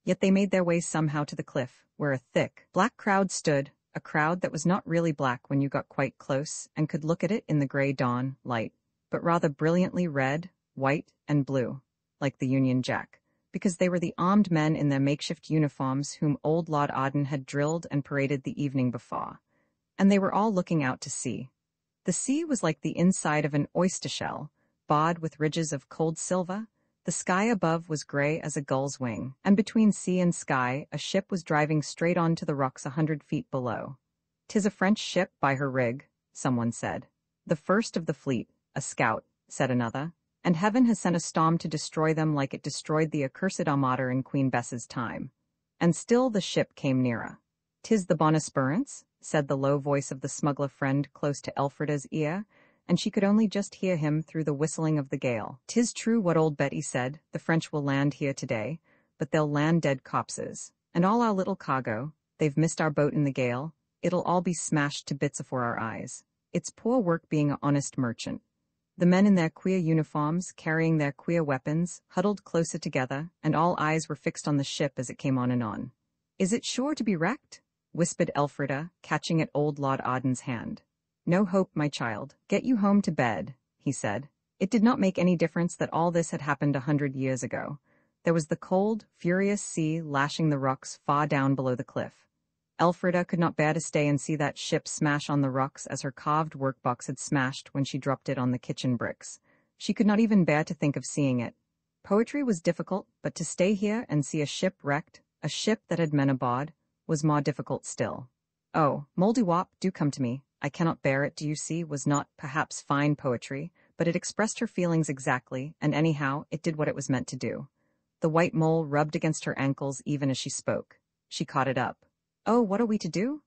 Speaker 1: Yet they made their way somehow to the cliff, where a thick, black crowd stood, a crowd that was not really black when you got quite close and could look at it in the grey dawn light, but rather brilliantly red, white, and blue, like the Union Jack, because they were the armed men in their makeshift uniforms whom old Lord Arden had drilled and paraded the evening before. And they were all looking out to sea. The sea was like the inside of an oyster shell, barred with ridges of cold silver. The sky above was grey as a gull's wing, and between sea and sky a ship was driving straight on to the rocks 100 feet below. "'Tis a French ship by her rig," someone said. "The first of the fleet, a scout," said another, "and heaven has sent a storm to destroy them like it destroyed the accursed Armada in Queen Bess's time." And still the ship came nearer. "'Tis the Bon Esperance," said the low voice of the smuggler friend close to Elfrida's ear, and she could only just hear him through the whistling of the gale. "'Tis true what old Betty said, the French will land here today, but they'll land dead corpses. And all our little cargo, they've missed our boat in the gale, it'll all be smashed to bits afore our eyes. It's poor work being an honest merchant." The men in their queer uniforms, carrying their queer weapons, huddled closer together, and all eyes were fixed on the ship as it came on and on. "Is it sure to be wrecked?" whispered Elfrida, catching at old Lord Arden's hand. "No hope, my child. Get you home to bed," he said. It did not make any difference that all this had happened 100 years ago. There was the cold, furious sea lashing the rocks far down below the cliff. Elfrida could not bear to stay and see that ship smash on the rocks as her carved workbox had smashed when she dropped it on the kitchen bricks. She could not even bear to think of seeing it. Poetry was difficult, but to stay here and see a ship wrecked, a ship that had men aboard, was more difficult still. "Oh, Mouldiwarp, do come to me. I cannot bear it, do you see," was not, perhaps, fine poetry, but it expressed her feelings exactly, and anyhow, it did what it was meant to do. The white mole rubbed against her ankles even as she spoke. She caught it up. "Oh, what are we to do?"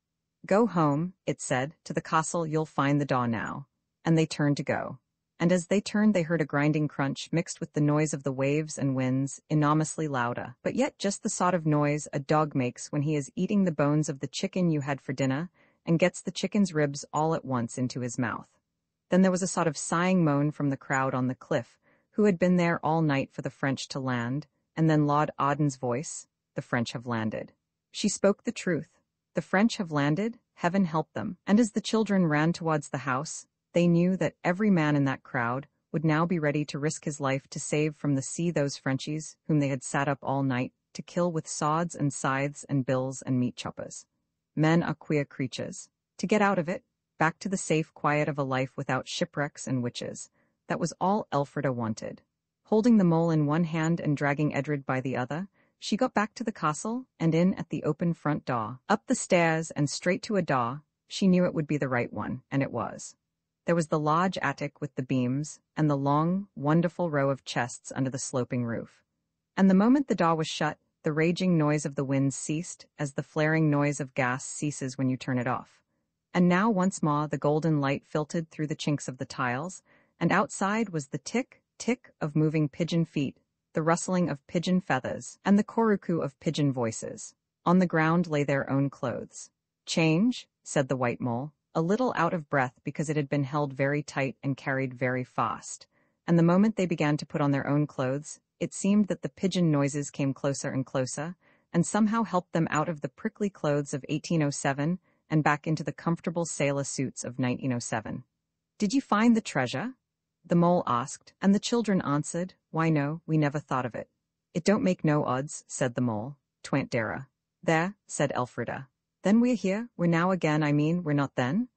Speaker 1: "Go home," it said. "To the castle you'll find the door now." And they turned to go. And as they turned they heard a grinding crunch mixed with the noise of the waves and winds, enormously louder, but yet just the sort of noise a dog makes when he is eating the bones of the chicken you had for dinner, and gets the chicken's ribs all at once into his mouth. Then there was a sort of sighing moan from the crowd on the cliff, who had been there all night for the French to land, and then Lord Arden's voice, "The French have landed." She spoke the truth. The French have landed, heaven help them, and as the children ran towards the house, they knew that every man in that crowd would now be ready to risk his life to save from the sea those Frenchies whom they had sat up all night to kill with swords and scythes and bills and meat choppers. Men are queer creatures. To get out of it, back to the safe quiet of a life without shipwrecks and witches, that was all Elfrida wanted. Holding the mole in one hand and dragging Edred by the other, she got back to the castle and in at the open front door, up the stairs and straight to a door. She knew it would be the right one, and it was. There was the large attic with the beams, and the long, wonderful row of chests under the sloping roof. And the moment the door was shut, the raging noise of the wind ceased, as the flaring noise of gas ceases when you turn it off. And now once more the golden light filtered through the chinks of the tiles, and outside was the tick, tick of moving pigeon feet, the rustling of pigeon feathers, and the corucoo of pigeon voices. On the ground lay their own clothes. "Change," said the white mole, a little out of breath because it had been held very tight and carried very fast. And the moment they began to put on their own clothes, it seemed that the pigeon noises came closer and closer, and somehow helped them out of the prickly clothes of 1807 and back into the comfortable sailor suits of 1907. "Did you find the treasure?" the mole asked, and the children answered, "Why no, we never thought of it." "It don't make no odds," said the mole. "'Twant dara." "There," said Elfrida. "Then we're here, we're now again, I mean, we're not then?"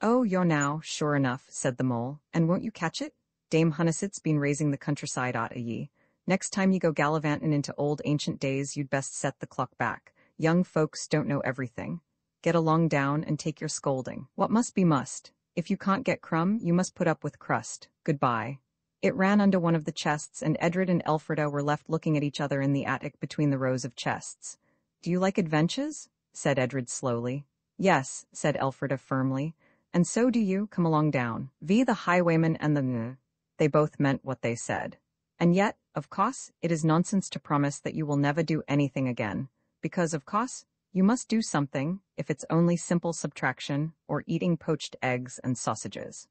Speaker 1: "Oh, you're now, sure enough," said the mole. "And won't you catch it? Dame Hunnisit's been raising the countryside out o' ye. Next time you go gallivantin' into old ancient days, you'd best set the clock back. Young folks don't know everything. Get along down and take your scolding. What must be must. If you can't get crumb, you must put up with crust. Goodbye." It ran under one of the chests, and Edred and Elfrida were left looking at each other in the attic between the rows of chests. "Do you like adventures?" said Edred slowly. "Yes," said Elfrida firmly. "And so do you. Come along down. V the highwayman and the They both meant what they said. "And yet, of course, it is nonsense to promise that you will never do anything again, because, of course, you must do something, if it's only simple subtraction or eating poached eggs and sausages.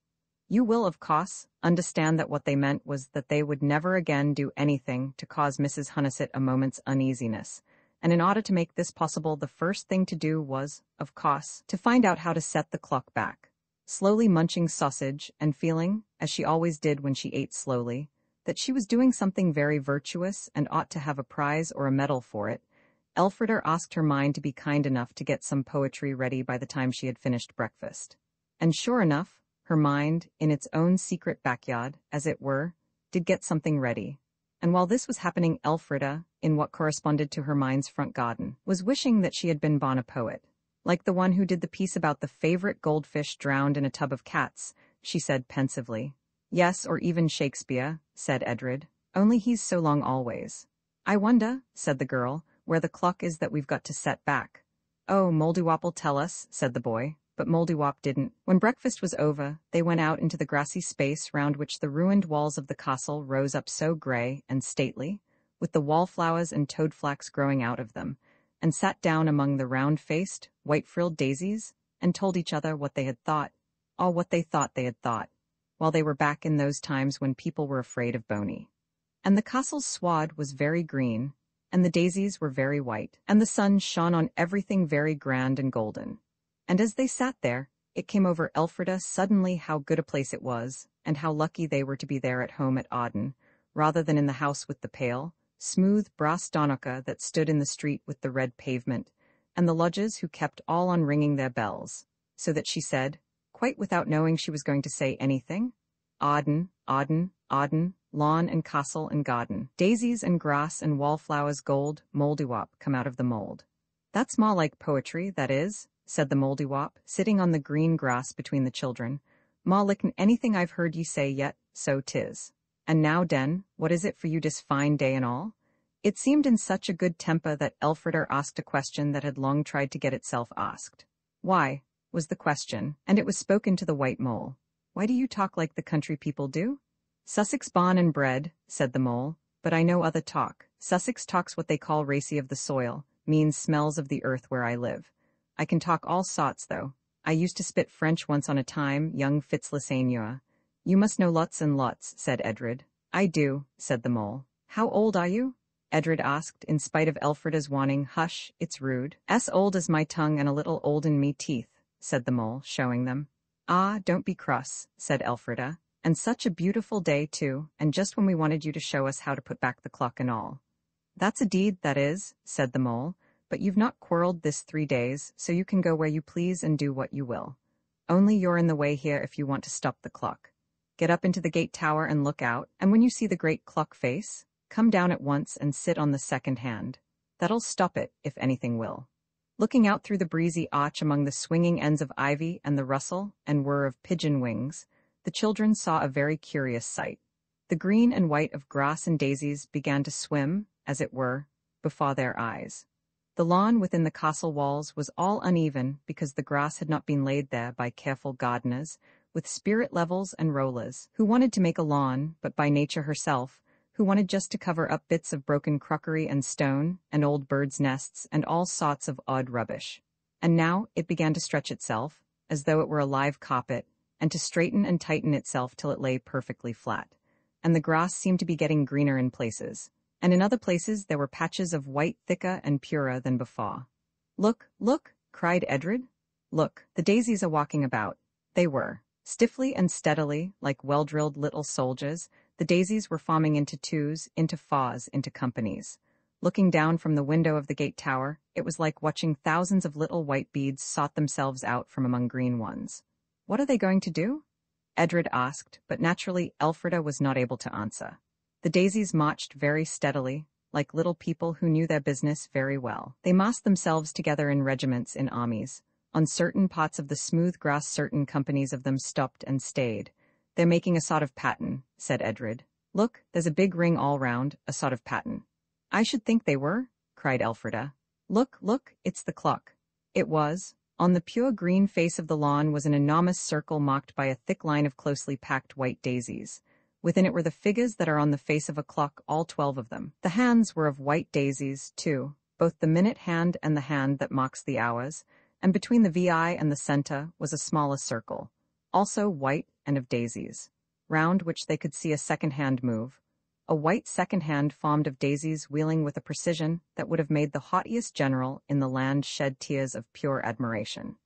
Speaker 1: You will, of course, understand that what they meant was that they would never again do anything to cause Mrs. Hunnisit a moment's uneasiness, and in order to make this possible, the first thing to do was, of course, to find out how to set the clock back." Slowly munching sausage and feeling, as she always did when she ate slowly, that she was doing something very virtuous and ought to have a prize or a medal for it, Elfrida asked her mind to be kind enough to get some poetry ready by the time she had finished breakfast. And sure enough, her mind, in its own secret backyard, as it were, did get something ready. And while this was happening, Elfrida, in what corresponded to her mind's front garden, was wishing that she had been born a poet. Like the one who did the piece about the favorite goldfish drowned in a tub of cats, she said pensively. "Yes, or even Shakespeare," said Edred, "only he's so long always." "I wonder," said the girl, "where the clock is that we've got to set back." "Oh, Mouldiwarp'll tell us," said the boy, but Mouldiwarp didn't. When breakfast was over, they went out into the grassy space round which the ruined walls of the castle rose up so grey and stately, with the wallflowers and toadflax growing out of them, and sat down among the round-faced, white-frilled daisies, and told each other what they had thought, or what they thought they had thought, while they were back in those times when people were afraid of Boney. And the castle's sward was very green, and the daisies were very white, and the sun shone on everything very grand and golden. And as they sat there, it came over Elfrida suddenly how good a place it was, and how lucky they were to be there at home at Arden, rather than in the house with the pale, smooth brass donoka that stood in the street with the red pavement, and the lodgers who kept all on ringing their bells, so that she said, quite without knowing she was going to say anything, "Arden, Arden, Arden, lawn and castle and garden, daisies and grass and wallflowers gold, Mouldiwarp come out of the mould." "That's more like poetry, that is," said the Mouldiwarp, sitting on the green grass between the children. "More lick'n anything I've heard ye say yet, so 'tis. And now, Den, what is it for you dis fine day and all?" It seemed in such a good temper that Elfrida asked a question that had long tried to get itself asked. "Why?" was the question, and it was spoken to the white mole. "Why do you talk like the country people do?" "Sussex born and bred," said the mole, "but I know other talk. Sussex talks what they call racy of the soil, means smells of the earth where I live. I can talk all sorts, though. I used to spit French once on a time, young Fitzleseigneur." "You must know lots and lots," said Edred. "I do," said the mole. "How old are you?" Edred asked, in spite of Elfrida's warning, "Hush, it's rude." "As old as my tongue and a little old in me teeth," said the mole, showing them. "Ah, don't be cross," said Elfrida. "And such a beautiful day, too, and just when we wanted you to show us how to put back the clock and all." "That's a deed, that is," said the mole, "but you've not quarrelled this 3 days, so you can go where you please and do what you will. Only you're in the way here if you want to stop the clock. Get up into the gate tower and look out, and when you see the great clock face, come down at once and sit on the second hand. That'll stop it, if anything will." Looking out through the breezy arch among the swinging ends of ivy and the rustle and whir of pigeon wings, the children saw a very curious sight. The green and white of grass and daisies began to swim, as it were, before their eyes. The lawn within the castle walls was all uneven because the grass had not been laid there by careful gardeners, with spirit levels and rollers, who wanted to make a lawn, but by nature herself, who wanted just to cover up bits of broken crockery and stone, and old birds' nests, and all sorts of odd rubbish. And now it began to stretch itself, as though it were a live carpet, and to straighten and tighten itself till it lay perfectly flat. And the grass seemed to be getting greener in places, and in other places there were patches of white thicker and purer than before. "Look, look!" cried Edred. "Look, the daisies are walking about." They were. Stiffly and steadily, like well-drilled little soldiers, the daisies were forming into twos, into fours, into companies. Looking down from the window of the gate tower, it was like watching thousands of little white beads sort themselves out from among green ones. "What are they going to do?" Edred asked, but naturally Elfrida was not able to answer. The daisies marched very steadily, like little people who knew their business very well. They massed themselves together in regiments, in armies. On certain parts of the smooth grass certain companies of them stopped and stayed. "They're making a sort of pattern," said Edred. "Look, there's a big ring all round, a sort of pattern." "I should think they were," cried Elfrida. "Look, look, it's the clock." It was. On the pure green face of the lawn was an enormous circle marked by a thick line of closely packed white daisies. Within it were the figures that are on the face of a clock, all 12 of them. The hands were of white daisies, too, both the minute hand and the hand that marks the hours, and between the VI and the center was a smaller circle, also white and of daisies, round which they could see a second hand move. A white second hand formed of daisies wheeling with a precision that would have made the haughtiest general in the land shed tears of pure admiration.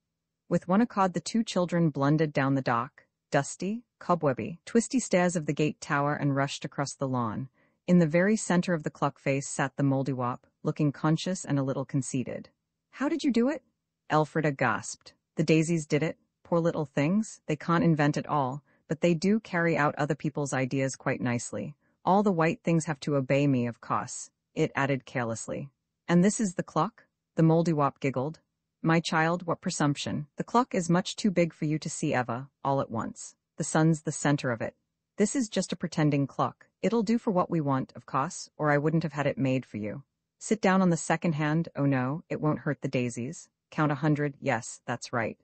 Speaker 1: With one accord the two children blundered down the dark, dusty, cobwebby, twisty stairs of the gate tower and rushed across the lawn. In the very center of the clock face sat the Mouldiwarp, looking conscious and a little conceited. "How did you do it?" Elfrida gasped. "The daisies did it. Poor little things. They can't invent it all, but they do carry out other people's ideas quite nicely. All the white things have to obey me, of course," it added carelessly. "And this is the clock?" The Mouldiwarp giggled. "My child, what presumption. The clock is much too big for you to see ever, all at once. The sun's the center of it. This is just a pretending clock. It'll do for what we want, of course, or I wouldn't have had it made for you. Sit down on the second hand. Oh no, it won't hurt the daisies. Count 100, yes, that's right."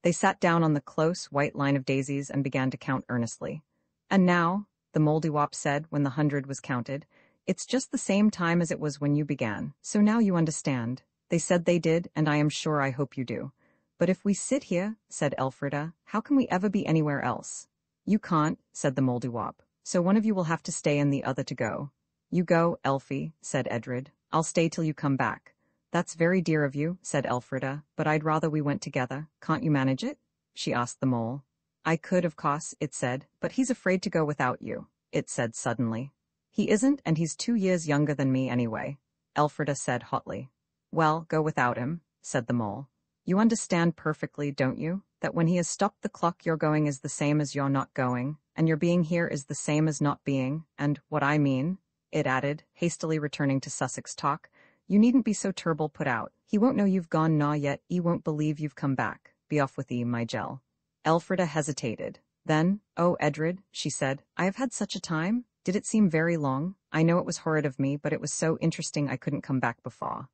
Speaker 1: They sat down on the close, white line of daisies and began to count earnestly. "And now," the Mouldiwarp said when the 100 was counted, "it's just the same time as it was when you began, so now you understand." They said they did, and I am sure I hope you do. "But if we sit here," said Elfrida, "how can we ever be anywhere else?" "You can't," said the Mouldiwarp, "so one of you will have to stay and the other to go." "You go, Elfie," said Edred. "I'll stay till you come back." "That's very dear of you," said Elfrida, "but I'd rather we went together. Can't you manage it?" she asked the mole. "I could, of course," it said, "but he's afraid to go without you," it said suddenly. "He isn't, and he's 2 years younger than me anyway," Elfrida said hotly. "Well, go without him," said the mole. "You understand perfectly, don't you, that when he has stopped the clock your going is the same as your not going, and your being here is the same as not being, and what I mean," it added, hastily returning to Sussex talk, "you needn't be so turble put out. He won't know you've gone nor yet 'e won't believe you've come back. Be off with 'e, my gel." Elfrida hesitated. Then, "Oh, Edred," she said, "I have had such a time. Did it seem very long? I know it was horrid of me, but it was so interesting I couldn't come back before."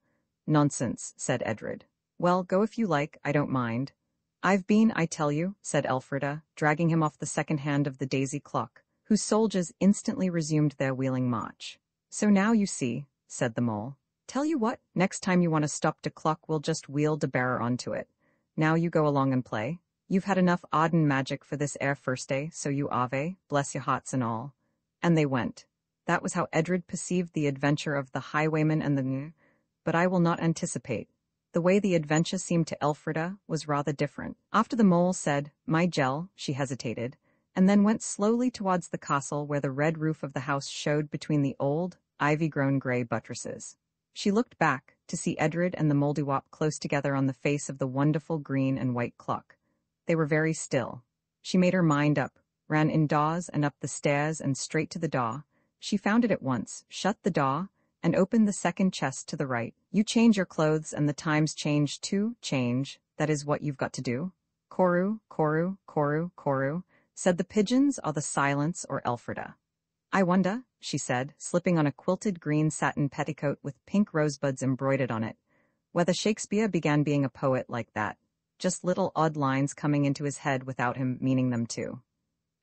Speaker 1: "Nonsense," said Edred. "Well, go if you like, I don't mind." "I've been, I tell you," said Elfrida, dragging him off the second hand of the daisy clock, whose soldiers instantly resumed their wheeling march. "So now you see," said the mole. "Tell you what, next time you want to stop de clock we'll just wheel de bearer onto it. Now you go along and play. You've had enough Arden magic for this air first day, so you ave, bless your hearts and all." And they went. That was how Edred perceived the adventure of the highwayman and the but I will not anticipate. The way the adventure seemed to Elfrida was rather different. After the mole said, "My gel," she hesitated, and then went slowly towards the castle where the red roof of the house showed between the old, ivy-grown gray buttresses. She looked back to see Edred and the Mouldiwarp close together on the face of the wonderful green and white clock. They were very still. She made her mind up, ran indoors and up the stairs and straight to the door. She found it at once, shut the door, and opened the second chest to the right. "You change your clothes and the times change too, change, that is what you've got to do." "Koru, koru, koru, koru," said the pigeons or the silence or Elfrida. "I wonder," she said, slipping on a quilted green satin petticoat with pink rosebuds embroidered on it. Whether Shakespeare began being a poet like that. Just little odd lines coming into his head without him meaning them to.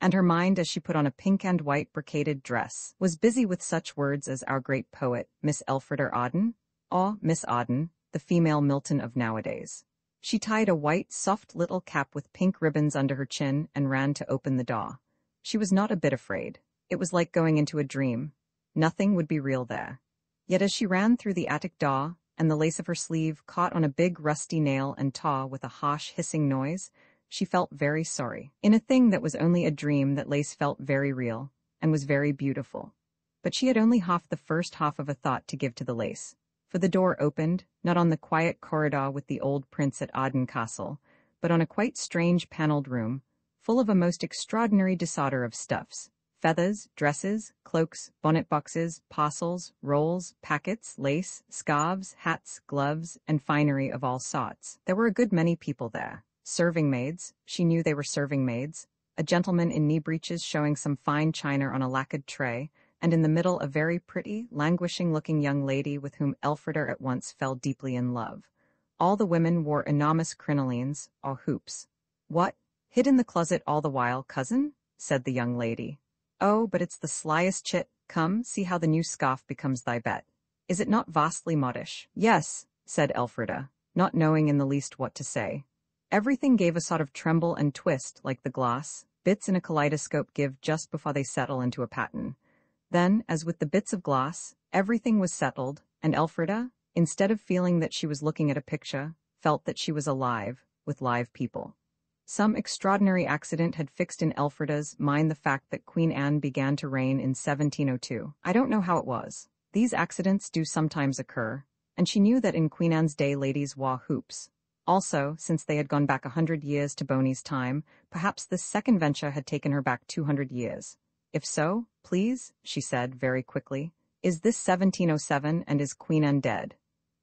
Speaker 1: And her mind, as she put on a pink and white brocaded dress, was busy with such words as our great poet, Miss Elfrida Arden, or Miss Arden, the female Milton of nowadays. She tied a white, soft little cap with pink ribbons under her chin and ran to open the door. She was not a bit afraid. It was like going into a dream. Nothing would be real there. Yet as she ran through the attic door, and the lace of her sleeve caught on a big rusty nail and tore with a harsh hissing noise, she felt very sorry. In a thing that was only a dream, that lace felt very real, and was very beautiful. But she had only half the first half of a thought to give to the lace. For the door opened, not on the quiet corridor with the old prince at Arden Castle, but on a quite strange panelled room, full of a most extraordinary disorder of stuffs. Feathers, dresses, cloaks, bonnet boxes, parcels, rolls, packets, lace, scarves, hats, gloves, and finery of all sorts. There were a good many people there. Serving maids, she knew they were serving maids, a gentleman in knee breeches showing some fine china on a lacquered tray, and in the middle a very pretty, languishing-looking young lady with whom Elfrida at once fell deeply in love. All the women wore enormous crinolines, or hoops. "What? Hid in the closet all the while, cousin?" said the young lady. "Oh, but it's the slyest chit. Come, see how the new scarf becomes thy bet. Is it not vastly modish?" "Yes," said Elfrida, not knowing in the least what to say. Everything gave a sort of tremble and twist, like the glass bits in a kaleidoscope give just before they settle into a pattern. Then, as with the bits of glass, everything was settled, and Elfrida, instead of feeling that she was looking at a picture, felt that she was alive, with live people. Some extraordinary accident had fixed in Elfrida's mind the fact that Queen Anne began to reign in 1702. I don't know how it was. These accidents do sometimes occur, and she knew that in Queen Anne's day ladies wore hoops. Also, since they had gone back 100 years to Boney's time, perhaps this second venture had taken her back 200 years. "If so, please," she said very quickly, "is this 1707, and is Queen Anne dead?"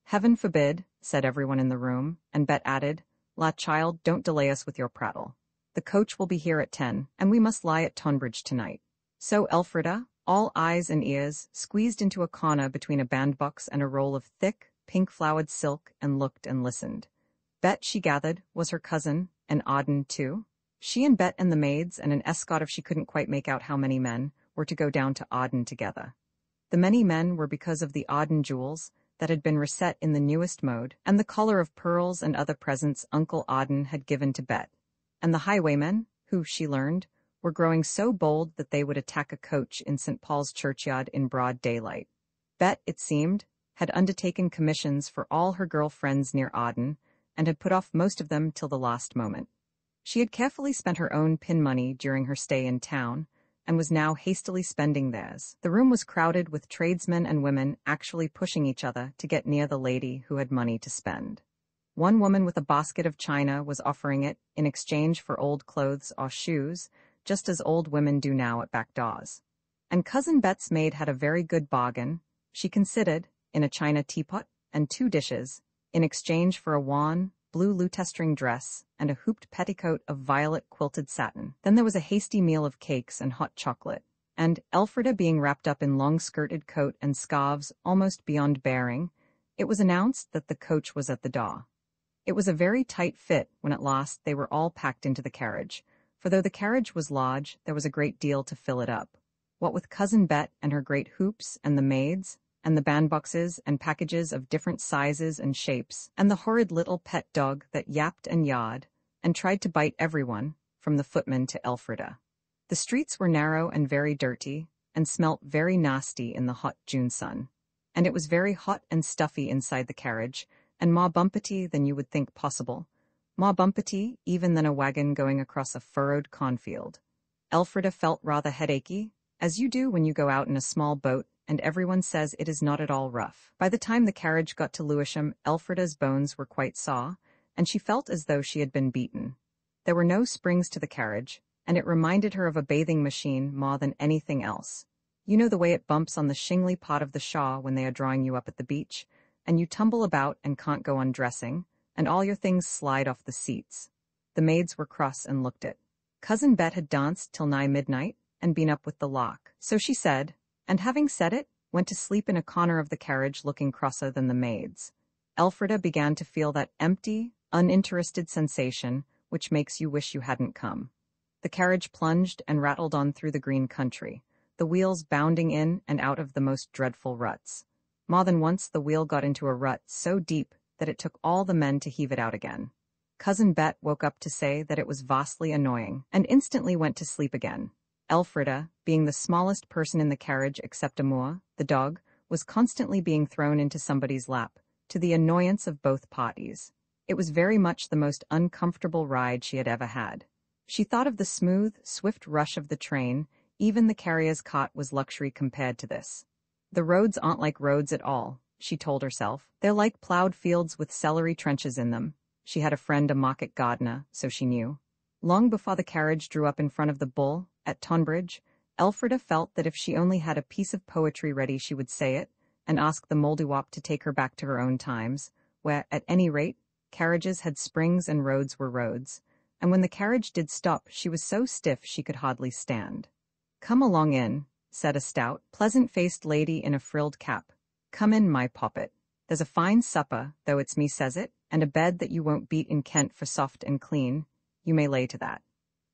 Speaker 1: "Heaven forbid," said everyone in the room, and Bet added, "La child, don't delay us with your prattle. The coach will be here at 10, and we must lie at Tonbridge tonight." So Elfrida, all eyes and ears, squeezed into a corner between a bandbox and a roll of thick, pink-flowered silk, and looked and listened. Bet, she gathered, was her cousin, and Arden too. She and Bet and the maids and an escort of she couldn't quite make out how many men, were to go down to Arden together. The many men were because of the Arden jewels that had been reset in the newest mode, and the collar of pearls and other presents Uncle Arden had given to Bet. And the highwaymen, who, she learned, were growing so bold that they would attack a coach in St. Paul's churchyard in broad daylight. Bet, it seemed, had undertaken commissions for all her girl friends near Arden, and had put off most of them till the last moment. She had carefully spent her own pin money during her stay in town, and was now hastily spending theirs. The room was crowded with tradesmen and women actually pushing each other to get near the lady who had money to spend. One woman with a basket of china was offering it in exchange for old clothes or shoes, just as old women do now at back doors. And Cousin Bet's maid had a very good bargain, she considered, in a china teapot and 2 dishes, in exchange for a wan, blue lutestring dress and a hooped petticoat of violet quilted satin. Then there was a hasty meal of cakes and hot chocolate, and, Elfrida being wrapped up in long-skirted coat and scarves almost beyond bearing, it was announced that the coach was at the door. It was a very tight fit when at last they were all packed into the carriage, for though the carriage was large, there was a great deal to fill it up. What with Cousin Bet and her great hoops and the maids, and the bandboxes and packages of different sizes and shapes, and the horrid little pet dog that yapped and yawed, and tried to bite everyone, from the footman to Elfrida. The streets were narrow and very dirty, and smelt very nasty in the hot June sun. And it was very hot and stuffy inside the carriage, and more bumpety than you would think possible. More bumpety even than a wagon going across a furrowed cornfield. Elfrida felt rather headachy, as you do when you go out in a small boat, and everyone says it is not at all rough. By the time the carriage got to Lewisham, Elfrida's bones were quite sore, and she felt as though she had been beaten. There were no springs to the carriage, and it reminded her of a bathing machine more than anything else. You know the way it bumps on the shingly part of the shaw when they are drawing you up at the beach, and you tumble about and can't go undressing, and all your things slide off the seats. The maids were cross and looked it. Cousin Bet had danced till nigh midnight, and been up with the lock. So she said, and having said it, went to sleep in a corner of the carriage looking crosser than the maids. Elfrida began to feel that empty, uninterested sensation which makes you wish you hadn't come. The carriage plunged and rattled on through the green country, the wheels bounding in and out of the most dreadful ruts. More than once the wheel got into a rut so deep that it took all the men to heave it out again. Cousin Bet woke up to say that it was vastly annoying, and instantly went to sleep again. Elfrida, being the smallest person in the carriage except Amour, the dog, was constantly being thrown into somebody's lap, to the annoyance of both parties. It was very much the most uncomfortable ride she had ever had. She thought of the smooth, swift rush of the train. Even the carrier's cot was luxury compared to this. The roads aren't like roads at all, she told herself. They're like plowed fields with celery trenches in them. She had a friend, a market gardener, so she knew. Long before the carriage drew up in front of the Bull, at Tonbridge, Elfrida felt that if she only had a piece of poetry ready she would say it, and ask the Mouldiwarp to take her back to her own times, where, at any rate, carriages had springs and roads were roads, and when the carriage did stop she was so stiff she could hardly stand. "Come along in," said a stout, pleasant-faced lady in a frilled cap. "Come in, my poppet. There's a fine supper, though it's me says it, and a bed that you won't beat in Kent for soft and clean. You may lay to that."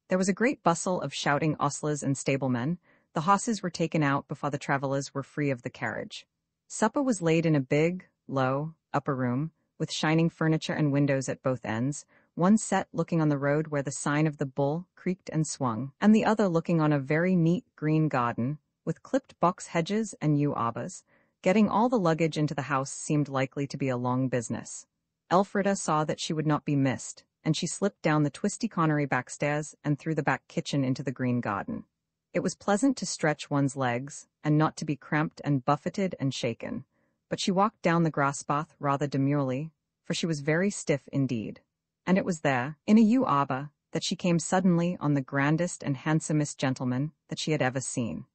Speaker 1: There was a great bustle of shouting ostlers and stablemen. The horses were taken out before the travellers were free of the carriage. Supper was laid in a big, low, upper room, with shining furniture and windows at both ends, one set looking on the road where the sign of the Bull creaked and swung, and the other looking on a very neat green garden, with clipped box hedges and yew arbors. Getting all the luggage into the house seemed likely to be a long business. Elfrida saw that she would not be missed, and she slipped down the twisty cornery backstairs and through the back kitchen into the green garden. It was pleasant to stretch one's legs, and not to be cramped and buffeted and shaken, but she walked down the grass path rather demurely, for she was very stiff indeed. And it was there, in a yew arbor, that she came suddenly on the grandest and handsomest gentleman that she had ever seen.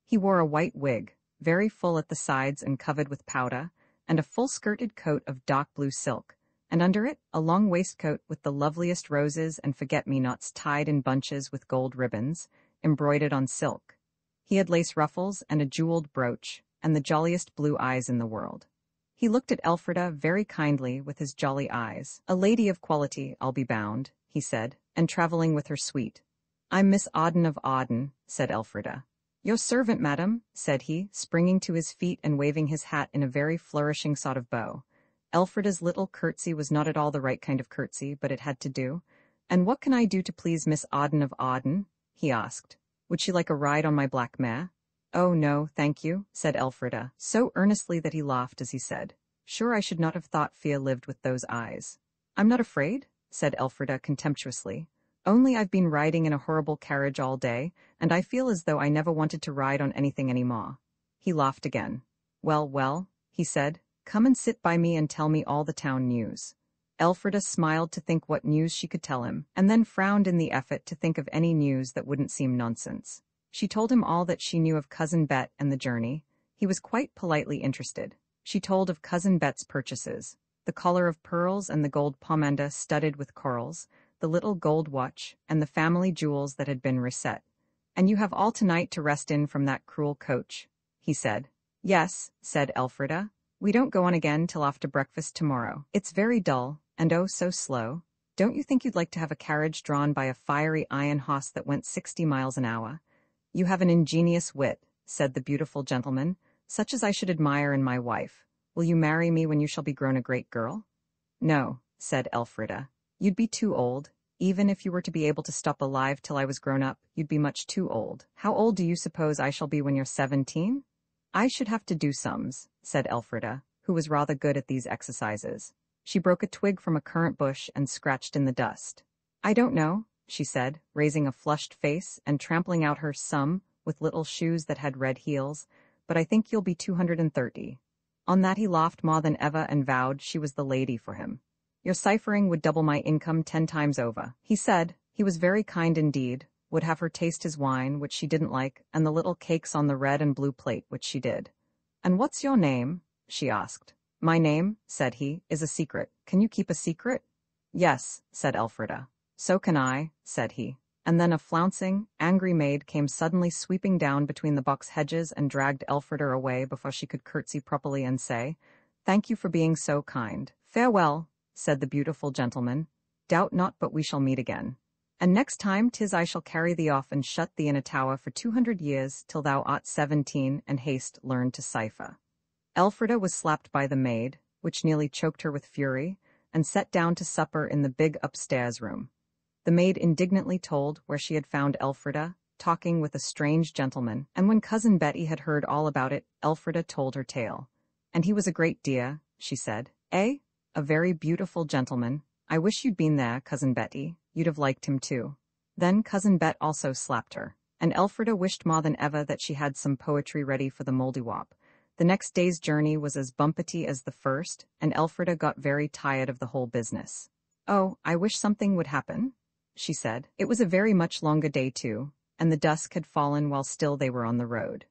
Speaker 1: He wore a white wig, very full at the sides and covered with powder, and a full-skirted coat of dark blue silk, and under it a long waistcoat with the loveliest roses and forget-me-nots tied in bunches with gold ribbons, embroidered on silk. He had lace ruffles and a jeweled brooch, and the jolliest blue eyes in the world. He looked at Elfrida very kindly with his jolly eyes. "A lady of quality, I'll be bound," he said, "and travelling with her suite." "I'm Miss Arden of Arden," said Elfrida. "Your servant, madam," said he, springing to his feet and waving his hat in a very flourishing sort of bow. Elfrida's little curtsy was not at all the right kind of curtsy, but it had to do. "And what can I do to please Miss Arden of Arden?" he asked. "Would she like a ride on my black mare?" "Oh, no, thank you," said Elfrida, so earnestly that he laughed as he said, "Sure I should not have thought Fia lived with those eyes." "I'm not afraid," said Elfrida contemptuously. "Only I've been riding in a horrible carriage all day, and I feel as though I never wanted to ride on anything any more." He laughed again. "Well, well," he said, "come and sit by me and tell me all the town news." Elfrida smiled to think what news she could tell him, and then frowned in the effort to think of any news that wouldn't seem nonsense. She told him all that she knew of Cousin Bet and the journey. He was quite politely interested. She told of Cousin Bet's purchases, the collar of pearls and the gold pomander studded with corals, the little gold watch, and the family jewels that had been reset. "And you have all tonight to rest in from that cruel coach," he said. "Yes," said Elfrida. "We don't go on again till after breakfast tomorrow. It's very dull, and oh so slow. Don't you think you'd like to have a carriage drawn by a fiery iron horse that went 60 miles an hour? "You have an ingenious wit," said the beautiful gentleman, "such as I should admire in my wife. Will you marry me when you shall be grown a great girl?" "No," said Elfrida. "You'd be too old. Even if you were to be able to stop alive till I was grown up, you'd be much too old. How old do you suppose I shall be when you're 17? "I should have to do sums," said Elfrida, who was rather good at these exercises. She broke a twig from a currant bush and scratched in the dust. "I don't know," she said, raising a flushed face and trampling out her sum with little shoes that had red heels, "but I think you'll be 230. On that he laughed more than ever and vowed she was the lady for him. "Your ciphering would double my income 10 times over," he said. He was very kind indeed, would have her taste his wine, which she didn't like, and the little cakes on the red and blue plate, which she did. "And what's your name?" she asked. "My name," said he, "is a secret. Can you keep a secret?" "Yes," said Elfrida. "So can I," said he. and then a flouncing, angry maid came suddenly sweeping down between the box hedges and dragged Elfrida away before she could curtsy properly and say, "Thank you for being so kind. Farewell," said the beautiful gentleman. "Doubt not but we shall meet again. And next time 'tis I shall carry thee off and shut thee in a tower for 200 years till thou art 17 and hast learned to cipher." Elfrida was slapped by the maid, which nearly choked her with fury, and set down to supper in the big upstairs room. The maid indignantly told where she had found Elfrida, talking with a strange gentleman, and when Cousin Betty had heard all about it, Elfrida told her tale. "And he was a great dear," she said. "Eh? A very beautiful gentleman. I wish you'd been there, Cousin Betty. You'd have liked him too." Then Cousin Bet also slapped her, and Elfrida wished more than ever that she had some poetry ready for the Mouldiwarp. The next day's journey was as bumpety as the first, and Elfrida got very tired of the whole business. "Oh, I wish something would happen," she said. It was a very much longer day too, and the dusk had fallen while still they were on the road.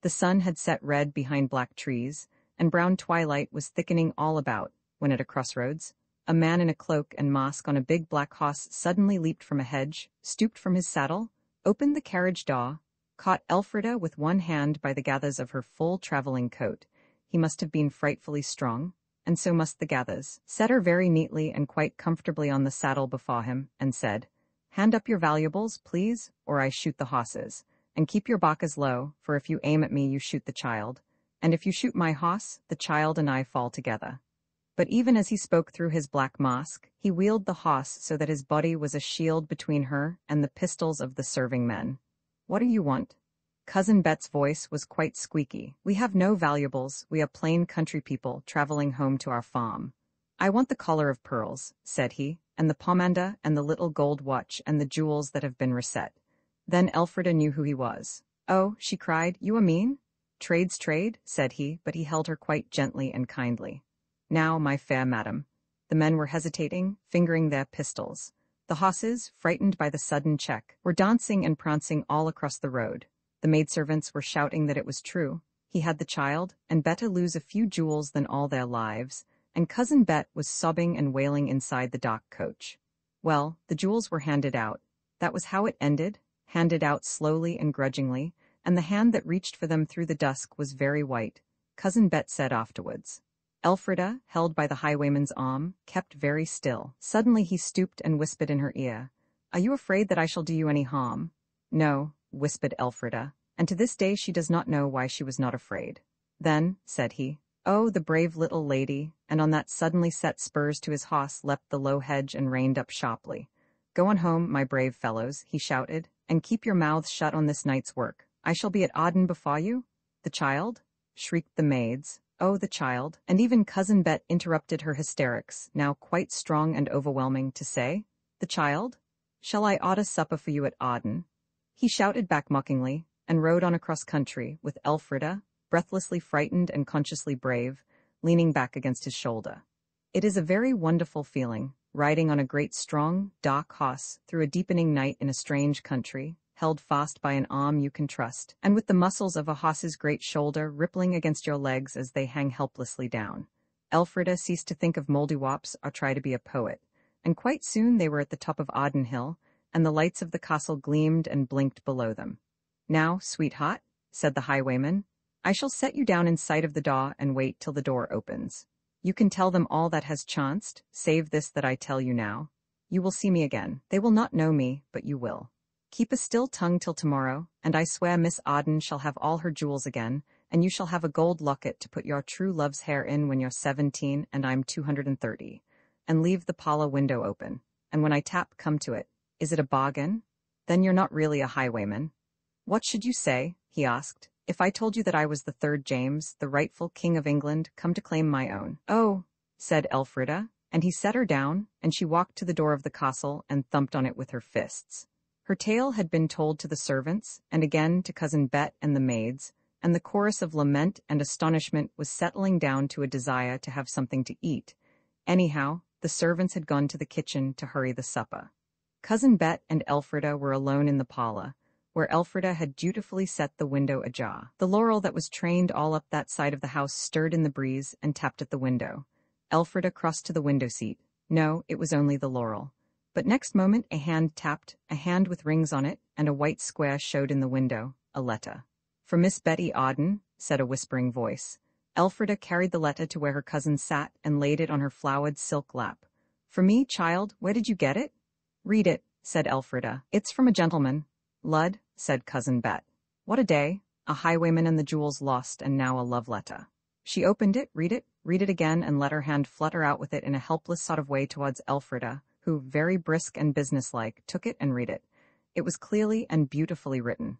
Speaker 1: The sun had set red behind black trees, and brown twilight was thickening all about, when at a crossroads, a man in a cloak and mask on a big black horse suddenly leaped from a hedge, stooped from his saddle, opened the carriage door, caught Elfrida with one hand by the gathers of her full traveling coat. He must have been frightfully strong, and so must the gathers, set her very neatly and quite comfortably on the saddle before him, and said, "Hand up your valuables, please, or I shoot the horses, and keep your bacas low, for if you aim at me you shoot the child, and if you shoot my horse, the child and I fall together." But even as he spoke through his black mask, he wheeled the horse so that his body was a shield between her and the pistols of the serving men. "What do you want?" Cousin Bet's voice was quite squeaky. "We have no valuables, we are plain country people traveling home to our farm." "I want the collar of pearls," said he, "and the pomander and the little gold watch and the jewels that have been reset." Then Elfrida knew who he was. "Oh," she cried, "you a mean?" "Trade's trade," said he, but he held her quite gently and kindly. "Now, my fair madam." The men were hesitating, fingering their pistols. The horses, frightened by the sudden check, were dancing and prancing all across the road. The maidservants were shouting that it was true. He had the child, and better lose a few jewels than all their lives, and Cousin Bet was sobbing and wailing inside the dock coach. Well, the jewels were handed out. That was how it ended, handed out slowly and grudgingly, and the hand that reached for them through the dusk was very white, Cousin Bet said afterwards. Elfrida, held by the highwayman's arm, kept very still. Suddenly he stooped and whispered in her ear, "Are you afraid that I shall do you any harm?" "No," whispered Elfrida, and to this day she does not know why she was not afraid. Then, said he, "Oh, the brave little lady," and on that suddenly set spurs to his horse leapt the low hedge and reined up sharply. "Go on home, my brave fellows," he shouted, "and keep your mouths shut on this night's work. I shall be at Arden before you." "The child?" shrieked the maids. "Oh, the child," and even Cousin Bet interrupted her hysterics, now quite strong and overwhelming, to say, "The child? Shall I order supper for you at Arden?" He shouted back mockingly, and rode on across country, with Elfrida, breathlessly frightened and consciously brave, leaning back against his shoulder. It is a very wonderful feeling, riding on a great strong, dark horse through a deepening night in a strange country, held fast by an arm you can trust, and with the muscles of a horse's great shoulder rippling against your legs as they hang helplessly down. Elfrida ceased to think of Mouldiwarps or try to be a poet, and quite soon they were at the top of Arden Hill, and the lights of the castle gleamed and blinked below them. "Now, sweetheart," said the highwayman, "I shall set you down in sight of the door and wait till the door opens. You can tell them all that has chanced, save this that I tell you now. You will see me again. They will not know me, but you will. Keep a still tongue till tomorrow, and I swear Miss Arden shall have all her jewels again, and you shall have a gold locket to put your true love's hair in when you're 17 and I'm 230, and leave the parlor window open, and when I tap, come to it. Is it a bargain? Then you're not really a highwayman." "What should you say," he asked, "if I told you that I was the 3rd James, the rightful King of England, come to claim my own?" "Oh," said Elfrida, and he set her down, and she walked to the door of the castle and thumped on it with her fists. Her tale had been told to the servants, and again to Cousin Bet and the maids, and the chorus of lament and astonishment was settling down to a desire to have something to eat. Anyhow, the servants had gone to the kitchen to hurry the supper. Cousin Bet and Elfrida were alone in the parlor, where Elfrida had dutifully set the window ajar. The laurel that was trained all up that side of the house stirred in the breeze and tapped at the window. Elfrida crossed to the window seat. No, it was only the laurel. But next moment a hand tapped, a hand with rings on it, and a white square showed in the window, a letter. "For Miss Betty Arden," said a whispering voice. Elfrida carried the letter to where her cousin sat and laid it on her flowered silk lap. "For me, child, where did you get it?" "Read it," said Elfrida. "It's from a gentleman." "Lud," said Cousin Bet. "What a day! A highwayman and the jewels lost, and now a love letter." She opened it, read it again, and let her hand flutter out with it in a helpless sort of way towards Elfrida, who, very brisk and businesslike, took it and read it. It was clearly and beautifully written.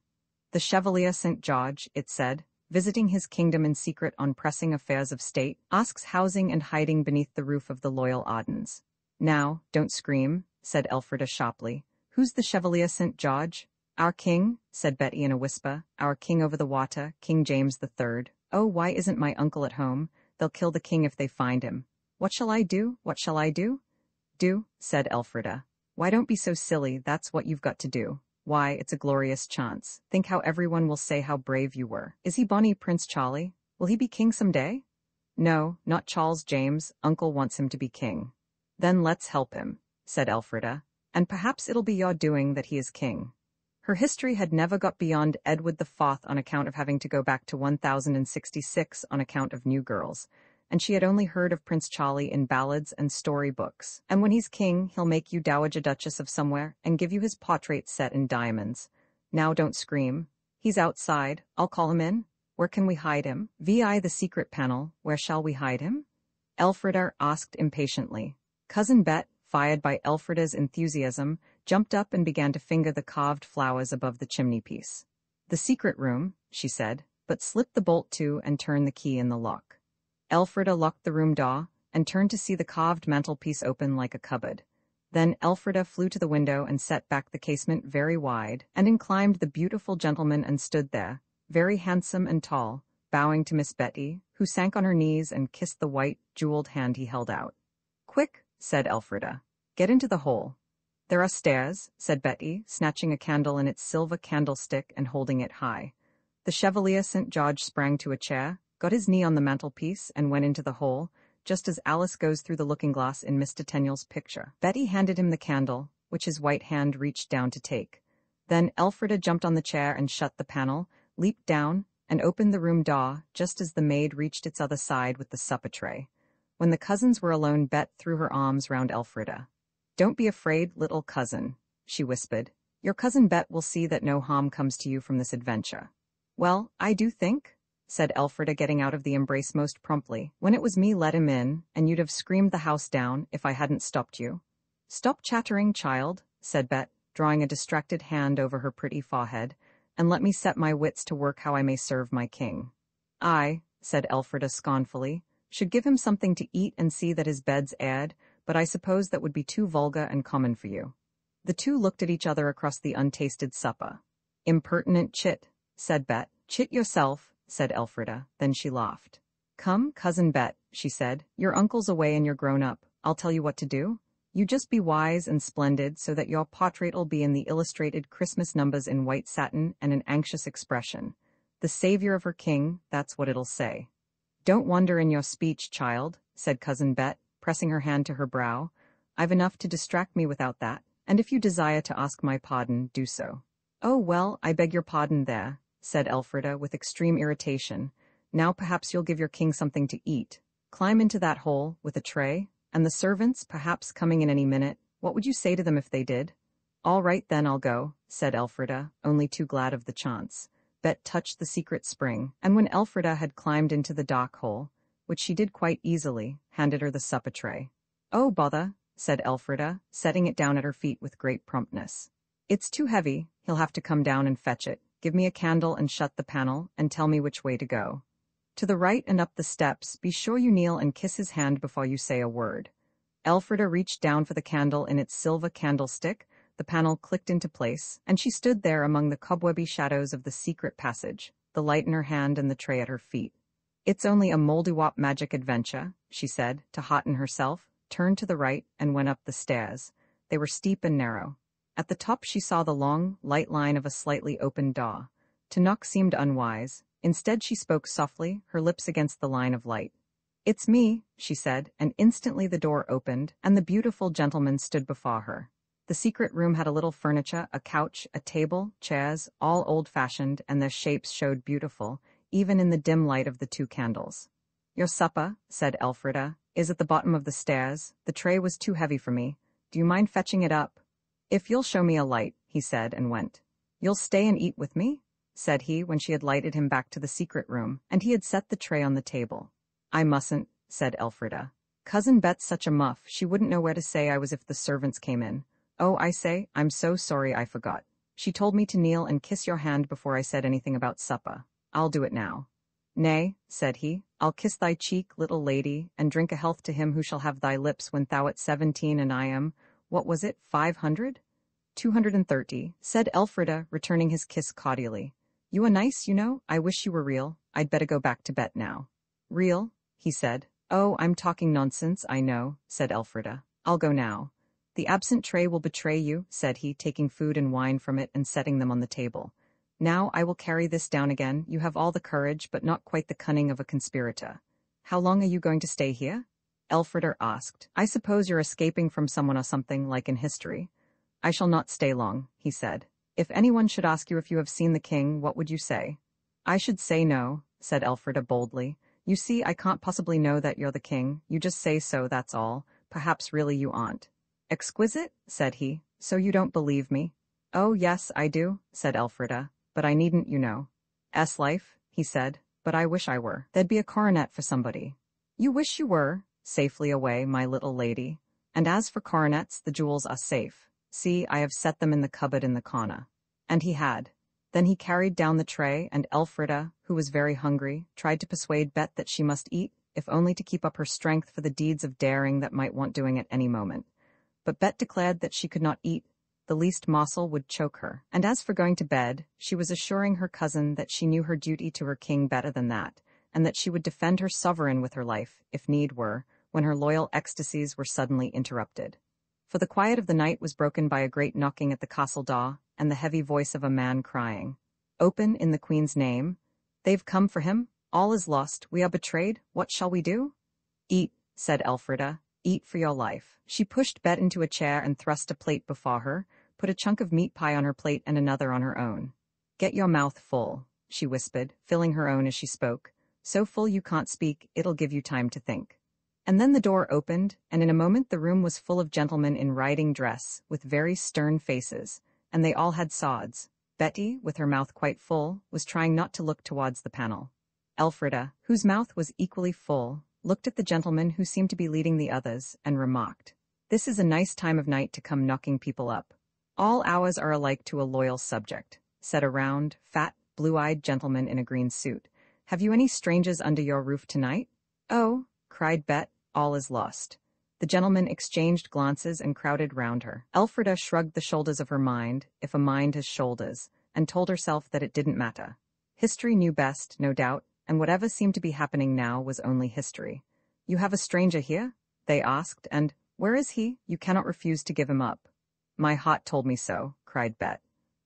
Speaker 1: "The Chevalier St. George," it said, "visiting his kingdom in secret on pressing affairs of state, asks housing and hiding beneath the roof of the loyal Ardens." "Now, don't scream," said Elfrida sharply. "Who's the Chevalier St. George?" "Our king," said Betty in a whisper. "Our king over the water, King James III. Oh, why isn't my uncle at home? They'll kill the king if they find him. What shall I do? What shall I do?" "Do," said Elfrida. "Why, don't be so silly, that's what you've got to do. Why, it's a glorious chance. Think how everyone will say how brave you were. Is he bonny Prince Charlie? Will he be king some day?" "No, not Charles James. Uncle wants him to be king." "Then let's help him," said Elfrida, "and perhaps it'll be your doing that he is king." Her history had never got beyond Edward the Fourth on account of having to go back to 1066 on account of new girls, and she had only heard of Prince Charlie in ballads and story books. "And when he's king, he'll make you Dowager Duchess of somewhere and give you his portrait set in diamonds. Now don't scream. He's outside. I'll call him in. Where can we hide him? Vi the secret panel. Where shall we hide him?" Elfrida asked impatiently. Cousin Bet, fired by Elfrida's enthusiasm, jumped up and began to finger the carved flowers above the chimney-piece. "The secret room," she said, but slipped the bolt to and turned the key in the lock. Elfrida locked the room door and turned to see the carved mantelpiece open like a cupboard. Then Elfrida flew to the window and set back the casement very wide, and in climbed the beautiful gentleman and stood there, very handsome and tall, bowing to Miss Betty, who sank on her knees and kissed the white, jeweled hand he held out. "Quick," said Elfrida. "Get into the hole." "There are stairs," said Betty, snatching a candle in its silver candlestick and holding it high. The Chevalier St. George sprang to a chair, got his knee on the mantelpiece, and went into the hole, just as Alice goes through the looking-glass in Mr. Tenniel's picture. Betty handed him the candle, which his white hand reached down to take. Then Elfrida jumped on the chair and shut the panel, leaped down, and opened the room door just as the maid reached its other side with the supper tray. When the cousins were alone, Bet threw her arms round Elfrida. "Don't be afraid, little cousin," she whispered. "Your cousin Bet will see that no harm comes to you from this adventure." "Well, I do think," said Elfrida, getting out of the embrace most promptly. "When it was me let him in, and you'd have screamed the house down if I hadn't stopped you." "Stop chattering, child," said Bet, drawing a distracted hand over her pretty forehead, "and let me set my wits to work how I may serve my king." "I," said Elfrida scornfully, "should give him something to eat and see that his bed's aired, but I suppose that would be too vulgar and common for you." The two looked at each other across the untasted supper. "Impertinent chit," said Bet. "Chit yourself," said Elfrida. Then she laughed. "Come, Cousin Bet," she said, "your uncle's away and you're grown up. I'll tell you what to do. You just be wise and splendid so that your portrait'll be in the illustrated Christmas numbers in white satin and an anxious expression. The savior of her king, that's what it'll say." "Don't wander in your speech, child," said Cousin Bet, pressing her hand to her brow. "I've enough to distract me without that, and if you desire to ask my pardon, do so." "Oh, well, I beg your pardon there," said Elfrida with extreme irritation. "Now perhaps you'll give your king something to eat. Climb into that hole, with a tray, and the servants, perhaps, coming in any minute. What would you say to them if they did?" "All right, then I'll go," said Elfrida, only too glad of the chance. Bet touched the secret spring, and when Elfrida had climbed into the dark hole, which she did quite easily, handed her the supper tray. "Oh, bother," said Elfrida, setting it down at her feet with great promptness. "It's too heavy. He'll have to come down and fetch it. Give me a candle and shut the panel, and tell me which way to go. To the right and up the steps. Be sure you kneel and kiss his hand before you say a word." Elfrida reached down for the candle in its silver candlestick, the panel clicked into place, and she stood there among the cobwebby shadows of the secret passage, the light in her hand and the tray at her feet. "It's only a Mouldiwarp magic adventure," she said, to hearten herself, turned to the right, and went up the stairs. They were steep and narrow. At the top she saw the long, light line of a slightly opened door. To knock seemed unwise. Instead she spoke softly, her lips against the line of light. "It's me," she said, and instantly the door opened, and the beautiful gentleman stood before her. The secret room had a little furniture, a couch, a table, chairs, all old-fashioned, and their shapes showed beautiful, even in the dim light of the 2 candles. "Your supper," said Elfrida, "is at the bottom of the stairs. The tray was too heavy for me. Do you mind fetching it up?" "If you'll show me a light," he said, and went. "You'll stay and eat with me?" said he when she had lighted him back to the secret room, and he had set the tray on the table. "I mustn't," said Elfrida. "Cousin Bet's such a muff, she wouldn't know where to say I was if the servants came in. Oh, I say, I'm so sorry I forgot. She told me to kneel and kiss your hand before I said anything about supper. I'll do it now." "Nay," said he, "I'll kiss thy cheek, little lady, and drink a health to him who shall have thy lips when thou art 17 and I am, what was it, 500? 230, said Elfrida, returning his kiss cordially. "You are nice, you know. I wish you were real. I'd better go back to bed now." "Real?" he said. "Oh, I'm talking nonsense, I know," said Elfrida. "I'll go now. The absent tray will betray you," said he, taking food and wine from it and setting them on the table. "Now I will carry this down again. You have all the courage, but not quite the cunning of a conspirator. How long are you going to stay here?" Elfrida asked. "I suppose you're escaping from someone or something, like in history." "I shall not stay long," he said. "If anyone should ask you if you have seen the king, what would you say?" "I should say no," said Elfrida boldly. "You see, I can't possibly know that you're the king. You just say so, that's all. Perhaps really you aren't." "Exquisite," said he. "So you don't believe me?" "Oh, yes, I do," said Elfrida. "But I needn't, you know." "Life," he said. "But I wish I were. There'd be a coronet for somebody." "You wish you were? Safely away, my little lady. And as for coronets, the jewels are safe. See, I have set them in the cupboard in the corner." And he had. Then he carried down the tray, and Elfrida, who was very hungry, tried to persuade Bet that she must eat, if only to keep up her strength for the deeds of daring that might want doing at any moment. But Bet declared that she could not eat. The least morsel would choke her. And as for going to bed, she was assuring her cousin that she knew her duty to her king better than that, and that she would defend her sovereign with her life, if need were, when her loyal ecstasies were suddenly interrupted. For the quiet of the night was broken by a great knocking at the castle door, and the heavy voice of a man crying, "Open in the Queen's name. They've come for him. All is lost. We are betrayed. What shall we do?" "Eat," said Elfrida. "Eat for your life." She pushed Bet into a chair and thrust a plate before her, put a chunk of meat pie on her plate and another on her own. "Get your mouth full," she whispered, filling her own as she spoke. "So full you can't speak, it'll give you time to think." And then the door opened, and in a moment the room was full of gentlemen in riding dress, with very stern faces, and they all had swords. Betty, with her mouth quite full, was trying not to look towards the panel. Elfrida, whose mouth was equally full, looked at the gentleman who seemed to be leading the others, and remarked, "This is a nice time of night to come knocking people up." "All hours are alike to a loyal subject," said a round, fat, blue-eyed gentleman in a green suit. "Have you any strangers under your roof tonight?" "Oh," cried Bet, "all is lost." The gentlemen exchanged glances and crowded round her. Elfrida shrugged the shoulders of her mind, if a mind has shoulders, and told herself that it didn't matter. History knew best, no doubt, and whatever seemed to be happening now was only history. "You have a stranger here?" they asked, and, "Where is he? You cannot refuse to give him up." "My heart told me so," cried Bet.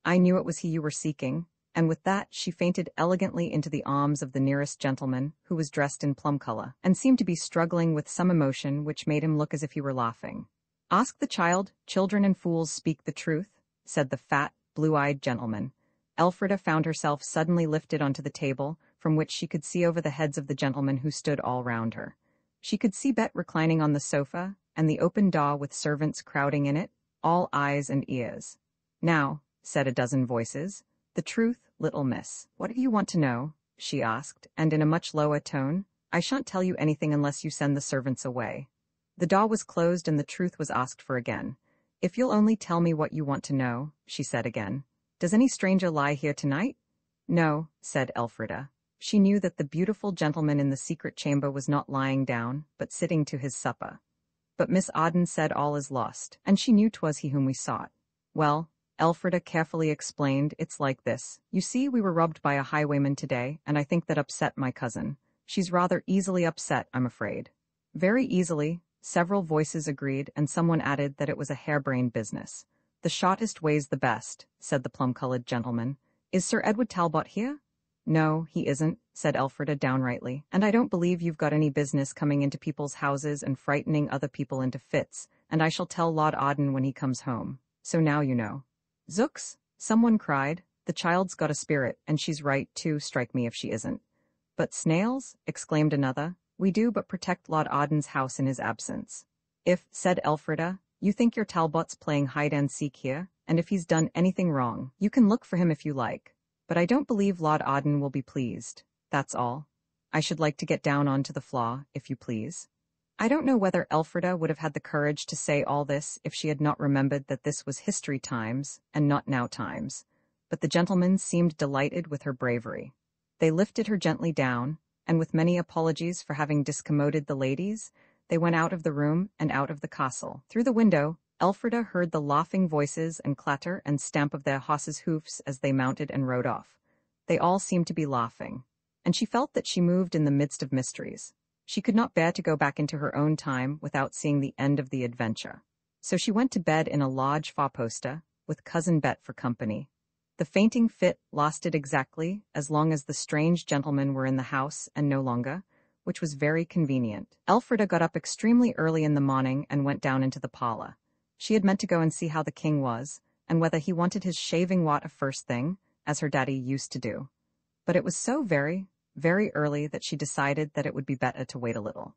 Speaker 1: "I knew it was he you were seeking," and with that she fainted elegantly into the arms of the nearest gentleman, who was dressed in plum color, and seemed to be struggling with some emotion which made him look as if he were laughing. "Ask the child, children and fools speak the truth," said the fat, blue-eyed gentleman. Elfrida found herself suddenly lifted onto the table, from which she could see over the heads of the gentlemen who stood all round her. She could see Bet reclining on the sofa, and the open door with servants crowding in it, all eyes and ears. "Now," said a dozen voices, "the truth, little miss. What do you want to know?" she asked, and in a much lower tone, "I shan't tell you anything unless you send the servants away." The door was closed and the truth was asked for again. "If you'll only tell me what you want to know," she said again. "Does any stranger lie here tonight?" "No," said Elfrida. She knew that the beautiful gentleman in the secret chamber was not lying down, but sitting to his supper. But Miss Arden said all is lost, and she knew 'twas he whom we sought. "Well," Elfrida carefully explained, "it's like this. You see, we were robbed by a highwayman today, and I think that upset my cousin. She's rather easily upset, I'm afraid." "Very easily," several voices agreed, and someone added that it was a harebrained business. "The shortest way's the best," said the plum-colored gentleman. "Is Sir Edward Talbot here?" "No, he isn't," said Elfrida downrightly, "and I don't believe you've got any business coming into people's houses and frightening other people into fits, and I shall tell Lord Arden when he comes home." so now you know. Zooks, someone cried, the child's got a spirit, and she's right too, strike me if she isn't. But snails, exclaimed another, we do but protect Lord Arden's house in his absence. If, said Elfrida, you think your Talbot's playing hide-and-seek here, and if he's done anything wrong, you can look for him if you like. But I don't believe Lord Arden will be pleased, that's all. I should like to get down onto the floor, if you please. I don't know whether Elfrida would have had the courage to say all this if she had not remembered that this was history times, and not now times, but the gentlemen seemed delighted with her bravery. They lifted her gently down, and with many apologies for having discommoded the ladies, they went out of the room and out of the castle. Through the window, Elfrida heard the laughing voices and clatter and stamp of their horses' hoofs as they mounted and rode off. They all seemed to be laughing, and she felt that she moved in the midst of mysteries. She could not bear to go back into her own time without seeing the end of the adventure. So she went to bed in a lodge four-poster, with Cousin Bet for company. The fainting fit lasted exactly as long as the strange gentlemen were in the house and no longer, which was very convenient. Elfrida got up extremely early in the morning and went down into the parlor. She had meant to go and see how the king was, and whether he wanted his shaving water first thing, as her daddy used to do. But it was so very early that she decided that it would be better to wait a little.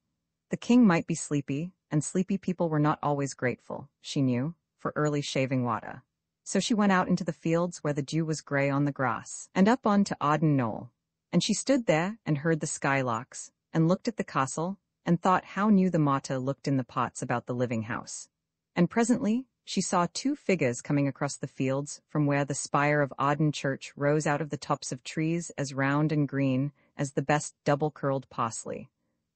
Speaker 1: The king might be sleepy, and sleepy people were not always grateful, she knew, for early shaving water. So she went out into the fields where the dew was grey on the grass, and up on to Arden Knoll. And she stood there and heard the skylarks, and looked at the castle, and thought how new the mater looked in the pots about the living house. And presently she saw two figures coming across the fields from where the spire of Arden Church rose out of the tops of trees as round and green as the best double-curled parsley.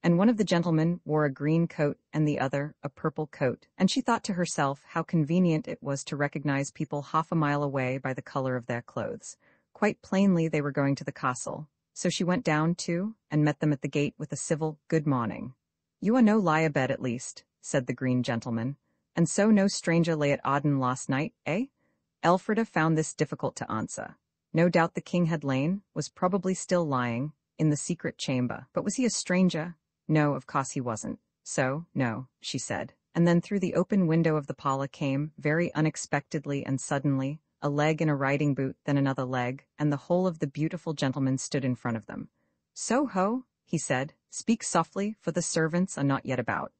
Speaker 1: And one of the gentlemen wore a green coat and the other a purple coat, and she thought to herself how convenient it was to recognize people half a mile away by the color of their clothes. Quite plainly they were going to the castle, so she went down too, and met them at the gate with a civil "Good morning." "You are no lie abed at least," said the green gentleman, "and so no stranger lay at Arden last night, eh?" Elfrida found this difficult to answer. No doubt the king had lain, was probably still lying, in the secret chamber. But was he a stranger? No, of course he wasn't. So, no, she said. And then through the open window of the parlor came, very unexpectedly and suddenly, a leg in a riding boot, then another leg, and the whole of the beautiful gentleman stood in front of them. "So ho," he said, "speak softly, for the servants are not yet about."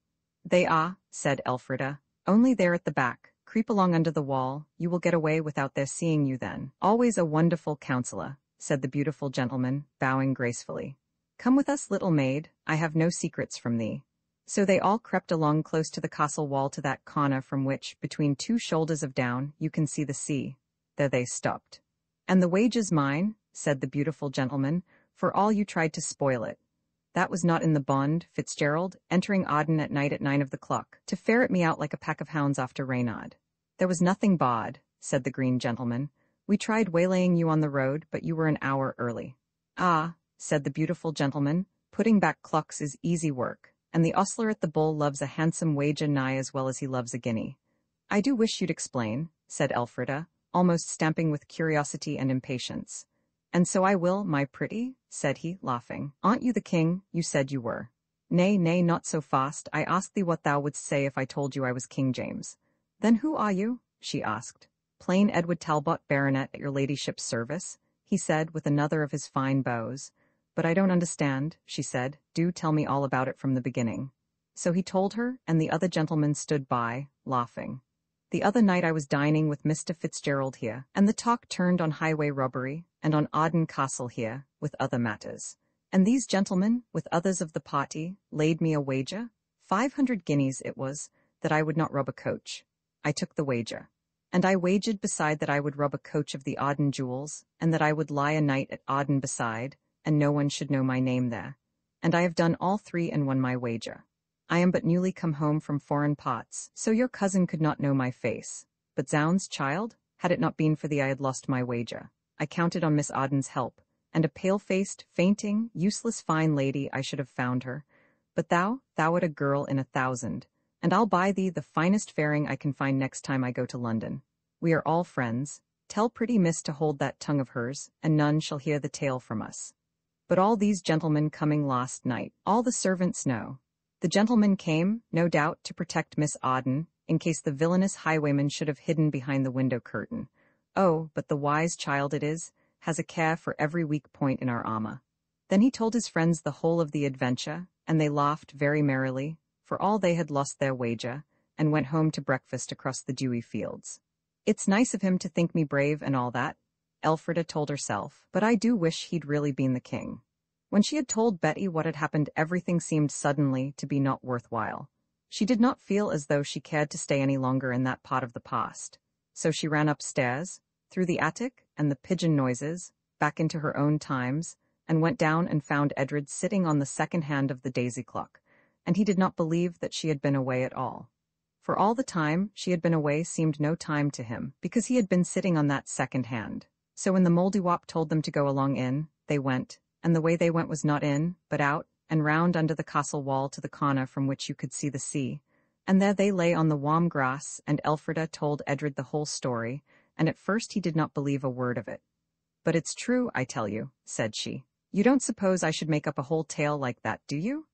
Speaker 1: "They are," said Elfrida, "only there at the back. Creep along under the wall, you will get away without their seeing you then." "Always a wonderful counselor," said the beautiful gentleman, bowing gracefully. "Come with us, little maid, I have no secrets from thee." So they all crept along close to the castle wall to that corner from which, between two shoulders of down, you can see the sea. There they stopped. "And the wages mine," said the beautiful gentleman, "for all you tried to spoil it. That was not in the bond, Fitzgerald, entering Arden at night at 9 of the clock, to ferret me out like a pack of hounds after Reynard." "There was nothing bawd," said the green gentleman. "We tried waylaying you on the road, but you were an hour early." "Ah," said the beautiful gentleman, "putting back clocks is easy work, and the ostler at the Bull loves a handsome wager nigh as well as he loves a guinea." "I do wish you'd explain," said Elfrida, almost stamping with curiosity and impatience. "And so I will, my pretty," said he, laughing. "Aren't you the king you said you were?" "Nay, nay, not so fast. I asked thee what thou wouldst say if I told you I was King James." "Then who are you?" she asked. "Plain Edward Talbot, baronet, at your ladyship's service," he said with another of his fine bows. "But I don't understand," she said. "Do tell me all about it from the beginning." So he told her, and the other gentlemen stood by, laughing. "The other night I was dining with Mr. Fitzgerald here, and the talk turned on highway robbery, and on Arden Castle here, with other matters. And these gentlemen, with others of the party, laid me a wager, 500 guineas it was, that I would not rob a coach. I took the wager. And I wagered beside that I would rob a coach of the Arden jewels, and that I would lie a night at Arden beside, and no one should know my name there. And I have done all three and won my wager. I am but newly come home from foreign parts, so your cousin could not know my face. But zounds, child, had it not been for thee I had lost my wager. I counted on Miss Arden's help, and a pale-faced, fainting, useless fine lady I should have found her. But thou art a girl in 1,000, and I'll buy thee the finest faring I can find next time I go to London. We are all friends. Tell pretty miss to hold that tongue of hers, and none shall hear the tale from us. But all these gentlemen coming last night, all the servants know. The gentlemen came, no doubt, to protect Miss Arden, in case the villainous highwayman should have hidden behind the window curtain. Oh, but the wise child it is, has a care for every weak point in our armor. Then he told his friends the whole of the adventure, and they laughed very merrily, for all they had lost their wager, and went home to breakfast across the dewy fields. It's nice of him to think me brave and all that, Elfrida told herself, but I do wish he'd really been the king. When she had told Betty what had happened, everything seemed suddenly to be not worthwhile. She did not feel as though she cared to stay any longer in that part of the past. So she ran upstairs, through the attic and the pigeon noises, back into her own times, and went down and found Edred sitting on the second hand of the daisy clock, and he did not believe that she had been away at all. For all the time she had been away seemed no time to him, because he had been sitting on that second hand. So when the Mouldiwarp told them to go along in, they went, and the way they went was not in, but out, and round under the castle wall to the corner from which you could see the sea. And there they lay on the warm grass, and Elfrida told Edred the whole story, and at first he did not believe a word of it. "But it's true, I tell you," said she. "You don't suppose I should make up a whole tale like that, do you?"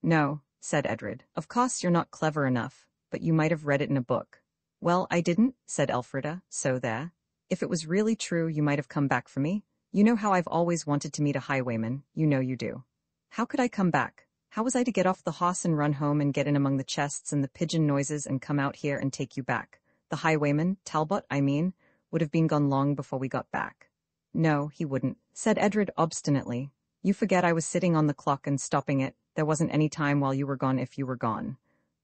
Speaker 1: "No," said Edred. "Of course you're not clever enough, but you might have read it in a book." "Well, I didn't," said Elfrida, "so there. If it was really true, you might have come back for me. You know how I've always wanted to meet a highwayman, you know you do." "How could I come back? How was I to get off the horse and run home and get in among the chests and the pigeon noises and come out here and take you back? The highwayman, Talbot, I mean, would have been gone long before we got back." "No, he wouldn't," said Edred obstinately. "You forget I was sitting on the clock and stopping it. There wasn't any time while you were gone if you were gone."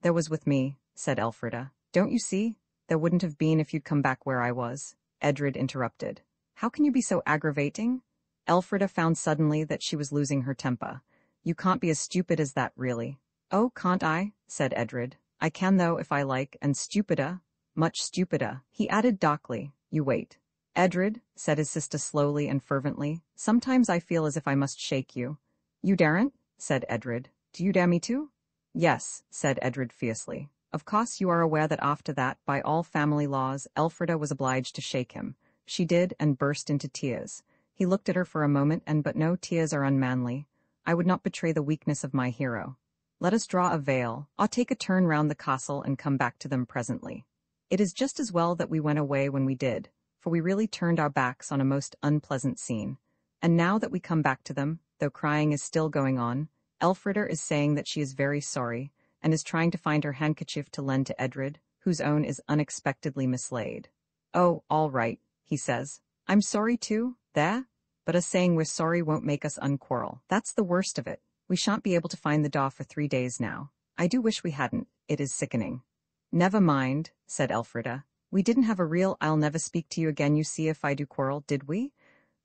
Speaker 1: "There was with me," said Elfrida. "Don't you see? There wouldn't have been if you'd come back where I was," Edred interrupted. "How can you be so aggravating?" Elfrida found suddenly that she was losing her temper. "You can't be as stupid as that, really." "Oh, can't I?" said Edred. "I can, though, if I like, and stupider, much stupider," he added darkly. "You wait." "Edred," said his sister slowly and fervently, "sometimes I feel as if I must shake you." "You daren't," said Edred. "Do you dare me to?" "Yes," said Edred fiercely. "Of course you are aware that after that, by all family laws, Elfrida was obliged to shake him. She did, and burst into tears. He looked at her for a moment, but no, tears are unmanly. I would not betray the weakness of my hero. Let us draw a veil. I'll take a turn round the castle and come back to them presently. It is just as well that we went away when we did, for we really turned our backs on a most unpleasant scene. And now that we come back to them, though crying is still going on, Elfrida is saying that she is very sorry, and is trying to find her handkerchief to lend to Edred, whose own is unexpectedly mislaid. "Oh, all right," he says. "I'm sorry too, there? But us saying we're sorry won't make us unquarrel. That's the worst of it. We shan't be able to find the doll for 3 days now. I do wish we hadn't. It is sickening." "Never mind," said Elfrida. "We didn't have a real I'll never speak to you again you see if I do quarrel, did we?"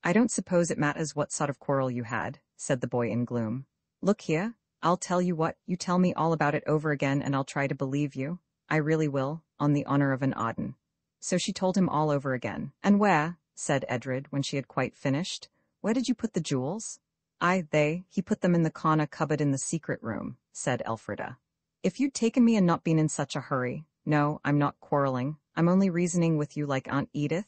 Speaker 1: "I don't suppose it matters what sort of quarrel you had," said the boy in gloom. "Look here, I'll tell you what, you tell me all about it over again and I'll try to believe you. I really will, on the honor of an Arden." So she told him all over again. "And where," said Edred, when she had quite finished, "where did you put the jewels?" He put them in the corner cupboard in the secret room," said Elfrida. "If you'd taken me and not been in such a hurry— No, I'm not quarreling. I'm only reasoning with you like Aunt Edith.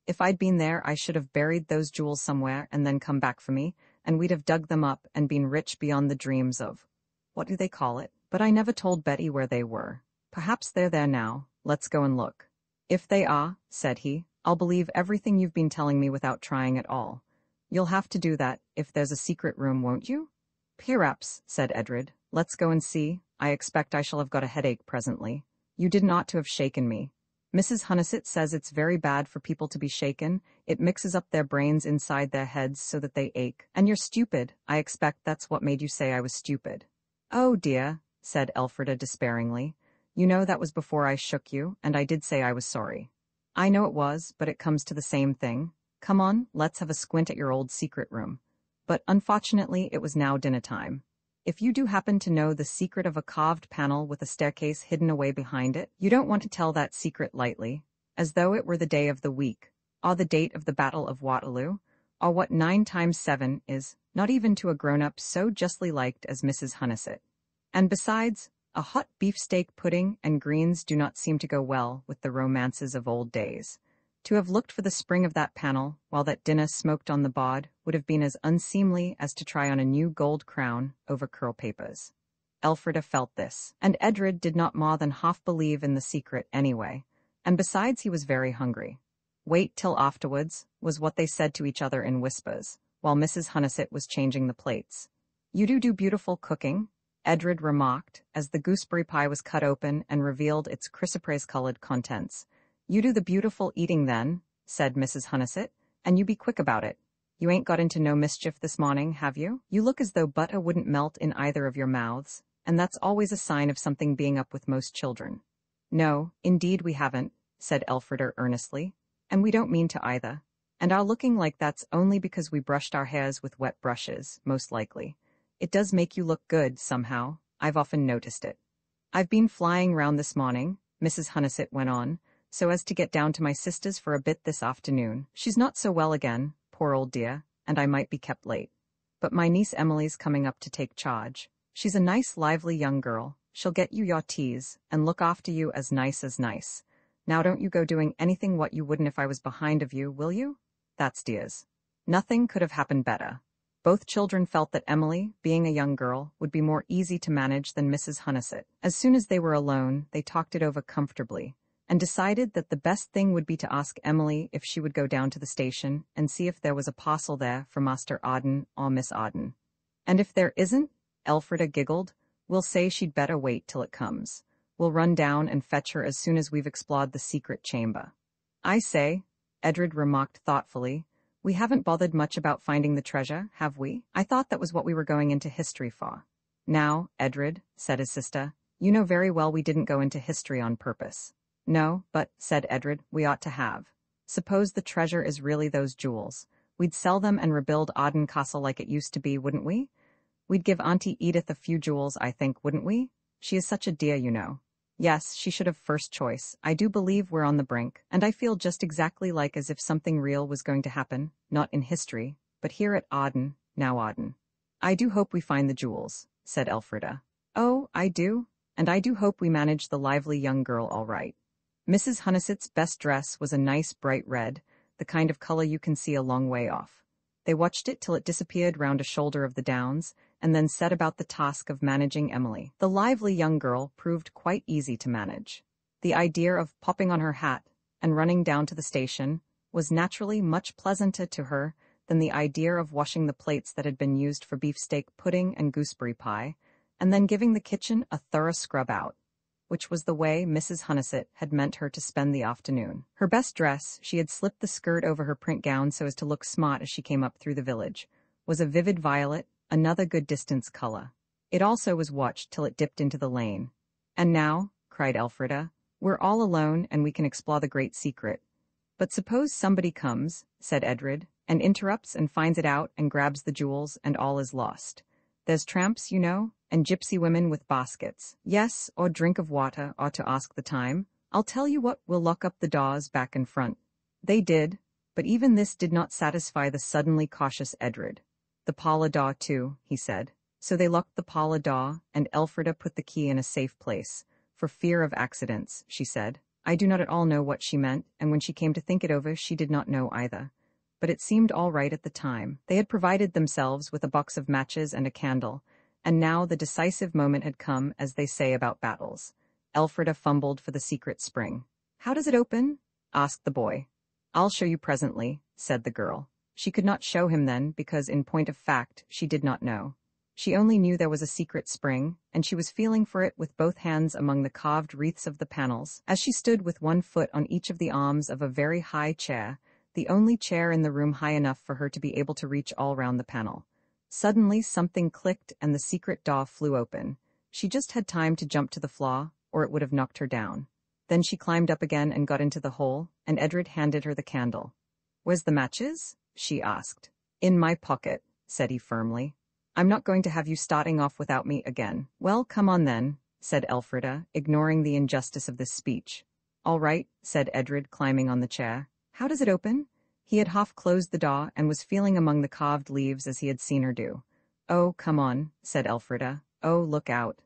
Speaker 1: If I'd been there, I should have buried those jewels somewhere and then come back for me, and we'd have dug them up and been rich beyond the dreams of— what do they call it? But I never told Betty where they were. Perhaps they're there now. Let's go and look." "If they are," said he, "I'll believe everything you've been telling me without trying at all. You'll have to do that if there's a secret room, won't you?" "Perhaps," said Edred. "Let's go and see. I expect I shall have got a headache presently. You didn't ought to have shaken me. Mrs. Hunnissett says it's very bad for people to be shaken. It mixes up their brains inside their heads so that they ache. And you're stupid. I expect that's what made you say I was stupid." "Oh dear," said Elfrida despairingly. "You know that was before I shook you, and I did say I was sorry." "I know it was, but it comes to the same thing. Come on, let's have a squint at your old secret room." But unfortunately it was now dinner time. If you do happen to know the secret of a carved panel with a staircase hidden away behind it, you don't want to tell that secret lightly, as though it were the day of the week, or the date of the Battle of Waterloo, or what 9 times 7 is, not even to a grown-up so justly liked as Mrs. Hunnissett. And besides, a hot beefsteak pudding and greens do not seem to go well with the romances of old days. To have looked for the spring of that panel while that dinner smoked on the board would have been as unseemly as to try on a new gold crown over curl papers. Elfrida felt this, and Edred did not more than half believe in the secret anyway, and besides he was very hungry. Wait till afterwards, was what they said to each other in whispers, while Mrs. Hunnison was changing the plates. You do beautiful cooking, Edred remarked, as the gooseberry pie was cut open and revealed its chrysoprase-colored contents. You do the beautiful eating then, said Mrs. Hunnison, and you be quick about it. You ain't got into no mischief this morning, have you? You look as though butter wouldn't melt in either of your mouths, and that's always a sign of something being up with most children. No, indeed we haven't, said Elfrida earnestly, and we don't mean to either. And our looking like that's only because we brushed our hairs with wet brushes, most likely. It does make you look good, somehow. I've often noticed it. I've been flying round this morning, Mrs. Hunnison went on, so as to get down to my sister's for a bit this afternoon. She's not so well again, poor old dear, and I might be kept late. But my niece Emily's coming up to take charge. She's a nice, lively young girl. She'll get you your teas, and look after you as nice. Now don't you go doing anything what you wouldn't if I was behind of you, will you? That's dears. Nothing could have happened better. Both children felt that Emily, being a young girl, would be more easy to manage than Mrs. Hunnison. As soon as they were alone, they talked it over comfortably, and decided that the best thing would be to ask Emily if she would go down to the station and see if there was a parcel there for Master Arden or Miss Arden. And if there isn't, Elfrida giggled, we'll say she'd better wait till it comes. We'll run down and fetch her as soon as we've explored the secret chamber. I say, Edred remarked thoughtfully, we haven't bothered much about finding the treasure, have we? I thought that was what we were going into history for. Now, Edred, said his sister, you know very well we didn't go into history on purpose. No, but, said Edred, we ought to have. Suppose the treasure is really those jewels. We'd sell them and rebuild Arden Castle like it used to be, wouldn't we? We'd give Auntie Edith a few jewels, I think, wouldn't we? She is such a dear, you know. Yes, she should have first choice. I do believe we're on the brink, and I feel just exactly like as if something real was going to happen, not in history, but here at Arden, now Arden. I do hope we find the jewels, said Elfrida. Oh, I do, and I do hope we manage the lively young girl all right. Mrs. Hunnison's best dress was a nice bright red, the kind of color you can see a long way off. They watched it till it disappeared round a shoulder of the downs, and then set about the task of managing Emily. The lively young girl proved quite easy to manage. The idea of popping on her hat and running down to the station was naturally much pleasanter to her than the idea of washing the plates that had been used for beefsteak pudding and gooseberry pie, and then giving the kitchen a thorough scrub out, which was the way Mrs. Hunnison had meant her to spend the afternoon. Her best dress, she had slipped the skirt over her print gown so as to look smart as she came up through the village, was a vivid violet, another good distance color. It also was watched till it dipped into the lane. And now, cried Elfrida, we're all alone and we can explore the great secret. But suppose somebody comes, said Edred, and interrupts and finds it out and grabs the jewels and all is lost. There's tramps, you know, and gypsy women with baskets. Yes, or drink of water, or to ask the time. I'll tell you what, we'll lock up the doors back and front. They did, but even this did not satisfy the suddenly cautious Edred. The parlor door, too, he said. So they locked the parlor door, and Elfrida put the key in a safe place, for fear of accidents, she said. I do not at all know what she meant, and when she came to think it over she did not know either. But it seemed all right at the time. They had provided themselves with a box of matches and a candle, and now the decisive moment had come, as they say about battles. Elfrida fumbled for the secret spring. How does it open? Asked the boy. I'll show you presently, said the girl. She could not show him then, because in point of fact she did not know. She only knew there was a secret spring, and she was feeling for it with both hands among the carved wreaths of the panels, as she stood with one foot on each of the arms of a very high chair, the only chair in the room high enough for her to be able to reach all round the panel. Suddenly something clicked and the secret door flew open. She just had time to jump to the floor, or it would have knocked her down. Then she climbed up again and got into the hole, and Edred handed her the candle. Where's the matches? She asked. In my pocket, said he firmly. I'm not going to have you starting off without me again. Well, come on then, said Elfrida, ignoring the injustice of this speech. All right, said Edred, climbing on the chair. How does it open? He had half closed the door and was feeling among the carved leaves as he had seen her do. Oh, come on, said Elfrida. Oh, look out.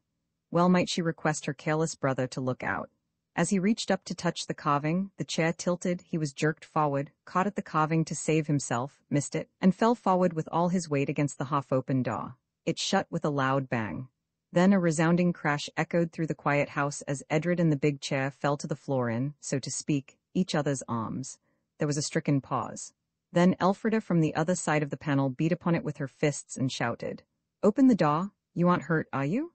Speaker 1: Well might she request her careless brother to look out. As he reached up to touch the carving, the chair tilted, he was jerked forward, caught at the carving to save himself, missed it, and fell forward with all his weight against the half-open door. It shut with a loud bang. Then a resounding crash echoed through the quiet house as Edred and the big chair fell to the floor in, so to speak, each other's arms. There was a stricken pause. Then Elfrida from the other side of the panel beat upon it with her fists and shouted, "Open the door, you aren't hurt, are you?"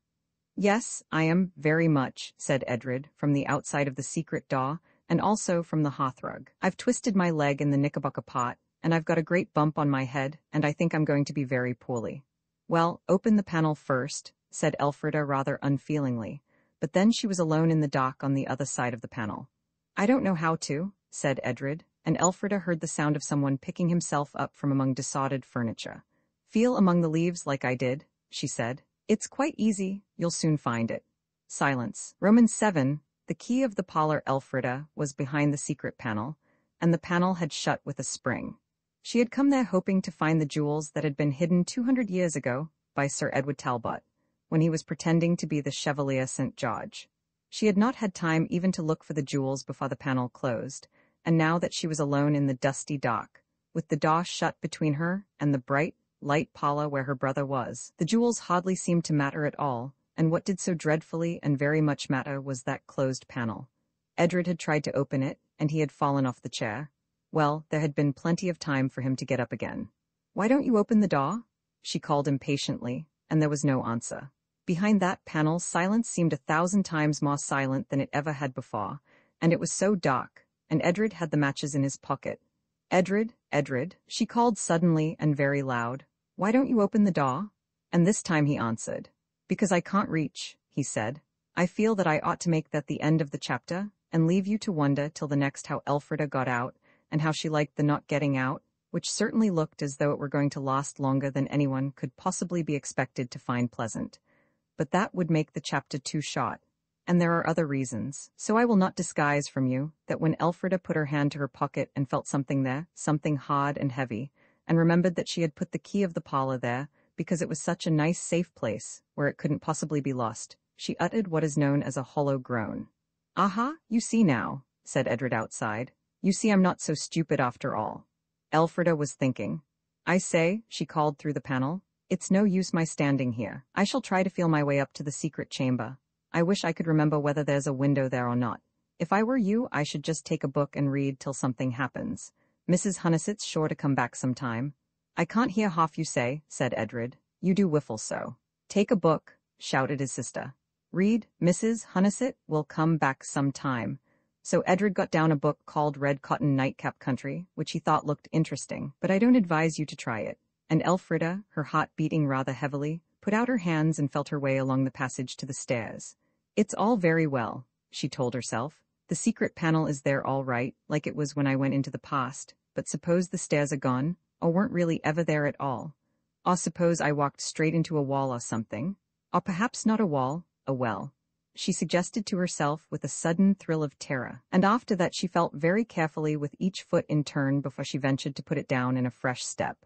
Speaker 1: "Yes, I am, very much," said Edred, from the outside of the secret door, and also from the hearthrug. "I've twisted my leg in the knickerbocker pot, and I've got a great bump on my head, and I think I'm going to be very poorly." "Well, open the panel first," said Elfrida rather unfeelingly, but then she was alone in the dock on the other side of the panel. "I don't know how to," said Edred, and Elfrida heard the sound of someone picking himself up from among disordered furniture. "Feel among the leaves like I did," she said. "It's quite easy, you'll soon find it." Silence. Romans 7. The key of the parlor Elfrida was behind the secret panel, and the panel had shut with a spring. She had come there hoping to find the jewels that had been hidden 200 years ago by Sir Edward Talbot, when he was pretending to be the Chevalier St. George. She had not had time even to look for the jewels before the panel closed, and now that she was alone in the dusty dock, with the door shut between her and the bright, light parlor where her brother was, the jewels hardly seemed to matter at all, and what did so dreadfully and very much matter was that closed panel. Edred had tried to open it, and he had fallen off the chair. Well, there had been plenty of time for him to get up again. "Why don't you open the door?" she called impatiently, and there was no answer. Behind that panel, silence seemed 1,000 times more silent than it ever had before, and it was so dark, and Edred had the matches in his pocket. "Edred, Edred," she called suddenly and very loud, "why don't you open the door?" And this time he answered. "Because I can't reach," he said. "I feel that I ought to make that the end of the chapter, and leave you to wonder till the next how Elfrida got out, and how she liked the not getting out, which certainly looked as though it were going to last longer than anyone could possibly be expected to find pleasant. But that would make the chapter too short, and there are other reasons. So I will not disguise from you that when Elfrida put her hand to her pocket and felt something there, something hard and heavy, and remembered that she had put the key of the parlor there, because it was such a nice safe place, where it couldn't possibly be lost, she uttered what is known as a hollow groan. "Aha, you see now," said Edred outside. "You see I'm not so stupid after all." Elfrida was thinking. "I say," she called through the panel, "it's no use my standing here. I shall try to feel my way up to the secret chamber. I wish I could remember whether there's a window there or not. If I were you, I should just take a book and read till something happens. Mrs. Hunniset's sure to come back sometime." "I can't hear half you say," said Edred. "You do whiffle so." "Take a book," shouted his sister. "Read, Mrs. Hunniset will come back sometime." So Edred got down a book called Red Cotton Nightcap Country, which he thought looked interesting, but I don't advise you to try it. And Elfrida, her heart beating rather heavily, put out her hands and felt her way along the passage to the stairs. "It's all very well," she told herself. "The secret panel is there all right, like it was when I went into the past, but suppose the stairs are gone, or weren't really ever there at all? Or suppose I walked straight into a wall or something? Or perhaps not a wall, a well," she suggested to herself with a sudden thrill of terror, and after that she felt very carefully with each foot in turn before she ventured to put it down in a fresh step.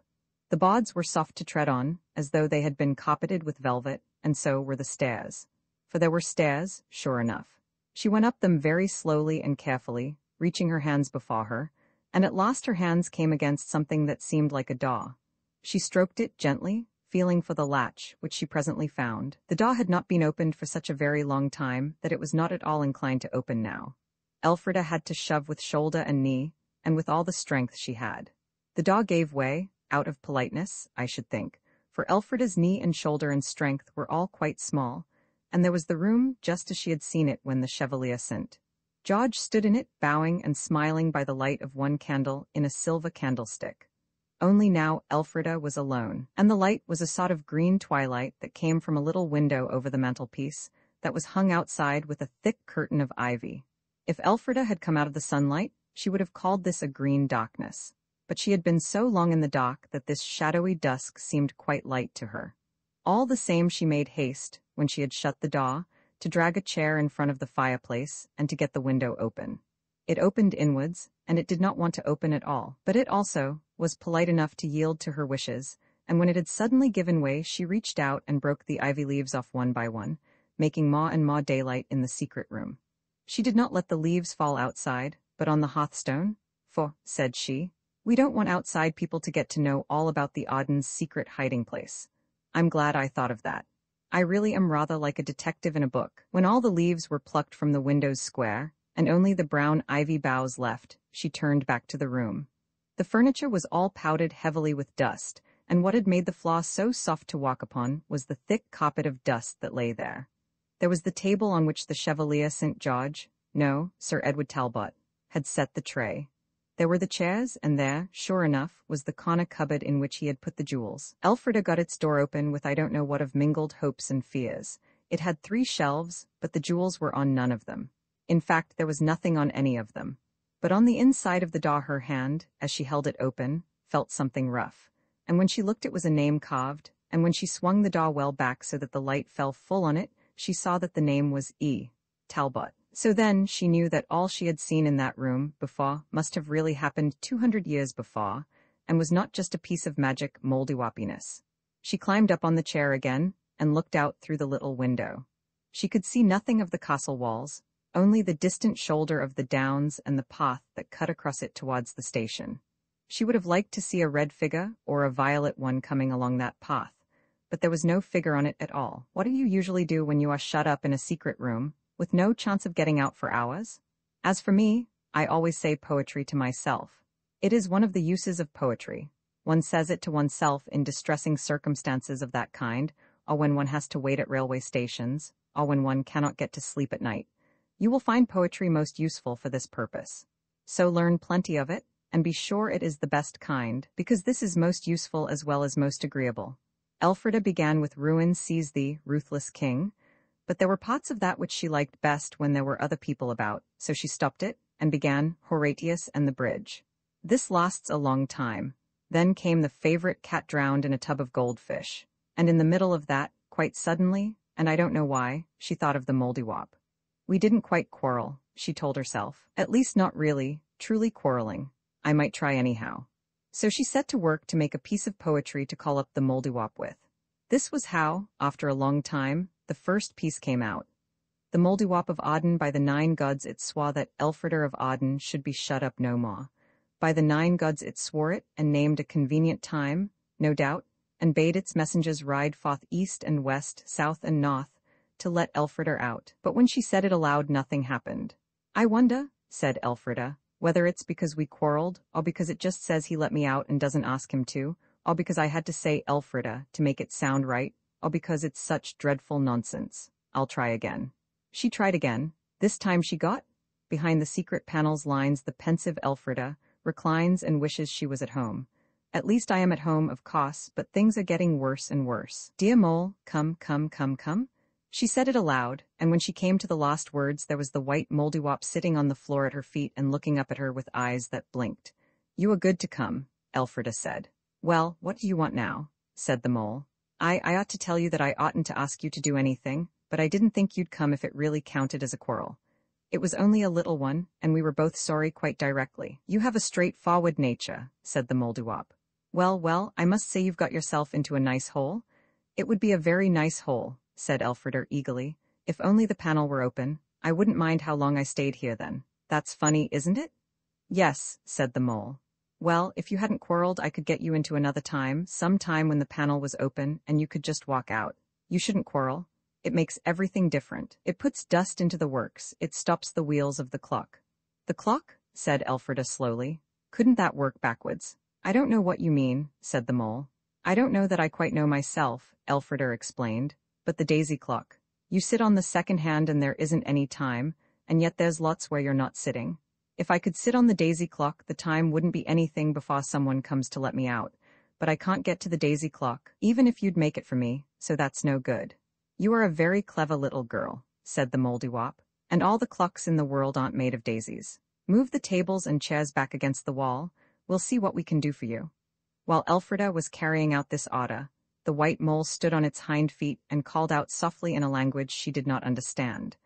Speaker 1: The boards were soft to tread on, as though they had been carpeted with velvet, and so were the stairs. For there were stairs, sure enough. She went up them very slowly and carefully, reaching her hands before her, and at last her hands came against something that seemed like a door. She stroked it gently, feeling for the latch, which she presently found. The door had not been opened for such a very long time that it was not at all inclined to open now. Elfrida had to shove with shoulder and knee, and with all the strength she had. The door gave way, out of politeness, I should think, for Elfrida's knee and shoulder and strength were all quite small, and there was the room just as she had seen it when the Chevalier St. George stood in it, bowing and smiling by the light of one candle in a silver candlestick. Only now Elfrida was alone, and the light was a sort of green twilight that came from a little window over the mantelpiece that was hung outside with a thick curtain of ivy. If Elfrida had come out of the sunlight, she would have called this a green darkness, but she had been so long in the dock that this shadowy dusk seemed quite light to her. All the same she made haste, when she had shut the door, to drag a chair in front of the fireplace and to get the window open. It opened inwards, and it did not want to open at all, but it also was polite enough to yield to her wishes, and when it had suddenly given way she reached out and broke the ivy leaves off one by one, making more and more daylight in the secret room. She did not let the leaves fall outside, but on the hearthstone, "For," said she, "we don't want outside people to get to know all about the Arden's secret hiding place. I'm glad I thought of that. I really am rather like a detective in a book. When all the leaves were plucked from the window's square, and only the brown ivy boughs left, she turned back to the room. The furniture was all powdered heavily with dust, and what had made the floor so soft to walk upon was the thick carpet of dust that lay there. There was the table on which the Chevalier St. George, no, Sir Edward Talbot, had set the tray. There were the chairs, and there, sure enough, was the corner cupboard in which he had put the jewels. Elfrida got its door open with I don't know what of mingled hopes and fears. It had 3 shelves, but the jewels were on none of them. In fact, there was nothing on any of them. But on the inside of the door her hand, as she held it open, felt something rough. And when she looked it was a name carved, and when she swung the door well back so that the light fell full on it, she saw that the name was E. Talbot. So then she knew that all she had seen in that room before must have really happened 200 years before, and was not just a piece of magic moldywoppiness. She climbed up on the chair again, and looked out through the little window. She could see nothing of the castle walls, only the distant shoulder of the downs and the path that cut across it towards the station. She would have liked to see a red figure or a violet one coming along that path, but there was no figure on it at all. What do you usually do when you are shut up in a secret room, with no chance of getting out for hours? As for me, I always say poetry to myself. It is one of the uses of poetry. One says it to oneself in distressing circumstances of that kind, or when one has to wait at railway stations, or when one cannot get to sleep at night. You will find poetry most useful for this purpose. So learn plenty of it, and be sure it is the best kind, because this is most useful as well as most agreeable. Elfrida began with Ruin seize thee, ruthless king, but there were parts of that which she liked best when there were other people about, so she stopped it, and began Horatius and the Bridge. This lasts a long time. Then came the favorite cat drowned in a tub of goldfish, and in the middle of that, quite suddenly, and I don't know why, she thought of the Mouldiwarp. We didn't quite quarrel, she told herself. At least not really, truly quarreling. I might try anyhow. So she set to work to make a piece of poetry to call up the Mouldiwarp with. This was how, after a long time, the first piece came out. The Mouldiwarp of Arden, by the 9 gods it swore that Elfrida of Arden should be shut up no more. By the 9 gods it swore it, and named a convenient time, no doubt, and bade its messengers ride forth east and west, south and north, to let Elfrida out. But when she said it aloud nothing happened. I wonder, said Elfrida, whether it's because we quarreled, or because it just says he let me out and doesn't ask him to, or because I had to say Elfrida to make it sound right, or because it's such dreadful nonsense. I'll try again. She tried again. This time she got, behind the secret panels lines the pensive Elfrida, reclines and wishes she was at home. At least I am at home, of course, but things are getting worse and worse. Dear mole, come, come, come, come. She said it aloud, and when she came to the last words there was the white Mouldiwarp sitting on the floor at her feet and looking up at her with eyes that blinked. You are good to come, Elfrida said. Well, what do you want now? Said the mole. I ought to tell you that I oughtn't to ask you to do anything, but I didn't think you'd come if it really counted as a quarrel. It was only a little one, and we were both sorry quite directly. You have a straightforward nature, said the Mouldiwarp. Well, I must say you've got yourself into a nice hole. It would be a very nice hole, said Elfrida eagerly. If only the panel were open, I wouldn't mind how long I stayed here then. That's funny, isn't it? Yes, said the mole. Well, if you hadn't quarreled, I could get you into another time, some time when the panel was open, and you could just walk out. You shouldn't quarrel. It makes everything different. It puts dust into the works. It stops the wheels of the clock. The clock? Said Elfrida slowly. Couldn't that work backwards? I don't know what you mean, said the mole. I don't know that I quite know myself, Elfrida explained. But the daisy clock. You sit on the second hand and there isn't any time, and yet there's lots where you're not sitting. If I could sit on the daisy clock, the time wouldn't be anything before someone comes to let me out. But I can't get to the daisy clock, even if you'd make it for me, so that's no good. You are a very clever little girl, said the Mouldiwarp, and all the clocks in the world aren't made of daisies. Move the tables and chairs back against the wall. We'll see what we can do for you. While Elfrida was carrying out this order, the white mole stood on its hind feet and called out softly in a language she did not understand.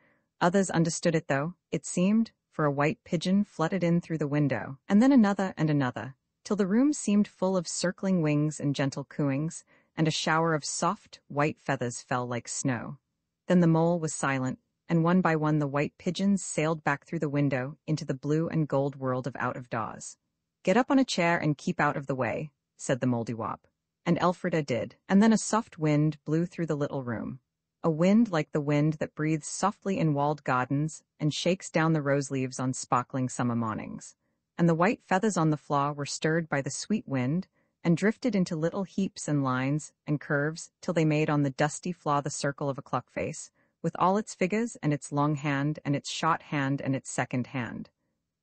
Speaker 1: Others understood it though, it seemed, for a white pigeon fluttered in through the window, and then another and another, till the room seemed full of circling wings and gentle cooings, and a shower of soft, white feathers fell like snow. Then the mole was silent, and one by one the white pigeons sailed back through the window into the blue and gold world of out-of-doors. Get up on a chair and keep out of the way, said the Mouldiwarp. And Elfrida did, and then a soft wind blew through the little room. a wind like the wind that breathes softly in walled gardens and shakes down the rose leaves on sparkling summer mornings. And the white feathers on the floor were stirred by the sweet wind and drifted into little heaps and lines and curves till they made on the dusty floor the circle of a clock face, with all its figures and its long hand and its short hand and its second hand.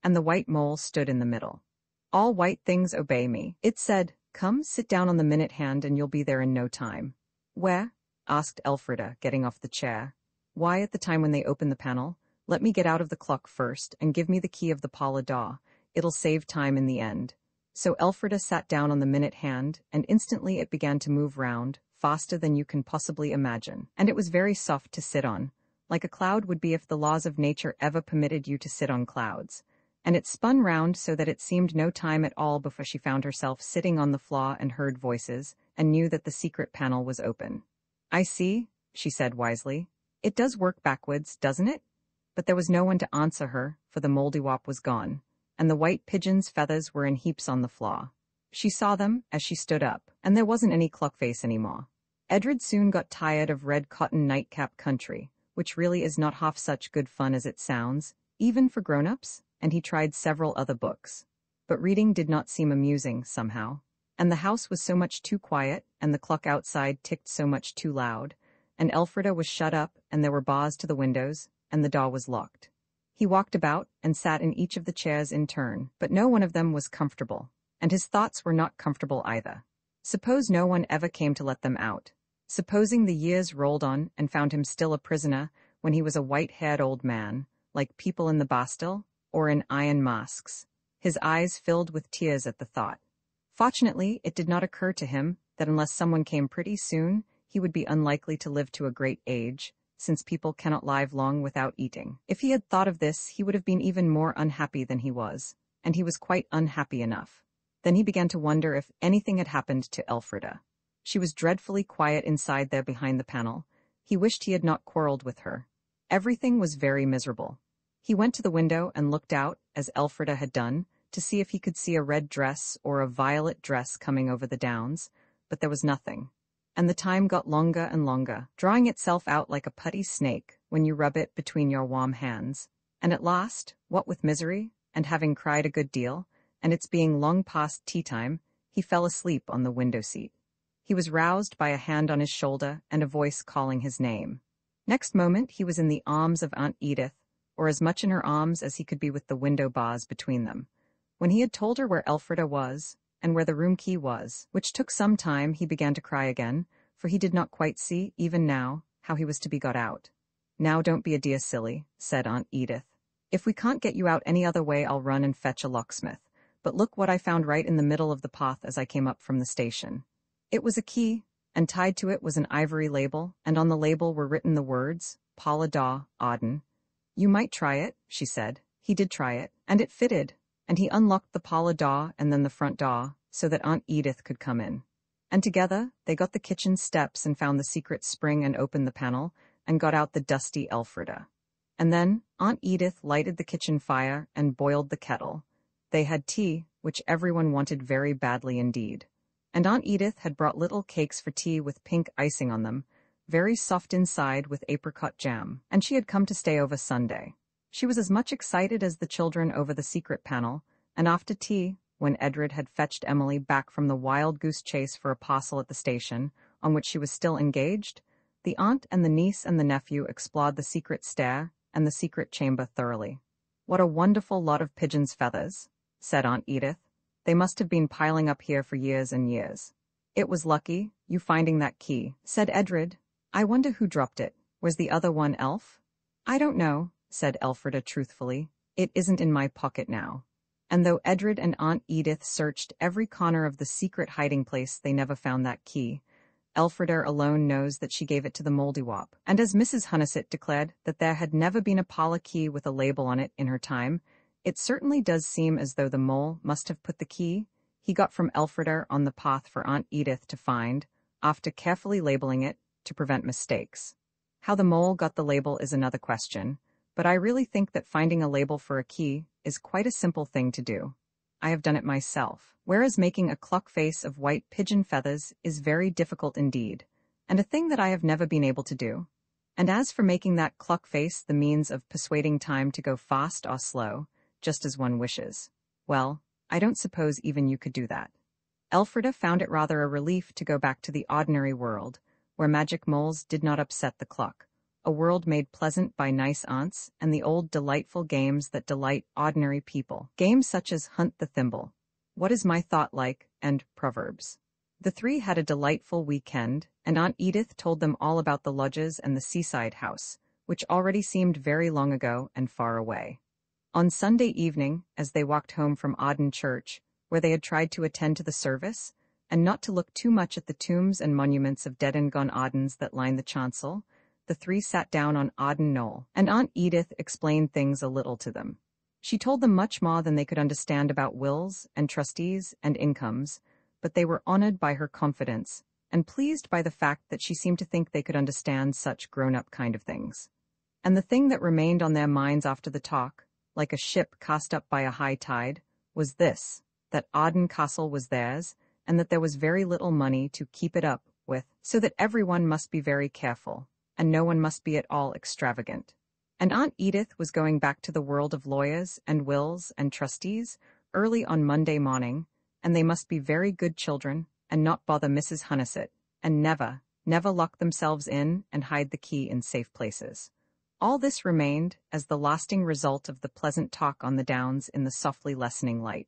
Speaker 1: And the white mole stood in the middle. "All white things obey me," it said. "Come, sit down on the minute hand and you'll be there in no time." "Where?" asked Elfrida, getting off the chair. "Why, at the time when they open the panel. Let me get out of the clock first and give me the key of the parlor door. It'll save time in the end." So Elfrida sat down on the minute hand, and instantly it began to move round, faster than you can possibly imagine. And it was very soft to sit on, like a cloud would be if the laws of nature ever permitted you to sit on clouds. And it spun round so that it seemed no time at all before she found herself sitting on the floor and heard voices, and knew that the secret panel was open. "I see," she said wisely. "It does work backwards, doesn't it?" But there was no one to answer her, for the Mouldiwarp was gone, and the white pigeon's feathers were in heaps on the floor. She saw them as she stood up, and there wasn't any clock face anymore. Edred soon got tired of red cotton nightcap country, which really is not half such good fun as it sounds, even for grown-ups, and he tried several other books. But reading did not seem amusing, somehow. And the house was so much too quiet, and the clock outside ticked so much too loud, and Elfrida was shut up, and there were bars to the windows, and the door was locked. He walked about, and sat in each of the chairs in turn, but no one of them was comfortable, and his thoughts were not comfortable either. Suppose no one ever came to let them out. Supposing the years rolled on and found him still a prisoner when he was a white-haired old man, like people in the Bastille, or in iron masks. His eyes filled with tears at the thought. Fortunately, it did not occur to him that unless someone came pretty soon, he would be unlikely to live to a great age, since people cannot live long without eating. If he had thought of this, he would have been even more unhappy than he was, and he was quite unhappy enough. Then he began to wonder if anything had happened to Elfrida. She was dreadfully quiet inside there behind the panel. He wished he had not quarreled with her. Everything was very miserable. He went to the window and looked out, as Elfrida had done, to see if he could see a red dress or a violet dress coming over the downs, but there was nothing. And the time got longer and longer, drawing itself out like a putty snake when you rub it between your warm hands. And at last, what with misery, and having cried a good deal, and its being long past tea time, he fell asleep on the window seat. He was roused by a hand on his shoulder and a voice calling his name. Next moment he was in the arms of Aunt Edith, or as much in her arms as he could be with the window bars between them. When he had told her where Elfrida was, and where the room key was, which took some time, he began to cry again, for he did not quite see, even now, how he was to be got out. "Now don't be a dear silly," said Aunt Edith. "If we can't get you out any other way, I'll run and fetch a locksmith. But look what I found right in the middle of the path as I came up from the station." It was a key, and tied to it was an ivory label, and on the label were written the words, "Paula Daw, Arden." "You might try it," she said. He did try it, and it fitted, and he unlocked the Paula Daw and then the front door, so that Aunt Edith could come in. And together, they got the kitchen steps and found the secret spring and opened the panel, and got out the dusty Elfrida. And then, Aunt Edith lighted the kitchen fire and boiled the kettle. They had tea, which everyone wanted very badly indeed. And Aunt Edith had brought little cakes for tea with pink icing on them, very soft inside with apricot jam, and she had come to stay over Sunday. She was as much excited as the children over the secret panel, and after tea, when Edred had fetched Emily back from the wild goose chase for a parcel at the station, on which she was still engaged, the aunt and the niece and the nephew explored the secret stair and the secret chamber thoroughly. "What a wonderful lot of pigeons' feathers," said Aunt Edith. "They must have been piling up here for years and years." "It was lucky, you finding that key," said Edred. "I wonder who dropped it. Was the other one Elf?" "I don't know," said Elfrida truthfully. "It isn't in my pocket now." And though Edred and Aunt Edith searched every corner of the secret hiding place, they never found that key. Elfrida alone knows that she gave it to the Mouldiwarp. And as Mrs. Honeysett declared that there had never been a Paula key with a label on it in her time, it certainly does seem as though the mole must have put the key he got from Elfrida on the path for Aunt Edith to find, after carefully labeling it to prevent mistakes. How the mole got the label is another question, but I really think that finding a label for a key is quite a simple thing to do. I have done it myself, whereas making a clock face of white pigeon feathers is very difficult indeed, and a thing that I have never been able to do. And as for making that clock face the means of persuading time to go fast or slow, just as one wishes, well, I don't suppose even you could do that. Elfrida found it rather a relief to go back to the ordinary world, where magic moles did not upset the clock, a world made pleasant by nice aunts and the old delightful games that delight ordinary people, games such as Hunt the Thimble, What is My Thought Like, and Proverbs. The three had a delightful weekend, and Aunt Edith told them all about the lodges and the seaside house, which already seemed very long ago and far away. On Sunday evening, as they walked home from Arden church, where they had tried to attend to the service, and not to look too much at the tombs and monuments of dead and gone Ardens that line the chancel, the three sat down on Arden Knoll, and Aunt Edith explained things a little to them. She told them much more than they could understand about wills and trustees and incomes, but they were honored by her confidence, and pleased by the fact that she seemed to think they could understand such grown-up kind of things. And the thing that remained on their minds after the talk, like a ship cast up by a high tide, was this, that Arden Castle was theirs, and that there was very little money to keep it up with, so that everyone must be very careful, and no one must be at all extravagant. And Aunt Edith was going back to the world of lawyers and wills and trustees early on Monday morning, and they must be very good children, and not bother Mrs. Hunnissett, and never lock themselves in and hide the key in safe places. All this remained as the lasting result of the pleasant talk on the downs in the softly lessening light.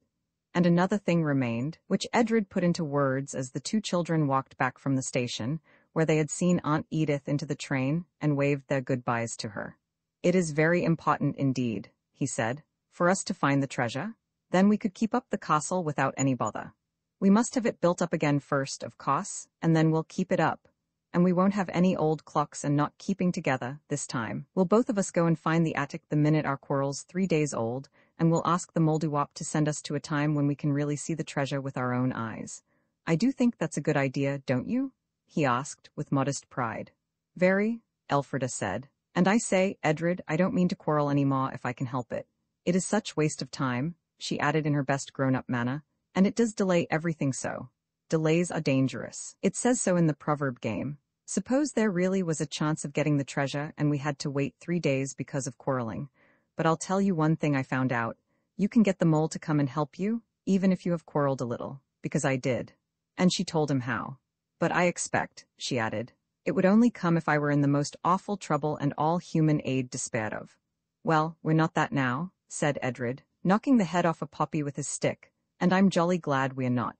Speaker 1: And another thing remained, which Edred put into words as the two children walked back from the station, where they had seen Aunt Edith into the train and waved their goodbyes to her. "It is very important indeed," he said, "for us to find the treasure. Then we could keep up the castle without any bother. We must have it built up again first, of course, and then we'll keep it up. And we won't have any old clocks and not keeping together, this time. We'll both of us go and find the attic the minute our quarrel's 3 days old, and we'll ask the Mouldiwarp to send us to a time when we can really see the treasure with our own eyes. I do think that's a good idea, don't you?" he asked, with modest pride. "Very," Elfrida said. "And I say, Edred, I don't mean to quarrel any more if I can help it. It is such waste of time," she added in her best grown-up manner, "and it does delay everything so. Delays are dangerous. It says so in the proverb game. Suppose there really was a chance of getting the treasure and we had to wait 3 days because of quarreling. But I'll tell you one thing I found out. You can get the mole to come and help you, even if you have quarreled a little, because I did." And she told him how. "But I expect," she added, "it would only come if I were in the most awful trouble and all human aid despaired of." "Well, we're not that now," said Edred, knocking the head off a poppy with his stick, "and I'm jolly glad we're not."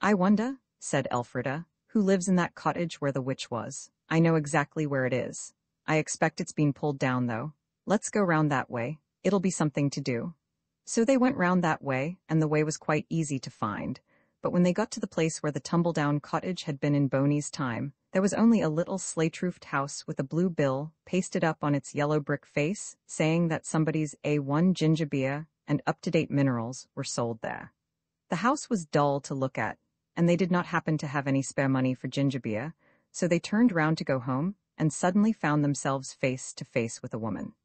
Speaker 1: "I wonder," said Elfrida, "who lives in that cottage where the witch was. I know exactly where it is. I expect it's been pulled down, though. Let's go round that way. It'll be something to do." So they went round that way, and the way was quite easy to find. But when they got to the place where the tumble-down cottage had been in Boney's time, there was only a little slate-roofed house with a blue bill pasted up on its yellow brick face, saying that somebody's A1 ginger beer and up-to-date minerals were sold there. The house was dull to look at, and they did not happen to have any spare money for ginger beer, so they turned round to go home, and suddenly found themselves face to face with a woman.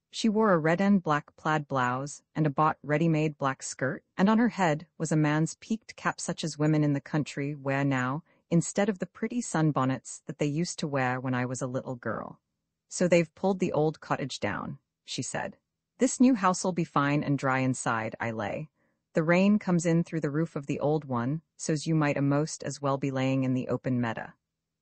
Speaker 1: She wore a red and black plaid blouse and a bought ready-made black skirt, and on her head was a man's peaked cap such as women in the country wear now, instead of the pretty sunbonnets that they used to wear when I was a little girl. "So they've pulled the old cottage down," she said. "This new house'll be fine and dry inside, I lay. The rain comes in through the roof of the old one, so's you might a'most as well be laying in the open meadow."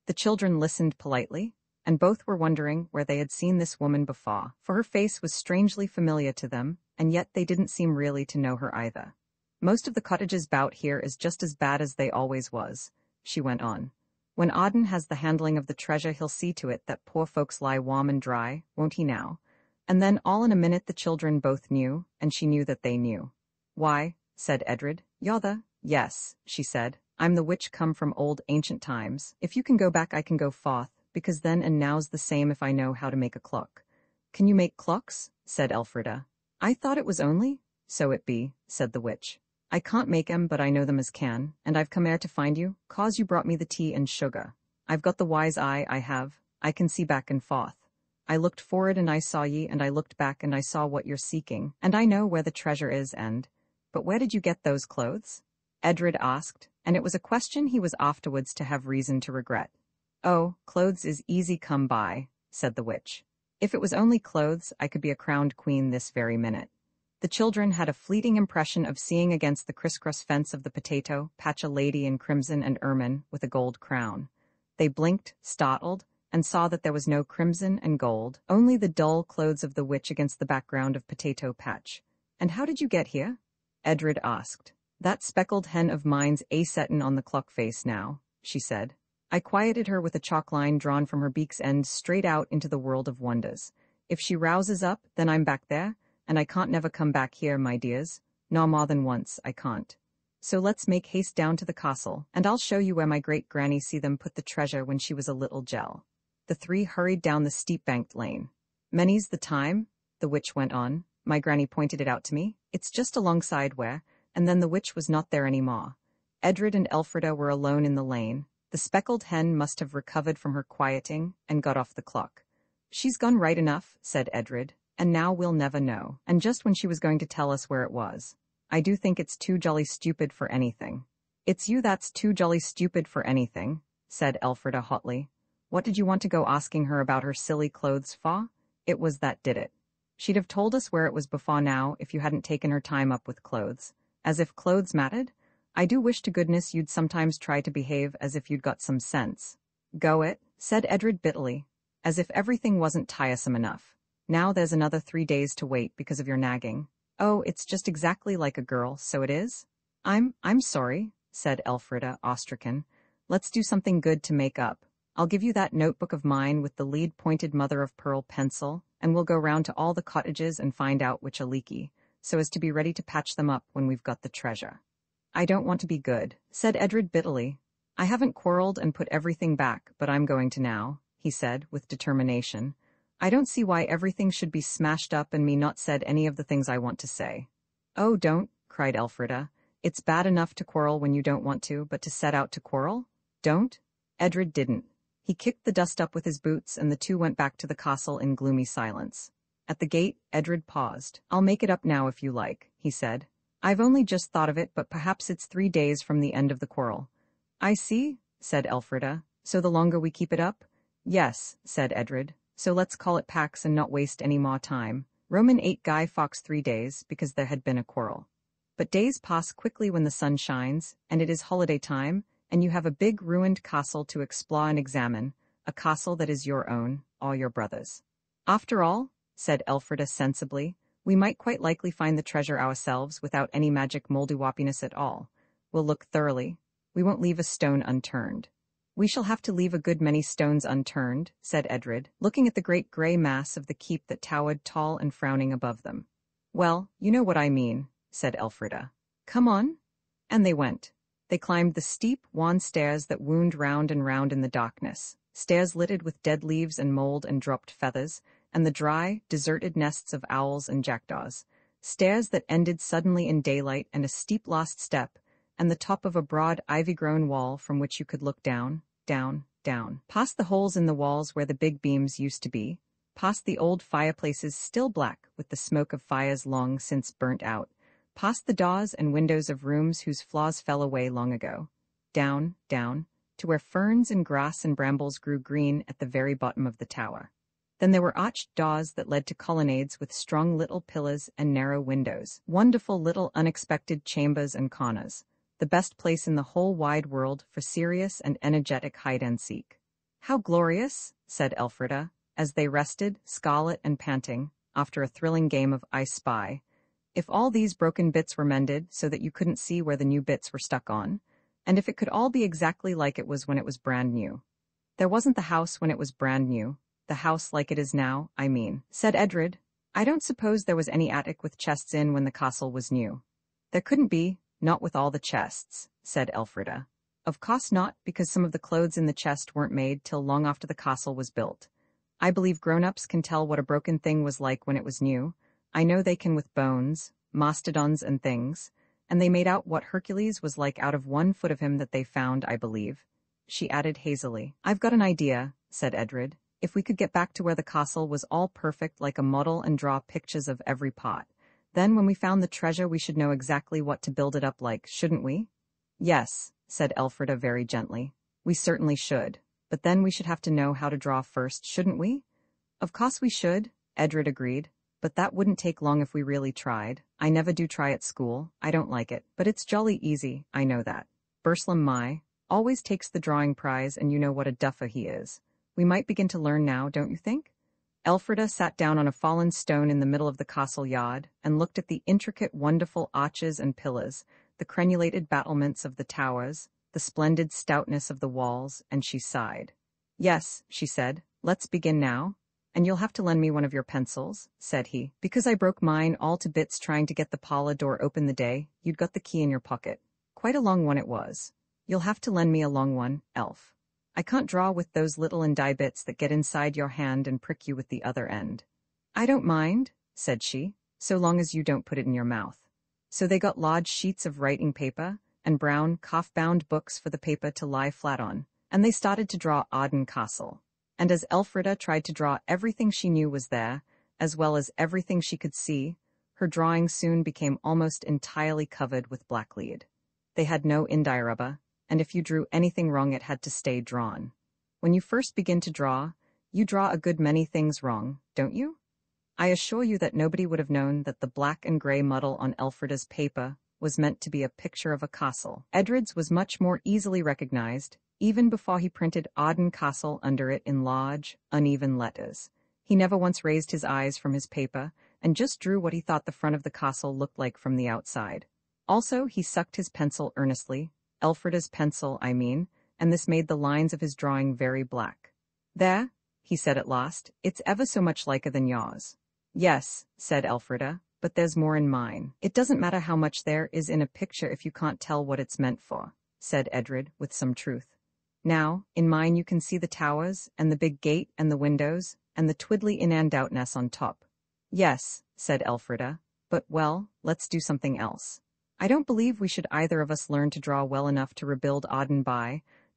Speaker 1: The children listened politely, and both were wondering where they had seen this woman before, for her face was strangely familiar to them, and yet they didn't seem really to know her either. "Most of the cottages 'bout here is just as bad as they always was," she went on. "When Arden has the handling of the treasure he'll see to it that poor folks lie warm and dry, won't he now?" And then all in a minute the children both knew, and she knew that they knew. "Why," said Edred, "you're the—" "Yes," she said, "I'm the witch come from old ancient times. If you can go back I can go forth, because then and now's the same if I know how to make a clock." "Can you make clocks?" said Elfrida. "I thought it was only—" "So it be," said the witch. "I can't make 'em, but I know them as can, and I've come 'ere to find you, 'cause you brought me the tea and sugar. I've got the wise eye, I have. I can see back and forth. I looked for'ard and I saw ye, and I looked back and I saw what you're seeking, and I know where the treasure is and—" "But where did you get those clothes?" Edred asked, and it was a question he was afterwards to have reason to regret. "Oh, clothes is easy come by," said the witch. If it was only clothes, I could be a crowned queen this very minute. The children had a fleeting impression of seeing against the crisscross fence of the potato patch a lady in crimson and ermine with a gold crown. They blinked, startled, and saw that there was no crimson and gold, only the dull clothes of the witch against the background of potato patch. "And how did you get here?" Edred asked. "That speckled hen of mine's a-settin' on the clock face now," she said. "I quieted her with a chalk line drawn from her beak's end straight out into the world of wonders. If she rouses up, then I'm back there, and I can't never come back here, my dears. Nor more than once, I can't. So let's make haste down to the castle, and I'll show you where my great-granny see them put the treasure when she was a little gel." The three hurried down the steep-banked lane. "Many's the time," the witch went on. "My granny pointed it out to me. It's just alongside where," and then the witch was not there any more. Edred and Elfrida were alone in the lane. The speckled hen must have recovered from her quieting and got off the clock. "She's gone right enough," said Edred, "and now we'll never know." And just when she was going to tell us where it was. "I do think it's too jolly stupid for anything." "It's you that's too jolly stupid for anything," said Elfrida hotly. "What did you want to go asking her about her silly clothes for? It was that did it. She'd have told us where it was before now if you hadn't taken her time up with clothes. As if clothes mattered? I do wish to goodness you'd sometimes try to behave as if you'd got some sense." "Go it," said Edred bitterly. "As if everything wasn't tiresome enough. Now there's another 3 days to wait because of your nagging. Oh, it's just exactly like a girl, so it is?" I'm sorry," said Elfrida, awestricken. "Let's do something good to make up. I'll give you that notebook of mine with the lead-pointed mother-of-pearl pencil, and we'll go round to all the cottages and find out which are leaky, so as to be ready to patch them up when we've got the treasure." "I don't want to be good," said Edred bitterly. "I haven't quarreled and put everything back, but I'm going to now," he said, with determination. "I don't see why everything should be smashed up and me not said any of the things I want to say." "Oh, don't," cried Elfrida. "It's bad enough to quarrel when you don't want to, but to set out to quarrel? Don't." Edred didn't. He kicked the dust up with his boots, and the two went back to the castle in gloomy silence. At the gate, Edred paused. "I'll make it up now if you like," he said. "I've only just thought of it, but perhaps it's 3 days from the end of the quarrel." "I see," said Elfrida. "So the longer we keep it up?" "Yes," said Edred. "So let's call it Pax and not waste any more time. Roman 8 Guy Fawkes 3 days, because there had been a quarrel. But days pass quickly when the sun shines, and it is holiday time, and you have a big ruined castle to explore and examine, a castle that is your own, or your brother's." "After all," said Elfrida sensibly, "we might quite likely find the treasure ourselves without any magic moldy-woppiness at all. We'll look thoroughly. We won't leave a stone unturned." "We shall have to leave a good many stones unturned," said Edred, looking at the great grey mass of the keep that towered tall and frowning above them. "Well, you know what I mean," said Elfrida. "Come on." And they went. They climbed the steep, wan stairs that wound round and round in the darkness, stairs littered with dead leaves and mold and dropped feathers, and the dry, deserted nests of owls and jackdaws, stairs that ended suddenly in daylight and a steep lost step, and the top of a broad ivy-grown wall from which you could look down, down, down, past the holes in the walls where the big beams used to be, past the old fireplaces still black with the smoke of fires long since burnt out, past the doors and windows of rooms whose flaws fell away long ago, down, down, to where ferns and grass and brambles grew green at the very bottom of the tower. Then there were arched doors that led to colonnades with strong little pillars and narrow windows, wonderful little unexpected chambers and corners, the best place in the whole wide world for serious and energetic hide-and-seek. "How glorious," said Elfrida, as they rested, scarlet and panting, after a thrilling game of I Spy. "If all these broken bits were mended so that you couldn't see where the new bits were stuck on, and if it could all be exactly like it was when it was brand new." "There wasn't the house when it was brand new, the house like it is now, I mean," said Edred. "I don't suppose there was any attic with chests in when the castle was new." "There couldn't be, not with all the chests," said Elfrida. "Of course not, because some of the clothes in the chest weren't made till long after the castle was built. I believe grown-ups can tell what a broken thing was like when it was new. I know they can with bones, mastodons and things, and they made out what Hercules was like out of 1 foot of him that they found, I believe," she added hazily. "I've got an idea," said Edred. "If we could get back to where the castle was all perfect like a model and draw pictures of every part, then when we found the treasure we should know exactly what to build it up like, shouldn't we?" "Yes," said Elfrida very gently. "We certainly should. But then we should have to know how to draw first, shouldn't we? Of course we should, Edred agreed. But that wouldn't take long if we really tried. I never do try at school, I don't like it, but it's jolly easy, I know that. Burslam my, always takes the drawing prize and you know what a duffer he is. We might begin to learn now, don't you think? Elfrida sat down on a fallen stone in the middle of the castle yard and looked at the intricate, wonderful arches and pillars, the crenulated battlements of the towers, the splendid stoutness of the walls, and she sighed. Yes, she said, let's begin now. And you'll have to lend me one of your pencils, said he, because I broke mine all to bits trying to get the parlor door open the day you'd got the key in your pocket. Quite a long one it was. You'll have to lend me a long one, Elf. I can't draw with those little and die bits that get inside your hand and prick you with the other end. I don't mind, said she, so long as you don't put it in your mouth. So they got large sheets of writing paper and brown, calf-bound books for the paper to lie flat on, and they started to draw Arden Castle. And as Elfrida tried to draw everything she knew was there, as well as everything she could see, her drawing soon became almost entirely covered with black lead. They had no india-rubber, and if you drew anything wrong it had to stay drawn. When you first begin to draw, you draw a good many things wrong, don't you? I assure you that nobody would have known that the black and gray muddle on Elfrida's paper was meant to be a picture of a castle. Edred's was much more easily recognized, even before he printed Arden Castle under it in large, uneven letters. He never once raised his eyes from his paper, and just drew what he thought the front of the castle looked like from the outside. Also, he sucked his pencil earnestly, Elfrida's pencil, I mean, and this made the lines of his drawing very black. There, he said at last, it's ever so much liker than yours. Yes, said Elfrida, but there's more in mine. It doesn't matter how much there is in a picture if you can't tell what it's meant for, said Edred, with some truth. Now, in mine you can see the towers, and the big gate, and the windows, and the twiddly in-and-outness on top. Yes, said Elfrida, but, well, let's do something else. I don't believe we should either of us learn to draw well enough to rebuild Arden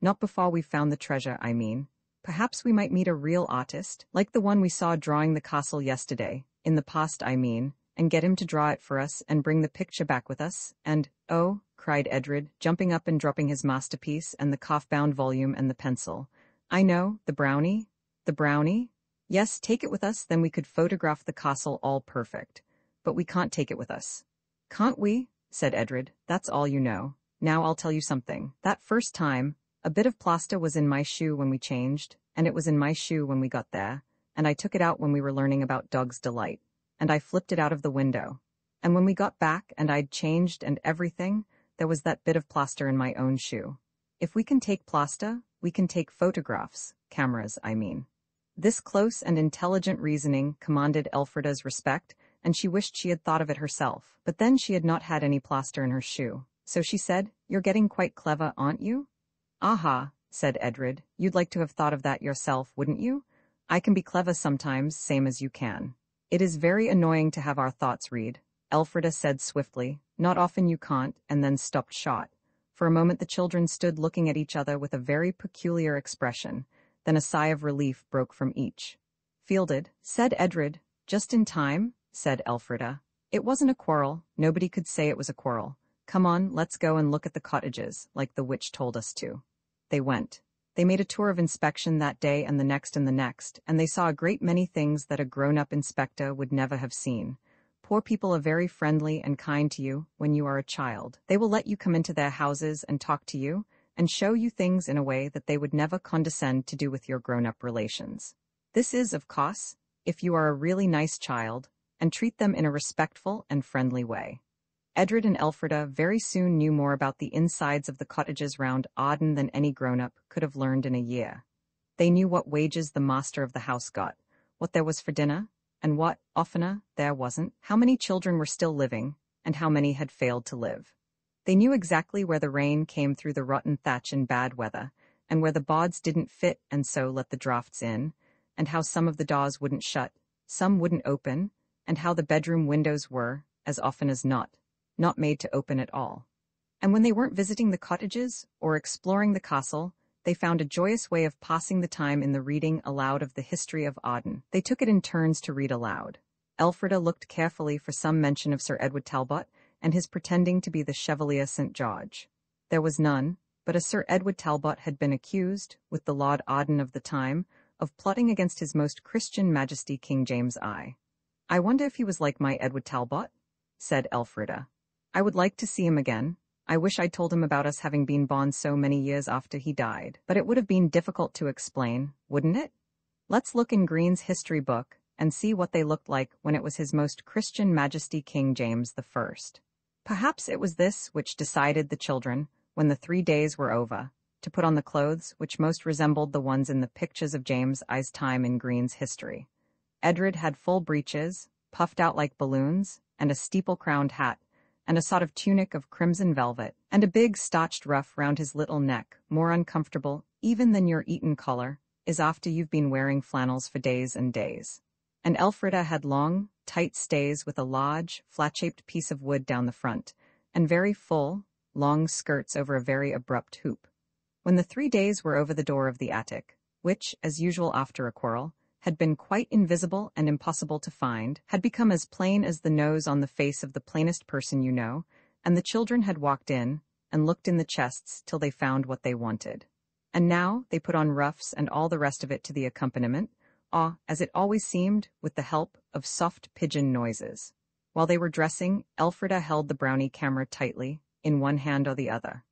Speaker 1: not before we've found the treasure, I mean. Perhaps we might meet a real artist, like the one we saw drawing the castle yesterday, in the past I mean, and get him to draw it for us and bring the picture back with us, and, oh, cried Edred, jumping up and dropping his masterpiece and the calf-bound volume and the pencil. I know, the brownie? The brownie? Yes, take it with us, then we could photograph the castle all perfect. But we can't take it with us. Can't we? Said Edred. That's all you know. Now I'll tell you something. That first time, a bit of plaster was in my shoe when we changed, and it was in my shoe when we got there, and I took it out when we were learning about Dog's Delight, and I flipped it out of the window. And when we got back and I'd changed and everything, there was that bit of plaster in my own shoe. If we can take plaster, we can take photographs, cameras, I mean. This close and intelligent reasoning commanded Elfrida's respect, and she wished she had thought of it herself. But then she had not had any plaster in her shoe. So she said, "You're getting quite clever, aren't you?" "Aha," said Edred. "You'd like to have thought of that yourself, wouldn't you? I can be clever sometimes, same as you can." "It is very annoying to have our thoughts read," Elfrida said swiftly. "Not often you can't," and then stopped short. For a moment the children stood looking at each other with a very peculiar expression. Then a sigh of relief broke from each. "Fielded," said Edred. "Just in time," said Elfrida. "It wasn't a quarrel. Nobody could say it was a quarrel. Come on, let's go and look at the cottages, like the witch told us to." They went. They made a tour of inspection that day and the next, and they saw a great many things that a grown-up inspector would never have seen. Poor people are very friendly and kind to you when you are a child. They will let you come into their houses and talk to you, and show you things in a way that they would never condescend to do with your grown-up relations. This is, of course, if you are a really nice child, and treat them in a respectful and friendly way. Edred and Elfrida very soon knew more about the insides of the cottages round Arden than any grown-up could have learned in a year. They knew what wages the master of the house got, what there was for dinner, and what, oftener, there wasn't, how many children were still living, and how many had failed to live. They knew exactly where the rain came through the rotten thatch in bad weather, and where the boards didn't fit and so let the draughts in, and how some of the doors wouldn't shut, some wouldn't open, and how the bedroom windows were, as often as not made to open at all. And when they weren't visiting the cottages or exploring the castle, they found a joyous way of passing the time in the reading aloud of the history of Arden. They took it in turns to read aloud. Elfrida looked carefully for some mention of Sir Edward Talbot and his pretending to be the Chevalier St. George. There was none, but a Sir Edward Talbot had been accused, with the Lord Arden of the time, of plotting against his most Christian Majesty King James I wonder if he was like my Edward Talbot? Said Elfrida. I would like to see him again. I wish I'd told him about us having been born so many years after he died, but it would have been difficult to explain, wouldn't it? Let's look in Green's history book and see what they looked like when it was His Most Christian Majesty King James I. Perhaps it was this which decided the children, when the 3 days were over, to put on the clothes which most resembled the ones in the pictures of James I's time in Green's history. Edred had full breeches, puffed out like balloons, and a steeple-crowned hat, and a sort of tunic of crimson velvet, and a big starched ruff round his little neck, more uncomfortable, even than your Eton collar, is after you've been wearing flannels for days and days. And Elfrida had long, tight stays with a large, flat-shaped piece of wood down the front, and very full, long skirts over a very abrupt hoop. When the 3 days were over, the door of the attic, which, as usual after a quarrel, had been quite invisible and impossible to find, had become as plain as the nose on the face of the plainest person you know, and the children had walked in, and looked in the chests till they found what they wanted. And now they put on ruffs and all the rest of it to the accompaniment, as it always seemed, with the help of soft pigeon noises. While they were dressing, Elfrida held the brownie camera tightly, in one hand or the other.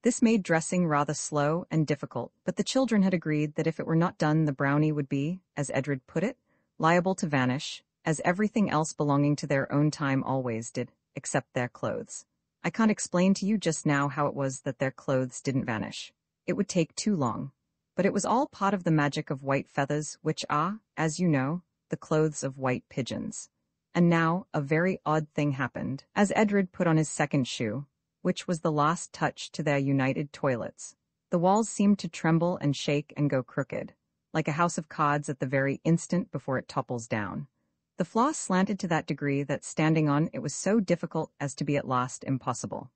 Speaker 1: This made dressing rather slow and difficult, but the children had agreed that if it were not done, the brownie would be, as Edred put it, liable to vanish, as everything else belonging to their own time always did, except their clothes. I can't explain to you just now how it was that their clothes didn't vanish. It would take too long. But it was all part of the magic of white feathers, which are, as you know, the clothes of white pigeons. And now a very odd thing happened, as Edred put on his second shoe, which was the last touch to their united toilets. The walls seemed to tremble and shake and go crooked, like a house of cards at the very instant before it topples down. The floor slanted to that degree that standing on it was so difficult as to be at last impossible.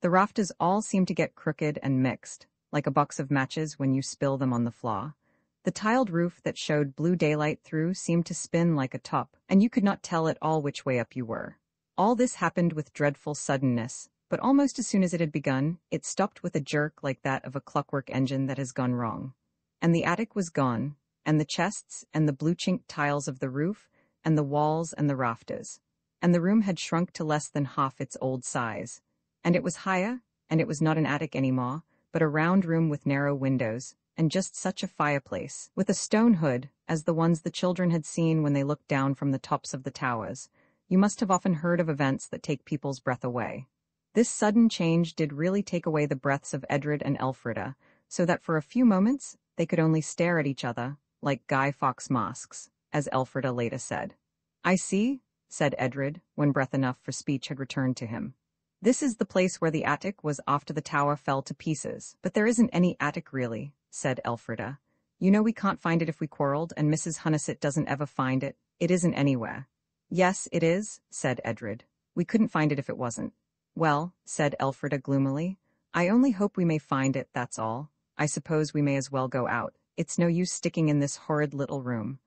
Speaker 1: The rafters all seemed to get crooked and mixed, like a box of matches when you spill them on the floor. The tiled roof that showed blue daylight through seemed to spin like a top, and you could not tell at all which way up you were. All this happened with dreadful suddenness, but almost as soon as it had begun, it stopped with a jerk like that of a clockwork engine that has gone wrong. And the attic was gone, and the chests, and the blue-chinked tiles of the roof, and the walls and the rafters. And the room had shrunk to less than half its old size. And it was higher, and it was not an attic any more, but a round room with narrow windows, and just such a fireplace, with a stone hood, as the ones the children had seen when they looked down from the tops of the towers. You must have often heard of events that take people's breath away. This sudden change did really take away the breaths of Edred and Elfrida, so that for a few moments they could only stare at each other, like Guy Fawkes masks, as Elfrida later said. I see, said Edred, when breath enough for speech had returned to him. This is the place where the attic was after the tower fell to pieces. But there isn't any attic really, said Elfrida. You know we can't find it if we quarreled, and Mrs. Hunniset doesn't ever find it. It isn't anywhere. Yes, it is, said Edred. We couldn't find it if it wasn't. Well, said Elfrida gloomily, I only hope we may find it, that's all. I suppose we may as well go out. It's no use sticking in this horrid little room.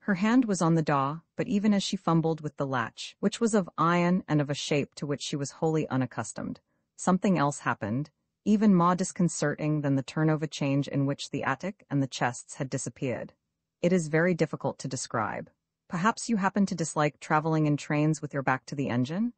Speaker 1: Her hand was on the door, but even as she fumbled with the latch, which was of iron and of a shape to which she was wholly unaccustomed, something else happened, even more disconcerting than the turnover change in which the attic and the chests had disappeared. It is very difficult to describe. Perhaps you happen to dislike traveling in trains with your back to the engine?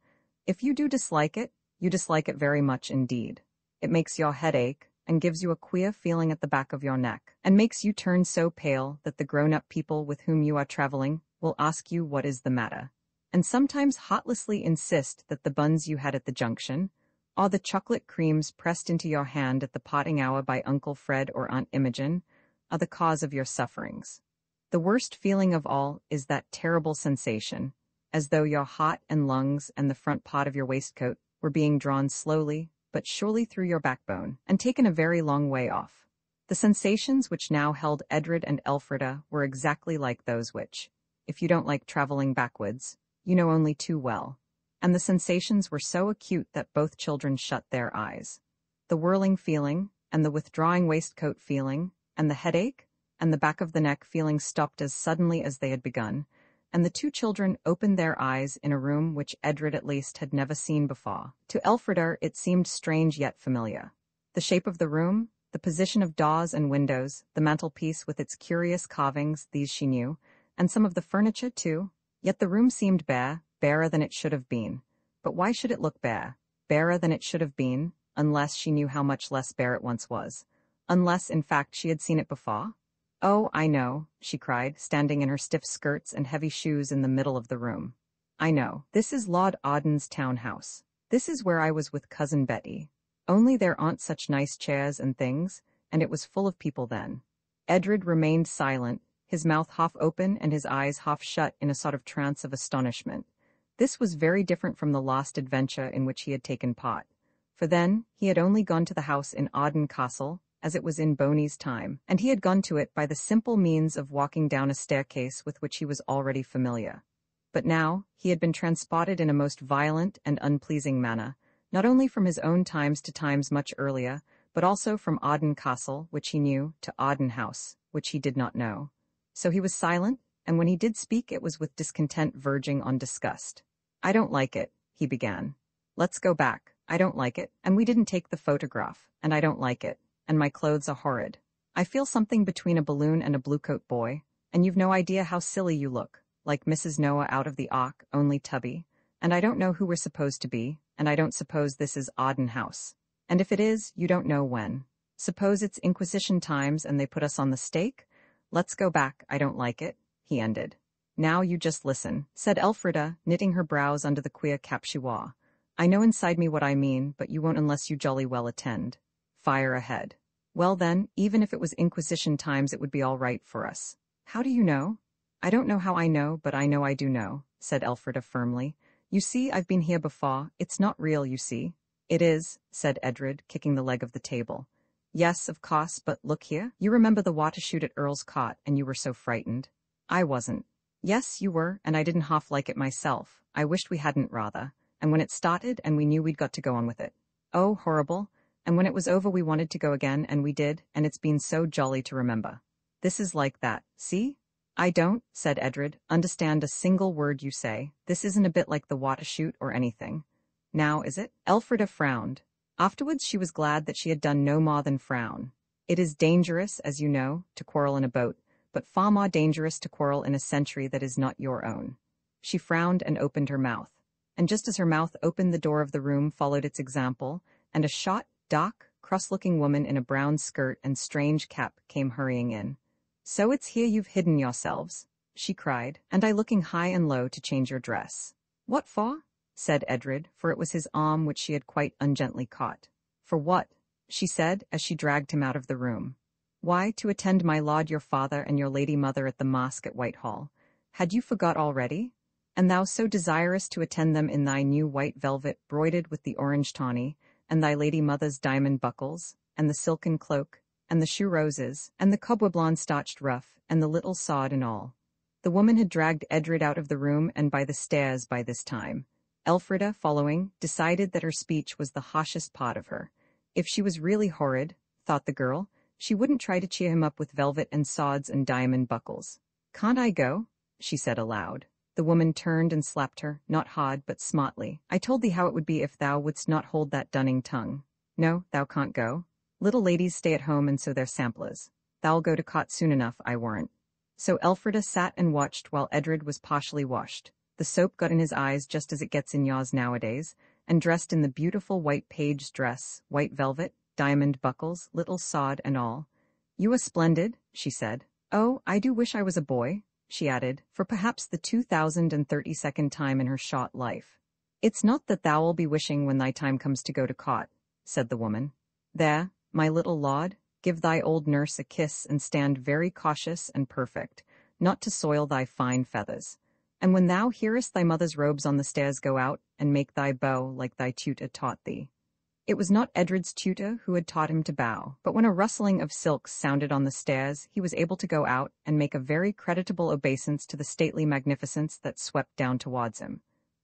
Speaker 1: If you do dislike it, you dislike it very much indeed. It makes your head ache, and gives you a queer feeling at the back of your neck, and makes you turn so pale that the grown-up people with whom you are traveling will ask you what is the matter, and sometimes heartlessly insist that the buns you had at the junction, or the chocolate creams pressed into your hand at the parting hour by Uncle Fred or Aunt Imogen, are the cause of your sufferings. The worst feeling of all is that terrible sensation, as though your heart and lungs and the front part of your waistcoat were being drawn slowly but surely through your backbone, and taken a very long way off. The sensations which now held Edred and Elfrida were exactly like those which, if you don't like traveling backwards, you know only too well, and the sensations were so acute that both children shut their eyes. The whirling feeling, and the withdrawing waistcoat feeling, and the headache, and the back of the neck feeling stopped as suddenly as they had begun, and the two children opened their eyes in a room which Edred at least had never seen before. To Elfrida it seemed strange yet familiar. The shape of the room, the position of doors and windows, the mantelpiece with its curious carvings, these she knew, and some of the furniture too. Yet the room seemed bare, barer than it should have been. But why should it look bare? Barer than it should have been, unless she knew how much less bare it once was. Unless, in fact, she had seen it before? "Oh, I know," she cried, standing in her stiff skirts and heavy shoes in the middle of the room. "I know. This is Lord Arden's townhouse. This is where I was with Cousin Betty. Only there aren't such nice chairs and things, and it was full of people then." Edred remained silent, his mouth half open and his eyes half shut in a sort of trance of astonishment. This was very different from the last adventure in which he had taken part. For then, he had only gone to the house in Arden Castle, as it was in Boney's time, and he had gone to it by the simple means of walking down a staircase with which he was already familiar. But now, he had been transported in a most violent and unpleasing manner, not only from his own times to times much earlier, but also from Arden Castle, which he knew, to Arden House, which he did not know. So he was silent, and when he did speak it was with discontent verging on disgust. "I don't like it," he began. "Let's go back. I don't like it, and we didn't take the photograph, and I don't like it, and my clothes are horrid. I feel something between a balloon and a bluecoat boy, and you've no idea how silly you look, like Mrs. Noah out of the Ark, only tubby, and I don't know who we're supposed to be, and I don't suppose this is Arden House. And if it is, you don't know when. Suppose it's Inquisition times and they put us on the stake? Let's go back, I don't like it," he ended. "Now you just listen," said Elfrida, knitting her brows under the queer cap she wore. "I know inside me what I mean, but you won't unless you jolly well attend. Fire ahead." "Well then, even if it was Inquisition times it would be all right for us." "How do you know?" "I don't know how I know, but I know I do know," said Elfrida firmly. "You see, I've been here before. It's not real, you see." "It is," said Edred, kicking the leg of the table. "Yes, of course, but look here. You remember the water shoot at Earl's Cot, and you were so frightened." "I wasn't." "Yes, you were, and I didn't half like it myself. I wished we hadn't, rather. And when it started, and we knew we'd got to go on with it. Oh, horrible. And when it was over we wanted to go again, and we did, and it's been so jolly to remember. This is like that, see?" "I don't," said Edred, "understand a single word you say. This isn't a bit like the water shoot or anything. Now, is it?" Elfrida frowned. Afterwards she was glad that she had done no more than frown. It is dangerous, as you know, to quarrel in a boat, but far more dangerous to quarrel in a century that is not your own. She frowned and opened her mouth. And just as her mouth opened, the door of the room followed its example, and a short, dark, cross-looking woman in a brown skirt and strange cap came hurrying in. "So it's here you've hidden yourselves," she cried, "and I looking high and low to change your dress." "What for?" said Edred, for it was his arm which she had quite ungently caught. "For what?" she said, as she dragged him out of the room. "Why, to attend my lord your father and your lady mother at the masque at Whitehall. Had you forgot already? And thou so desirous to attend them in thy new white velvet broidered with the orange tawny, and thy lady mother's diamond buckles, and the silken cloak, and the shoe roses, and the cobweb-lawn starched ruff, and the little sword and all." The woman had dragged Edred out of the room and by the stairs by this time. Elfrida, following, decided that her speech was the harshest part of her. If she was really horrid, thought the girl, she wouldn't try to cheer him up with velvet and swords and diamond buckles. "Can't I go?" she said aloud. The woman turned and slapped her, not hard but smartly. "I told thee how it would be if thou wouldst not hold that dunning tongue. No, thou can't go. Little ladies stay at home and so they're samplers. Thou'll go to cot soon enough, I warrant." So Elfrida sat and watched while Edred was partially washed. The soap got in his eyes just as it gets in yours nowadays, and dressed in the beautiful white page dress, white velvet, diamond buckles, little sword and all. "You are splendid," she said. "Oh, I do wish I was a boy," she added, for perhaps the 2032nd time in her short life. "It's not that thou'll be wishing when thy time comes to go to cot," said the woman. "There, my little lord, give thy old nurse a kiss and stand very cautious and perfect, not to soil thy fine feathers. And when thou hearest thy mother's robes on the stairs go out, and make thy bow like thy tutor taught thee." It was not Edred's tutor who had taught him to bow, but when a rustling of silks sounded on the stairs, he was able to go out and make a very creditable obeisance to the stately magnificence that swept down towards him.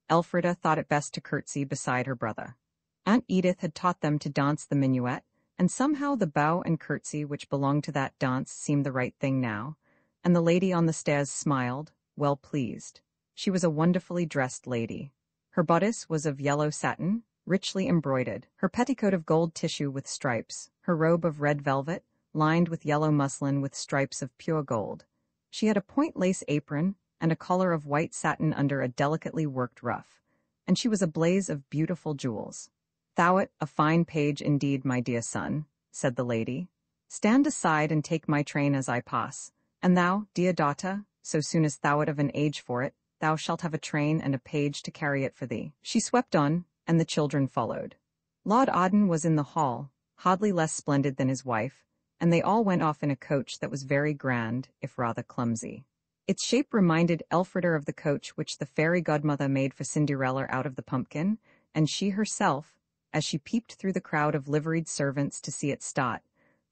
Speaker 1: Elfrida thought it best to curtsy beside her brother. Aunt Edith had taught them to dance the minuet, and somehow the bow and curtsy which belonged to that dance seemed the right thing now, and the lady on the stairs smiled, well pleased. She was a wonderfully dressed lady. Her bodice was of yellow satin, richly embroidered, her petticoat of gold tissue with stripes, her robe of red velvet, lined with yellow muslin with stripes of pure gold. She had a point lace apron and a collar of white satin under a delicately worked ruff, and she was a blaze of beautiful jewels. "Thou'rt a fine page indeed, my dear son," said the lady. "Stand aside and take my train as I pass. And thou, dear daughter, so soon as thou'rt of an age for it, thou shalt have a train and a page to carry it for thee." She swept on, and the children followed. Lord Arden was in the hall, hardly less splendid than his wife, and they all went off in a coach that was very grand, if rather clumsy. Its shape reminded Elfrida of the coach which the fairy godmother made for Cinderella out of the pumpkin, and she herself, as she peeped through the crowd of liveried servants to see it start,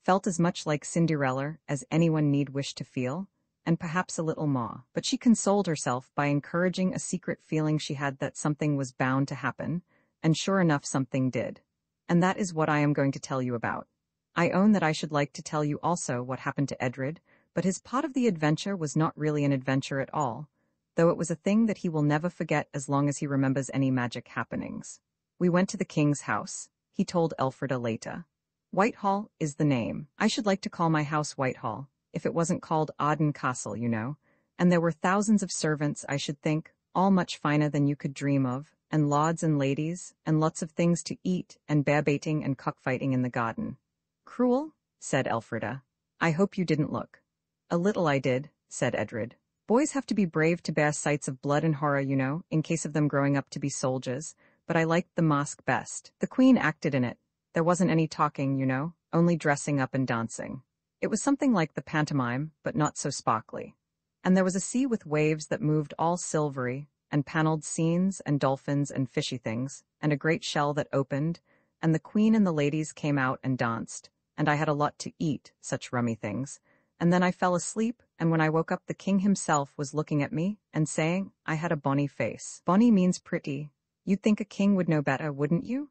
Speaker 1: felt as much like Cinderella as anyone need wish to feel, and perhaps a little more. But she consoled herself by encouraging a secret feeling she had that something was bound to happen, and sure enough something did. And that is what I am going to tell you about. I own that I should like to tell you also what happened to Edred, but his part of the adventure was not really an adventure at all, though it was a thing that he will never forget as long as he remembers any magic happenings. "We went to the king's house," he told Elfrida later. "Whitehall is the name. I should like to call my house Whitehall, if it wasn't called Arden Castle, you know. And there were thousands of servants, I should think, all much finer than you could dream of, and lords and ladies, and lots of things to eat, and bear-baiting and cockfighting in the garden." "Cruel?" said Elfrida. "I hope you didn't look." "A little I did," said Edred. "Boys have to be brave to bear sights of blood and horror, you know, in case of them growing up to be soldiers, but I liked the masque best. The Queen acted in it. There wasn't any talking, you know, only dressing up and dancing. It was something like the pantomime, but not so sparkly. And there was a sea with waves that moved all silvery, and panelled scenes and dolphins and fishy things, and a great shell that opened, and the Queen and the ladies came out and danced, and I had a lot to eat, such rummy things. And then I fell asleep, and when I woke up the king himself was looking at me and saying I had a bonny face. Bonny means pretty. You'd think a king would know better, wouldn't you?"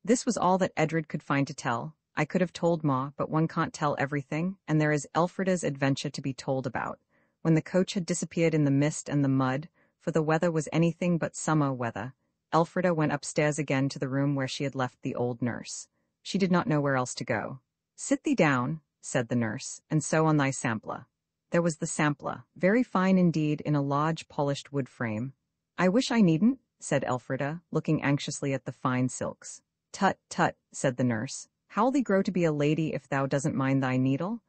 Speaker 1: This was all that Edred could find to tell. I could have told more, but one can't tell everything, and there is Elfrida's adventure to be told about. When the coach had disappeared in the mist and the mud, for the weather was anything but summer weather, Elfrida went upstairs again to the room where she had left the old nurse. She did not know where else to go. "Sit thee down," said the nurse, "and sew on thy sampler." There was the sampler, very fine indeed, in a large polished wood frame. "I wish I needn't," said Elfrida, looking anxiously at the fine silks. "Tut, tut," said the nurse. "How'll thee grow to be a lady if thou doesn't mind thy needle?"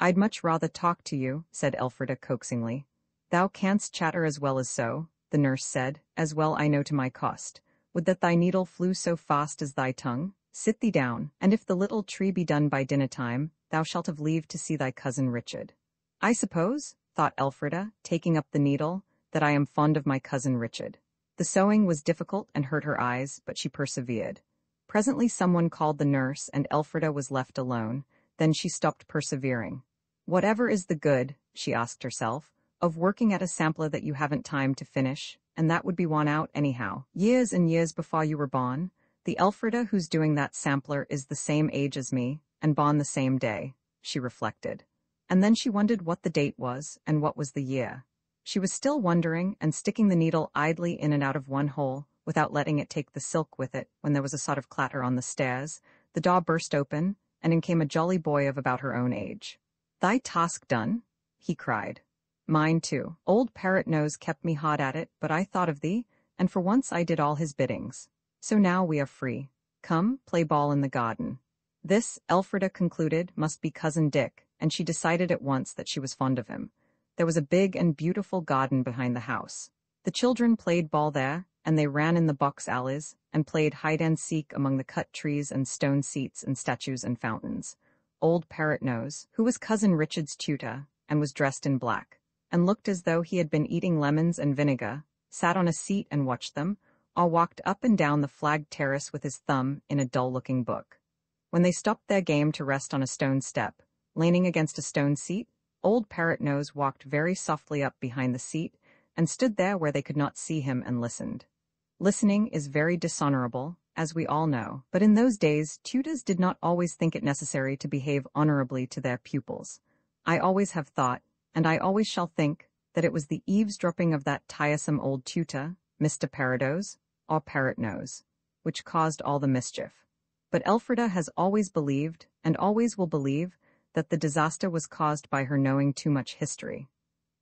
Speaker 1: "I'd much rather talk to you," said Elfrida coaxingly. "Thou canst chatter as well as sew," the nurse said, "as well I know to my cost. Would that thy needle flew so fast as thy tongue. Sit thee down, and if the little tree be done by dinner time, thou shalt have leave to see thy cousin Richard." "I suppose," thought Elfrida, taking up the needle, "that I am fond of my cousin Richard." The sewing was difficult and hurt her eyes, but she persevered. Presently someone called the nurse, and Elfrida was left alone. Then she stopped persevering. "Whatever is the good," she asked herself, "of working at a sampler that you haven't time to finish, and that would be worn out anyhow. Years and years before you were born, the Elfrida who's doing that sampler is the same age as me, and born the same day," she reflected. And then she wondered what the date was, and what was the year. She was still wondering, and sticking the needle idly in and out of one hole, without letting it take the silk with it, when there was a sort of clatter on the stairs. The door burst open, and in came a jolly boy of about her own age. "Thy task done?" he cried. "Mine too. Old Parrot Nose kept me hard at it, but I thought of thee, and for once I did all his biddings. So now we are free. Come, play ball in the garden." This, Elfrida concluded, must be Cousin Dick, and she decided at once that she was fond of him. There was a big and beautiful garden behind the house. The children played ball there, and they ran in the box alleys, and played hide-and-seek among the cut trees and stone seats and statues and fountains. Old Parrot Nose, who was Cousin Richard's tutor, and was dressed in black, and looked as though he had been eating lemons and vinegar, sat on a seat and watched them, or walked up and down the flagged terrace with his thumb in a dull-looking book. When they stopped their game to rest on a stone step, leaning against a stone seat, Old Parrot Nose walked very softly up behind the seat, and stood there where they could not see him and listened. Listening is very dishonorable, as we all know, but in those days tutors did not always think it necessary to behave honorably to their pupils. I always have thought, and I always shall think, that it was the eavesdropping of that tiresome old tutor, Mr. Parados, or Parrot Nose. which caused all the mischief. But Elfrida has always believed, and always will believe, that the disaster was caused by her knowing too much history.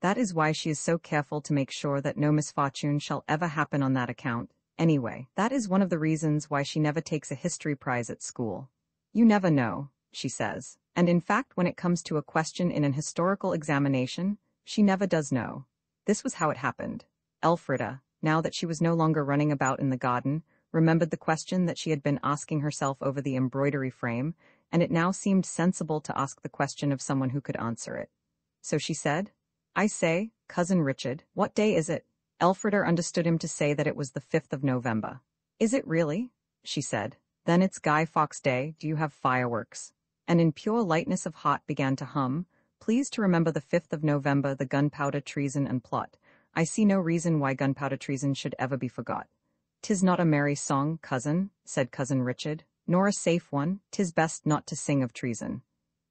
Speaker 1: That is why she is so careful to make sure that no misfortune shall ever happen on that account. Anyway, that is one of the reasons why she never takes a history prize at school. You never know, she says. And in fact, when it comes to a question in an historical examination, she never does know. This was how it happened. Elfrida, now that she was no longer running about in the garden, remembered the question that she had been asking herself over the embroidery frame, and it now seemed sensible to ask the question of someone who could answer it. So she said, "I say, Cousin Richard, what day is it?" Elfrida understood him to say that it was the 5th of November. "Is it really?" she said. "Then it's Guy Fawkes Day. Do you have fireworks?" And in pure lightness of heart began to hum, "Pleased to remember the 5th of November, the gunpowder treason and plot. I see no reason why gunpowder treason should ever be forgot." "'Tis not a merry song, cousin," said Cousin Richard, "nor a safe one. 'Tis best not to sing of treason."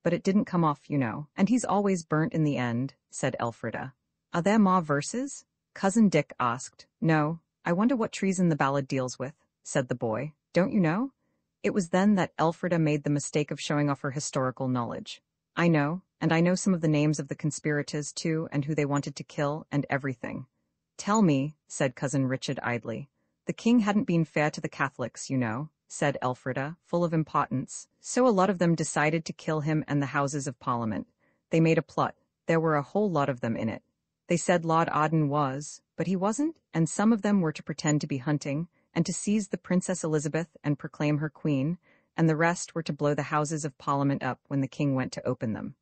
Speaker 1: "But it didn't come off, you know, and he's always burnt in the end," said Elfrida. "Are there more verses?" Cousin Dick asked. "No. I wonder what treason the ballad deals with," said the boy. "Don't you know?" It was then that Elfrida made the mistake of showing off her historical knowledge. "I know, and I know some of the names of the conspirators too, and who they wanted to kill, and everything." "Tell me," said Cousin Richard idly. "The king hadn't been fair to the Catholics, you know," said Elfrida, full of importance. "So a lot of them decided to kill him and the Houses of Parliament. They made a plot. There were a whole lot of them in it. They said Lord Arden was, but he wasn't, and some of them were to pretend to be hunting, and to seize the Princess Elizabeth and proclaim her queen, and the rest were to blow the Houses of Parliament up when the king went to open them."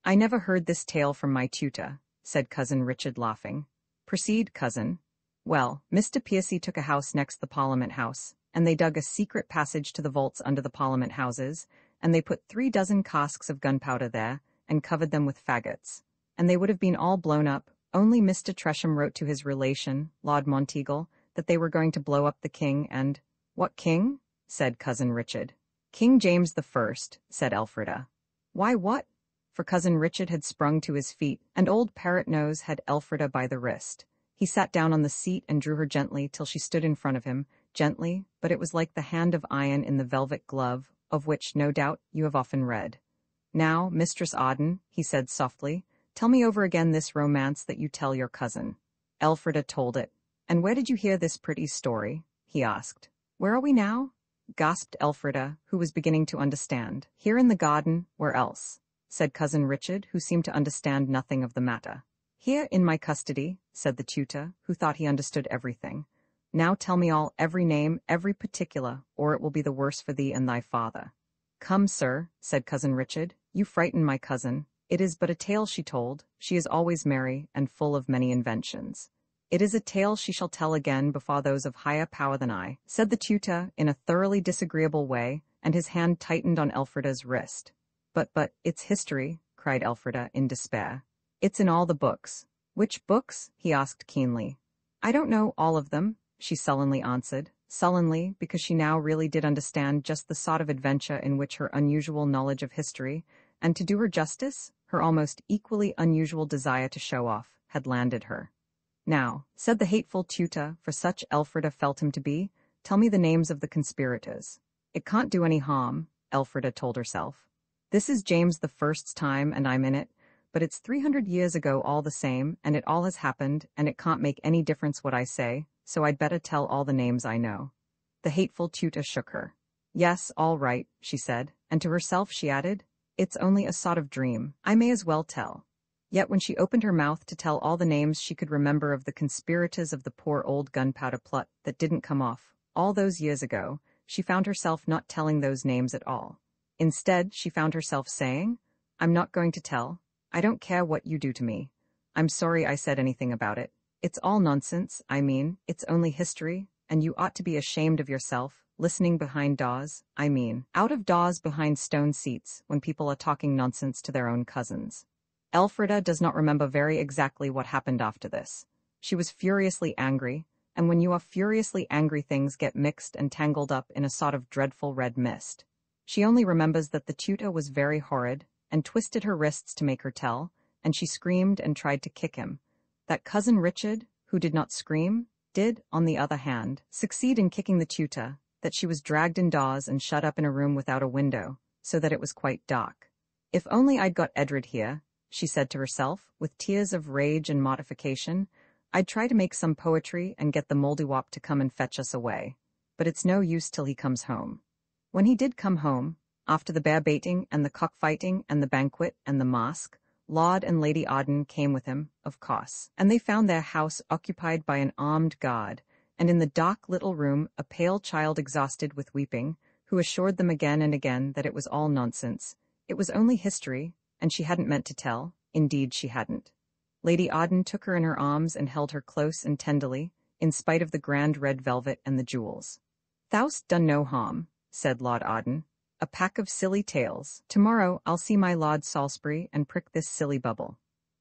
Speaker 1: "I never heard this tale from my tutor," said Cousin Richard, laughing. "Proceed, cousin." "Well, Mr. Piercy took a house next the Parliament House, and they dug a secret passage to the vaults under the Parliament Houses, and they put 3 dozen casks of gunpowder there, and covered them with faggots. And they would have been all blown up, only Mr. Tresham wrote to his relation, Lord Monteagle, that they were going to blow up the king and—" "What king?" said Cousin Richard. "King James I," said Elfrida. "Why, what?" For Cousin Richard had sprung to his feet, and old Parrot Nose had Elfrida by the wrist. He sat down on the seat and drew her gently till she stood in front of him, gently, but it was like the hand of iron in the velvet glove, of which, no doubt, you have often read. "Now, Mistress Arden," he said softly, "tell me over again this romance that you tell your cousin." Elfrida told it. "And where did you hear this pretty story?" he asked. "Where are we now?" gasped Elfrida, who was beginning to understand. "Here in the garden. Where else?" said Cousin Richard, who seemed to understand nothing of the matter. "Here in my custody," said the tutor, who thought he understood everything. "Now tell me all, every name, every particular, or it will be the worse for thee and thy father." "Come, sir," said Cousin Richard, "you frighten my cousin. It is but a tale she told. She is always merry, and full of many inventions." "It is a tale she shall tell again before those of higher power than I," said the tutor, in a thoroughly disagreeable way, and his hand tightened on Elfrida's wrist. But, it's history," cried Elfrida, in despair. "It's in all the books." "Which books?" he asked keenly. "I don't know all of them," she sullenly answered. Sullenly, because she now really did understand just the sort of adventure in which her unusual knowledge of history, and to do her justice, her almost equally unusual desire to show off, had landed her. "Now," said the hateful tutor, for such Elfrida felt him to be, "tell me the names of the conspirators." "It can't do any harm," Elfrida told herself. "This is James I.'s time, and I'm in it, but it's 300 years ago all the same, and it all has happened, and it can't make any difference what I say, so I'd better tell all the names I know." The hateful tutor shook her. "Yes, all right," she said, and to herself she added, "It's only a sort of dream. I may as well tell." Yet when she opened her mouth to tell all the names she could remember of the conspirators of the poor old gunpowder plot that didn't come off, all those years ago, she found herself not telling those names at all. Instead, she found herself saying, "I'm not going to tell. I don't care what you do to me. I'm sorry I said anything about it. It's all nonsense, I mean, it's only history, and you ought to be ashamed of yourself, listening behind doors, I mean, out of doors behind stone seats, when people are talking nonsense to their own cousins." Elfrida does not remember very exactly what happened after this. She was furiously angry, and when you are furiously angry things get mixed and tangled up in a sort of dreadful red mist. She only remembers that the tutor was very horrid, and twisted her wrists to make her tell, and she screamed and tried to kick him. That Cousin Richard, who did not scream, did, on the other hand, succeed in kicking the tutor, that she was dragged indoors and shut up in a room without a window, so that it was quite dark. If only I'd got Edred here, she said to herself, with tears of rage and mortification. I'd try to make some poetry and get the Moldywop to come and fetch us away. But it's no use till he comes home. When he did come home, after the bear baiting and the cockfighting and the banquet and the masque, Lord and Lady Arden came with him, of course, and they found their house occupied by an armed guard, and in the dark little room a pale child exhausted with weeping, who assured them again and again that it was all nonsense. It was only history, and she hadn't meant to tell. Indeed, she hadn't. Lady Arden took her in her arms and held her close and tenderly, in spite of the grand red velvet and the jewels. "Thou'st done no harm," said Lord Arden. "A pack of silly tales. Tomorrow I'll see my Lord Salisbury and prick this silly bubble.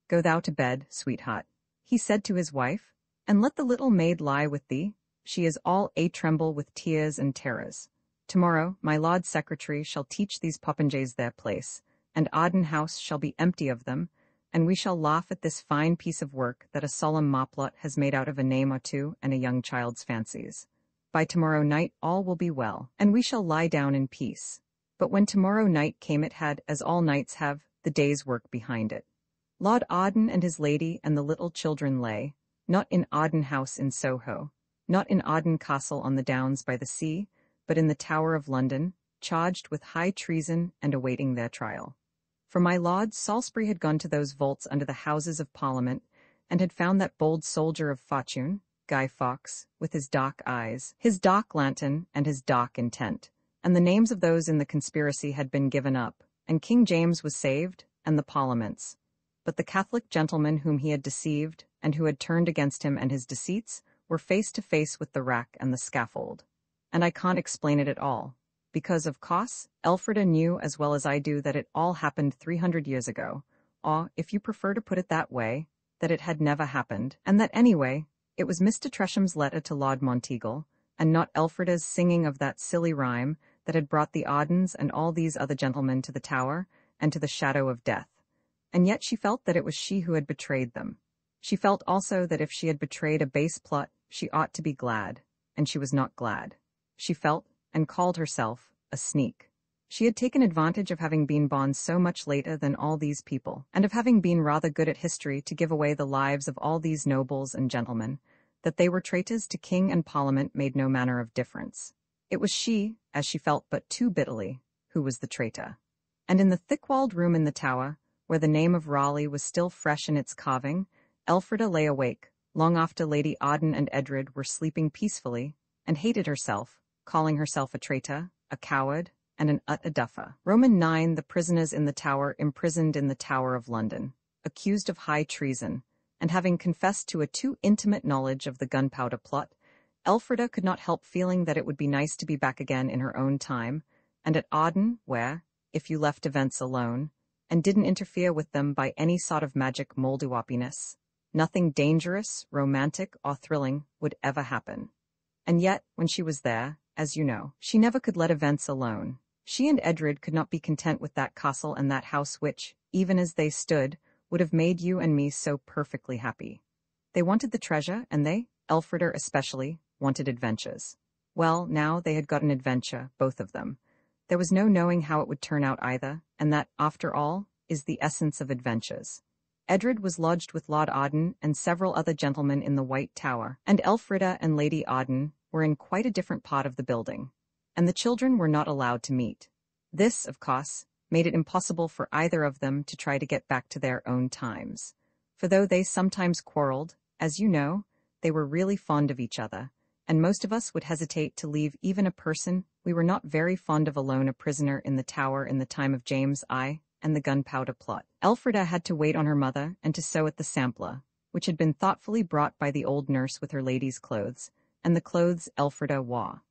Speaker 1: Go thou to bed, sweetheart," he said to his wife, "and let the little maid lie with thee. She is all a-tremble with tears and terrors. Tomorrow my Lord Secretary shall teach these popinjays their place, and Arden House shall be empty of them, and we shall laugh at this fine piece of work that a solemn moplot has made out of a name or two and a young child's fancies. By tomorrow night all will be well, and we shall lie down in peace." But when tomorrow night came it had, as all nights have, the day's work behind it. Lord Arden and his lady and the little children lay, not in Arden House in Soho, not in Arden Castle on the Downs by the sea, but in the Tower of London, charged with high treason and awaiting their trial. For my Lord Salisbury had gone to those vaults under the Houses of Parliament, and had found that bold soldier of fortune, Guy Fawkes, with his dark eyes, his dark lantern, and his dark intent. And the names of those in the conspiracy had been given up, and King James was saved, and the Parliaments. But the Catholic gentlemen whom he had deceived, and who had turned against him and his deceits, were face to face with the rack and the scaffold. And I can't explain it at all, because, of course, Elfrida knew as well as I do that it all happened 300 years ago, or, if you prefer to put it that way, that it had never happened, and that anyway, it was Mr. Tresham's letter to Lord Monteagle, and not Elfrida's singing of that silly rhyme that had brought the Ardens and all these other gentlemen to the Tower and to the shadow of death. And yet she felt that it was she who had betrayed them. She felt also that if she had betrayed a base plot, she ought to be glad, and she was not glad. She felt, and called herself, a sneak. She had taken advantage of having been born so much later than all these people, and of having been rather good at history to give away the lives of all these nobles and gentlemen. That they were traitors to king and parliament made no manner of difference. It was she, as she felt but too bitterly, who was the traitor. And in the thick-walled room in the Tower, where the name of Raleigh was still fresh in its carving, Elfrida lay awake, long after Lady Arden and Edred were sleeping peacefully, and hated herself, calling herself a traitor, a coward, and an ut-a-duffer. Roman 9. The prisoners in the Tower imprisoned in the Tower of London, accused of high treason, and having confessed to a too intimate knowledge of the gunpowder plot, Elfrida could not help feeling that it would be nice to be back again in her own time, and at Arden, where, if you left events alone, and didn't interfere with them by any sort of magic moldywoppiness, nothing dangerous, romantic, or thrilling would ever happen. And yet, when she was there, as you know, she never could let events alone. She and Edred could not be content with that castle and that house which, even as they stood, would have made you and me so perfectly happy. They wanted the treasure, and they, Elfrida especially, wanted adventures. Well, now they had got an adventure, both of them. There was no knowing how it would turn out either, and that, after all, is the essence of adventures. Edred was lodged with Lord Arden and several other gentlemen in the White Tower, and Elfrida and Lady Arden were in quite a different part of the building, and the children were not allowed to meet. This, of course, made it impossible for either of them to try to get back to their own times. For though they sometimes quarreled, as you know, they were really fond of each other, and most of us would hesitate to leave even a person we were not very fond of alone a prisoner in the Tower in the time of James I and the gunpowder plot. Elfrida had to wait on her mother and to sew at the sampler, which had been thoughtfully brought by the old nurse with her lady's clothes, and the clothes Elfrida wore.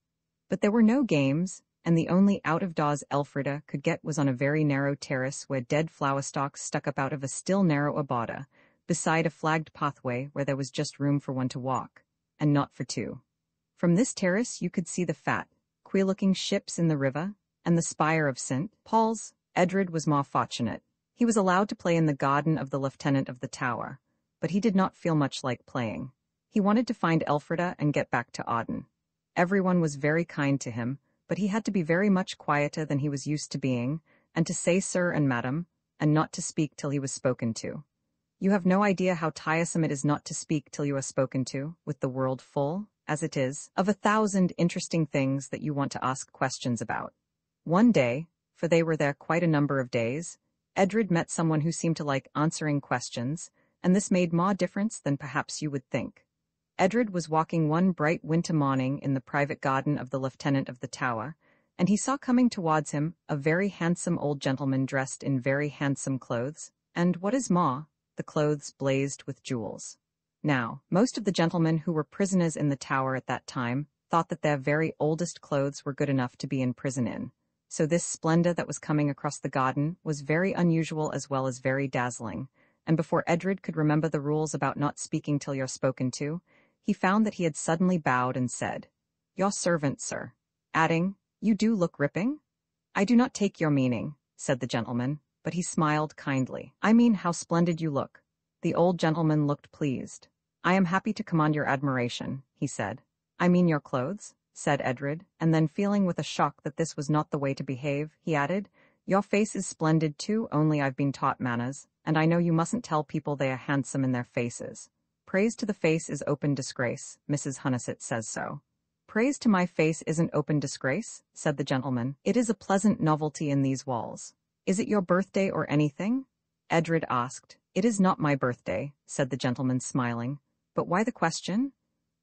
Speaker 1: But there were no games, and the only out-of-doors Elfrida could get was on a very narrow terrace where dead flower stalks stuck up out of a still narrower border, beside a flagged pathway where there was just room for one to walk, and not for two. From this terrace you could see the fat, queer-looking ships in the river, and the spire of St. Paul's. Edred was more fortunate. He was allowed to play in the garden of the lieutenant of the Tower, but he did not feel much like playing. He wanted to find Elfrida and get back to Audden. Everyone was very kind to him, but he had to be very much quieter than he was used to being, and to say sir and madam, and not to speak till he was spoken to. You have no idea how tiresome it is not to speak till you are spoken to, with the world full, as it is, of 1,000 interesting things that you want to ask questions about. One day, for they were there quite a number of days, Edred met someone who seemed to like answering questions, and this made more difference than perhaps you would think. Edred was walking one bright winter morning in the private garden of the lieutenant of the tower, and he saw coming towards him a very handsome old gentleman dressed in very handsome clothes, and, what is more, the clothes blazed with jewels. Now, most of the gentlemen who were prisoners in the tower at that time thought that their very oldest clothes were good enough to be in prison in. So this splendor that was coming across the garden was very unusual as well as very dazzling, and before Edred could remember the rules about not speaking till you're spoken to, he found that he had suddenly bowed and said, "Your servant, sir," adding, "You do look ripping?" "I do not take your meaning," said the gentleman, but he smiled kindly. "I mean how splendid you look." The old gentleman looked pleased. "I am happy to command your admiration," he said. "I mean your clothes," said Edred, and then feeling with a shock that this was not the way to behave, he added, "Your face is splendid too, only I've been taught manners, and I know you mustn't tell people they are handsome in their faces. Praise to the face is open disgrace, Mrs. Hunnissett says so." "Praise to my face isn't open disgrace," said the gentleman. "It is a pleasant novelty in these walls." "Is it your birthday or anything?" Edred asked. "It is not my birthday," said the gentleman, smiling. "But why the question?"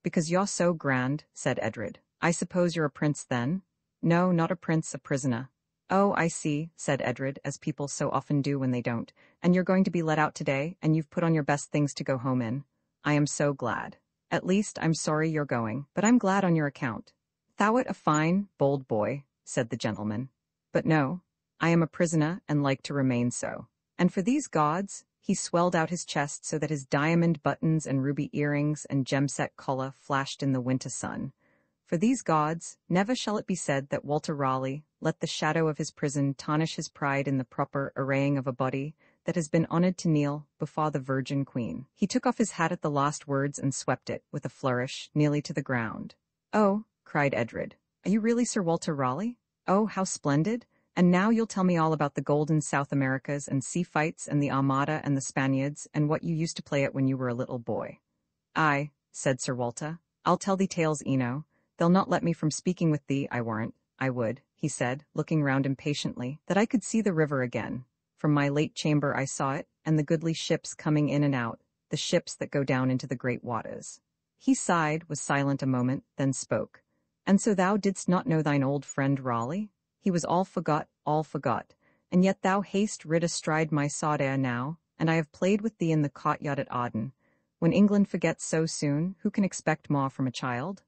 Speaker 1: "Because you're so grand," said Edred. "I suppose you're a prince then?" "No, not a prince, a prisoner." "Oh, I see," said Edred, as people so often do when they don't. "And you're going to be let out today, and you've put on your best things to go home in. I am so glad. At least, I'm sorry you're going, but I'm glad on your account." "Thou'rt a fine, bold boy," said the gentleman. "But no, I am a prisoner and like to remain so. And for these gauds," he swelled out his chest so that his diamond buttons and ruby earrings and gem-set collar flashed in the winter sun. "For these gauds, never shall it be said that Walter Raleigh let the shadow of his prison tarnish his pride in the proper arraying of a body that has been honored to kneel before the Virgin Queen." He took off his hat at the last words and swept it, with a flourish, nearly to the ground. "Oh," cried Edred, "are you really Sir Walter Raleigh? Oh, how splendid! And now you'll tell me all about the golden South Americas and sea fights and the Armada and the Spaniards and what you used to play at when you were a little boy." "Aye," said Sir Walter, "I'll tell thee tales eno. They'll not let me from speaking with thee, I warrant." "I would," he said, looking round impatiently, "that I could see the river again. From my late chamber I saw it, and the goodly ships coming in and out, the ships that go down into the great waters." He sighed, was silent a moment, then spoke. "And so thou didst not know thine old friend Raleigh? He was all forgot, and yet thou hast rid astride my sod air now, and I have played with thee in the courtyard at Arden. When England forgets so soon, who can expect more from a child?"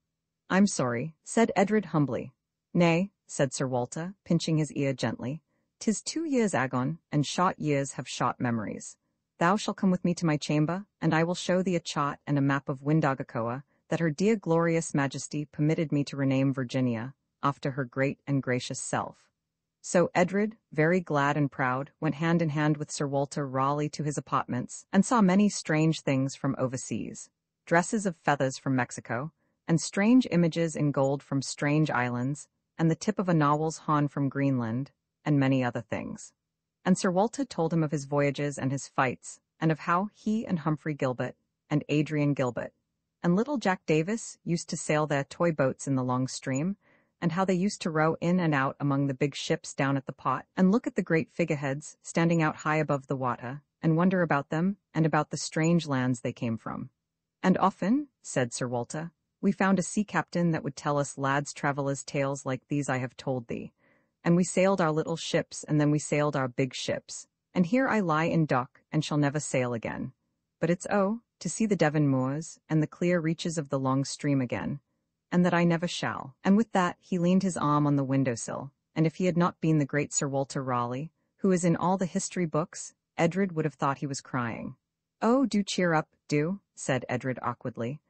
Speaker 1: "I'm sorry," said Edred humbly. "Nay," said Sir Walter, pinching his ear gently, "'tis 2 years agone, and short years have short memories. Thou shalt come with me to my chamber, and I will show thee a chart and a map of Windagacoa that her dear glorious majesty permitted me to rename Virginia, after her great and gracious self." So Edred, very glad and proud, went hand in hand with Sir Walter Raleigh to his apartments, and saw many strange things from overseas, dresses of feathers from Mexico, and strange images in gold from strange islands, and the tip of a narwhal's horn from Greenland, and many other things. And Sir Walter told him of his voyages and his fights, and of how he and Humphrey Gilbert, and Adrian Gilbert, and little Jack Davis used to sail their toy boats in the long stream, and how they used to row in and out among the big ships down at the pot, and look at the great figureheads standing out high above the water, and wonder about them, and about the strange lands they came from. "And often," said Sir Walter, "we found a sea captain that would tell us lads' travellers' tales like these I have told thee. And we sailed our little ships, and then we sailed our big ships. And here I lie in dock, and shall never sail again. But it's to see the Devon moors, and the clear reaches of the long stream again, and that I never shall." And with that he leaned his arm on the window-sill, and if he had not been the great Sir Walter Raleigh, who is in all the history books, Edred would have thought he was crying. "Oh, do cheer up, do," said Edred awkwardly.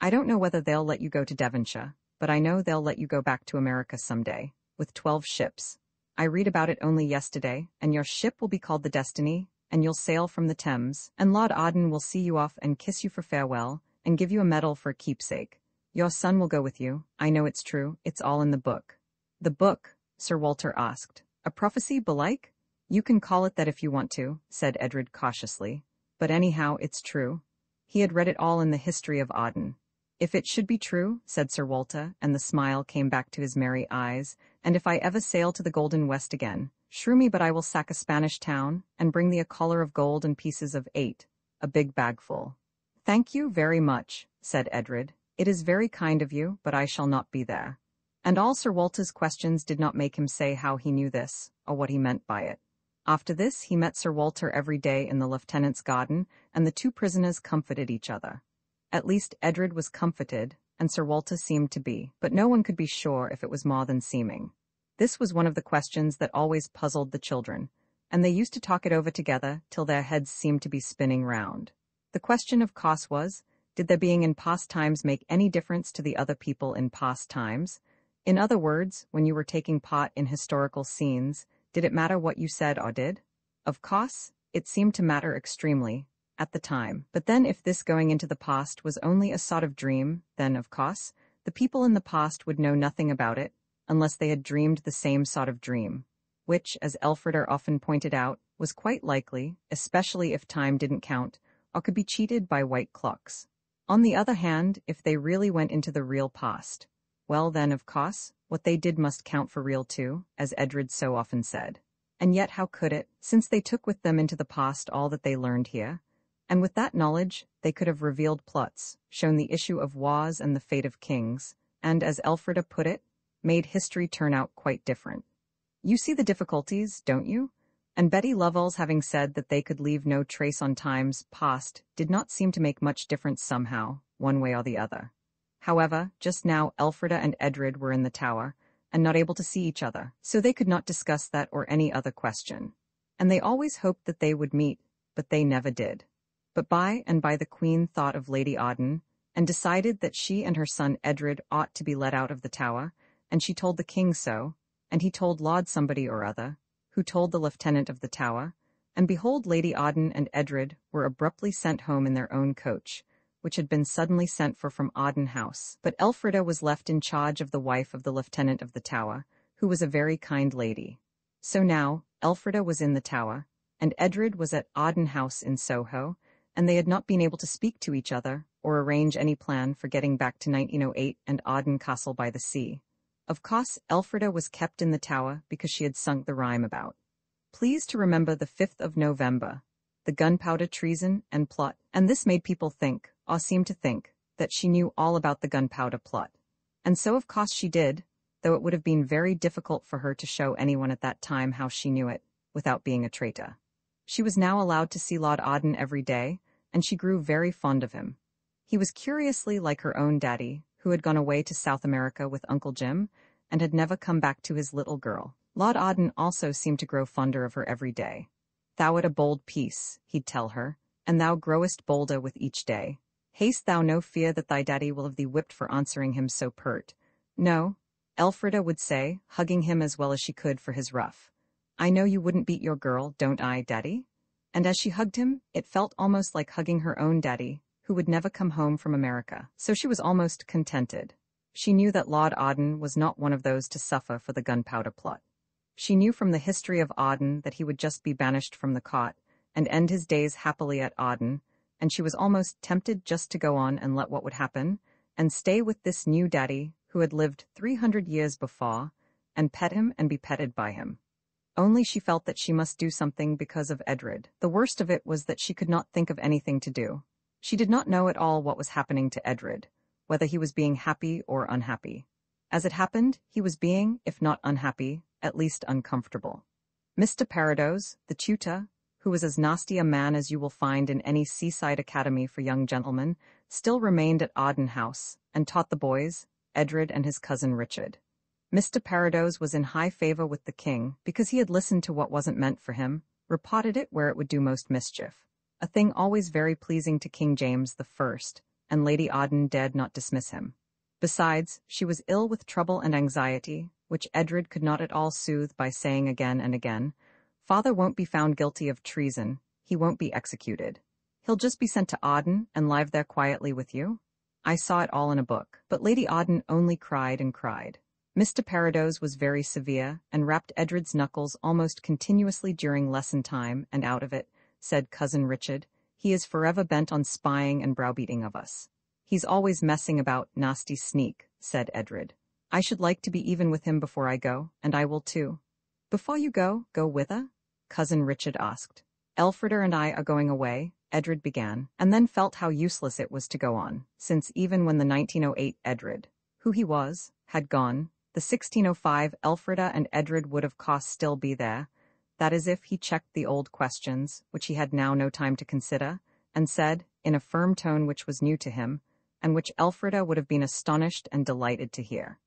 Speaker 1: "I don't know whether they'll let you go to Devonshire, but I know they'll let you go back to America some day, with 12 ships. I read about it only yesterday, and your ship will be called the Destiny, and you'll sail from the Thames, and Lord Arden will see you off and kiss you for farewell, and give you a medal for a keepsake. Your son will go with you. I know it's true. It's all in the book. The book? Sir Walter asked. A prophecy, belike? You can call it that if you want to, said Edred cautiously. But anyhow, it's true. He had read it all in the history of Audden. If it should be true, said Sir Walter, and the smile came back to his merry eyes, and if I ever sail to the Golden West again, shrew me but I will sack a Spanish town, and bring thee a collar of gold and pieces of 8, a big bagful. Thank you very much, said Edred. It is very kind of you, but I shall not be there. And all Sir Walter's questions did not make him say how he knew this, or what he meant by it. After this he met Sir Walter every day in the lieutenant's garden, and the two prisoners comforted each other. At least Edred was comforted, and Sir Walter seemed to be, but no one could be sure if it was more than seeming. This was one of the questions that always puzzled the children, and they used to talk it over together till their heads seemed to be spinning round. The question of course was, did their being in past times make any difference to the other people in past times? In other words, when you were taking part in historical scenes, did it matter what you said or did? Of course, it seemed to matter extremely, at the time. But then if this going into the past was only a sort of dream, then, of course, the people in the past would know nothing about it, unless they had dreamed the same sort of dream, which, as Elfrida often pointed out, was quite likely, especially if time didn't count, or could be cheated by white clocks. On the other hand, if they really went into the real past, well then, of course, what they did must count for real too, as Edred so often said. And yet how could it, since they took with them into the past all that they learned here? And with that knowledge, they could have revealed plots, shown the issue of wars and the fate of kings, and, as Elfrida put it, made history turn out quite different. You see the difficulties, don't you? And Betty Lovell's having said that they could leave no trace on times past did not seem to make much difference somehow, one way or the other. However, just now Elfrida and Edred were in the tower, and not able to see each other, so they could not discuss that or any other question. And they always hoped that they would meet, but they never did. But by and by the Queen thought of Lady Arden, and decided that she and her son Edred ought to be let out of the tower, and she told the king so, and he told Lord somebody or other, who told the lieutenant of the tower, and behold Lady Arden and Edred were abruptly sent home in their own coach, which had been suddenly sent for from Arden House. But Elfrida was left in charge of the wife of the lieutenant of the tower, who was a very kind lady. So now, Elfrida was in the tower, and Edred was at Arden House in Soho, and they had not been able to speak to each other, or arrange any plan for getting back to 1908 and Arden Castle by the sea. Of course, Elfrida was kept in the tower because she had sung the rhyme about "Please to remember the 5th of November, the gunpowder treason and plot," and this made people think, or seem to think, that she knew all about the gunpowder plot. And so of course she did, though it would have been very difficult for her to show anyone at that time how she knew it, without being a traitor. She was now allowed to see Lord Arden every day, and she grew very fond of him. He was curiously like her own daddy, who had gone away to South America with Uncle Jim, and had never come back to his little girl. Lord Arden also seemed to grow fonder of her every day. "Thou art a bold piece," he'd tell her, "and thou growest bolder with each day. Hast thou no fear that thy daddy will have thee whipped for answering him so pert?" "No," Elfrida would say, hugging him as well as she could for his ruff. "I know you wouldn't beat your girl, don't I, Daddy?" And as she hugged him, it felt almost like hugging her own daddy, who would never come home from America. So she was almost contented. She knew that Lord Arden was not one of those to suffer for the gunpowder plot. She knew from the history of Arden that he would just be banished from the cot, and end his days happily at Arden, and she was almost tempted just to go on and let what would happen, and stay with this new daddy who had lived 300 years before, and pet him and be petted by him. Only she felt that she must do something because of Edred. The worst of it was that she could not think of anything to do. She did not know at all what was happening to Edred, whether he was being happy or unhappy. As it happened, he was being, if not unhappy, at least uncomfortable. Mr. Parados, the tutor, who was as nasty a man as you will find in any seaside academy for young gentlemen, still remained at Arden House, and taught the boys, Edred and his cousin Richard. Mr. Parados was in high favor with the king, because he had listened to what wasn't meant for him, repotted it where it would do most mischief, a thing always very pleasing to King James I, and Lady Arden dared not dismiss him. Besides, she was ill with trouble and anxiety, which Edred could not at all soothe by saying again and again, "Father won't be found guilty of treason, he won't be executed. He'll just be sent to Arden and live there quietly with you." I saw it all in a book. But Lady Auden only cried and cried. Mr. Parados was very severe, and rapped Edred's knuckles almost continuously during lesson time, and out of it, said Cousin Richard, he is forever bent on spying and browbeating of us. He's always messing about, nasty sneak, said Edred. I should like to be even with him before I go, and I will too. Before you go whither? Cousin Richard asked. Elfrida and I are going away, Edred began, and then felt how useless it was to go on, since even when the 1908 Edred, who he was, had gone, the 1605 Elfrida and Edred would of course still be there. That is if he checked the old questions, which he had now no time to consider, and said, in a firm tone which was new to him, and which Elfrida would have been astonished and delighted to hear.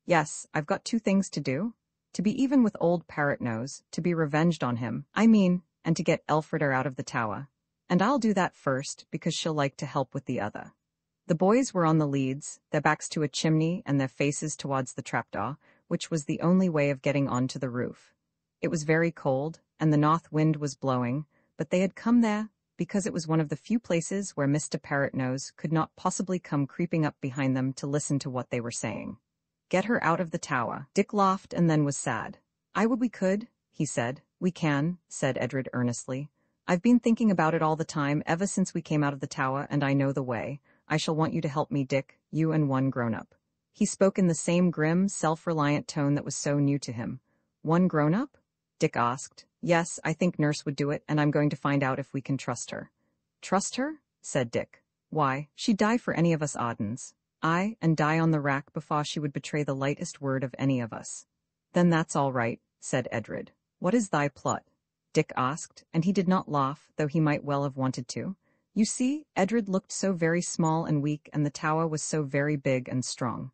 Speaker 1: Yes, I've got 2 things to do. To be even with old Parrot-Nose, to be revenged on him, I mean, and to get Elfrida out of the tower. And I'll do that first, because she'll like to help with the other. The boys were on the leads, their backs to a chimney and their faces towards the trapdoor, which was the only way of getting onto the roof. It was very cold, and the north wind was blowing, but they had come there because it was one of the few places where Mr. Parrot-Nose could not possibly come creeping up behind them to listen to what they were saying. Get her out of the tower. Dick laughed and then was sad. I would we could, he said. We can, said Edred earnestly. I've been thinking about it all the time ever since we came out of the tower, and I know the way. I shall want you to help me, Dick, you and one grown-up. He spoke in the same grim, self-reliant tone that was so new to him. One grown-up? Dick asked. Yes, I think Nurse would do it, and I'm going to find out if we can trust her. Trust her? Said Dick. Why, she'd die for any of us Ardens. Aye, and die on the rack before she would betray the lightest word of any of us. Then that's all right, said Edred. What is thy plot? Dick asked, and he did not laugh, though he might well have wanted to. You see, Edred looked so very small and weak, and the tower was so very big and strong.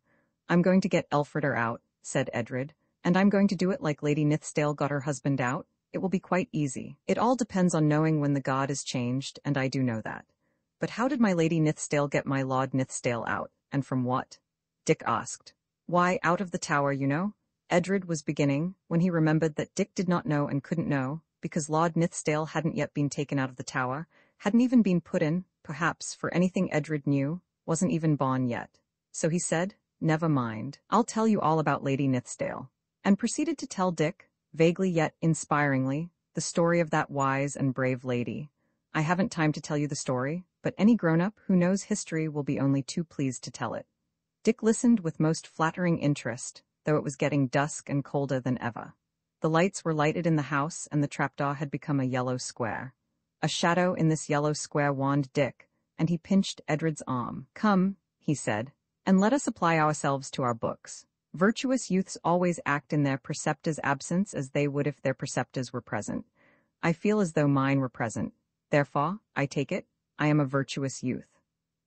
Speaker 1: I'm going to get Elfrida out, said Edred, and I'm going to do it like Lady Nithsdale got her husband out. It will be quite easy. It all depends on knowing when the god is changed, and I do know that. But how did my Lady Nithsdale get my Lord Nithsdale out, and from what? Dick asked. Why, out of the tower, you know. Edred was beginning, when he remembered that Dick did not know and couldn't know, because Lord Nithsdale hadn't yet been taken out of the tower, hadn't even been put in, perhaps, for anything Edred knew, wasn't even born yet. So he said, never mind, I'll tell you all about Lady Nithsdale, and proceeded to tell Dick, vaguely yet inspiringly, the story of that wise and brave lady. I haven't time to tell you the story, but any grown-up who knows history will be only too pleased to tell it. Dick listened with most flattering interest, though it was getting dusk and colder than ever. The lights were lighted in the house, and the trapdoor had become a yellow square. A shadow in this yellow square warned Dick, and he pinched Edred's arm. Come, he said, and let us apply ourselves to our books. Virtuous youths always act in their preceptor's absence as they would if their preceptors were present. I feel as though mine were present. Therefore, I take it, I am a virtuous youth.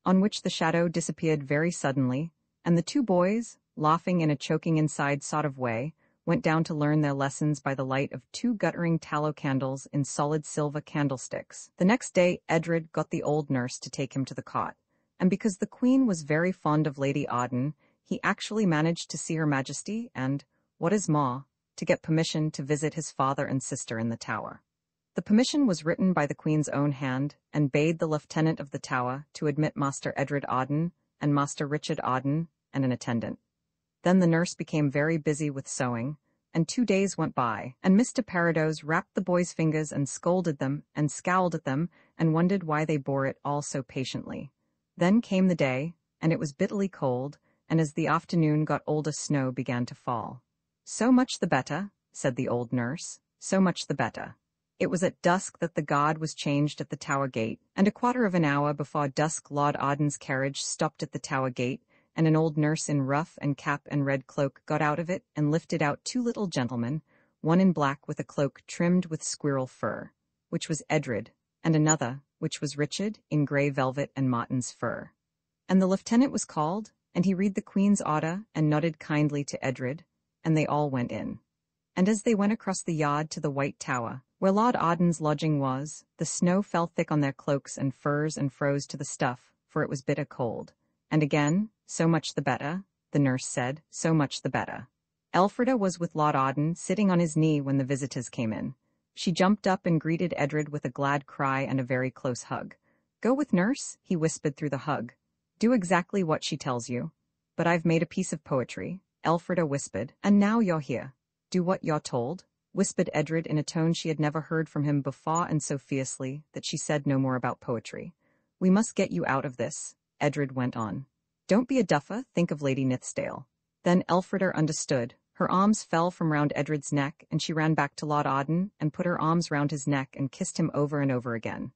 Speaker 1: On which the shadow disappeared very suddenly, and the 2 boys, laughing in a choking inside sort of way, went down to learn their lessons by the light of 2 guttering tallow candles in solid silver candlesticks. The next day Edred got the old nurse to take him to the cot, and because the Queen was very fond of Lady Arden, he actually managed to see Her Majesty and, what is more, to get permission to visit his father and sister in the tower. The permission was written by the Queen's own hand, and bade the Lieutenant of the Tower to admit Master Edred Arden and Master Richard Arden and an attendant. Then the nurse became very busy with sewing, and 2 days went by, and Mr. Parados rapped the boys' fingers and scolded them and scowled at them and wondered why they bore it all so patiently. Then came the day, and it was bitterly cold, and as the afternoon got older snow began to fall. So much the better, said the old nurse, so much the better. It was at dusk that the guard was changed at the tower gate, and a quarter of an hour before dusk Lord Arden's carriage stopped at the tower gate, and an old nurse in ruff and cap and red cloak got out of it and lifted out 2 little gentlemen, one in black with a cloak trimmed with squirrel fur, which was Edred, and another, which was Richard, in grey velvet and marten's fur. And the lieutenant was called, and he read the Queen's order and nodded kindly to Edred, and they all went in. And as they went across the yard to the White Tower, where Lord Arden's lodging was, the snow fell thick on their cloaks and furs and froze to the stuff, for it was bitter cold. And again, so much the better, the nurse said, so much the better. Elfrida was with Lord Arden, sitting on his knee when the visitors came in. She jumped up and greeted Edred with a glad cry and a very close hug. Go with nurse, he whispered through the hug. Do exactly what she tells you. But I've made a piece of poetry, Elfrida whispered, and now you're here. Do what you're told, whispered Edred in a tone she had never heard from him before, and so fiercely that she said no more about poetry. We must get you out of this, Edred went on. Don't be a duffer, think of Lady Nithsdale. Then Elfrida understood. Her arms fell from round Edred's neck, and she ran back to Lord Arden and put her arms round his neck and kissed him over and over again.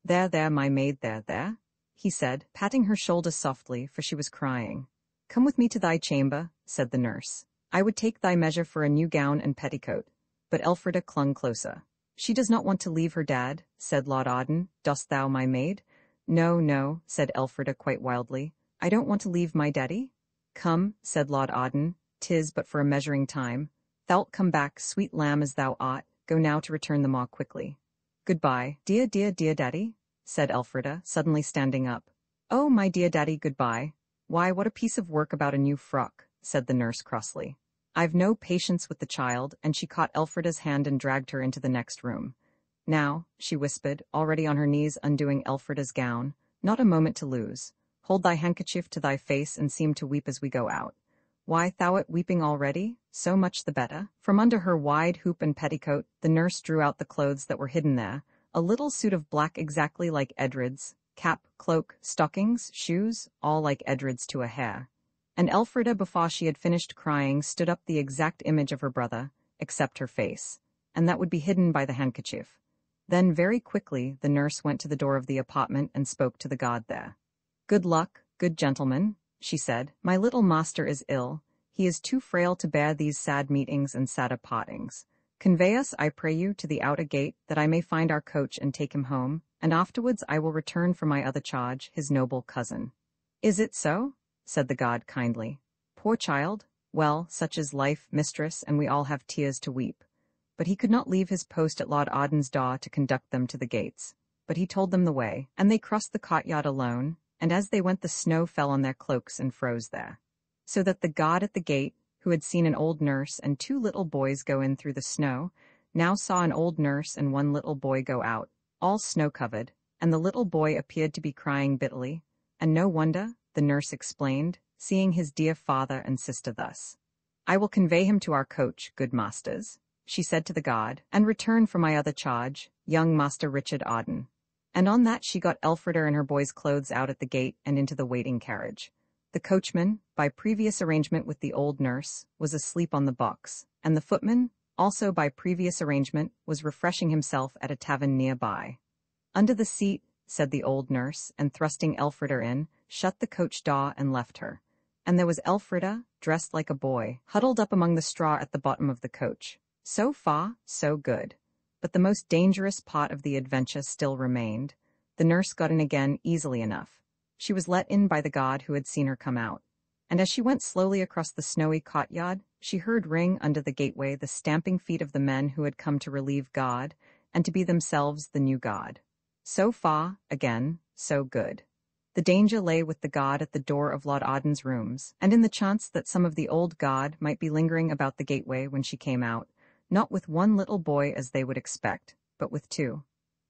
Speaker 1: There, my maid, there, he said, patting her shoulder softly, for she was crying. Come with me to thy chamber, said the nurse. I would take thy measure for a new gown and petticoat. But Elfrida clung closer. She does not want to leave her dad, said Lord Arden. Dost thou, my maid? No, said Elfrida quite wildly. I don't want to leave my daddy. Come, said Lord Arden, 'tis but for a measuring time. Thou'lt come back, sweet lamb as thou art, go now to return them all quickly. Goodbye, dear daddy, said Elfrida, suddenly standing up. Oh, my dear daddy, goodbye. Why, what a piece of work about a new frock, said the nurse crossly. I've no patience with the child, and she caught Elfrida's hand and dragged her into the next room. Now, she whispered, already on her knees undoing Elfrida's gown, not a moment to lose. Hold thy handkerchief to thy face and seem to weep as we go out. Why, thou'rt weeping already? So much the better. From under her wide hoop and petticoat, the nurse drew out the clothes that were hidden there, a little suit of black exactly like Edred's, cap, cloak, stockings, shoes, all like Edred's to a hair. And Elfrida, before she had finished crying, stood up the exact image of her brother, except her face, and that would be hidden by the handkerchief. Then very quickly the nurse went to the door of the apartment and spoke to the guard there. Good luck, good gentleman, she said. My little master is ill. He is too frail to bear these sad meetings and sadder partings. Convey us, I pray you, to the outer gate, that I may find our coach and take him home, and afterwards I will return for my other charge, his noble cousin. Is it so? Said the god kindly. Poor child. Well, such is life, mistress, and we all have tears to weep. But he could not leave his post at Lord Arden's door to conduct them to the gates. But he told them the way, and they crossed the courtyard alone, and as they went the snow fell on their cloaks and froze there. So that the god at the gate, who had seen an old nurse and 2 little boys go in through the snow, now saw an old nurse and 1 little boy go out, all snow-covered, and the little boy appeared to be crying bitterly, and no wonder, the nurse explained, seeing his dear father and sister thus. I will convey him to our coach, good masters, she said to the god, and return for my other charge, young Master Richard Arden. And on that she got Elfrida and her boys' clothes out at the gate and into the waiting carriage. The coachman, by previous arrangement with the old nurse, was asleep on the box, and the footman, also by previous arrangement, was refreshing himself at a tavern nearby. Under the seat, said the old nurse, and thrusting Elfrida in, shut the coach door and left her. And there was Elfrida, dressed like a boy, huddled up among the straw at the bottom of the coach. So far, so good. But the most dangerous part of the adventure still remained. The nurse got in again easily enough. She was let in by the god who had seen her come out. And as she went slowly across the snowy courtyard, she heard ring under the gateway the stamping feet of the men who had come to relieve God, and to be themselves the new god. So far, again, so good. The danger lay with the god at the door of Lord Arden's rooms, and in the chance that some of the old god might be lingering about the gateway when she came out, not with 1 little boy as they would expect, but with 2.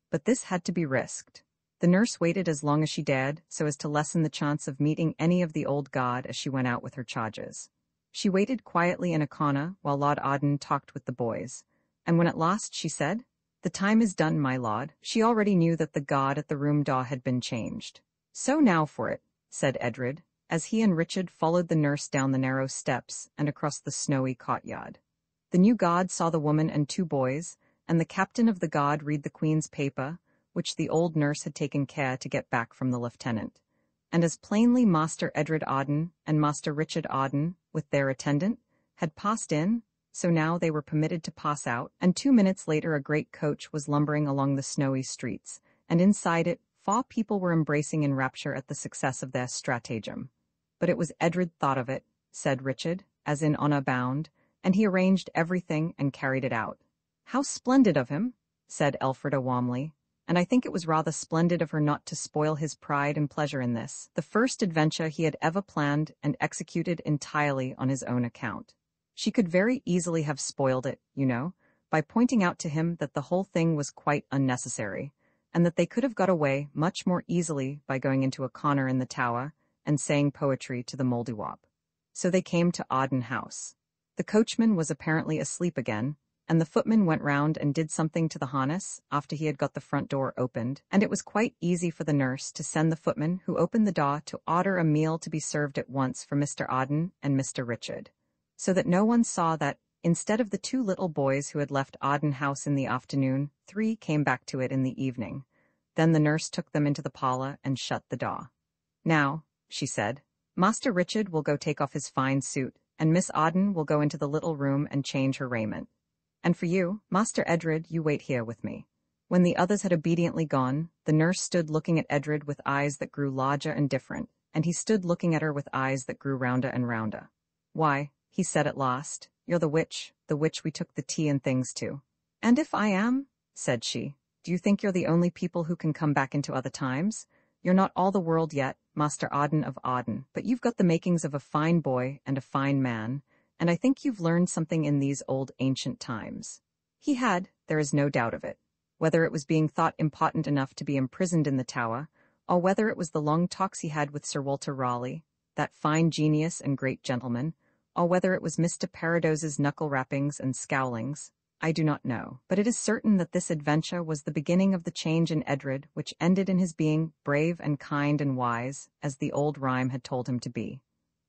Speaker 1: But this had to be risked. The nurse waited as long as she dared, so as to lessen the chance of meeting any of the old god as she went out with her charges. She waited quietly in a corner while Lord Arden talked with the boys, and when at last she said, The time is done, my lord, she already knew that the god at the room door had been changed. So now for it, said Edred, as he and Richard followed the nurse down the narrow steps and across the snowy courtyard. The new god saw the woman and 2 boys, and the captain of the god read the queen's paper, which the old nurse had taken care to get back from the lieutenant. And as plainly Master Edred Arden and Master Richard Arden, with their attendant, had passed in, so now they were permitted to pass out, and 2 minutes later a great coach was lumbering along the snowy streets, and inside it 4 people were embracing in rapture at the success of their stratagem. But it was Edred thought of it, said Richard, as in honour bound, and he arranged everything and carried it out. How splendid of him, said Elfrida warmly, and I think it was rather splendid of her not to spoil his pride and pleasure in this, the first adventure he had ever planned and executed entirely on his own account. She could very easily have spoiled it, you know, by pointing out to him that the whole thing was quite unnecessary, and that they could have got away much more easily by going into a corner in the tower, and saying poetry to the Mouldiwarp. So they came to Arden House. The coachman was apparently asleep again, and the footman went round and did something to the harness after he had got the front door opened, and it was quite easy for the nurse to send the footman who opened the door to order a meal to be served at once for Mr. Arden and Mr. Richard, so that no one saw that, instead of the 2 little boys who had left Arden House in the afternoon, 3 came back to it in the evening. Then the nurse took them into the parlor and shut the door. "Now," she said, "Master Richard will go take off his fine suit, and Miss Arden will go into the little room and change her raiment. And for you, Master Edred, you wait here with me." When the others had obediently gone, the nurse stood looking at Edred with eyes that grew larger and different, and he stood looking at her with eyes that grew rounder and rounder. "Why," he said at last, "you're the witch we took the tea and things to." "And if I am," said she, "do you think you're the only people who can come back into other times? You're not all the world yet, Master Arden of Arden, but you've got the makings of a fine boy and a fine man, and I think you've learned something in these old ancient times." He had, there is no doubt of it. Whether it was being thought important enough to be imprisoned in the tower, or whether it was the long talks he had with Sir Walter Raleigh, that fine genius and great gentleman, or whether it was Mr. Parados's knuckle-rappings and scowlings, I do not know, but it is certain that this adventure was the beginning of the change in Edred which ended in his being brave and kind and wise, as the old rhyme had told him to be.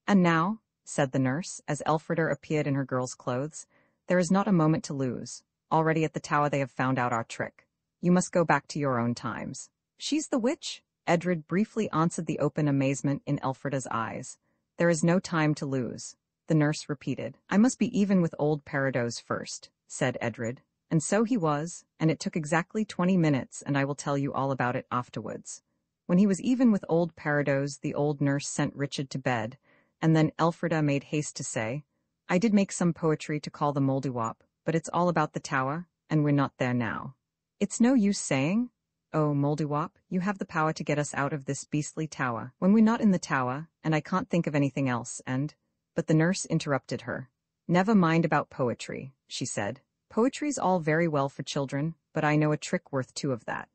Speaker 1: "And now," said the nurse, as Elfrida appeared in her girl's clothes, "there is not a moment to lose. Already at the tower they have found out our trick. You must go back to your own times." "She's the witch?" Edred briefly answered the open amazement in Elfrida's eyes. "There is no time to lose," the nurse repeated. "I must be even with old Parados first," said Edred. And so he was, and it took exactly 20 minutes, and I will tell you all about it afterwards. When he was even with old Parados, the old nurse sent Richard to bed, and then Elfrida made haste to say, "I did make some poetry to call the Mouldiwarp, but it's all about the tower, and we're not there now. It's no use saying, 'Oh, Mouldiwarp, you have the power to get us out of this beastly tower,' when we're not in the tower, and I can't think of anything else, and—" But the nurse interrupted her. "Never mind about poetry," she said. "Poetry's all very well for children, but I know a trick worth 2 of that."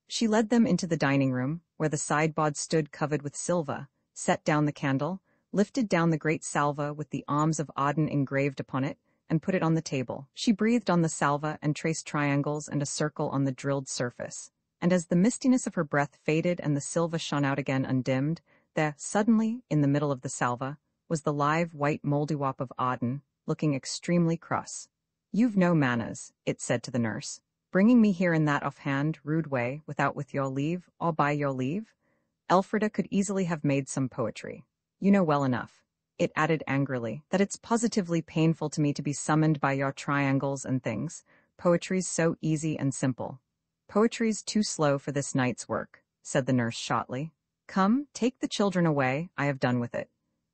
Speaker 1: She led them into the dining room, where the sideboard stood covered with silver, set down the candle, lifted down the great salver with the arms of Arden engraved upon it, and put it on the table. She breathed on the salver and traced triangles and a circle on the drilled surface. And as the mistiness of her breath faded and the silver shone out again undimmed, there, suddenly, in the middle of the salver, was the live white Mouldiwarp of Arden, looking extremely cross. "You've no manners," it said to the nurse, "bringing me here in that offhand, rude way, without with your leave, or by your leave." Elfrida could easily have made some poetry. "You know well enough," it added angrily, "that it's positively painful to me to be summoned by your triangles and things. Poetry's so easy and simple." "Poetry's too slow for this night's work," said the nurse shortly. "Come, take the children away, I have done with it."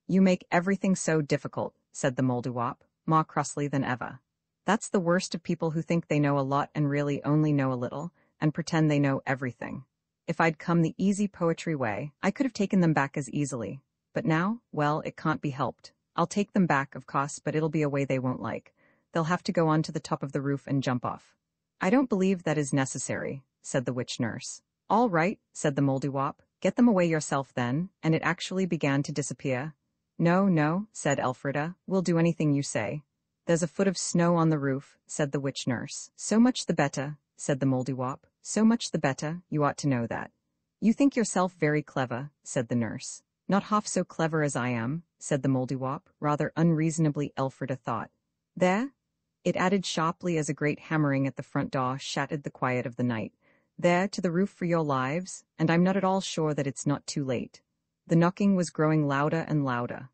Speaker 1: "You make everything so difficult," said the Mouldiwarp, more crossly than ever. "That's the worst of people who think they know a lot and really only know a little, and pretend they know everything. If I'd come the easy poetry way, I could have taken them back as easily. But now, well, it can't be helped. I'll take them back, of course, but it'll be a way they won't like. They'll have to go on to the top of the roof and jump off." "I don't believe that is necessary," said the witch nurse. "All right," said the Mouldiwarp. "Get them away yourself then," and it actually began to disappear. "No, no," said Elfrida. "We'll do anything you say." "There's a foot of snow on the roof," said the witch nurse. "So much the better," said the Mouldiwarp. "So much the better, you ought to know that." "You think yourself very clever," said the nurse. "Not half so clever as I am," said the Mouldiwarp, rather unreasonably, Elfrida thought. "There," it added sharply as a great hammering at the front door shattered the quiet of the night. "There, to the roof for your lives, and I'm not at all sure that it's not too late." The knocking was growing louder and louder.